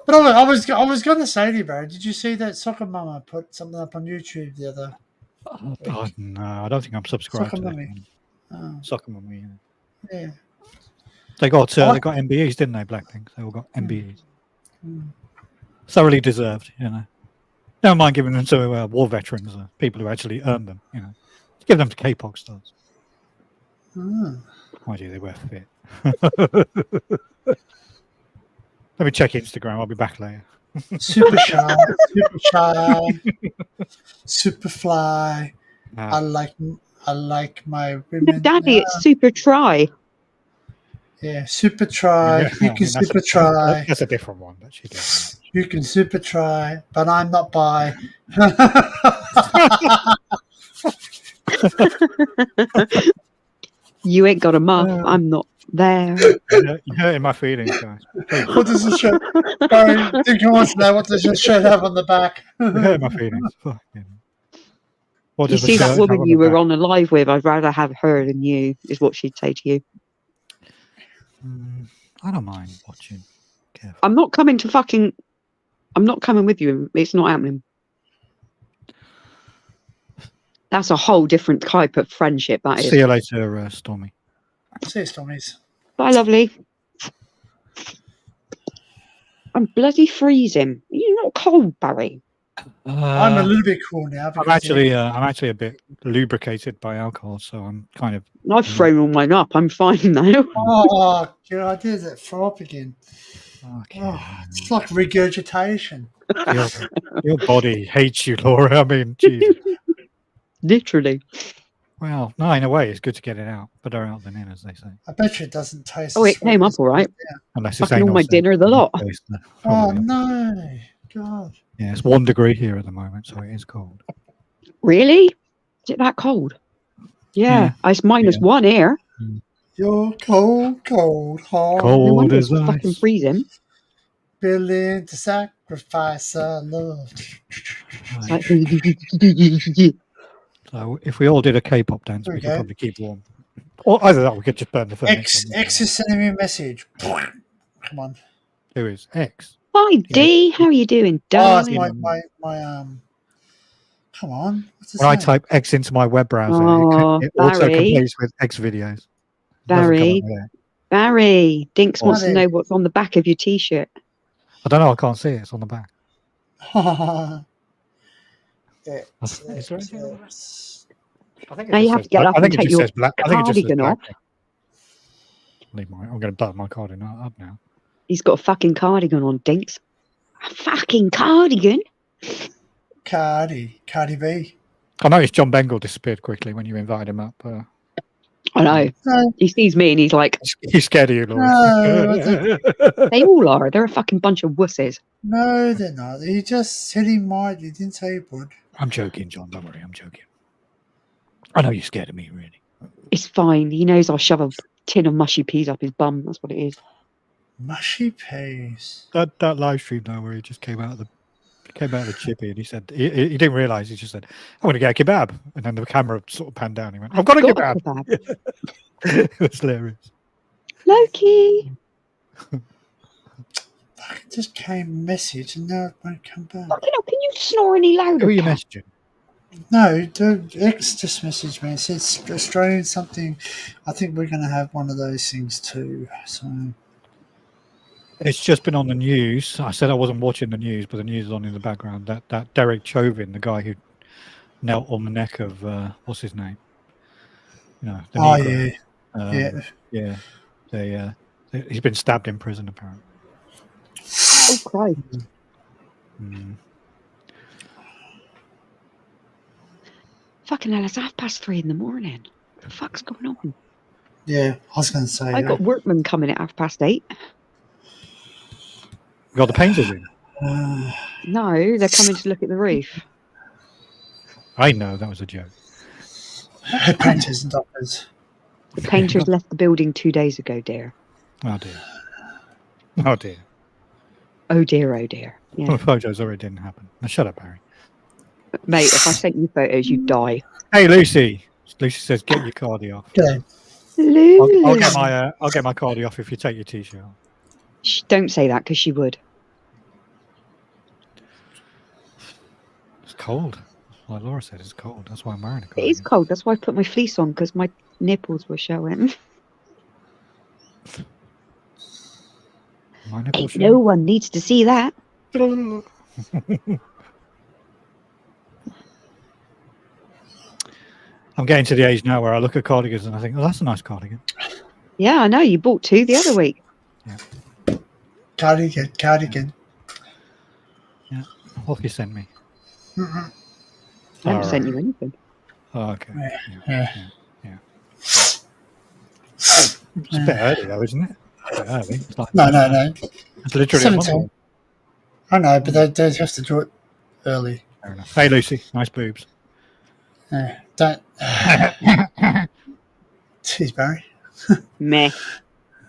But I was going to say to you, bro. Did you see that Soccer Mama put something up on YouTube the other? Oh, no, I don't think I'm subscribed Soccer to that. Mummy. Oh, Soccer Mummy, yeah. yeah. They got MBEs, didn't they, Blackpink? They all got MBEs. Mm. Thoroughly deserved, you know. Never mind giving them to war veterans, people who actually earned them, you know. Give them to K-pop stars. Mm. Mind you, they were fit. Let me check Instagram. I'll be back later. Super shy, super fly. I like my women. Daddy, it's super try. Yeah, super try. You can super try. That's a different one, but she does. You can super try, but I'm not bi. You ain't got a muff. I'm not there. You're hurting my feelings, guys. What does the shirt? Barry, think you want to know what does your shirt have on the back? You're hurting my feelings. What You does the see that shirt woman have you the were back? on a live with? I'd rather have her than you, is what she'd say to you. I don't mind watching. Careful. I'm not coming with you. It's not happening. That's a whole different type of friendship, that is. See you later, Stormy. See you, Stormies. Bye, lovely. I'm bloody freezing. You're not cold, Barry. I'm a little bit cool now. I'm actually a bit lubricated by alcohol, so I'm kind of. I've thrown all mine up. I'm fine now. Oh, God, I did that throw up again. Okay. Oh, it's like regurgitation. Your body hates you, Laura. I mean, Jesus. Literally. Well, no, in a way, it's good to get it out. Better out than in, as they say. I bet you it doesn't taste. Oh, it came up all right. Unless it's Fucking all my dinner, the lot. Oh no, God. Yeah, it's 1 degree here at the moment, so it is cold. Really? Is it that cold? Yeah. It's -1 here. You're cold, hard. No Cold wonder as it's fucking ice. freezing. Willing to sacrifice our love. It's like, So if we all did a K-pop dance, There we we could go. probably keep warm. Or either that, we could just burn the furnace. X is sending me a message. Come on. Who is X? Hi, D. How are you doing, Oh, it's darling? my come on. What's this When I name? type X into my web browser, Oh, it auto Barry. completes with X videos. It doesn't come Barry. up with it. Barry. Dinks wants to Barry. know what's on the back of your T-shirt. I don't know. I can't see it. It's on the back. X, Is there anything on the back? X. I think Now you have to get up and take your cardigan off. I'm going to button my cardigan up now. He's got a fucking cardigan on, Dinks. A fucking cardigan? Cardi B. I noticed John Bengal disappeared quickly when you invited him up. I know. No, He sees me and he's like, He's scared of you, Laura. no, they all are. They're a fucking bunch of wusses. no, they're not. He just said he might. He didn't say he would. I'm joking, John. Don't worry. I'm joking. I know you're scared of me, really. It's fine. He knows I'll shove a tin of mushy peas up his bum. That's what it is. Mushy peas. That live stream though, where he just came out of the chippy, and he said he didn't realise. He just said, "I'm going to get a kebab," and then the camera sort of panned down. He went, "I've got a kebab." It was hilarious. Loki. Fucking just came message and now it won't come back. Fucking hell, can you snore any louder? Who are you Kat? messaging? No, the X just messaged me. It says Australian something. I think we're going to have one of those things too. So It's just been on the news. I said I wasn't watching the news, but the news is on in the background. That Derek Chauvin, the guy who knelt on the neck of what's his name? The Negro. Yeah. He's been stabbed in prison apparently. Oh, Christ. Mm. Fucking hell, it's 3:30 in the morning. What the fuck's going on? Yeah, I was going to say. I got workmen coming at 8:30. You got the painters in? No, they're coming to look at the roof. I know, that was a joke. Painters and doctors. The painters left the building 2 days ago, dear. Oh dear. Oh dear. Oh dear, oh dear. Yeah. Well, the photos already didn't happen. Now shut up, Barry. Mate, if I sent you photos, you'd die. Hey, Lucy. Lucy says, "Get your cardi off." Okay. I'll get my cardi off if you take your t-shirt off. Don't say that, because she would. It's cold. Like Laura said, it's cold. That's why I'm wearing a It cardigan. is cold. That's why I put my fleece on, because my nipples were showing. My nipples No one needs to see that. I'm getting to the age now where I look at cardigans and I think, oh, that's a nice cardigan. Yeah, I know. You bought 2 the other week. Cardigan. Yeah. What you sent me? Mm-hmm. I haven't sent you anything. Oh, okay. Yeah. It's a bit early though, isn't it? It's a bit early. It's like, No. It's literally 17. I know, but they have to do it early. Fair enough. Hey, Lucy. Nice boobs. Don't. Jeez, Barry. Meh.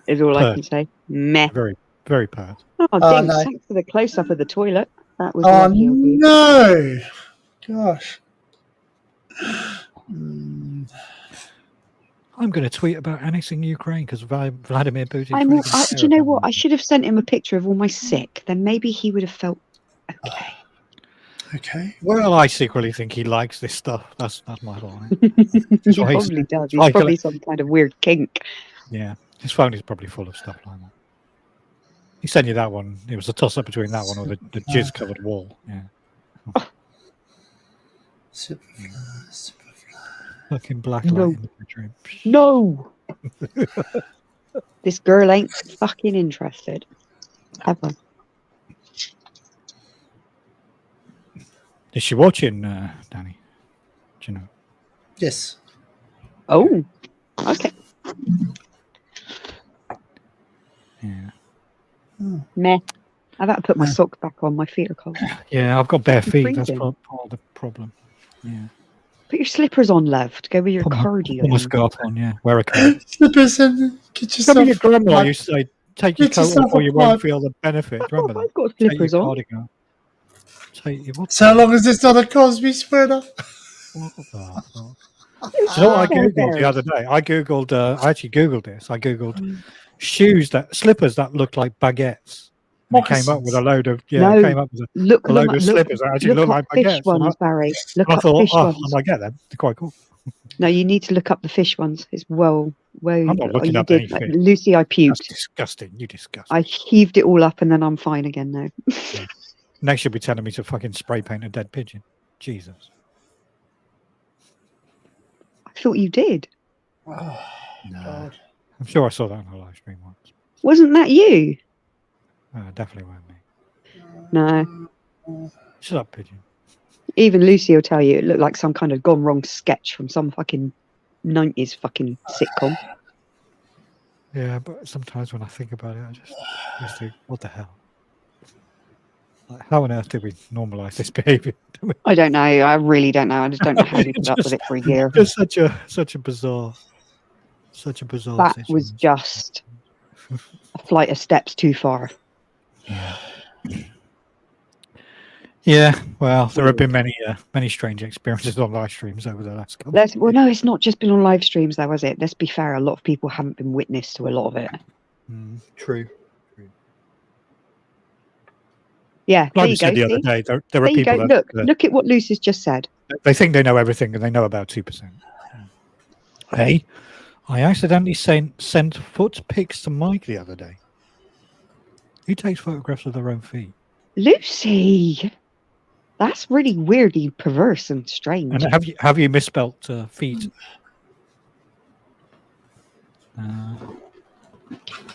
Is all I can say. Meh. Very, very pert. Oh, Ding, no. thanks for the close-up of the toilet. That was Oh, lovely of you. no. Gosh. I'm going to tweet about annexing Ukraine because Vladimir Putin. Do you know what? I should have sent him a picture of all my sick. Then maybe he would have felt okay. Okay. Well, I secretly think he likes this stuff. That's my line. He probably does. He's probably some kind of weird kink. Yeah, his phone is probably full of stuff like that. He sent you that one. It was a toss-up between that one or the jizz-covered wall. Yeah. Superfly. Fucking black light in the bedroom. No. This girl ain't fucking interested. Ever. Is she watching, Danny? Do you know? Yes. Oh. Okay. Yeah. Meh. I've had to put my socks back on. My feet are cold. Yeah, I've got bare feet. That's freezing. part of the problem. Yeah. Put your slippers on, love, to go with your cardio. Put my scarf on, yeah. Wear a coat. Slippers and get Some of yourself. your grandma used to say, take your Get coat yourself off or a you won't plug. feel the benefit. Remember that? I've got Take slippers your on. cardigan off. Take your what? So long as it's not a Cosby sweater. What the fuck? Do you know what I googled the other day? I actually googled this. I googled slippers that look like baguettes. And it came up with a load of it came up with a load of slippers that actually look like fish baguettes. ones, Barry. Look I up thought, fish ones. I might get them. They're quite cool. No, you need to look up the fish ones. It's well. I'm not looking you up did. anything. Lucy, I That's puked. disgusting. You disgust. I heaved it all up and then I'm fine again now. Next, you'll be telling me to fucking spray paint a dead pigeon. Jesus. I thought you did. Oh, No. God. I'm sure I saw that on a live stream once. Wasn't that you? Definitely weren't me. No. Shut up, pigeon. Even Lucy will tell you it looked like some kind of gone wrong sketch from some fucking 90s fucking sitcom. Yeah, but sometimes when I think about it, I just think, what the hell? Like, how on earth did we normalise this behaviour? I don't know. I really don't know. I just don't know how we put up with it for a year. Just such a bizarre That situation. was just a flight of steps too far. Yeah, well, there have been many strange experiences on live streams over the last couple. Well, no, it's not just been on live streams, though, has it? Let's be fair. A lot of people haven't been witness to a lot of it. True. Yeah, Like there we you said go. the other See? day, there are There you people go. that Look at what Lucy's just said. they think they know everything and they know about 2%. Hey, I accidentally sent foot pics to Mike the other day. Who takes photographs of their own feet? Lucy, that's really weirdly perverse and strange. And have you misspelt feet? Oh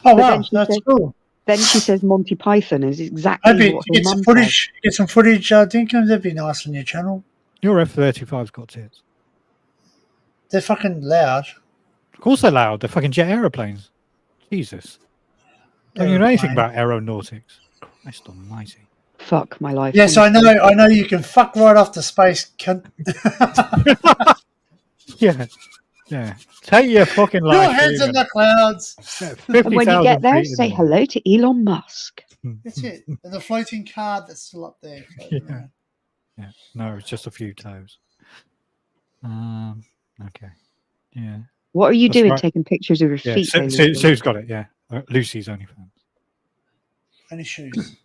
But wow, then she that's said- cool. Then she says Monty Python is exactly Maybe what her get some mum footage. Get some footage, Dinkum. That'd be nice on your channel. Your F-35's got tits. They're fucking loud. Of course they're loud. They're fucking jet aeroplanes. Jesus. Don't you know anything about aeronautics? Christ almighty. Fuck my life. Yes, I know. I know. You can fuck right off to space, cunt. Yeah. Take your fucking life. Your head's in the clouds. And when you get there, say hello to Elon Musk. That's it. And the floating card that's still up there. Yeah. No, it's just a few toes. Okay. Yeah. What are you That's doing right. taking pictures of your Yeah. feet? Sue's got it, yeah. Lucy's OnlyFans. Any shoes?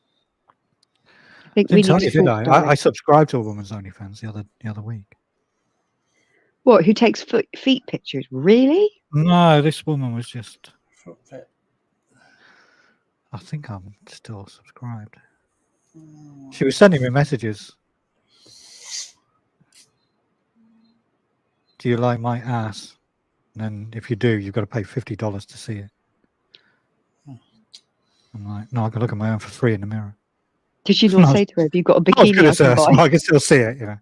I think Didn't we tell need you, to did talk I? about I subscribed to a woman's OnlyFans the other week. What? Who takes feet pictures? Really? No, this woman was just. Foot fit. I think I'm still subscribed. She was sending me messages. Do you like my ass? And then if you do, you've got to pay $50 to see it. I'm like, no, I can look at my own for free in the mirror. Did she not say to her, "Have you got a I was bikini gonna I say, can so buy?" I can still see it, you know.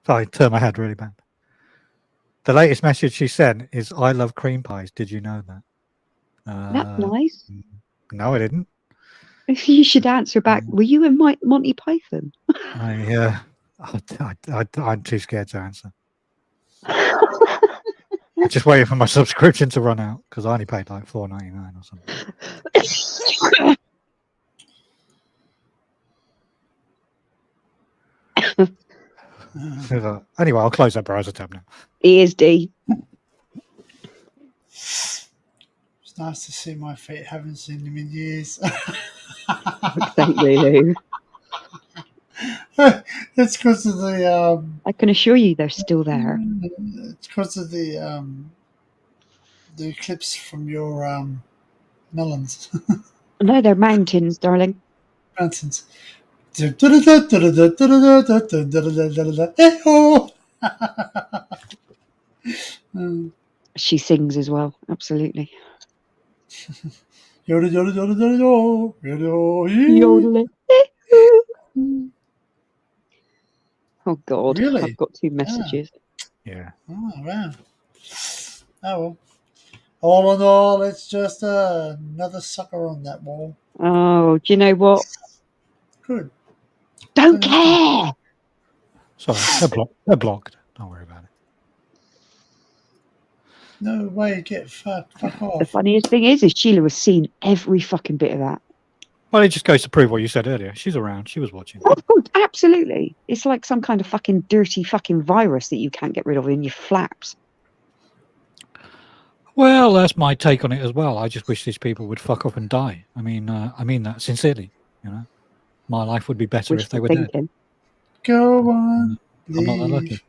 So I turn my head really bad. The latest message she sent is, "I love cream pies. Did you know that?" That's nice. No, I didn't. You should answer back. Were you in Monty Python? I'm too scared to answer. I'm just waiting for my subscription to run out because I only paid like $4.99 or something. Anyway, I'll close that browser tab now. ESD. It's nice to see my feet. Haven't seen them in years. Thank you. It's because of the. I can assure you, they're still there. It's because of the eclipse from your melons. No, they're mountains, darling. Mountains. She sings as well. Absolutely. Yodeling. Oh God! Really? I've got 2 messages. Yeah. Oh wow. Oh well. All in all, it's just another sucker on that wall. Oh, do you know what? Good. Don't care. Sorry, they're blocked. Don't worry about it. No way, get fucked. Fuck The off. funniest thing is Sheila was seeing every fucking bit of that. Well, it just goes to prove what you said earlier. She's around. She was watching. Oh, absolutely. It's like some kind of fucking dirty fucking virus that you can't get rid of in your flaps. Well, that's my take on it as well. I just wish these people would fuck off and die. I mean that sincerely. You know, my life would be better if they were dead. Go on. I'm not that lucky.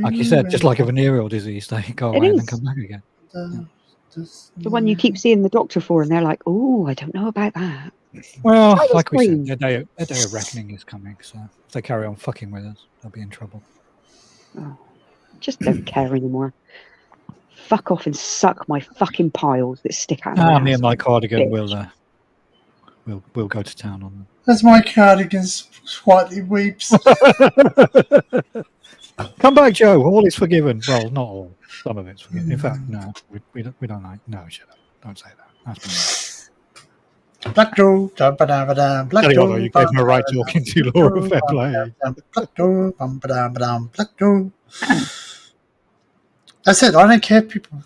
Like you said, just like a venereal disease, they go away and then come back again. The one you keep seeing the doctor for, and they're like, "Oh, I don't know about that." Well, Try the like we screen. said, their day of reckoning is coming. So if they carry on fucking with us, they'll be in trouble. Oh, just don't care anymore. Fuck off and suck my fucking piles that stick out. of Me my and my ass. cardigan Bitch. we'll go to town on them. That's my cardigan slightly weeps. Come back, Joe. All is forgiven. Well, not all. Some of it's forgiven. In fact, no, we don't like. No, shut up. Don't say that. That's Black Joe, Black Tell you what, though, you gave me a right talking to Laura Fairplay. Black Joe, Black Joe. I said I don't care if people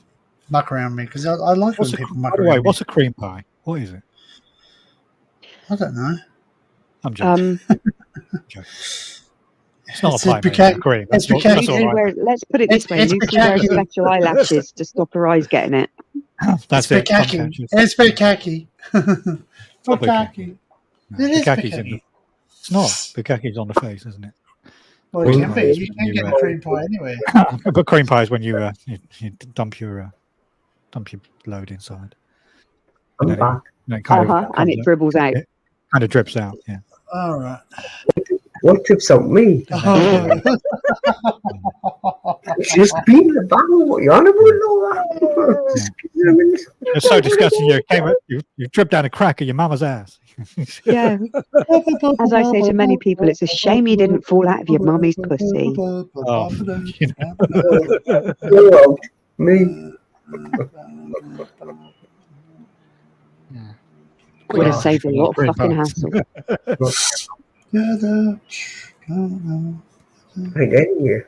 muck around me because I like when people muck By the around way, me. what's a cream pie? What is it? I don't know. I'm joking. Joking. It's not It's a pie made out of cream. That's all right. Let's put it this way: Lucy wears special eyelashes to stop her eyes getting it. That's it's it. Bukaki. It's Bukaki. Bukaki. No, It is Bukaki's in Bukaki. the, it's not. Bukaki's on the face, isn't it? Well, it Cream can pie be. is You when can you, get a cream pie anywhere. But cream pie is when you dump your load inside. I'm back. And it kind and it dribbles out. It kind of drips out. Yeah. All right. What drips out me? It's just being a bang. What you on about? It's so disgusting. You dripped down a crack of your mama's ass. Yeah. As I say to many people, it's a shame you didn't fall out of your mummy's pussy. Oh, You're out. Me. Would have saved a lot of fucking hassle. Right then, yeah.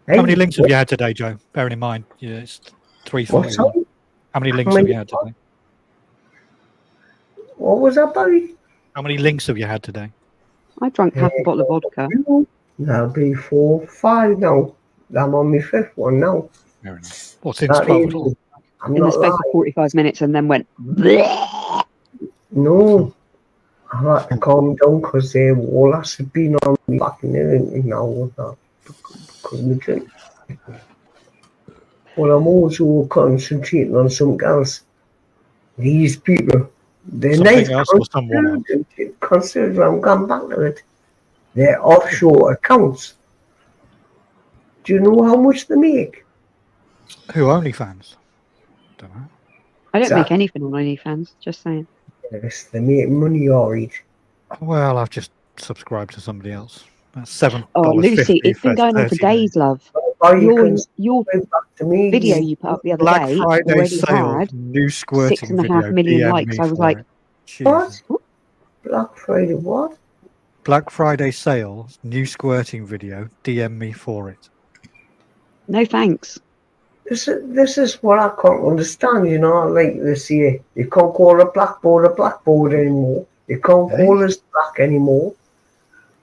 How many links have you had today, Joe? Bearing in mind, it's 3:41. How many links have you had today? What was that, Barry? How many links have you had today? I drank half a bottle of vodka. That'll be 4, 5 now. I'm on my 5th one now. Fair enough. Well, since 12 o'clock. I'm In the not space of lying. 45 minutes and then went. Bleh. No. I had to calm down because all that's been on me back in there now. Couldn't drink. Well, I'm also concentrating on something else. These people, they're Something nice. else or someone else? Consider I'm going back to it. They're offshore accounts. Do you know how much they make? Who, OnlyFans? Don't know. I don't make anything on OnlyFans, just saying. Yes, they make money alright. Well, I've just subscribed to somebody else. That's $7.50. Oh, Lucy, it's been going on for 30 days. days, love. You Your back to me. video you put up the other Black day Friday already sale, had new squirting 6.5 video. million DM likes. me I was for like, it. Jesus. What? Black Friday what? Black Friday sale, new squirting video. DM me for it. no thanks. This is what I can't understand, you know, like they say, you can't call a blackboard anymore. You can't call us black anymore.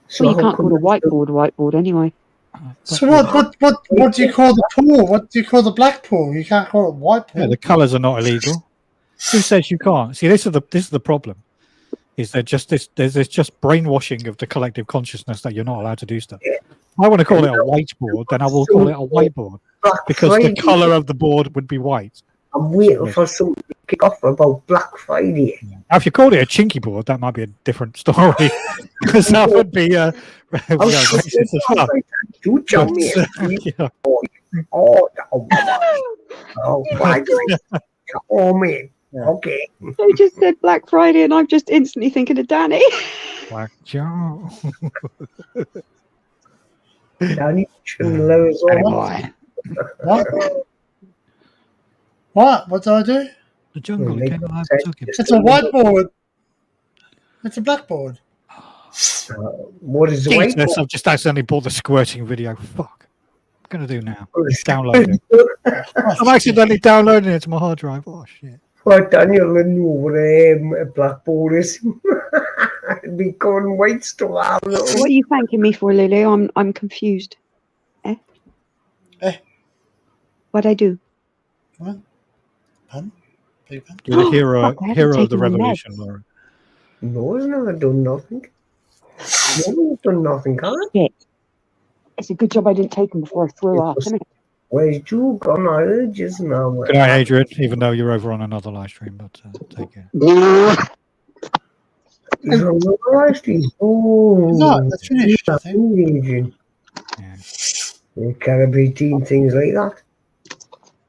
So Well, you how can't come call a whiteboard anyway. So what do you call the pool? What do you call the black pool? You can't call it white pool. Yeah, the colours are not illegal. Who says you can't? See, this is the problem. Is there just there's just brainwashing of the collective consciousness that you're not allowed to do stuff. I want to call it a whiteboard, then I will call it a whiteboard because the colour of the board would be white. I'm waiting for something to kick off about Black Friday. Now, if you called it a chinky board, that might be a different story because that would be racist as well. You tell me. Yeah. Oh, my God. Oh, man. Okay. They just said Black Friday and I'm just instantly thinking of Danny. Black Joe. Danny shouldn't let us all. What? What do I do? The jungle came alive. Took him. It's a whiteboard. It's a blackboard. What is the Jesus, whiteboard? I've just accidentally bought the squirting video. Fuck. What am I going to do now? Download it. I'm accidentally downloading it to my hard drive. Oh, shit. Well, Daniel didn't know what a blackboard is. It'd be going white stuff. What are you thanking me for, Lulu? I'm confused. What'd I do? What? Pun? Big pun? You're the hero Fuck, I haven't of the taken revolution, meds. Laura. No, he's never done nothing. No, done nothing, can it? Shit. It's a good job I didn't take them before I threw up, isn't it? Where's Drew gone? I heard just now. Good night, Adrian, even though you're over on another live stream, but take care. He's on the live stream. Oh, No, that's finished, I think. Engaging. Yeah. You can't be team things like that.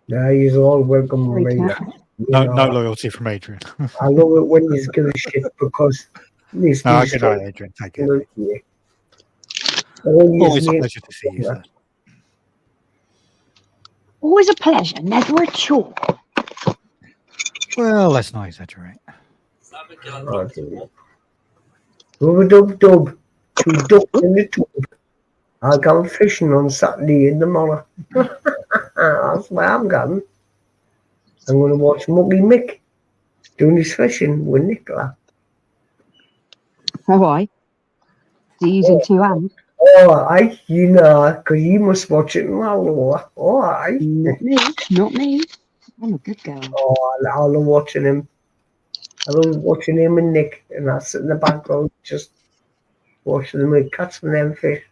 Now he's all welcome. Sorry, mate. Kat. No loyalty from Adrian. I love it when you give a shit because this Good is night, Adrian. Take care. Always a pleasure to see you, sir. Always a pleasure, never a chore. Well, let's not exaggerate. Rub-a-dub-dub. 2 ducks in the tube. I'll go fishing on Saturday in the morning. That's where I'm going. I'm going to watch Muggy Mick doing his fishing with Nicola. Oh, why? Is he using 2 hands? Alright, you know, because you must watch it now, Laura. Alright. Not me. Not me. I'm a good girl. Oh, I love watching him. I love watching him and Nick, and I sit in the background just watching them catch them fish.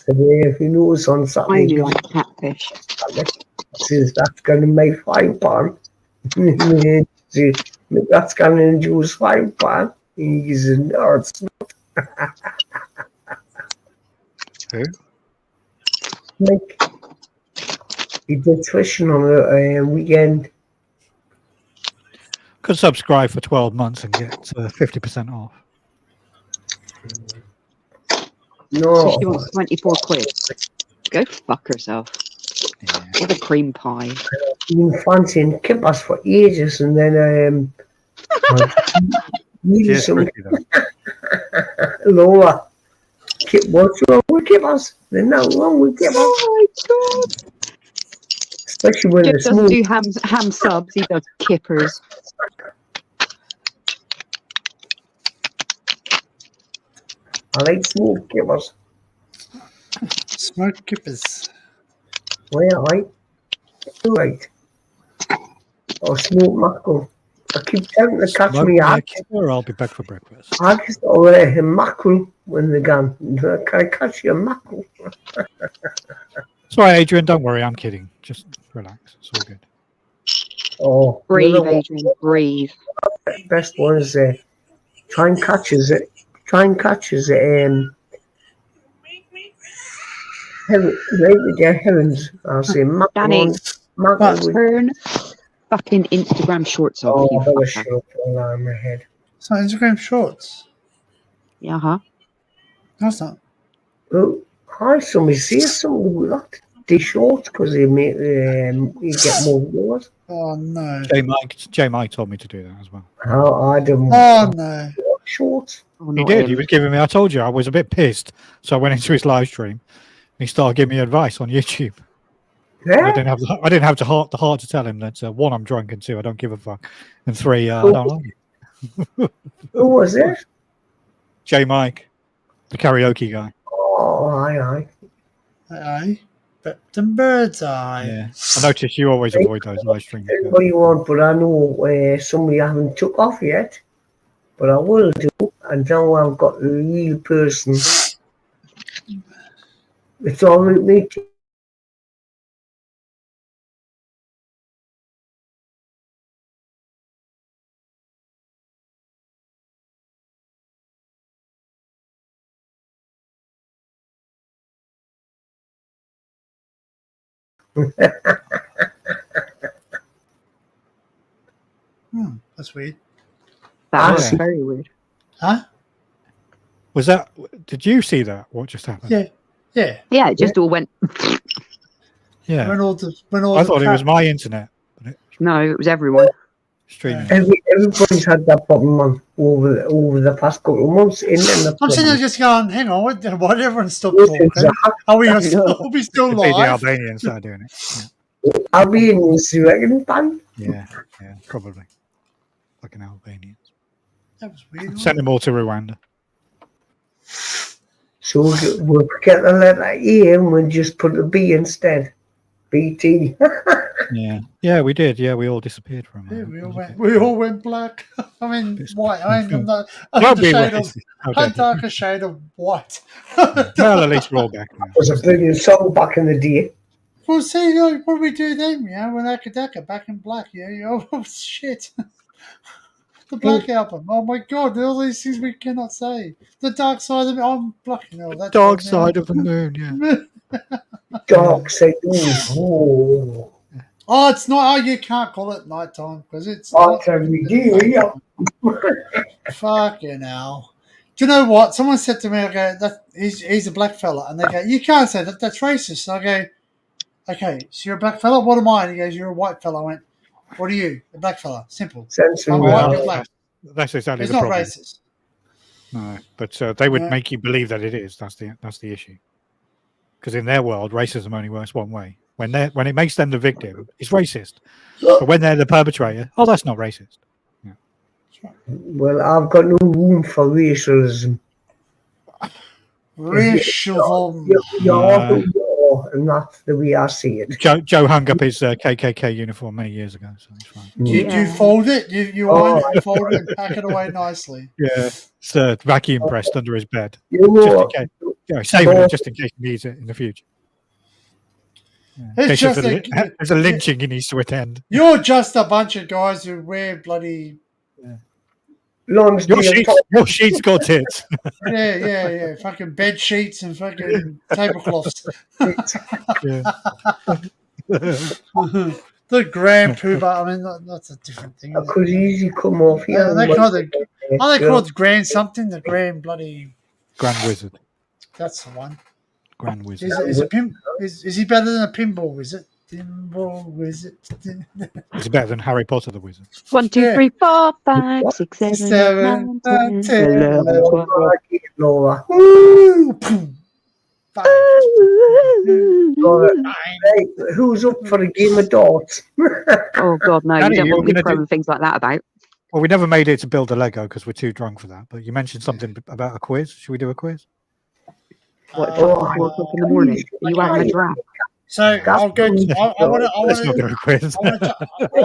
If you notice on I Saturday, only like catfish. says that's going to make £5. See, that's going to induce fine pan. He's a nerd. Who? Like, he did fishing on a weekend. Could subscribe for 12 months and get 50% off. No. So she wants 24 quid. Go fuck herself. Yeah. What a cream pie. I've been fancying kippers for ages, and then needed Cheers, some Ricky, though. lower. What's wrong with kippers? There's nothing wrong with kippers. Oh my god. Especially when Jim they're doesn't small. do ham subs, he does kippers. I like smoked kippers. Smoke kippers. Well, right. Or smoked mackerel. I keep telling to catch Smoke me me a out. kipper, I'll be back for breakfast. I just order him mackerel when they're gone. Can I catch you a mackerel? It's all right, Adrian. Don't worry. I'm kidding. Just relax. It's all good. Oh, Breathe, you know what? Adrian, breathe. Best one is try and catch us. Heavens. I'll say mackerel. Danny, Mackerel. turn fucking Instagram shorts off, Oh, you I better fucker. shut up on my head. It's not Instagram shorts. Yeah, huh? No, it's not. Oh, hi, somebody says something with that. They short because they make you get more viewers. Oh no. J Mike told me to do that as well. I don't Oh no. short. Oh, He not did. him. He was giving me. I told you I was a bit pissed, so I went into his live stream. And he started giving me advice on YouTube. Yeah? I didn't have the heart to tell him that one, I'm drunk, and two, I don't give a fuck, and three, I don't like it. Who was it? J Mike, the karaoke guy. Oh, aye. Aye. But them birds eye. Yeah, I noticed you always avoid those live streams. What do you want? But I know somebody I haven't took off yet. But I will do. And now I've got the real person. It's all right, mate. That's weird. That was Yeah. very weird. Huh? Was that? Did you see that? What just happened? Yeah. Yeah. Yeah, it just all went. Yeah. When all I thought it was my internet, but No, it was everyone. streaming. Everybody's had that problem on over the past couple of months. I'm sitting there just going, hang on, what everyone stopped talking? Are we still Could be the live? Albanians that are doing it. Albanians, you reckon, pan? Yeah, probably. Fucking Albanians. That was weird. Send them all to Rwanda. So we'll get the letter E and we'll just put the B instead. BT. Yeah, we did. Yeah, we all disappeared for a Yeah, moment. we all went black. I mean, white. I mean, Don't be racist. Okay. a darker shade of white. Well, at least we're all back now. It was a brilliant song back in the day. Well, see, what do we do then? You know, when Akadaka back in black, oh shit. The Black Album. Oh my god, all these things we cannot say. The Dark Side of it. I'm blocking all that. Dark Side of the Moon, yeah. Dark Side. Oh, it's not. Oh, you can't call it nighttime because it's. that's every day, yeah. Fucking hell. Do you know what? Someone said to me, okay, he's a black fella. And they go, you can't say that. That's racist. And I go, okay, so you're a black fella? What am I? And he goes, you're a white fella. I went, what are you? A black fella. Simple. Sensible. I'm Well, white, you're black. That's exactly It's the not problem. racist. No, but they would Yeah. make you believe that it is. That's the issue. Because in their world, racism only works one way. When it makes them the victim, it's racist. But when they're the perpetrator, that's not racist. Well, I've got no room for racialism. Racialism. And that's the way I see it. Joe hung up his KKK uniform many years ago, so it's fine. You fold it, you iron it, and fold it, and pack it away nicely. Yeah, it's vacuum pressed under his bed. You know what? Saving it just in case he needs it in the future. It's just there's a lynching he needs to attend. You're just a bunch of guys who wear bloody Your sheets got tits. yeah. Fucking bed sheets and fucking tablecloths. The grand pooper. I mean, that's a different thing. I could easily come off here. Are they called grand something? The grand bloody Grand Wizard. That's the one. Grand Wizard. Is he better than a pinball wizard? Pinball wizard. Is he better than Harry Potter the Wizard? 1, 2, 3, 4, 5, 6, 7, 8, 9, 10, 11, 12. Hey, who's up for a game of darts? Oh God, no! Danny, you don't want me do throwing things like that about. Well, we never made it to build a Lego because we're too drunk for that. But you mentioned something about a quiz. Should we do a quiz? What, 4 o'clock in the morning? Are you having a draft? So I'll go. I want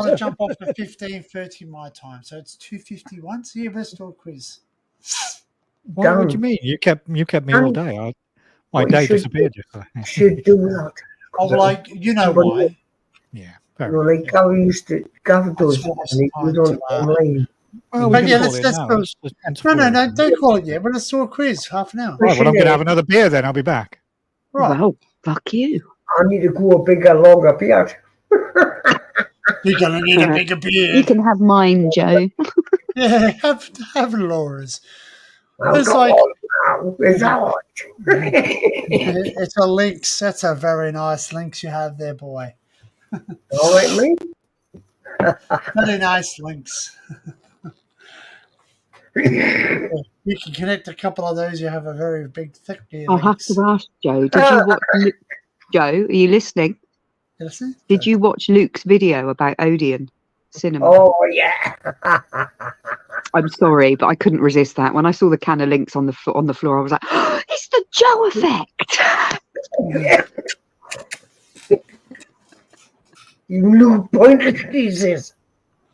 to jump off to 15:30 my time. So it's 2:51. So yeah, let's do a quiz. What do you mean? You kept me all day. My day disappeared yesterday. Should do that. Oh, like you know why? Yeah. Like Gary used to. Gary does. And you don't online. Well, but yeah, let's no, don't call it yet. But let's do a quiz, half an hour. Right, well, I'm going to have another beer then. I'll be back. Right. Well, fuck you. I need to go a bigger, longer beard. You're going to need a bigger beard. You can have mine, Joe. Yeah, have Laura's. It's like it's it's a lynx. That's a very nice lynx you have there, boy. All right, mate. Very nice lynx. You can connect a couple of those. You have a very big, thick beard. I'll have to ask Joe. Did you watch Joe? Are you listening? Did you watch Luke's video about Odeon cinema? Oh yeah. I'm sorry, but I couldn't resist that. When I saw the can of links on the floor, I was like, oh, "It's the Joe effect." You little pointed Jesus.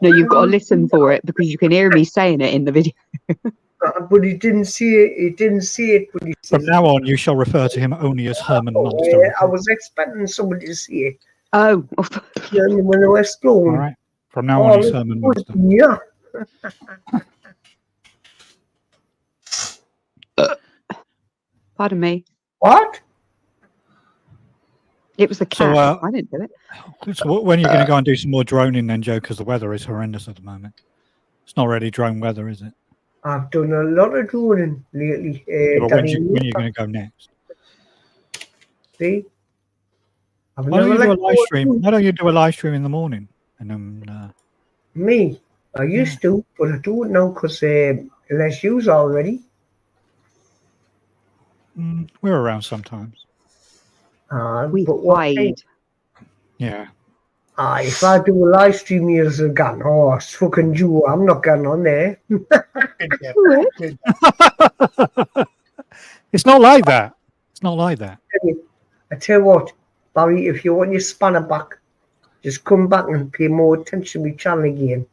No, you've got to listen for it because you can hear me saying it in the video. But he didn't see it. He didn't see it. When he From now on, you shall refer to him only as Herman Monster. Yeah, I was expecting somebody to see it. Oh, when I was blown. All right. From now on, he's Herman Monster. Yeah. Pardon me. What? It was the cat. So, I didn't do it. So when are you going to go and do some more droning then, Joe? Because the weather is horrendous at the moment. It's not really drone weather, is it? I've done a lot of droning lately. When are you going to go next? See? Why don't you do a live stream? Why don't you do a live stream in the morning? And then me? I used to, but I do it now because less use already. We're around sometimes. We but wide. Yeah. If I do a live stream years ago, it's fucking Jew. I'm not getting on there. It's not like that. It's not like that. I tell you what, Barry, if you want your spanner back, just come back and pay more attention to my channel again.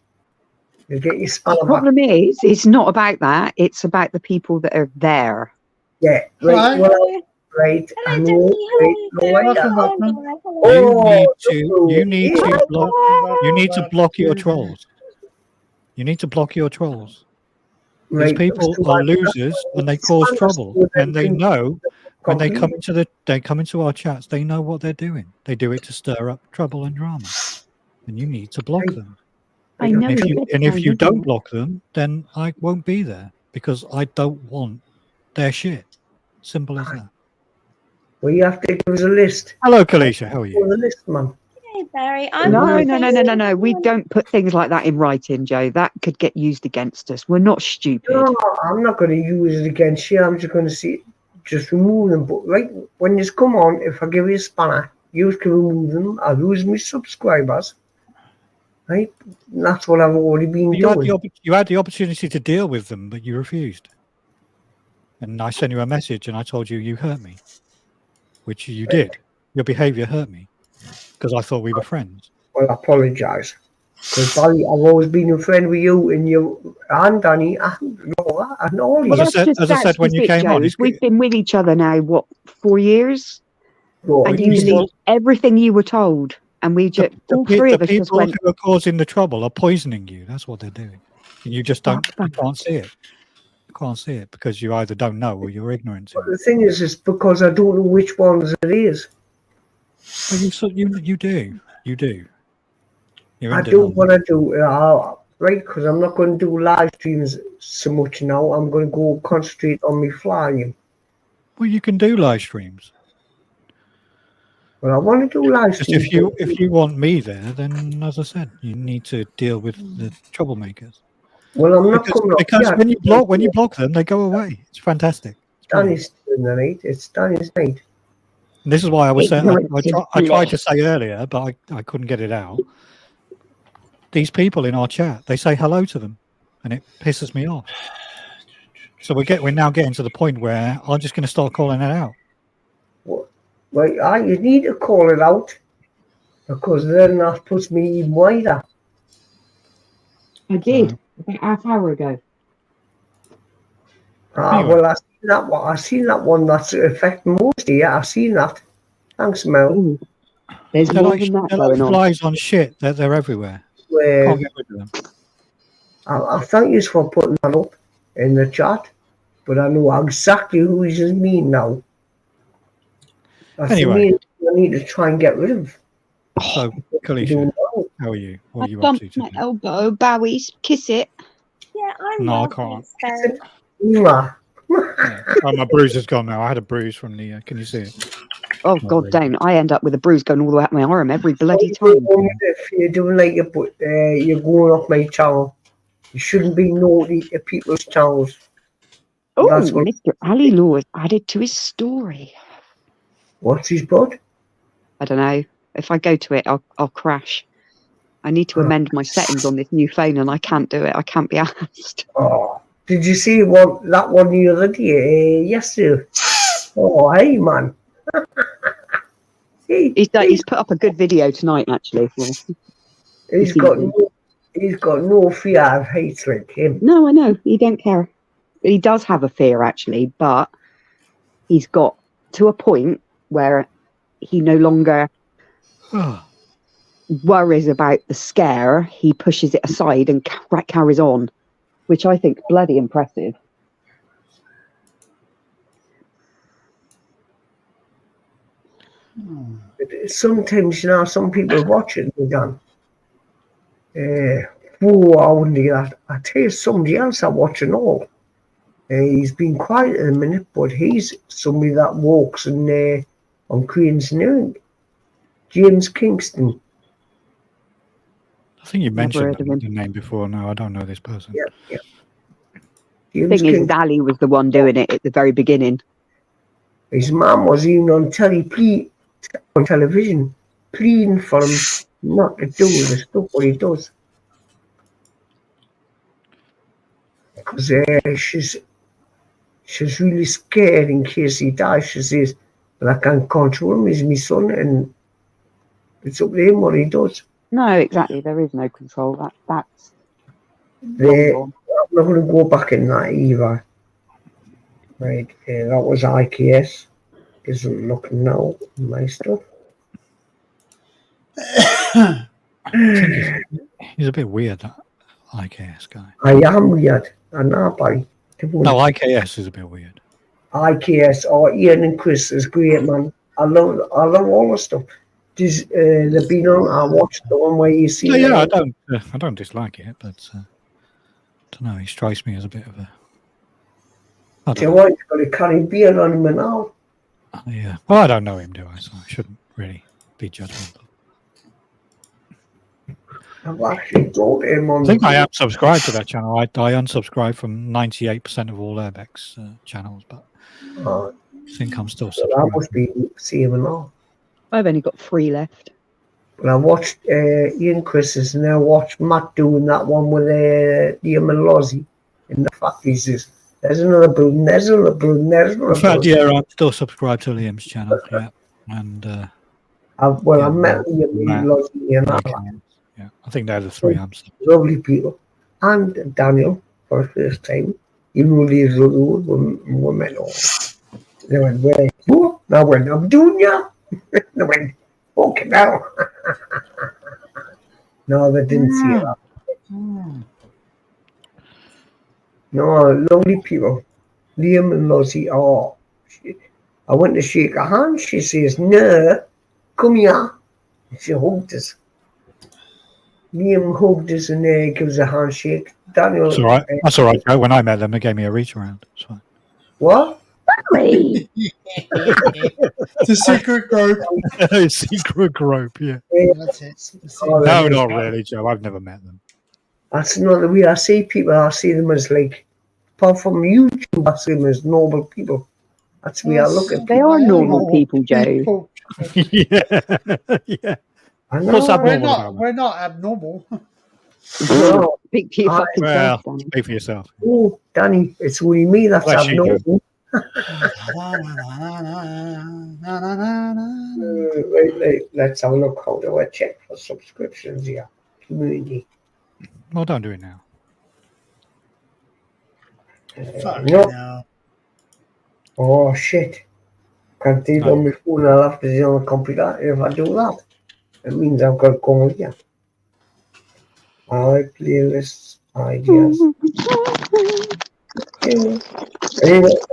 You'll get your spanner The problem is, it's not about that. It's about the people that are there. Yeah, right. Well, right. I know. You need to block your trolls. You need to block your trolls. These people are losers and they cause trouble, and they know when they come into our chats, they know what they're doing. They do it to stir up trouble and drama, and you need to block them. I know. And if you don't block them, then I won't be there because I don't want their shit. Simple as that. Well, you have to give us a list. Hello, Kalisha. How are you? The list, man. Hey, Barry. No. We don't put things like that in writing, Joe. That could get used against us. We're not stupid. No, I'm not going to use it against you. I'm just going to just remove them. But right when you come on, if I give you a spanner, you can remove them. I'll lose my subscribers. Right? And that's what I've already been doing. You had the opportunity to deal with them, but you refused. And I sent you a message and I told you hurt me, which you did. Your behaviour hurt me because I thought we were friends. Well, I apologise. Because Barry, I've always been a friend with you and you and Danny and Laura and all you. As I said when you came on, we've been with each other now, what, 4 years? Well, And We- you we believed still- everything you were told. And we just, all three of us just people went, who are causing the trouble are poisoning you. That's what they're doing. And you just don't, you can't see it. You can't see it because you either don't know or you're ignorant to but it. the thing is because I don't know which ones it is. Well, you do. You do. You're I in do denial. what I do, right? Because I'm not going to do live streams so much now. I'm going to go concentrate on me flying. Well, you can do live streams. Well, I want to do live Just streams. if you want me there, then as I said, you need to deal with the troublemakers. Well, I'm not coming up Because yet. when you block them, they go away. It's fantastic. It's brilliant. Danny's doing the night. It's Danny's night. And this is why I was saying Ignorance is I tried to bliss. say earlier, but I couldn't get it out. These people in our chat, they say hello to them, and it pisses me off. So we're now getting to the point where I'm just going to start calling it out. Well, you need to call it out because then that puts me even wider. I did about half hour ago. Anyway. Well, I seen that one that's affecting most here. I've seen that. Thanks, Mel. Ooh, there's They're more like, than that they're like going on. flies on shit. They're everywhere. Where Can't get rid of them. I thank you for putting that up in the chat, but I know exactly who you mean now. That's Anyway. the main I need to try and get rid of. So, Kalisha, how are you? What are you up to Bump my today? elbow, Bowies, kiss it. Yeah, I'm No, I well, can't. thanks, Mwah. Yeah. Oh, my bruise is gone now. I had a bruise from the. Can you see it? Oh, Not God, really. don't. I end up with a bruise going all the way up my arm every bloody time. If you're doing like you're going off my channel, you shouldn't be naughty at people's channels. Oh, That's what. Mr. Ali Law has added to his story. What's his bud? I don't know. If I go to it, I'll crash. I need to amend my settings on this new phone, and I can't do it. I can't be asked. Oh, did you see that one the other day? Yesterday. Oh, hey man. He's put up a good video tonight, actually. He's got no fear of hate like him. No, I know. He don't care. He does have a fear, actually, but he's got to a point where he no longer worries about the scare. He pushes it aside and carries on, which I think is bloody impressive. Sometimes, some people watch it and done. Oh, I wouldn't do that. I tell you, somebody else I watch and all. He's been quiet in a minute, but he's somebody that walks on Queen's New. James Kingston. I think you mentioned heard of him. the name before. No, I don't know this person. Yeah. The thing is, Ali was the one doing it at the very beginning. His mum was even on television, pleading for him not to do the stuff what he does. Because she's really scared in case he dies. She says, but I can't control him, he's my son, and it's up to him what he does. No, exactly. There is no control. That's I'm not going to go back in that either. Right, that was IKS. Isn't looking now at my stuff. He's a bit weird, that IKS guy. I am weird. I know, buddy. No, IKS is a bit weird. IKS or Ian and Chris is great, man. I love all the stuff. They've been on. I watched the one where you see. Yeah, I don't dislike it, but I don't know. He strikes me as a bit of a. I don't know. He's got a Caribbean on him and all. Yeah. Well, I don't know him, do I? So I shouldn't really be judgmental. I've actually told him on. I think I am subscribed to that channel. I unsubscribed from 98% of all Airbex channels, but I think I'm still subscribed. That must be same and all. I've only got 3 left. But I watched Ian Chris's and I watched Matt doing that one with Liam and Lozzie in the factories. There's another balloon, there's another balloon, there's another balloon. In fact, yeah, I'm still subscribed to Liam's channel. Yeah, and I met Liam and Lozzie and that. Yeah, I think they're the 3 I'm lovely people. And Daniel for the first time. Even though these were met all. They went, where? Now when I'm doing ya? They went, fucking hell. No, they didn't see that. No, lovely people. Liam and Lozzie, I went to shake her hand. She says, no, come here. And she hugged us. Liam hugged us and gives a handshake. Daniel. That's all right. That's all right, Joe. When I met them, they gave me a reach around. It's fine. What? Really? It's a secret group. Secret group, yeah. That's it. No, not really, Joe. I've never met them. That's not the way I see people. I see them as like, apart from YouTube, I see them as normal people. That's the way I look at people. They are normal people, Joe. Yeah. I know. What's abnormal about them? We're not abnormal. No. Speak for your fucking self, Danny. Speak for yourself. Oh, Danny, it's only me that's Bless you, abnormal. Wait, let's have a look. How do I check for subscriptions here? Community. Well, don't do it now. No. Oh, shit. Can't do it on my phone. I'll have to do it on the computer. If I do that, it means I've got to go here. Alright, playlists, ideas.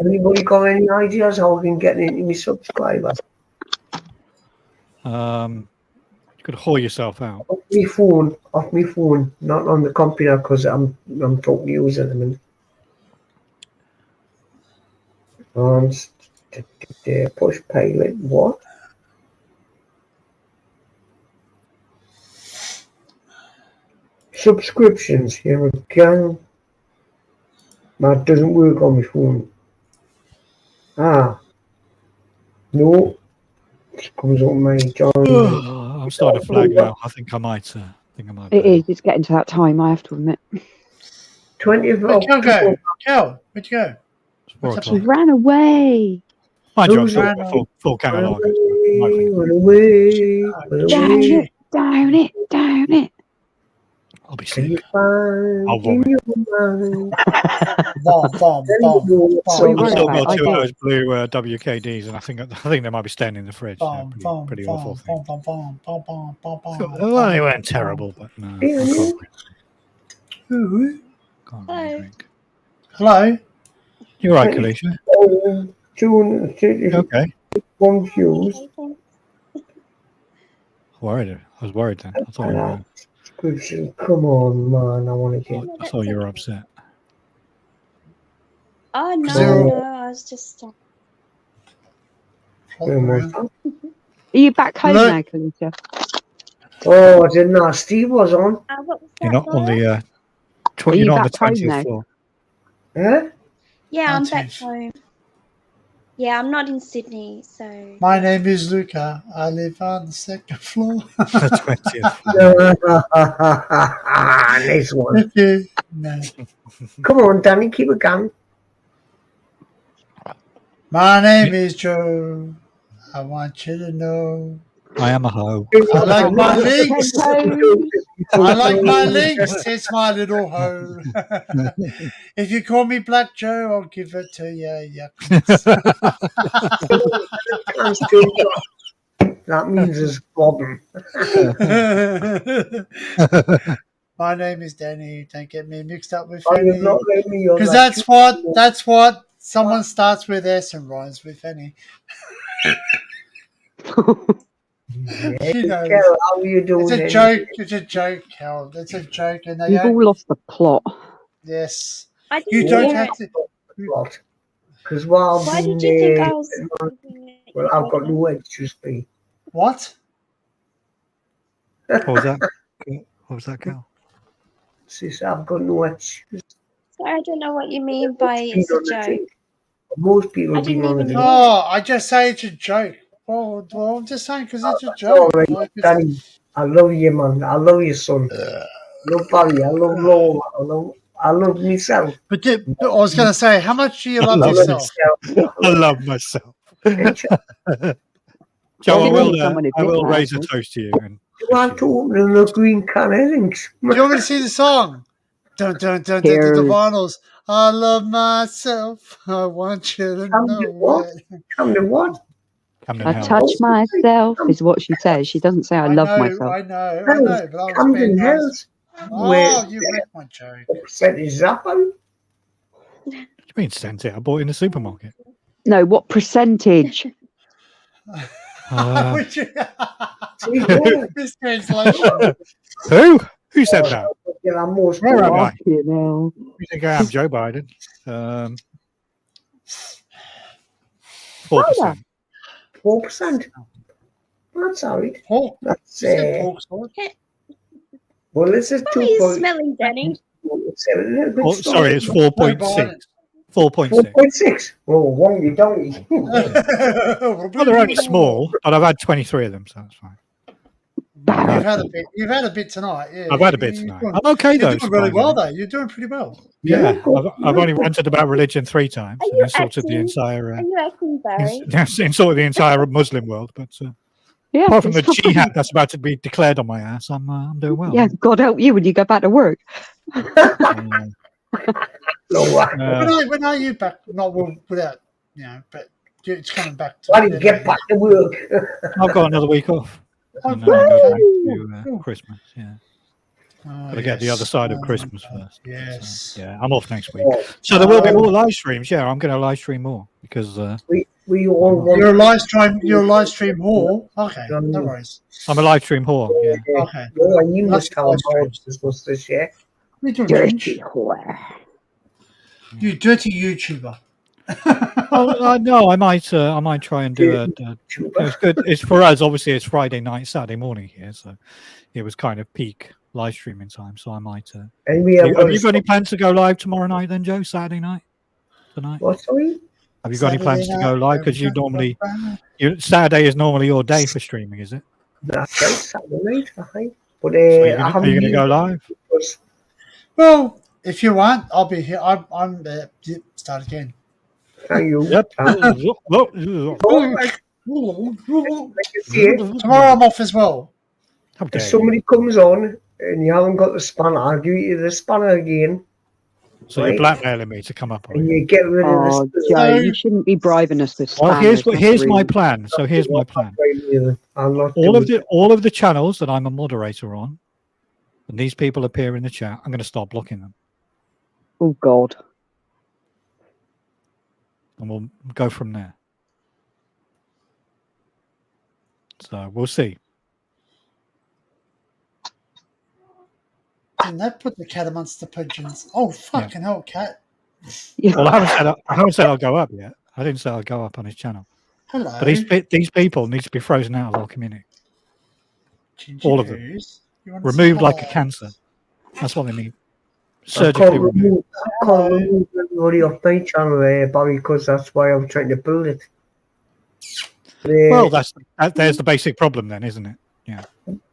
Anybody got any ideas how we can get into my subscribers? You could haul yourself out. Off my phone, not on the computer because I'm talking to you at the minute. Push pilot, what? Subscriptions, here we go. That doesn't work on my phone. No. It comes on my John. I'm starting to flag now. I think I might. It is. It's getting to that time, I have to admit. 20th Where'd you go? Kel, where'd you go? She ran away. Mind you, I've still got full catalogue. Run away. Down it. I'll be sick. I'll vomit. I've still got 2 hours blue WKDs, and I think they might be staying in the fridge. Pretty awful thing. Well, they weren't terrible, but no. Hello. You're right, Kalisha. Okay. Confused. I was worried then. I thought you were. Come on, man. I want to get. I thought you were upset. Oh no, I was just. Are you back home now, Kalisha? Oh, I didn't know Steve was on. You're not on the. You're not on the 20th floor. Huh? Yeah, I'm back home. Yeah, I'm not in Sydney, so. My name is Luca. I live on the 2nd floor. The 20th. Nice one. Okay. No. Come on, Danny, keep it going. My name is Joe. I want you to know. I am a hoe. I like my links. I like my links. It's my little hoe. If you call me Black Joe, I'll give it to you. That means it's a problem. My name is Danny. Don't get me mixed up with Fanny. Fanny. Because that's what someone starts with S and rhymes with Fanny. She knows. Carol, how are you doing? It's a joke. It's a joke, Carol. It's a joke. And You've all lost the plot. Yes. You don't have to. Because while why did you think I was? Well, I've got no excuse me. What? What was that? What was that, Cal? Sis, I've got no excuse. Sorry, I don't know what you mean by it's a joke. Most people have been on it. Oh, I just say it's a joke. Well, I'm just saying because it's a joke. Right. Like, Danny, I love you, man. I love your son. I love Barry. I love Lola. I love myself. But I was going to say, how much do you love yourself? I love myself. Joe, I will raise a toast to you. You want to open a green can of things? Do you want me to see the song? Dun, dun, dun, dun, dun, the vinyls. I love myself. I want you to know what? it. Tell me what? Camden I Hells. touch myself is what she says. She doesn't say I love myself. I know. But I was Camden being nice. Hills. Oh, you wrecked my joke. What percentage is that on? What do you mean sent it? I bought it in the supermarket. No, what percentage? Would you- Mistranslation. Who? Who said that? Yeah, I'm most Where am I? You know. You think I am Joe Biden? 4%. 4%. That's all right. Pork. That's You said pork sword. well, this is How are you 2.7. smelling, Danny? Oh, sorry, it's 4.6. 4.6. 4.6. Oh, wongy dongy. Well, they're only small, but I've had 23 of them, so that's fine. You've had a bit. You've had a bit tonight. Yeah, I've had a bit tonight. I'm okay though. You're doing really well, though. You're doing pretty well. Yeah, I've only ranted about religion 3 times and insulted the entire, Are you acting, Barry? insulted the entire Muslim world. But Yeah, apart from the it's fine. jihad that's about to be declared on my ass, I'm doing well. Yeah, God help you when you go back to work. When are you back? Not without, but it's coming back to. Why did you get back to work? I've got another week off. And then I go back to Christmas. Yeah, gotta get the other side of Christmas first. Yes. Yeah, I'm off next week, so there will be more live streams. Yeah, I'm going to live stream more because we all want. You're a live stream. You're a live stream whore. Okay, no worries. I'm a live stream whore. Yeah. Okay. No, and you must have this this year. Dirty whore. You dirty YouTuber. Oh no, I might try and do it's good. It's for us. Obviously, it's Friday night, Saturday morning here, so it was kind of peak live streaming time. So I might. Have you got any plans to go live tomorrow night, then, Joe? Saturday night, tonight. What, sorry? Have you got any plans to go live? Because you normally, Saturday is normally your day for streaming, is it? That's right, Saturday night. But are you going to go live? Well, if you want, I'll be here. I'm start again. Thank you. Yep. Tomorrow I'm off as well. If somebody comes on and you haven't got the spanner, I'll give you the spanner again. So you're blackmailing me to come up. And you get rid of this. Joe, you shouldn't be bribing us with Well, spanners. here's my plan. So here's my plan. All of the channels that I'm a moderator on, and these people appear in the chat, I'm going to start blocking them. Oh God. And we'll go from there. So we'll see. Didn't that put the cat amongst the pigeons? Oh, fucking hell, cat. Well, I haven't said I'll go up yet. I didn't say I'll go up on his channel. Hello. But these people need to be frozen out of our community. All of them. Removed like a cancer. That's what they need. Surgically removed. I can't remove everybody off my channel there, Barry, because that's why I'm trying to build it. Well, there's the basic problem then, isn't it? Yeah.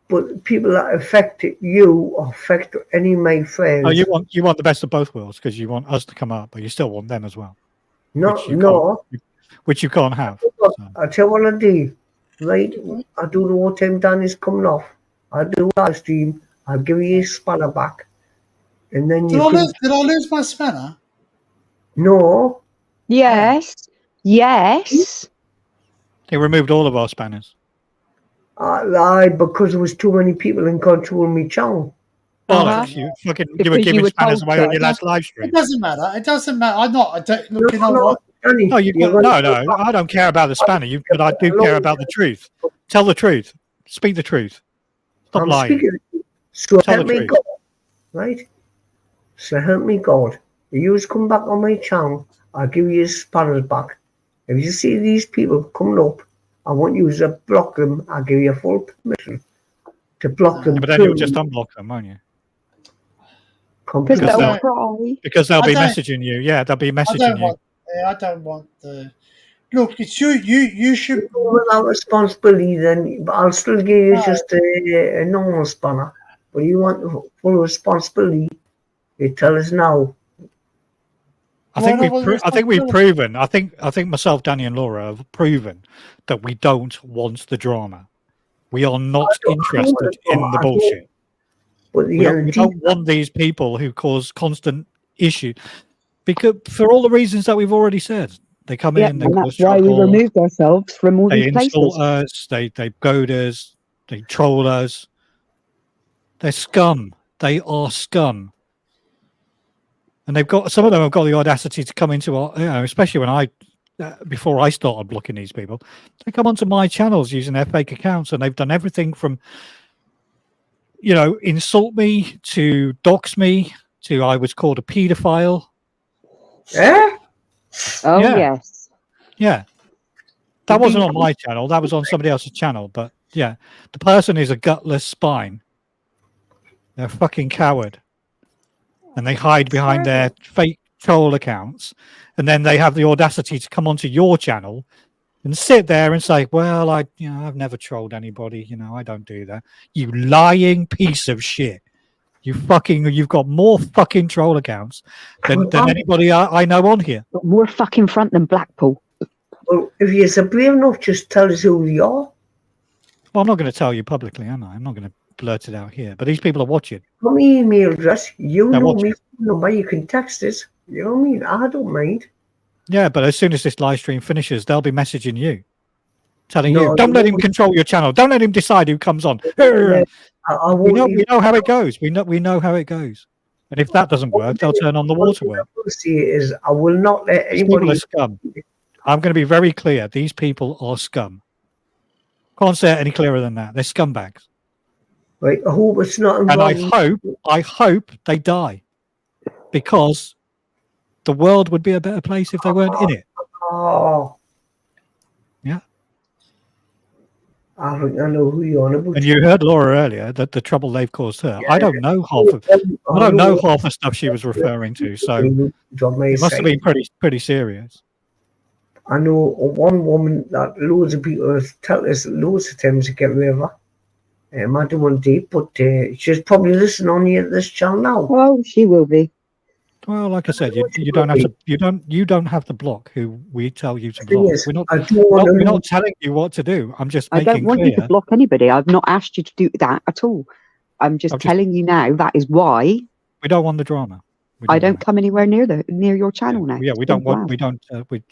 But people that affect you affect any of my friends. Oh, you want the best of both worlds because you want us to come up, but you still want them as well. Which you can't have. So. I'll tell you what I do. Right? I don't know what time Dan is coming off. I'll do a live stream. I'll give you his spanner back. And then did I lose my spanner? No. Yes. Yes. He removed all of our spanners. Because there was too many people in control of my channel. You were giving spanners away on your last live stream. It doesn't matter. It doesn't matter. I'm not. I don't, look, you know what? No, I don't care about the spanner. But I do care about the truth. Tell the truth. Speak the truth. Stop lying. So help me God, right? So help me God. If you come back on my channel, I'll give you his spanners back. If you see these people coming up, I want you to block them. I'll give you full permission to block them. But then you'll just unblock them, won't you? Because they'll cry. Because they'll be messaging you. Yeah, they'll be messaging you. I don't want the. Look, it's you. You should. Without responsibility, then I'll still give you just a normal spanner. But you want full responsibility? You tell us now. I think we've proven. I think myself, Danny, and Laura have proven that we don't want the drama. We are not interested in the bullshit. We don't want these people who cause constant issue, because for all the reasons that we've already said. They come Yeah, in, they and cause that's why we trouble, removed ourselves from all they these insult places. us, they goad us, they troll us. They're scum. They are scum. And they've got, some of them have got the audacity to come into our, especially when before I started blocking these people, they come onto my channels using their fake accounts, and they've done everything from, insult me to dox me to I was called a paedophile. Eh? Oh, Yeah. yes. Yeah. That wasn't on my channel. That was on somebody else's channel. But yeah, the person is a gutless spine. They're a fucking coward. And they hide behind their fake troll accounts. And then they have the audacity to come onto your channel and sit there and say, well, I've never trolled anybody. I don't do that. You lying piece of shit. You've got more fucking troll accounts than anybody I know on here. Got more fucking front than Blackpool. Well, if you're brave enough, just tell us who you are. Well, I'm not going to tell you publicly, am I? I'm not going to blurt it out here. But these people are watching. Got my email address. You They're know watching. me number. You can text us. You know what I mean? I don't mind. Yeah, but as soon as this live stream finishes, they'll be messaging you, telling No, you, don't they let him won't. control your channel. Don't let him decide who comes on. I We won't know how it goes. We know how it goes. And if that doesn't work, they'll turn on the waterwork. What I will say is, I will not let These people anybody. are scum. I'm going to be very clear. These people are scum. Can't say it any clearer than that. They're scumbags. Right, I hope it's not And I hope they die, because the world would be a better place if they weren't in it. Oh. Yeah. I think I know who you're on about. And you heard Laura earlier that the trouble they've caused her. Yeah. I don't know half the stuff she was referring to, so it must have been pretty serious. I know one woman that loads of people have told us loads of times to get rid of her. I don't want deep, but she's probably listening on here at this channel now. Oh, she will be. Well, like I said, you don't have to. You don't have to block who we tell you to block. Is, we're not telling you what to do. I'm just making clear. I don't want you to block anybody. I've not asked you to do that at all. I'm just telling you now. That is why we don't want the drama. I don't come anywhere near your channel now. Yeah, we don't want. We don't.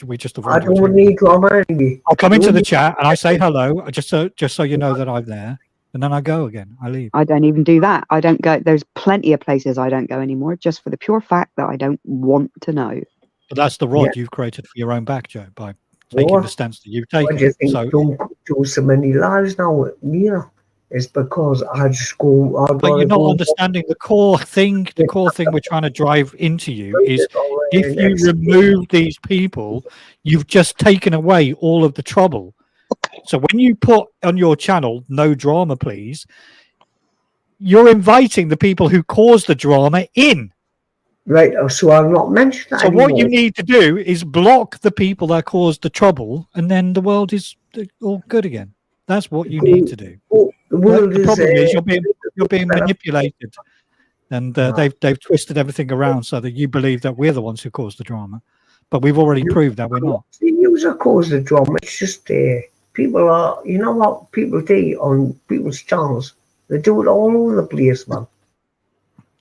We just avoid. I don't want any drama anyway. I'll come into the chat and I say hello, just so you know that I'm there. And then I go again. I leave. I don't even do that. I don't go. There's plenty of places I don't go anymore, just for the pure fact that I don't want to know. But that's the rod you've created for your own back, Joe, by taking the stance that you've taken. Why do you think don't do so many lives now? Yeah, it's because I just go. But you're not understanding the core thing. The core thing we're trying to drive into you is, if you remove these people, you've just taken away all of the trouble. So when you put on your channel, no drama, please, you're inviting the people who caused the drama in. Right, so I'll not mention that anymore. What you need to do is block the people that caused the trouble, and then the world is all good again. That's what you need to do. The problem is you're being manipulated, and they've twisted everything around so that you believe that we're the ones who caused the drama, but we've already proved that we're not. The news that caused the drama. It's just people are, you know what people do on people's channels? They do it all over the place, man.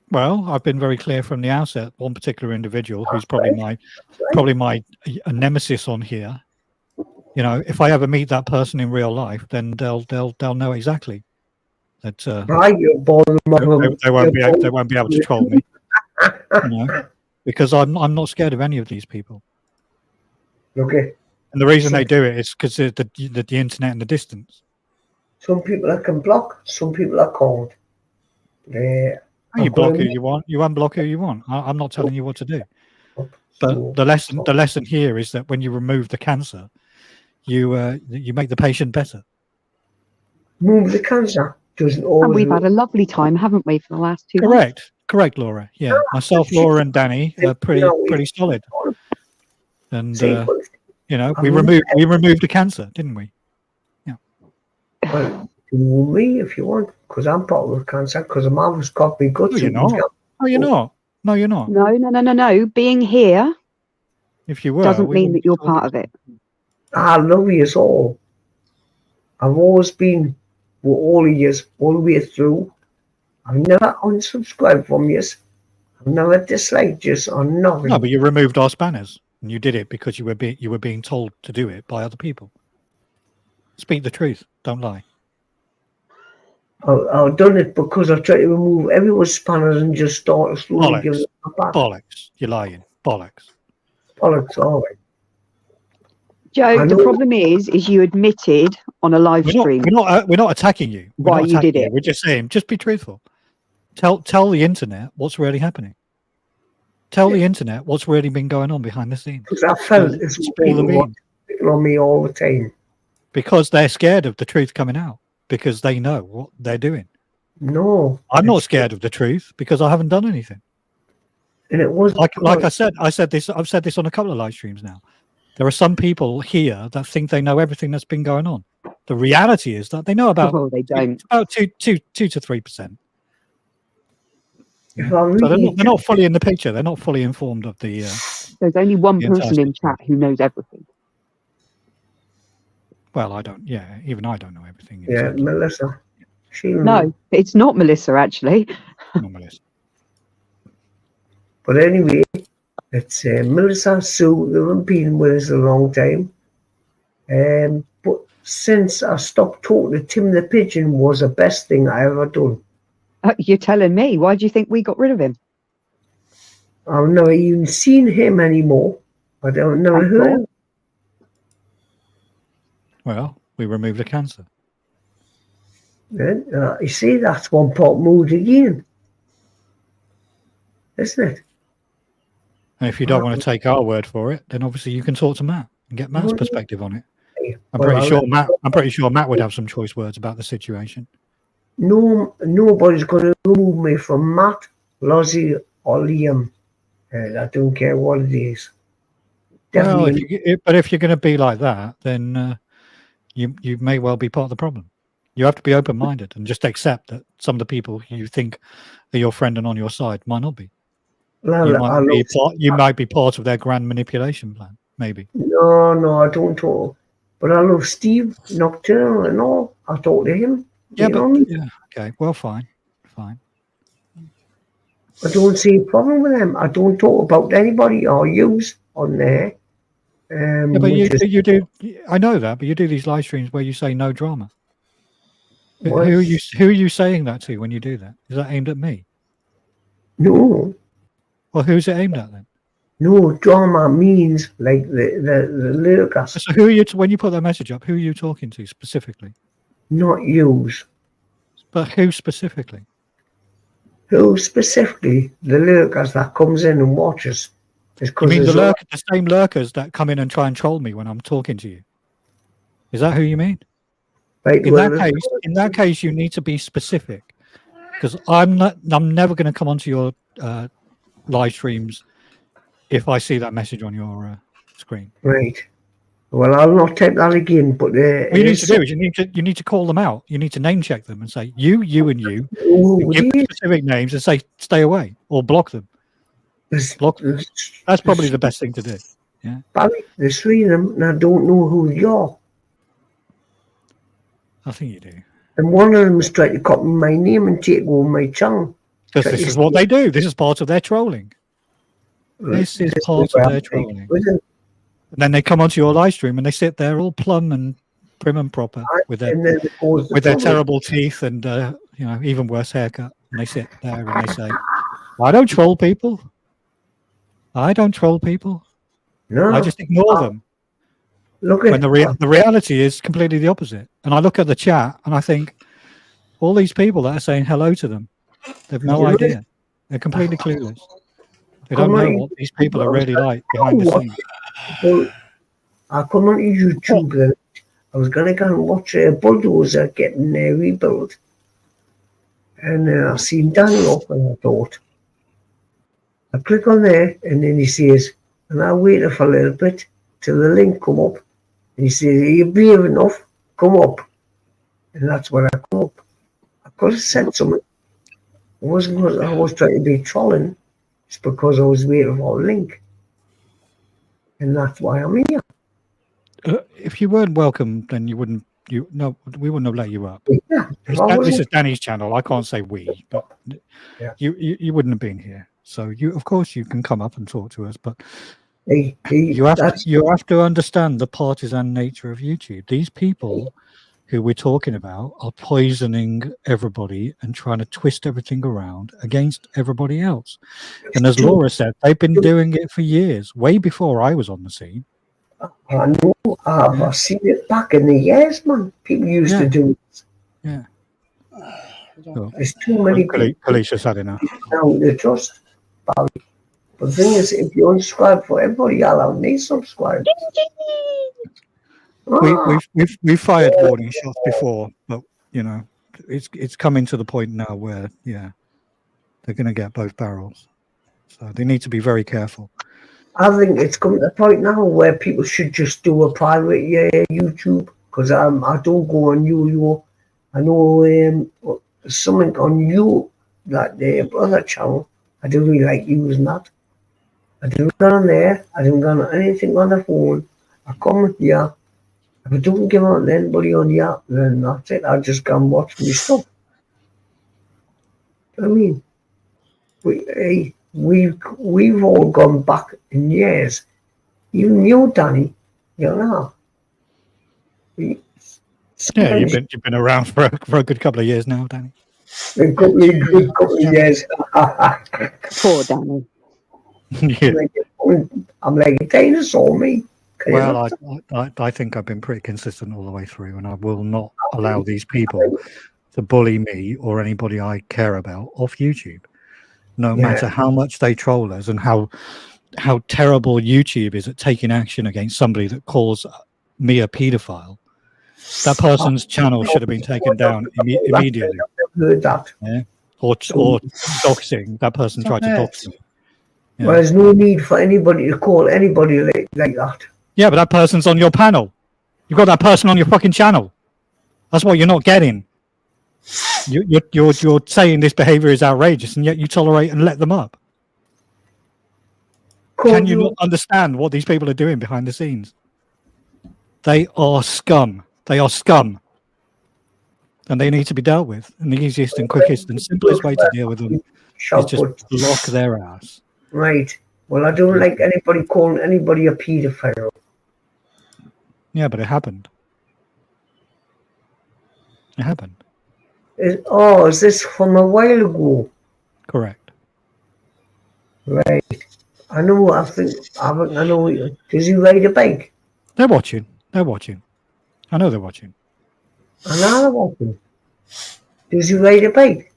Well, I've been very clear from the outset. One particular individual who's probably my nemesis on here. You know, if I ever meet that person in real life, then they'll know exactly that. They won't be able to troll me. You know, because I'm not scared of any of these people. Okay. And the reason they do it is because of the internet and the distance. Some people I can block, some people are called. You block who you want, you unblock who you want. I'm not telling you what to do. But the lesson here is that when you remove the cancer, you make the patient better. Move the cancer doesn't always. And we've had a lovely time, haven't we, for the last 2 months? Correct, Laura. Yeah, myself, Laura, and Danny are pretty solid. And you know, we removed the cancer, didn't we? Yeah. Well, me if you want, because I'm part of the cancer, because my mother's got me guts. No, you're not. No, you're not. No, you're not. No. Being here, if you were, doesn't mean that you're part of it. I love you all. I've always been with all of you, all the way through. I've never unsubscribed from you. I've never disliked you or nothing. No, but you removed our spanners. and you did it because you were being told to do it by other people. Speak the truth. Don't lie. I've done it because I tried to remove everyone's spanners and just start slowly giving it back. Bollocks. You're lying. Bollocks. Bollocks, all right. Joe, the problem is you admitted on a live stream. We're not attacking you. Why you did it? We're just saying, just be truthful. Tell the internet what's really happening. Tell the internet what's really been going on behind the scenes. Because I felt it's people on me all the time. Because they're scared of the truth coming out. Because they know what they're doing. No, I'm not scared of the truth because I haven't done anything. And it was like I said. I've said this on a couple of live streams now. There are some people here that think they know everything that's been going on. The reality is that they know about they don't. About 2 to 3%. Yeah. So they're not fully in the picture. They're not fully informed of the. There's only one person in chat who knows everything. Well, I don't. Yeah, even I don't know everything. Yeah, Melissa. No, it's not Melissa, actually. Not Melissa. But anyway, it's Melissa, Sue. They've been with us a long time. But since I stopped talking to Tim the Pigeon was the best thing I ever done. You're telling me. Why do you think we got rid of him? I've never even seen him anymore. I don't know who. Well, we removed the cancer. You see, that's one pot mood again. Isn't it? And if you don't want to take our word for it, then obviously you can talk to Matt and get Matt's perspective on it. I'm pretty sure Matt would have some choice words about the situation. No, nobody's going to remove me from Matt, Lozzie, or Liam. I don't care what it is. Well, if you're going to be like that, then you may well be part of the problem. You have to be open-minded and just accept that some of the people you think are your friend and on your side might not be. Well, you might be part of their grand manipulation plan, maybe. No, I don't talk. But I love Steve, Nocturnal and all. I talk to him. Yeah, okay. Well, fine. I don't see a problem with them. I don't talk about anybody or use on there. But you do. I know that, but you do these live streams where you say no drama. Who are you saying that to when you do that? Is that aimed at me? No. Well, who's it aimed at then? No, drama means like the lyrics. So who are you? When you put that message up, who are you talking to specifically? Not use. But who specifically? Who specifically? The lurkers that comes in and watches. You mean the same lurkers that come in and try and troll me when I'm talking to you? Is that who you mean? Right, in that case, you need to be specific, because I'm never going to come onto your live streams if I see that message on your screen. Right. Well, I'll not take that again. But what you need to do is you need to call them out. You need to name check them and say you, and you. Give them specific names and say stay away or block them. Block them. That's probably the best thing to do. Yeah. Barry, there's 3 of them, and I don't know who you are. I think you do. And one of them is trying to copy my name and take over my channel. Because this is what they do. This is part of their trolling. This is part of their trolling. And then they come onto your live stream and they sit there all plumb and prim and proper with their terrible teeth and even worse haircut. And they sit there and they say, "I don't troll people. I don't troll people. No, I just ignore them." When the reality is completely the opposite. And I look at the chat and I think, all these people that are saying hello to them, they've no idea. They're completely clueless. They don't know what these people are really like behind the scenes. Well, I come on YouTube and I was going to go and watch a bulldozer getting rebuilt. And I seen Daniel up and I thought, I click on there and then he says, and I waited for a little bit till the link come up. And he says, "Are you brave enough? Come up." And that's when I come up. I could have said something. It wasn't because I was trying to be trolling. It's because I was waiting for a link. And that's why I'm here. If you weren't welcome, then we wouldn't have let you up. Yeah, this is Danny's channel. I can't say we, but you wouldn't have been here. So of course you can come up and talk to us, but You have to understand the partisan nature of YouTube. These people who we're talking about are poisoning everybody and trying to twist everything around against everybody else. And as Laura said, they've been doing it for years, way before I was on the scene. I know. I've seen it back in the years, man. People used to do it. Yeah. There's too many people. Police has had enough. Now they trust. But the thing is, if you unsubscribe for everybody, I'll have me subscribe. We've fired warning shots before, but it's coming to the point now where they're going to get both barrels, so they need to be very careful. I think it's come to the point now where people should just do a private YouTube, because I don't go on you. I know something on you, that the other channel. I don't really like using that. I don't go on there. I don't go on anything on the phone. I come here. If I don't give out to anybody on the app, then that's it. I just go and watch my stuff. I mean, we've all gone back in years. Even you, Danny, you know. Yeah, you've been around for a good couple of years now, Danny. A couple of years. Poor Danny. I'm like a dinosaur, me. Well, I think I've been pretty consistent all the way through, and I will not allow these people to bully me or anybody I care about off YouTube, no matter how much they troll us and how terrible YouTube is at taking action against somebody that calls me a paedophile. That person's channel should have been taken down immediately. Yeah? Or doxing. That person tried to dox me. Yeah. Well, there's no need for anybody to call anybody like that. Yeah, but that person's on your panel. You've got that person on your fucking channel. That's what you're not getting. You're saying this behavior is outrageous, and yet you tolerate and let them up. Can you not understand what these people are doing behind the scenes? They are scum. They are scum. And they need to be dealt with. And the easiest and quickest and simplest way to deal with them is just block their ass. Right. Well, I don't like anybody calling anybody a paedophile. Yeah, but it happened. It happened. Is this from a while ago? Correct. Right. I know. I know. Does he ride a bike? They're watching. They're watching. I know they're watching. I know they're watching. Does he ride a bike?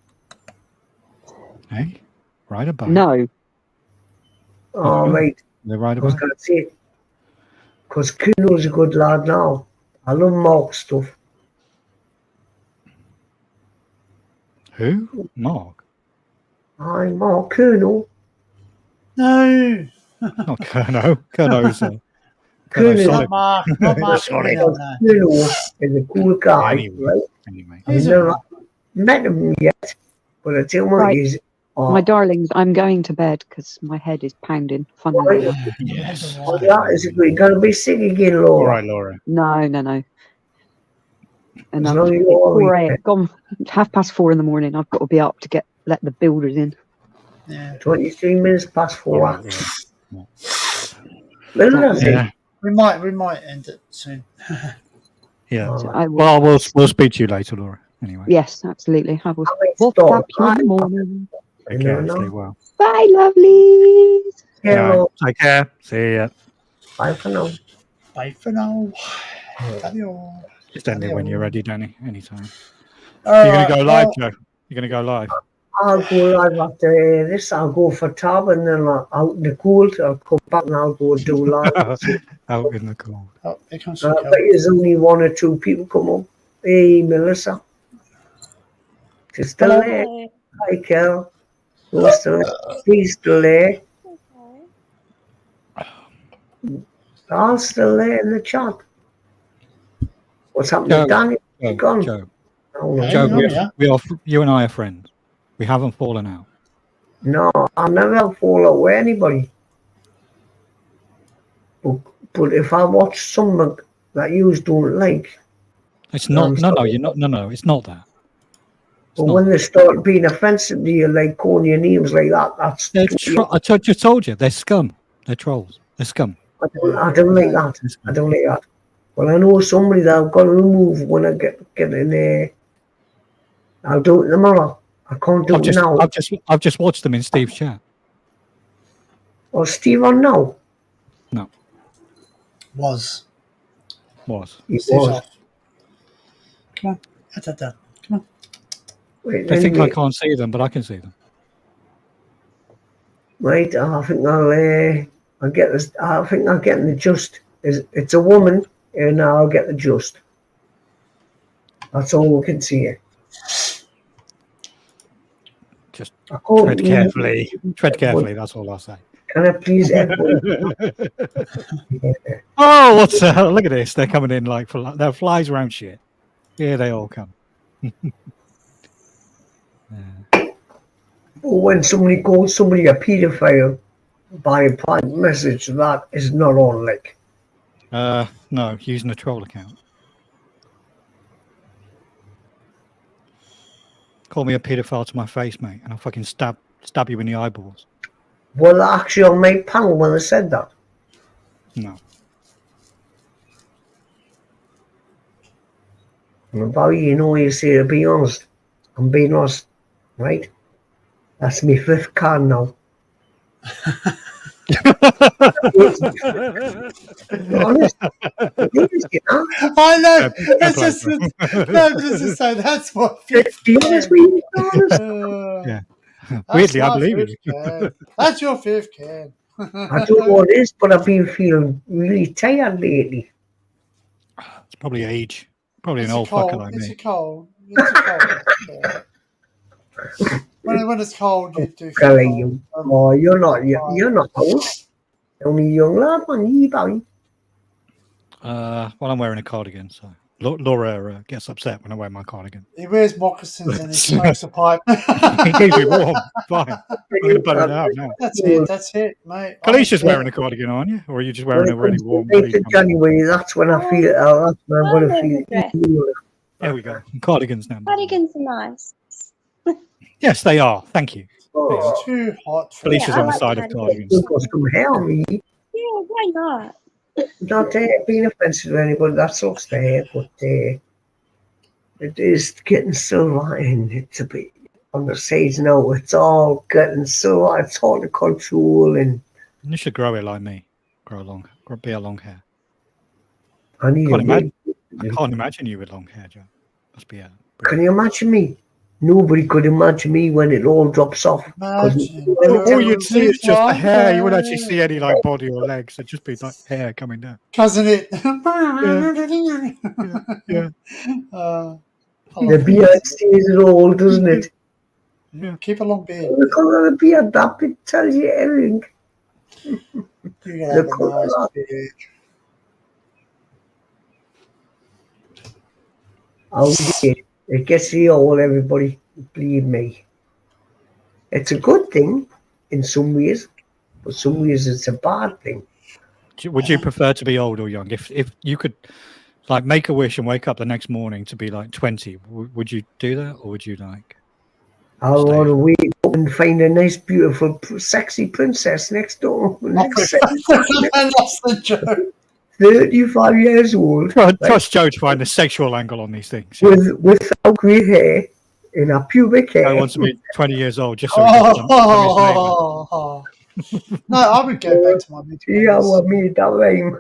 Hey, ride a bike? No. Oh, right. They ride a bike? I was going to say, because Kuno's a good lad now. I love Mark's stuff. Who? Mark? Hi, Mark Kuno. No. Not Kurno. Kurno's Kuno. Not Mark. Not Mark. Kuno is a cool guy, right? Anyway. I've never met him yet, but I tell you what, he's... My darlings, I'm going to bed because my head is pounding. Funnily enough. Yes. Oh, yeah, is it going to be sick again, Laura? All right, Laura. No. And I'm gone 4:30 in the morning. I've got to be up to let the builders in. Yeah. 23 minutes past 4. Right, yeah. We might end it soon. Yeah. Well, we'll speak to you later, Laura. Anyway. Yes, absolutely. I will WhatsApp you in the morning. Take care. Stay well. Bye, lovelies. Hello. Take care. See ya. Bye for now. Bye for now. Adios. Just end it when you're ready, Danny. Anytime. You're going to go live, Joe. You're going to go live. I'll go live after this. I'll go for tab and then out in the cold. I'll come back and I'll go do live. Out in the cold. Oh, it comes but there's only 1 or 2 people come up. Hey, Melissa. She's still there. Hi, Kel. Who's still there? He's still there. I'm still there in the chat. What's happened to Danny? Gone. Joe, you and I are friends. We haven't fallen out. No, I never fall out with anybody. But if I watch something that you don't like, it's not. No, you're not. No, it's not that. But when they start being offensive to you, like calling your names like that, that's... I just told you, they're scum. They're trolls. The scum. I don't like that. I don't like that. Well, I know somebody that I've got to remove when I get in there. I'll do it tomorrow. I can't do it now. I've just watched them in Steve's chat. Oh, Steve on now? No. Was. He Steve's was. off. Come on. Come on. Wait, They think I anyway. can't see them, but I can see them. Right, I think I'll get this. I think I'll get the just. It's a woman, and I'll get the just. That's all we can see. Just I can't tread carefully. Tread carefully. That's all I'll say. Can I please everyone? Oh, what's look at this. They're coming in like they're flies around shit. Here they all come. When somebody calls somebody a paedophile by a private message, that is not on, like. No, using a troll account. Call me a paedophile to my face, mate, and I'll fucking stab you in the eyeballs. Well, actually, on my panel when I said that. No. And about you say to be honest. I'm being honest, right? That's my 5th card now. Honest. I know. It's just no, just to say that's what 50 honest with you, honest. Yeah. Weirdly, I believe you. That's your 5th can. I don't know what it is, but I've been feeling really tired lately. It's probably age. Probably It's an old cold. fucker like It's me. a cold. It's a cold. Yeah. When it's cold, you do. You. Oh, you're not old. Only a young lad, man. You boy. Well, I'm wearing a cardigan, so Laura gets upset when I wear my cardigan. He wears moccasins and he smokes a pipe. He keeps me warm. Fine. I'm going to put it out now. That's it, mate. Kalicia's wearing a cardigan, aren't you? Or are you just wearing a really warm? January, that's when I feel. That's when I'm going to feel. There we go. Cardigans now. Cardigans are nice. Yes, they are. Thank you. It's too hot. Felicia's I on the like side of cardigans. cardigans. Got some hair on me. Yeah, why not? Not being offensive to anybody, that sucks the hair, but it is getting silver and it's a bit on the stage now. It's all getting silver, it's hard to control. And you should grow it like me. Be a long hair. I can't imagine you with long hair, Joe. Must be Can you imagine me? Nobody could imagine me when it all drops off. All you'd see is just the hair. You wouldn't actually see any like body or legs. It'd just be like hair coming down. Doesn't it? Yeah. The beard stays it all, doesn't it? Yeah. Keep a long beard. The colour of the beard, that bit tells you everything. You have a nice beard. It gets you all, everybody. Believe me. It's a good thing in some ways, but some ways it's a bad thing. Would you prefer to be old or young? If you could, like, make a wish and wake up the next morning to be like 20, would you do that, or would you like? I want to wake up and find a nice, beautiful, sexy princess next door. That's the joke. 35 years old. Trust Joe to find the sexual angle on these things. Without grey hair and a pubic hair. I want to be 20 years old just so No, I would go back to my mid-20s. Yeah, well, me, that rhyme.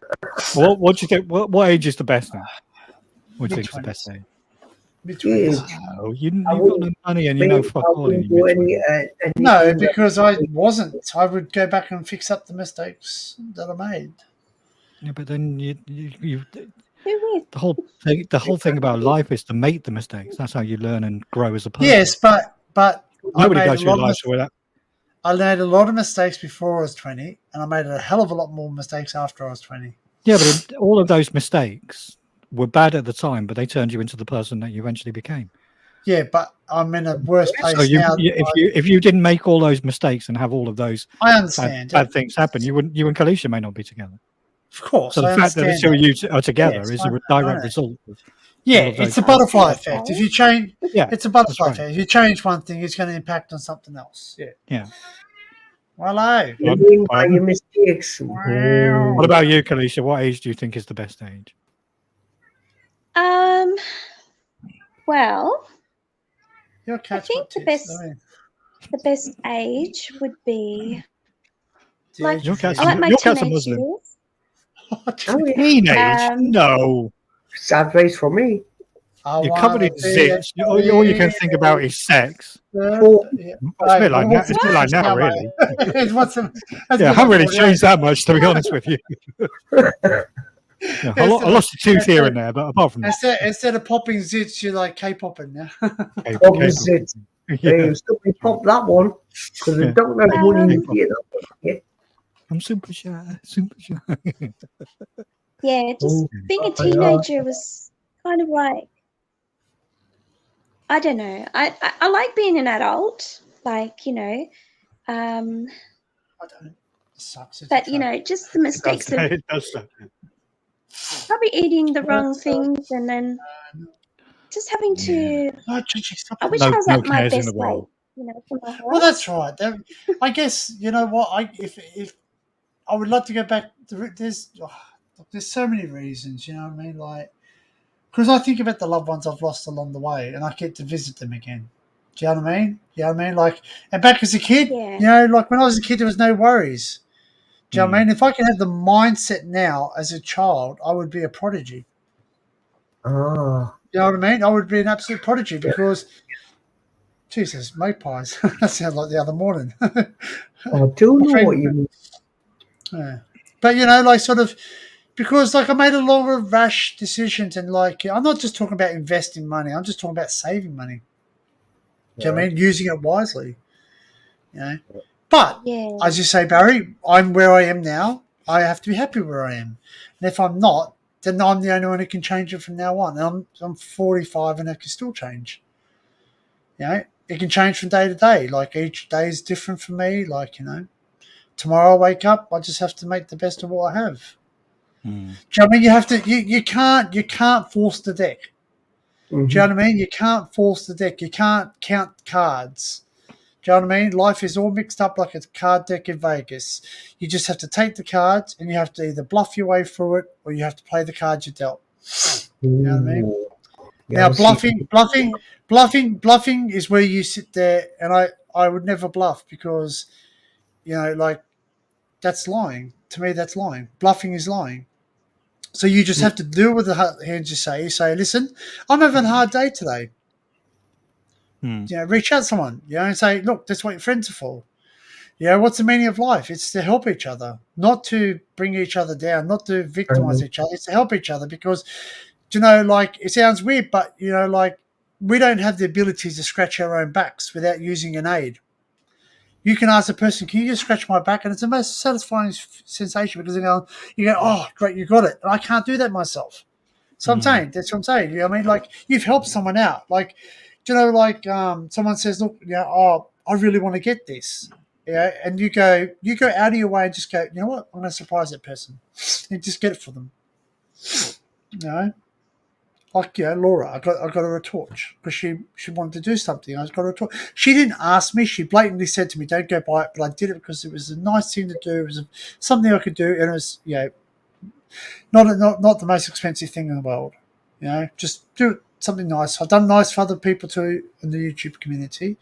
What do you think? What age is the best now? What do you think is the best age? Mid-20s. Oh, you've got no money and you know fuck all. No, because I wasn't. I would go back and fix up the mistakes that I made. Yeah, but then you the whole thing about life is to make the mistakes. That's how you learn and grow as a person. Yes, but nobody goes through life without. I made a lot of mistakes before I was 20, and I made a hell of a lot more mistakes after I was 20. Yeah, but all of those mistakes were bad at the time, but they turned you into the person that you eventually became. Yeah, but I'm in a worse place now. If you didn't make all those mistakes and have all of those I understand bad things happen, you and Kalisha may not be together. Of course. So the fact that the two of you are together is a direct result. Yeah, it's a butterfly effect. If you change, it's a butterfly right. effect. If you change one thing, it's going to impact on something else. Yeah. Yeah. Hello. Learn by your mistakes. What about you, Kalisha? What age do you think is the best age? Well, Your I cat's think got the tits. best age would be The like age Your of cat's, I like my your cat's a teenage Muslim. years. Oh, yeah. Teenage? No. Sad race for me. You're covered in zits. All you can think about is sex. Oh, It's a bit like now, it's a bit like now, really. Yeah, I haven't really changed that much, to be honest with you. Yeah, I lost a tooth here and there, but apart from that, instead of popping zits, you like K-popping now. opposite. Yeah. Somebody pop that one because the doctor has money in here. I'm super shy, super shy. Yeah, just being a teenager was kind of like, I don't know. I like being an adult, like, you know, I don't. It sucks. but you know, just the mistakes of It does suck. probably eating the wrong things and then just having to. Oh, Gigi, stop I it. wish I was No at my cares in the best weight, world. you know, for my health. Well, that's right. I guess you know what. If I would love to go back. There's so many reasons. You know what I mean? Like, because I think about the loved ones I've lost along the way, and I get to visit them again. Do you know what I mean? You know what I mean? Like, and back as a kid, Yeah. you know, like when I was a kid, there was no worries. Do you know what I mean? If I could have the mindset now as a child, I would be a prodigy. Ah. You know what I mean? I would be an absolute prodigy because, Jesus, magpies. That sounds like the other morning. I do know what you mean. Yeah. But, you know, like sort of, because like I made a lot of rash decisions and like, I'm not just talking about investing money. I'm just talking about saving money. Do you know what I mean? Using it wisely. You know? But, Yeah. as you say, Barry, I'm where I am now. I have to be happy where I am. And if I'm not, then I'm the only one who can change it from now on. And I'm 45 and I can still change. You know, it can change from day to day. Like each day is different for me. Like, you know, tomorrow I wake up, I just have to make the best of what I have. Do you know what I mean? You have to. You can't force the deck. Do you know what I mean? You can't force the deck. You can't count cards. Do you know what I mean? Life is all mixed up like a card deck in Vegas. You just have to take the cards and you have to either bluff your way through it or you have to play the cards you dealt. You know what I mean? Yeah, Now, bluffing is where you sit there, and I would never bluff because, you know, like that's lying. To me, that's lying. Bluffing is lying. So you just have to deal with the hands you say. You say, listen, I'm having a hard day today. You know, reach out to someone, you know, and say, look, that's what your friends are for. You know, what's the meaning of life? It's to help each other, not to bring each other down, not to victimize each other. It's to help each other because, you know, like it sounds weird, but, you know, like we don't have the ability to scratch our own backs without using an aid. You can ask a person, can you just scratch my back? And it's the most satisfying sensation because you go, oh, great, you got it. And I can't do that myself. So I'm saying, that's what I'm saying. You know what I mean? Like you've helped someone out. Like, you know, like someone says, look, you know, oh, I really want to get this. Yeah, and you go out of your way and just go, you know what? I'm going to surprise that person and just get it for them. You know, like Laura, I got her a torch because she wanted to do something. I got her a torch. She didn't ask me. She blatantly said to me, "Don't go buy it," but I did it because it was a nice thing to do. It was something I could do, and it was not the most expensive thing in the world. You know, just do something nice. I've done nice for other people too in the YouTube community.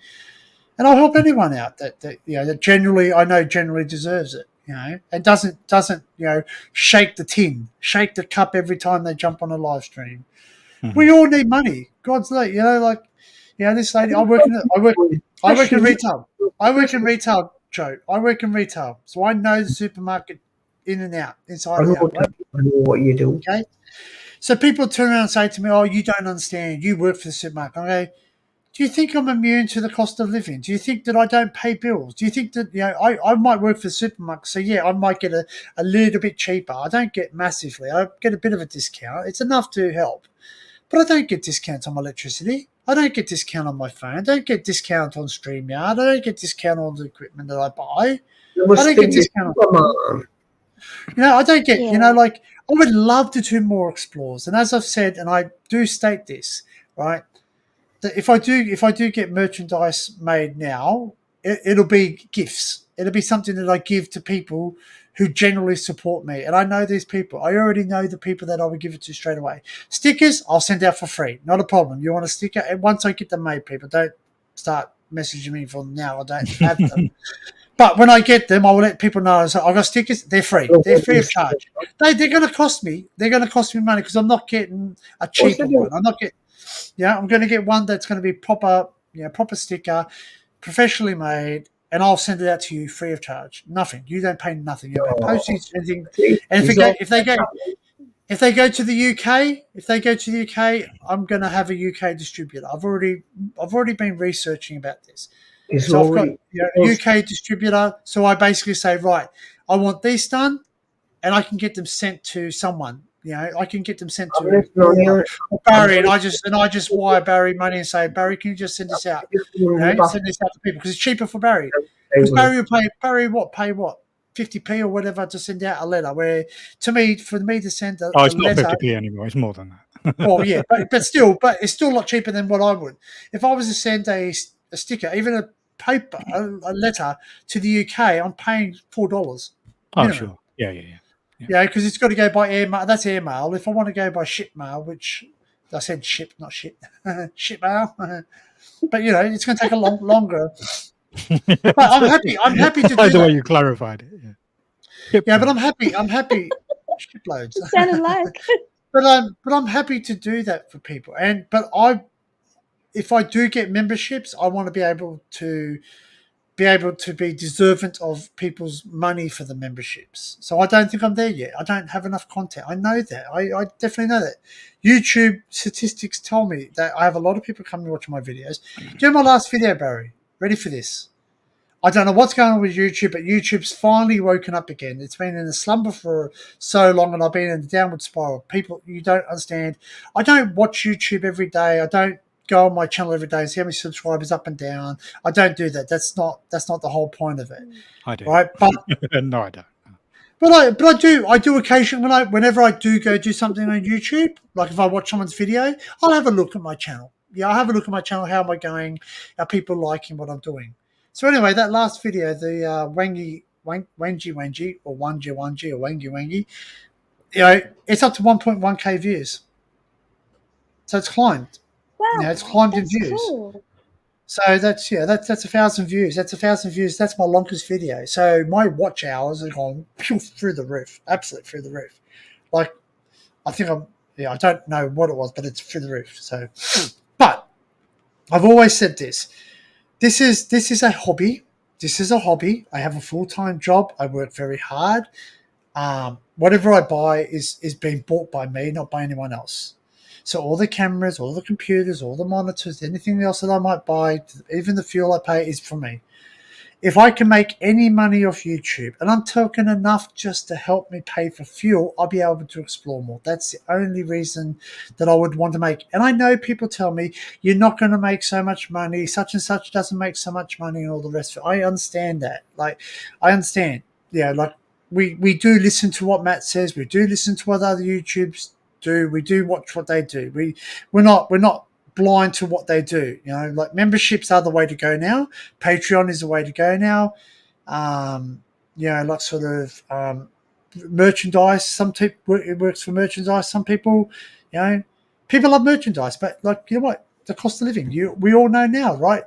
And I'll help anyone out that that generally deserves it. You know, and doesn't shake the tin, shake the cup every time they jump on a live stream. We all need money. God's sake, this lady. I work in retail. I work in retail, Joe. I work in retail, so I know the supermarket in and out, inside and out. Right? I know what you do. Okay. So people turn around and say to me, "Oh, you don't understand. You work for the supermarket." I go, do you think I'm immune to the cost of living? Do you think that I don't pay bills? Do you think that, I might work for the supermarket, so I might get a little bit cheaper. I don't get massively. I get a bit of a discount. It's enough to help. But I don't get discounts on my electricity. I don't get discount on my phone. I don't get discount on StreamYard. I don't get discount on the equipment that I buy. I don't get discount on I don't get, like I would love to do more explores. And as I've said, and I do state this, right? If I do get merchandise made now, it'll be gifts. It'll be something that I give to people who generally support me. And I know these people. I already know the people that I would give it to straight away. Stickers, I'll send out for free. Not a problem. You want a sticker? And once I get them made, people, don't start messaging me for them now. I don't have them. But when I get them, I will let people know. So I've got stickers. They're free. They're free of charge. They're going to cost me. They're going to cost me money because I'm not getting a cheaper one. I'm not getting. Yeah, I'm going to get one that's going to be proper. Proper sticker, professionally made, and I'll send it out to you free of charge. Nothing. You don't pay nothing. You don't pay postage, anything. And if they go to the UK, I'm going to have a UK distributor. I've already been researching about this. So I've got a UK distributor. So I basically say, right, I want these done, and I can get them sent to someone. I can get them sent to Barry, and I just wire Barry money and say, Barry, can you just send this out? Send this out to people because it's cheaper for Barry. Because Barry will pay what 50p or whatever to send out a letter. Where for me to send a it's letter, not 50p anymore. It's more than that. well, yeah, but it's still a lot cheaper than what I would if I was to send a sticker, even a paper, a letter to the UK. I'm paying $4. Oh, sure. Yeah. Yeah, because it's got to go by airmail. That's airmail. If I want to go by ship mail, which I said ship, not shit, ship mail. But it's going to take a longer. But I'm happy to do the that. way you clarified it. Yeah, but I'm happy. Shiploads. It sounded like. But I'm happy to do that for people. If I do get memberships, I want to be able to be deserving of people's money for the memberships. So I don't think I'm there yet. I don't have enough content. I know that. I definitely know that. YouTube statistics tell me that I have a lot of people coming to watch my videos. Do you know my last video, Barry? Ready for this? I don't know what's going on with YouTube, but YouTube's finally woken up again. It's been in a slumber for so long, and I've been in a downward spiral. People, you don't understand. I don't watch YouTube every day. I don't go on my channel every day and see how many subscribers up and down. I don't do that. That's not the whole point of it. I do. Right? But no, I don't. But I do occasionally whenever I do go do something on YouTube, like if I watch someone's video, I'll have a look at my channel. Yeah, I'll have a look at my channel. How am I going? Are people liking what I'm doing? So anyway, that last video, the Wangy or Wangy, it's up to 1.1k views. So it's climbed. Wow, it's climbed in views. Cool. So that's 1,000 views. That's 1,000 views. That's my longest video. So my watch hours are gone through the roof, absolutely through the roof. Like I think I don't know what it was, but it's through the roof. So, but I've always said this. This is a hobby. This is a hobby. I have a full-time job. I work very hard. Whatever I buy is being bought by me, not by anyone else. So all the cameras, all the computers, all the monitors, anything else that I might buy, even the fuel I pay is for me. If I can make any money off YouTube, and I'm talking enough just to help me pay for fuel, I'll be able to explore more. That's the only reason that I would want to make. And I know people tell me, you're not going to make so much money, such and such doesn't make so much money and all the rest of it. I understand that. I understand. Yeah, we do listen to what Matt says. We do listen to what other YouTubers do. We do watch what they do. We're not blind to what they do. Memberships are the way to go now. Patreon is the way to go now. Merchandise. Some people, it works for merchandise. Some people, people love merchandise, but what? The cost of living. We all know now, right?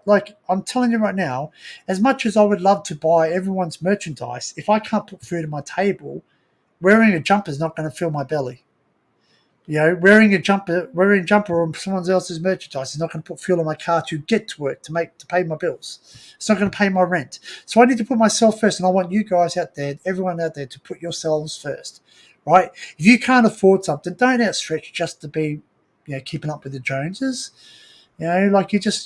I'm telling you right now, as much as I would love to buy everyone's merchandise, if I can't put food on my table, wearing a jumper is not going to fill my belly. Wearing a jumper or someone else's merchandise is not going to put fuel on my car to get to work, to pay my bills. It's not going to pay my rent. So I need to put myself first, and I want you guys out there, everyone out there, to put yourselves first, right? If you can't afford something, don't outstretch just to be, keeping up with the Joneses. You just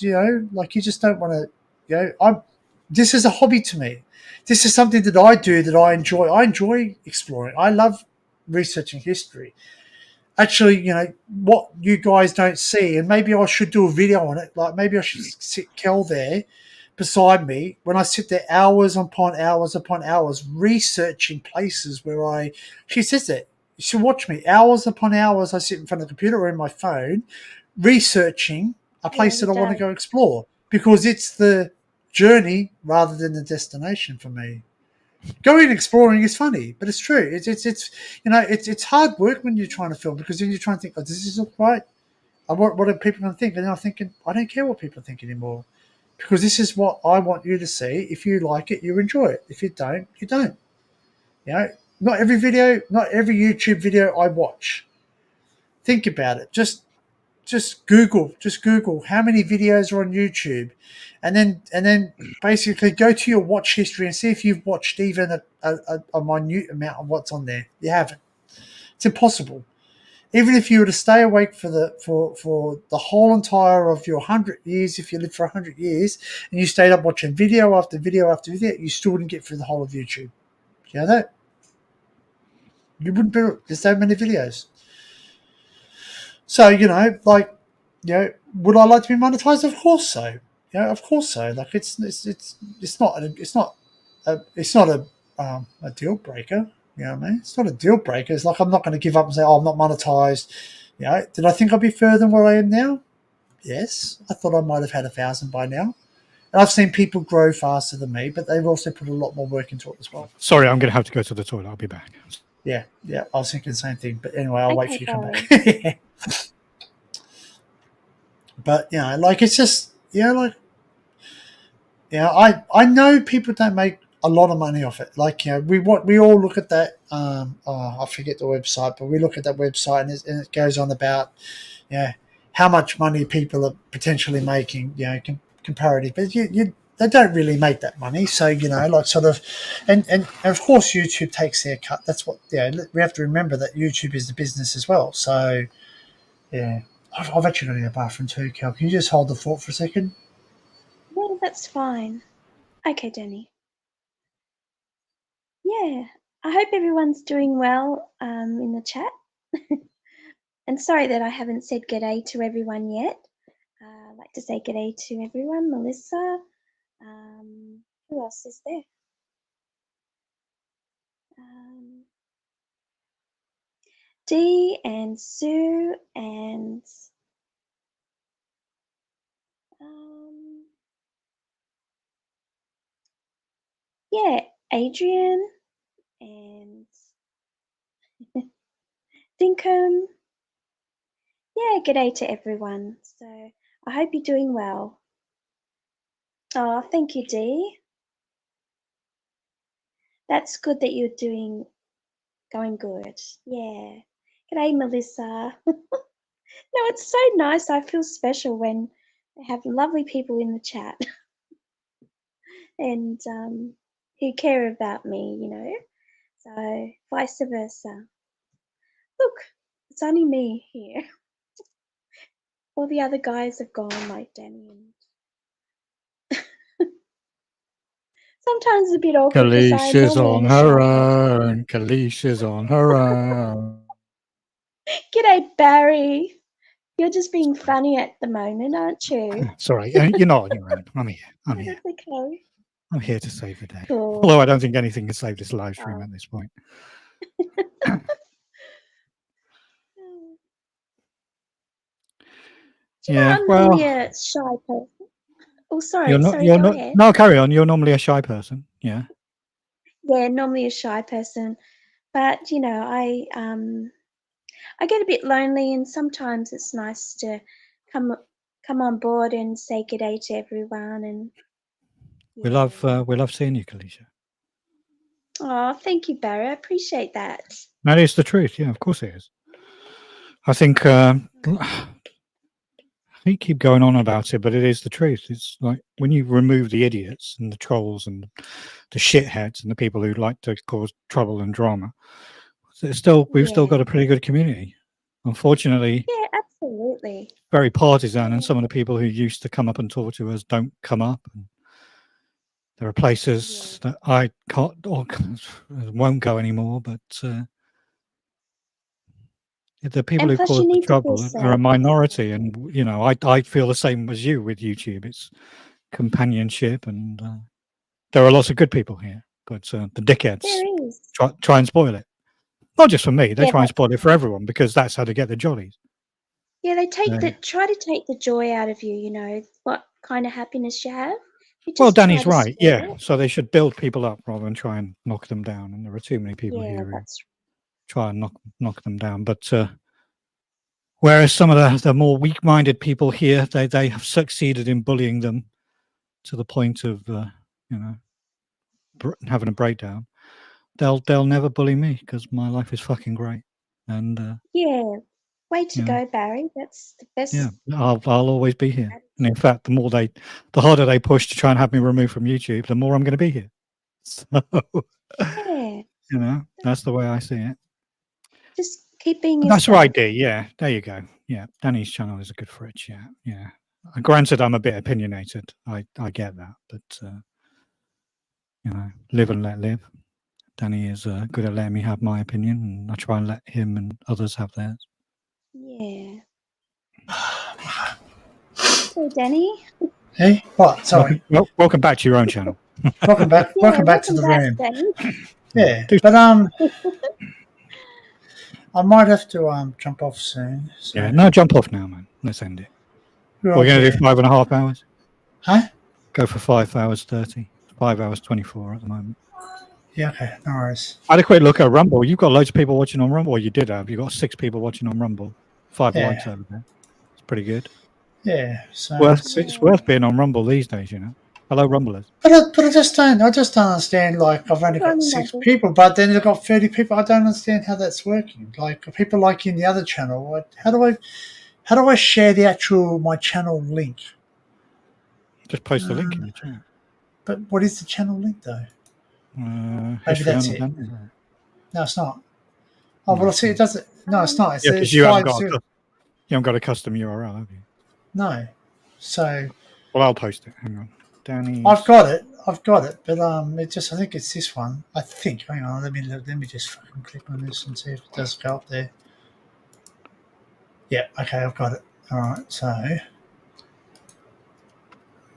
don't want to. This is a hobby to me. This is something that I do that I enjoy. I enjoy exploring. I love researching history. Actually, what you guys don't see, and maybe I should do a video on it. Maybe I should sit Kel there beside me when I sit there hours upon hours researching places where she says that. You should watch me. Hours upon hours I sit in front of the computer or in my phone researching a place that I want to go explore because it's the journey rather than the destination for me. Going exploring is funny, but it's true. It's hard work when you're trying to film, because then you're trying to think, oh, does this look right? What are people going to think? And I'm thinking, I don't care what people think anymore, because this is what I want you to see. If you like it, you enjoy it. If you don't, you don't. Not every YouTube video I watch. Think about it. Just Google how many videos are on YouTube, and then basically go to your watch history and see if you've watched even a minute amount of what's on there. You haven't. It's impossible. Even if you were to stay awake for the whole entire of your 100 years, if you lived for 100 years, and you stayed up watching video after video after video, you still wouldn't get through the whole of YouTube. You know that? You wouldn't be. There's so many videos. So, would I like to be monetized? Of course so. Of course so. Like it's not a deal breaker. You know what I mean? It's not a deal breaker. It's like I'm not going to give up and say, "Oh, I'm not monetized." Did I think I'd be further than where I am now? Yes, I thought I might have had 1,000 by now. And I've seen people grow faster than me, but they've also put a lot more work into it as well. Sorry, I'm going to have to go to the toilet. I'll be back. Yeah, I was thinking the same thing. But anyway, I'll wait for you to come back. But it's just I know people don't make a lot of money off it. We all look at that. I forget the website, but we look at that website and it goes on about how much money people are potentially making. Comparative, but they don't really make that money. So and of course YouTube takes their cut. That's what we have to remember, that YouTube is the business as well. So yeah. I've actually got to go to the bathroom too, Cal. Can you just hold the fort for a second? Well, that's fine. Okay, Danny. Yeah, I hope everyone's doing well in the chat. And sorry that I haven't said g'day to everyone yet. I'd like to say g'day to everyone. Melissa. Who else is there? Dee and Sue and Adrian and Dinkum. Yeah, g'day to everyone. So I hope you're doing well. Oh, thank you, Dee. That's good that you're going good. Yeah. G'day, Melissa. No, it's so nice. I feel special when I have lovely people in the chat and who care about me, So vice versa. Look, it's only me here. All the other guys have gone, like Danny and sometimes it's a bit awkward because I Kalisha's normally on am a shy her person. own. Kalisha's on her own. G'day, Barry. You're just being funny at the moment, aren't you? Sorry, you're not on your own. I'm here. I'm here. That's okay. I'm here to save the day. Cool. Although I don't think anything can save this live stream at this point. Yeah, I'm normally a shy person. Oh, sorry. Go ahead. No, carry on. You're normally a shy person. Yeah. Yeah, normally a shy person, but I get a bit lonely, and sometimes it's nice to come on board and say good day to everyone. And we love seeing you, Kalisha. Oh, thank you, Barry. I appreciate that. That is the truth. Yeah, of course it is. I think I keep going on about it, but it is the truth. It's like when you remove the idiots and the trolls and the shitheads and the people who like to cause trouble and drama, we've still got a pretty good community. Unfortunately, yeah, absolutely, very partisan, and some of the people who used to come up and talk to us don't come up. And there are places that I can't or won't go anymore, but the people who cause the trouble are a minority, and I feel the same as you with YouTube. It's companionship, and there are lots of good people here, but the dickheads try and spoil it. Not just for me; they try and spoil it for everyone, because that's how they get the jollies. Yeah, they try to take the joy out of you. What kind of happiness you have, You Well, just try Danny's to right. spread Yeah. it. So they should build people up rather than try and knock them down. And there are too many people Yeah, here who that's try and knock them down. But whereas some of the more weak-minded people here, they have succeeded in bullying them to the point of having a breakdown. They'll never bully me because my life is fucking great. And yeah. Way to you know, go, Barry. That's the best. yeah, I'll always be here. And in fact, the harder they push to try and have me removed from YouTube, the more I'm going to be here. So Yeah. that's the way I see it. Just keep being That's yourself. right, D. Yeah, there you go. Yeah, Danny's channel is a good fridge. Yeah. Granted, I'm a bit opinionated. I get that, but live and let live. Danny is good at letting me have my opinion, and I try and let him and others have theirs. Yeah. So, Danny. Hey, what? Sorry. Welcome back to your own channel. Welcome back. Yeah, welcome back to the room. Danny. Yeah, but I might have to jump off soon. So. Yeah, no, jump off now, man. Let's end it. We're going to do 5.5 hours. Huh? Go for 5 hours 30. 5 hours 24 at the moment. Yeah, okay, no worries. I had a quick look at Rumble. You've got loads of people watching on Rumble. Or you did have. You got 6 people watching on Rumble. 5 likes over there. It's pretty good. Yeah, so it's worth being on Rumble these days, Hello, Rumblers. But I just don't understand. Like, I've only got 6 people, but then they've got 30 people. I don't understand how that's working. Like, people like in the other channel. How do I share the actual my channel link? Just post the link in the chat. But what is the channel link though? Maybe that's it. No, it's not. Oh well, I see. It doesn't. No, it's not. Yeah, because you haven't got a custom URL, have you? No. So. Well, I'll post it. Hang on, Danny. I've got it, but I think it's this one. I think. Hang on, let me just fucking click on this and see if it does go up there. Yeah, okay, I've got it. All right, so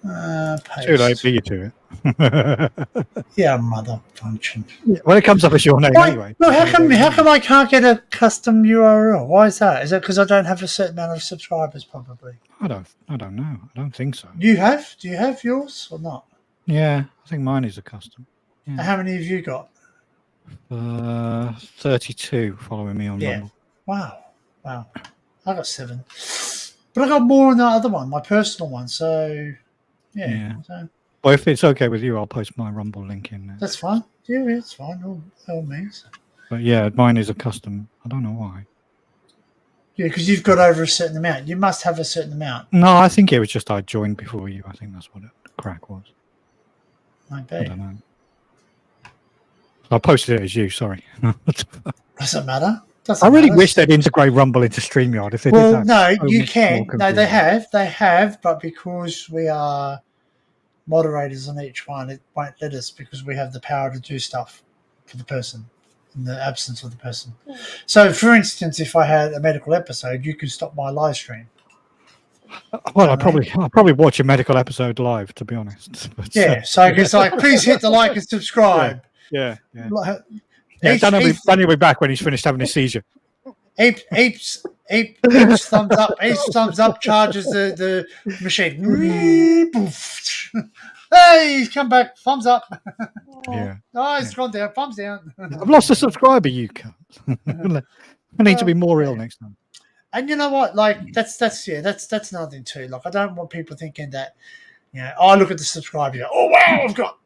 paste. Too late for you to it. Yeah, mother function. Yeah, well, it comes up as your name anyway. Well, how come I can't get a custom URL? Why is that? Is it because I don't have a certain amount of subscribers? Probably. I don't know. I don't think so. You have? Do you have yours or not? Yeah, I think mine is a custom. Yeah. How many have you got? 32 following me on Mumble. Wow. I got 7, but I got more on the other one, my personal one. So yeah. So, well, if it's okay with you, I'll post my Rumble link in there. That's fine. Yeah, it's fine. All means. But yeah, mine is a custom. I don't know why. Yeah, because you've got over a certain amount. You must have a certain amount. No, I think it was just I joined before you. I think that's what the crack was. Might be. I don't know. I posted it as you. Sorry. Doesn't matter. I really wish they'd integrate Rumble into StreamYard. If they did that, no, you can. No, they have, but because we are moderators on each one, it won't let us because we have the power to do stuff for the person in the absence of the person. Yeah. So, for instance, if I had a medical episode, you could stop my live stream. Well, I'll probably watch a medical episode live, to be honest. But, yeah, so it's like, please hit the like and subscribe. Yeah. Danny will be back when he's finished having a seizure. Apes thumbs up. Apes thumbs up charges the machine. Hey, he's come back. Thumbs up. Yeah. Oh, it's gone down. Thumbs down. I've lost a subscriber, you cunt. I need to be more real next time. And you know what? Like that's another thing too. Like I don't want people thinking that, I look at the subscriber, oh wow, I've got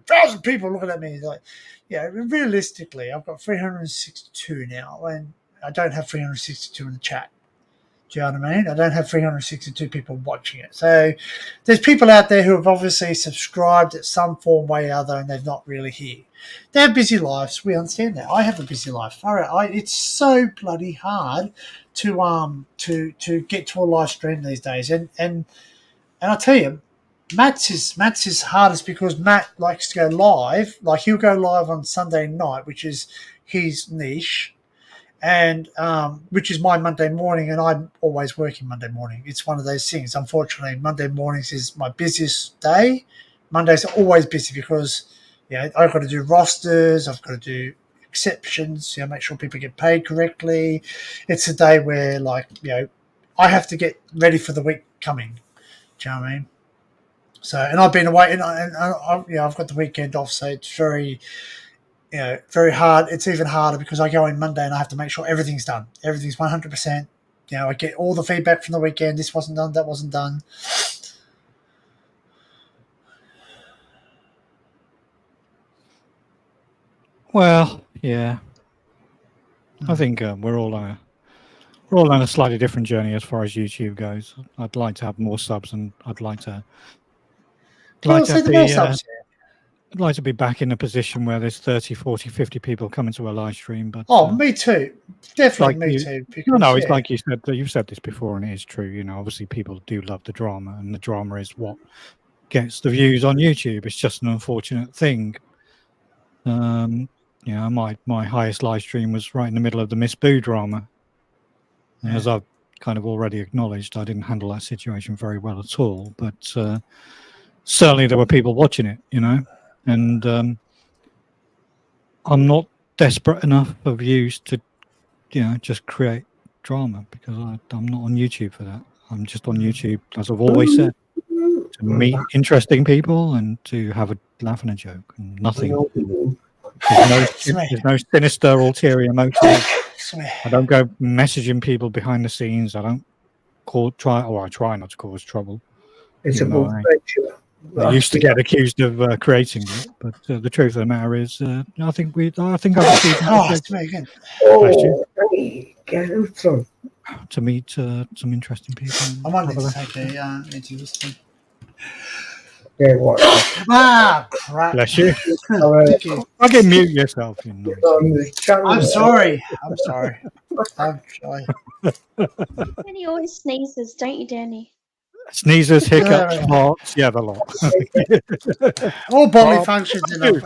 1,000 people looking at me. Like, realistically, I've got 362 now, and I don't have 362 in the chat. Do you know what I mean? I don't have 362 people watching it. So there's people out there who have obviously subscribed at some form, way or other, and they're not really here. They have busy lives. We understand that. I have a busy life. All right, it's so bloody hard to get to a live stream these days. And I tell you, Matt's is hardest because Matt likes to go live. Like he'll go live on Sunday night, which is his niche, and which is my Monday morning, and I'm always working Monday morning. It's one of those things. Unfortunately, Monday mornings is my busiest day. Mondays are always busy because I've got to do rosters, I've got to do exceptions, make sure people get paid correctly. It's a day where I have to get ready for the week coming. Do you know what I mean? So, and I've been away, and I've got the weekend off, so it's very, very hard. It's even harder because I go in Monday and I have to make sure everything's done. Everything's 100%. I get all the feedback from the weekend. This wasn't done. That wasn't done. Well, yeah. I think we're all on a slightly different journey as far as YouTube goes. I'd like to have more subs, and I'd like to I'd like to be back in a position where there's 30, 40, 50 people coming to a live stream. But me too. Definitely me too. Because, no, it's like you said. You've said this before, and it is true. Obviously people do love the drama, and the drama is what gets the views on YouTube. It's just an unfortunate thing. My highest live stream was right in the middle of the Miss Boo drama. And as I've kind of already acknowledged, I didn't handle that situation very well at all. But certainly there were people watching it, and I'm not desperate enough for views to, just create drama, because I'm not on YouTube for that. I'm just on YouTube, as I've always said, to meet interesting people and to have a laugh and a joke, and nothing. There's no sinister ulterior motive. I don't go messaging people behind the scenes. I don't I try not to cause trouble. It's about friendship. I used to get accused of creating it, but the truth of the matter is, I think I've achieved get out, son. To meet some interesting people. I might need to take into this thing. Yeah, what? Crap. Bless you. I can mute yourself. I'm sorry. I'm sorry. Danny always sneezes, don't you, Danny? Sneezes, hiccups, farts, yeah, the lot. All bodily functions enough.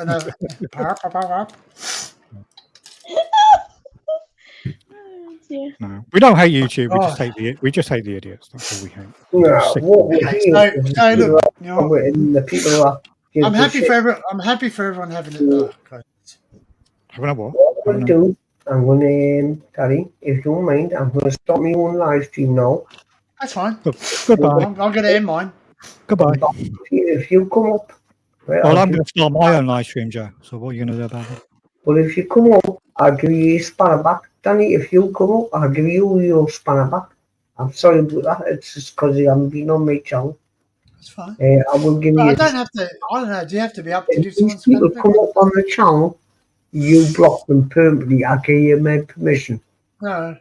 No, we don't hate YouTube. We just hate the idiots. That's all we hate. I'm happy for everyone having it. Having a what? What I'm do? I'm gonna, Daddy, if you don't mind, I'm gonna stop my own live stream now. That's fine. Goodbye. I'm gonna end mine. Goodbye. If you come up, well, I'm going to start my own live stream, Joe. So what are you going to do about it? Well, if you come up, I'll give you a spanner back. Danny, if you come up, I'll give you your spanner back. I'm sorry about that. It's just because you haven't been on my channel. That's fine. I will give you. I don't know. Do you have to be up to give someone people come up on the channel, you block them permanently. I give you my permission. No,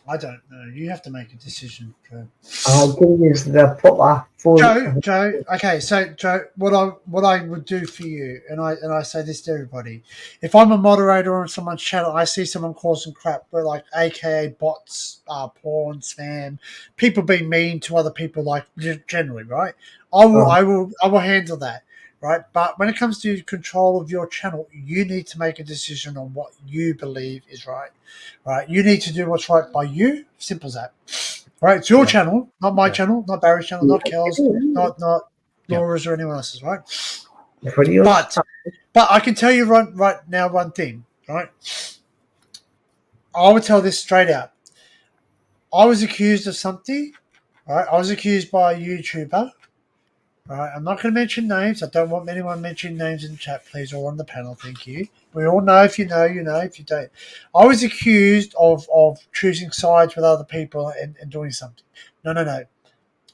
I don't know. You have to make a decision, Joe. I'll give you the proper phone. Joe. Okay, so Joe, what I would do for you, and I say this to everybody: if I'm a moderator on someone's channel, I see someone causing crap, but like AKA bots, porn, spam, people being mean to other people, like generally, right? I will handle that. Right, but when it comes to control of your channel, you need to make a decision on what you believe is right. Right, you need to do what's right by you. Simple as that. Right, it's your channel, not my channel, not Barry's channel, not Kel's, not Laura's or anyone else's. Right, but I can tell you right now one thing. Right, I would tell this straight out. I was accused of something. Right, I was accused by a YouTuber. Right, I'm not going to mention names. I don't want anyone mentioning names in the chat, please, or on the panel. Thank you. We all know. If you know, you know. If you don't, I was accused of choosing sides with other people and doing something. No.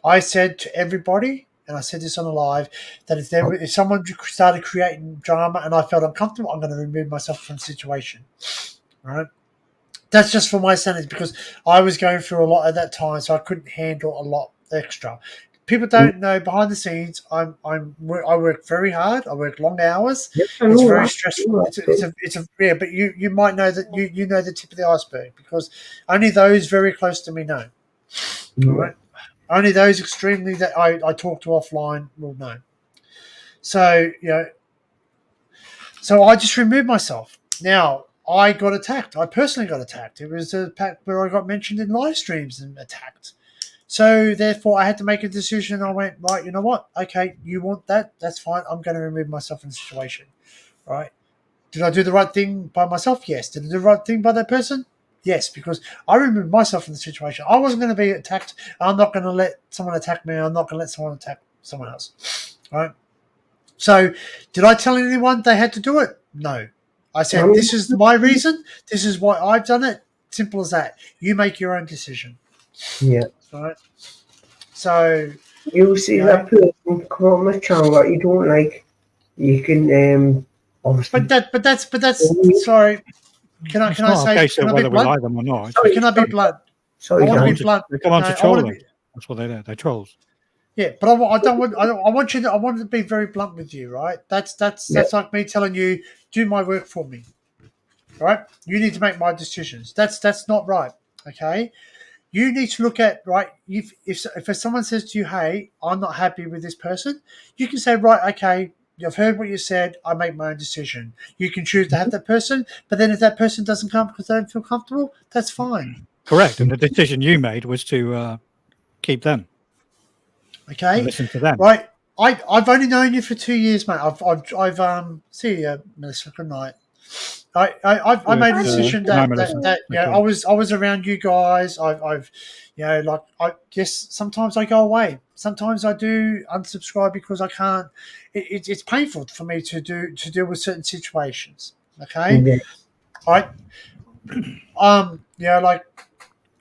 I said to everybody, and I said this on a live, that if someone started creating drama and I felt uncomfortable, I'm going to remove myself from the situation. Right. That's just for my sanity, because I was going through a lot at that time, so I couldn't handle a lot extra. People don't know behind the scenes. I work very hard. I work long hours. It's very stressful. But you might know that you know the tip of the iceberg, because only those very close to me know. Right? Only those extremely that I talk to offline will know. So so I just removed myself. Now I got attacked. I personally got attacked. It was a attack where I got mentioned in live streams and attacked. So, therefore, I had to make a decision. I went, right, you know what? Okay, you want that? That's fine. I'm going to remove myself from the situation, right? Did I do the right thing by myself? Yes. Did I do the right thing by that person? Yes, because I removed myself from the situation. I wasn't going to be attacked. I'm not going to let someone attack me. I'm not going to let someone attack someone else, right? So, did I tell anyone they had to do it? No. I said, this is my reason. This is why I've done it. Simple as that. You make your own decision. Yeah. Right? So, you see that person come on my channel that you don't like, you can obviously. But that's sorry. Can I say? A case Can of I be whether we blunt? like them or not. Can I be blunt? Sorry, I want to be blunt. They come on to I troll want them. That's what they're. They're trolls. Yeah, but I don't want. I want you to. I want to be very blunt with you, right? That's like me telling you, do my work for me, right? You need to make my decisions. That's not right. Okay, you need to look at right. If someone says to you, hey, I'm not happy with this person, you can say, right, okay, I've heard what you said. I make my own decision. You can choose to have that person, but then if that person doesn't come because they don't feel comfortable, that's fine. Correct, and the decision you made was to keep them. Okay, and listen to them. Right. I've only known you for 2 years, mate. I've see you, Melissa. Good night. I made a decision that you know, I was around you guys. I've you know, like yes, sometimes I go away. Sometimes I do unsubscribe because I can't. It's painful for me to deal with certain situations. Okay, Yeah. you know, like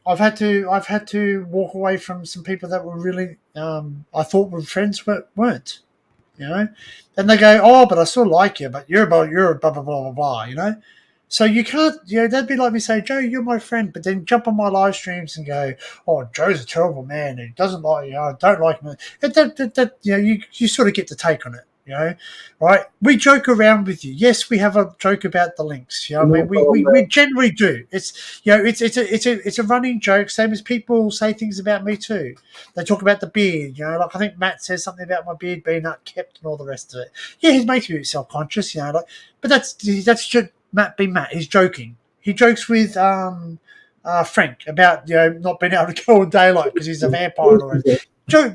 I've had to walk away from some people that were really I thought were friends but weren't. You know, and they go, oh, but I still like you, but you're blah blah blah blah blah. You know, so you can't. You know, that'd be like me saying, Joe, you're my friend, but then jump on my live streams and go, oh, Joe's a terrible man. He doesn't like you. I don't like him. That you know, you sort of get the take on it. You know, right? We joke around with you. Yes, we have a joke about the links. You know, I mean, we generally do. It's you know, it's a running joke. Same as people say things about me too. They talk about the beard. You know, like I think Matt says something about my beard being upkept and all the rest of it. Yeah, he makes me a bit self-conscious. You know, like, but that's just Matt being Matt. He's joking. He jokes with Frank about not being able to go in daylight because he's a vampire and all that. Joke,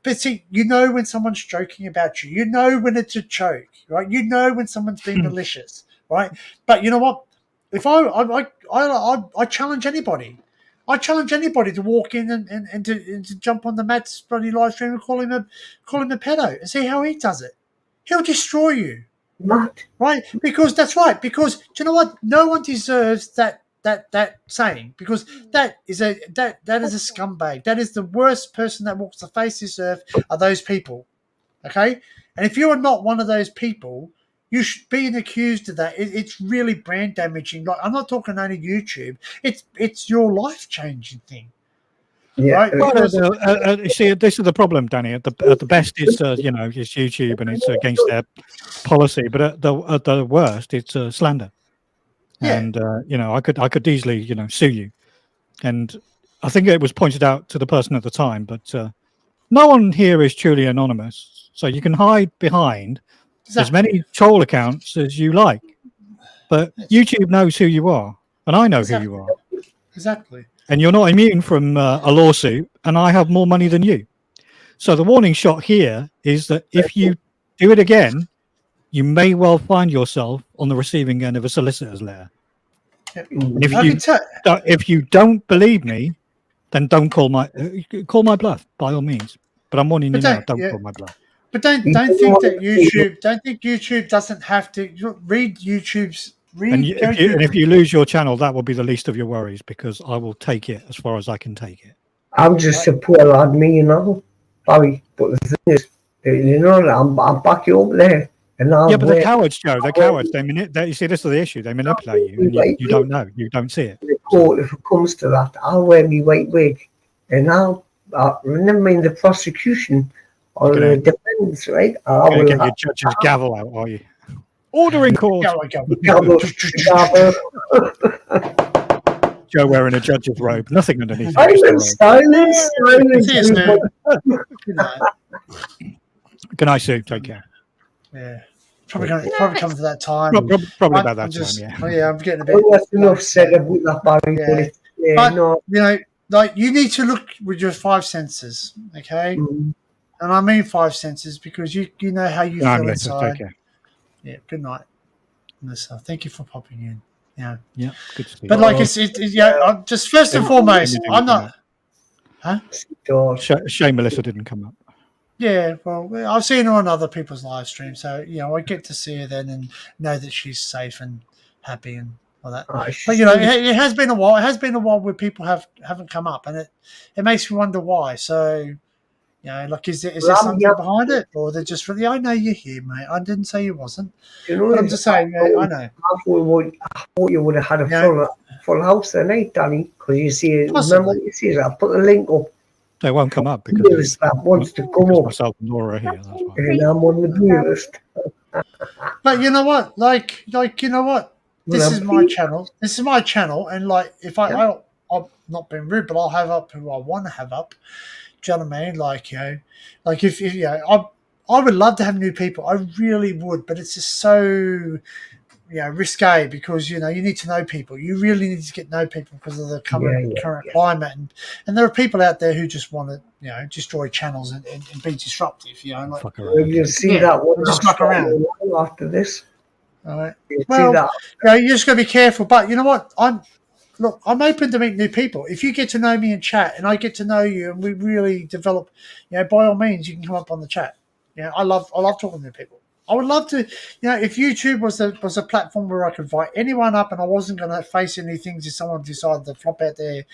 but see, you know when someone's joking about you. You know when it's a joke, right? You know when someone's being malicious, right? But you know what? If I challenge anybody, I challenge anybody to walk in and to jump on the Matt's bloody live stream and call him a pedo and see how he does it. He'll destroy you, right? Because that's right. Because do you know what? No one deserves that saying, because that is a scumbag. That is the worst person that walks the face of this earth are those people. Okay, and if you are not one of those people, you should being accused of that. It's really brand damaging. Like I'm not talking only YouTube. It's your life changing thing. Yeah. Right? Well, you see, this is the problem, Danny. At the best, it's it's YouTube and it's against their policy, but at the worst, it's slander. Yeah. And I could easily sue you, and I think it was pointed out to the person at the time, but no one here is truly anonymous, so you can hide behind as many troll accounts as you like, but YouTube knows who you are, and I know who you are. Exactly. And you're not immune from a lawsuit, and I have more money than you. So the warning shot here is that if you do it again, you may well find yourself on the receiving end of a solicitor's letter. And if you don't believe me, then don't call my bluff by all means. But I'm warning you now, don't call my bluff. But don't think that YouTube doesn't have to read YouTube's. And if you lose your channel, that will be the least of your worries, because I will take it as far as I can take it. I'm just a poor lad, me, Barry. But the thing is, I'm back you up there. And but they're cowards, Joe. They're cowards. You see, this is the issue. They manipulate you, and you don't know. You don't see it. If it comes to that, I'll wear my white wig, and I'll remember in the prosecution or the defense, right? You're going to get your judge's gavel out, are you? Order in court. Gavel. Joe wearing a judge's robe, nothing underneath. Silence. Good night, Sue. Take care. Yeah, probably come to that time. Probably about that time. Yeah. Oh yeah, I'm getting a bit. That's enough said about that, Barry. But no. Like you need to look with your five senses, okay? And I mean five senses because you know how you feel inside. Take care. Yeah. Good night, Melissa. Thank you for popping in. Yeah. Yeah. Good to see you. But like I'm just first and foremost, I'm not. Huh? Shame Melissa didn't come up. Yeah, well, I've seen her on other people's live streams, so I get to see her then and know that she's safe and happy and all that. But it has been a while. It has been a while where people haven't come up, and it makes me wonder why. So, like, is there something behind it, or they're just really? I know you're here, mate. I didn't say you wasn't. But I'm just saying, I know. I thought you would have had a full house tonight, Danny, because you see, remember what you see? I'll put the link up. They won't come up because that wants to come up. Myself and Laura here. That's why. And I'm on the list. But you know what? Like you know what? This is my channel. This is my channel, and like, if I've not been rude, but I'll have up who I want to have up. Do you know what I mean? Like, like if I would love to have new people. I really would, but it's just so risque because you need to know people. You really need to get to know people because of the current climate, and there are people out there who just want to destroy channels and be disruptive. Like, you'll see that one just fuck around after this. All right. Well, you just got to be careful. But you know what? I'm open to meet new people. If you get to know me in chat and I get to know you and we really develop, by all means, you can come up on the chat. I love talking to new people. I would love to, if YouTube was a platform where I could invite anyone up and I wasn't going to face any things if someone decided to flop out their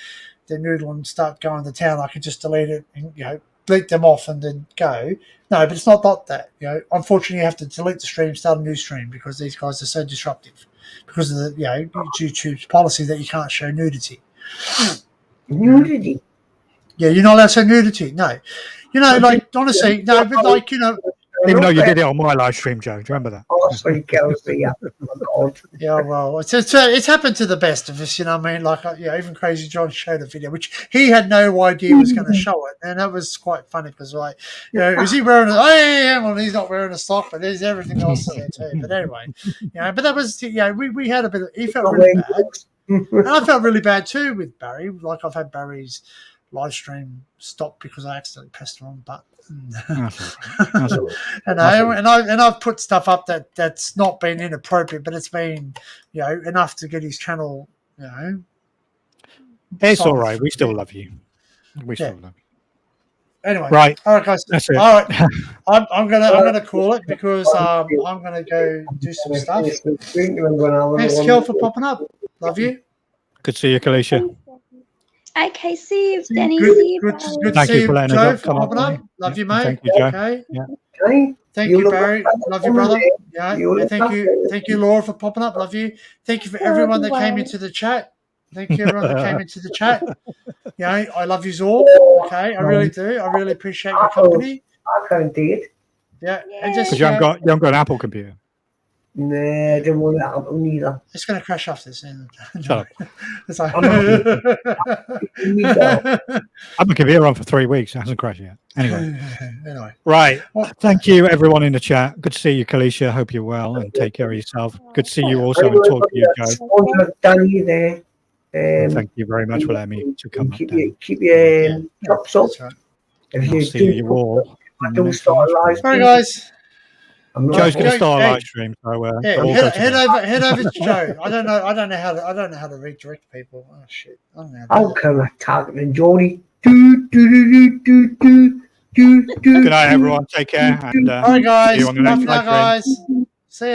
noodle and start going to town, I could just delete it and, delete them off and then go. No, but it's not that. Unfortunately, you have to delete the stream, start a new stream because these guys are so disruptive because of the, YouTube's policy that you can't show nudity. Nudity? Yeah, you're not allowed to show nudity. No. Like, honestly, no, but like, even though you did it on my live stream, Joe. Do you remember that? Oh, sorry, Kelsey. Yeah, well, it's happened to the best of us, you know what I mean? Like, even Crazy John showed a video, which he had no idea was going to show it. And that was quite funny because, like, is he wearing well, he's not wearing a sock, but there's everything else in there too. But anyway, but that was, we had a bit of, he felt really bad. And I felt really bad too with Barry. Like, I've had Barry's live stream stopped because I accidentally pressed the wrong button. And I've put stuff up that's not been inappropriate, but it's been enough to get his channel. It's all right. We still love you. We still love you. Anyway, right. All right, guys. That's it. All right. I'm gonna call it because I'm gonna go do some stuff. Thanks, Kel, for popping up. Love you. Good to see you, Kalisha. Okay, see you, Denny. See you, good Thank to see you for letting Joe, us come up. Love you, mate. Thank you, Joe. Okay. Yeah. Thank you, Barry. Love you, brother. Yeah. And thank you, Laura, for popping up. Love you. Thank you for everyone that came into the chat. Thank you, everyone that came into the chat. I love you all. Okay, I really do. I really appreciate your company. I can't do it. Yeah. And just you haven't got an Apple computer. Nah, I don't want that Apple neither. It's going to crash off this. Shut up. It's like, I've been computer on for 3 weeks. It hasn't crashed yet. Anyway. Right. Well, thank you, everyone in the chat. Good to see you, Kalisha. Hope you're well and take care of yourself. Good to see you also and talk to you, Joe. Danny there. Thank you very much for letting me to come up. Keep your chops up. Right. If I'll see you all. Don't start a live stream. All right, guys. Joe's going to start a live stream, so head over to Joe. I don't know how to redirect people. Oh shit! I don't know. How can I talk to Jody? Good night, everyone. Take care. And, all right, guys. Bye for now, guys. See ya.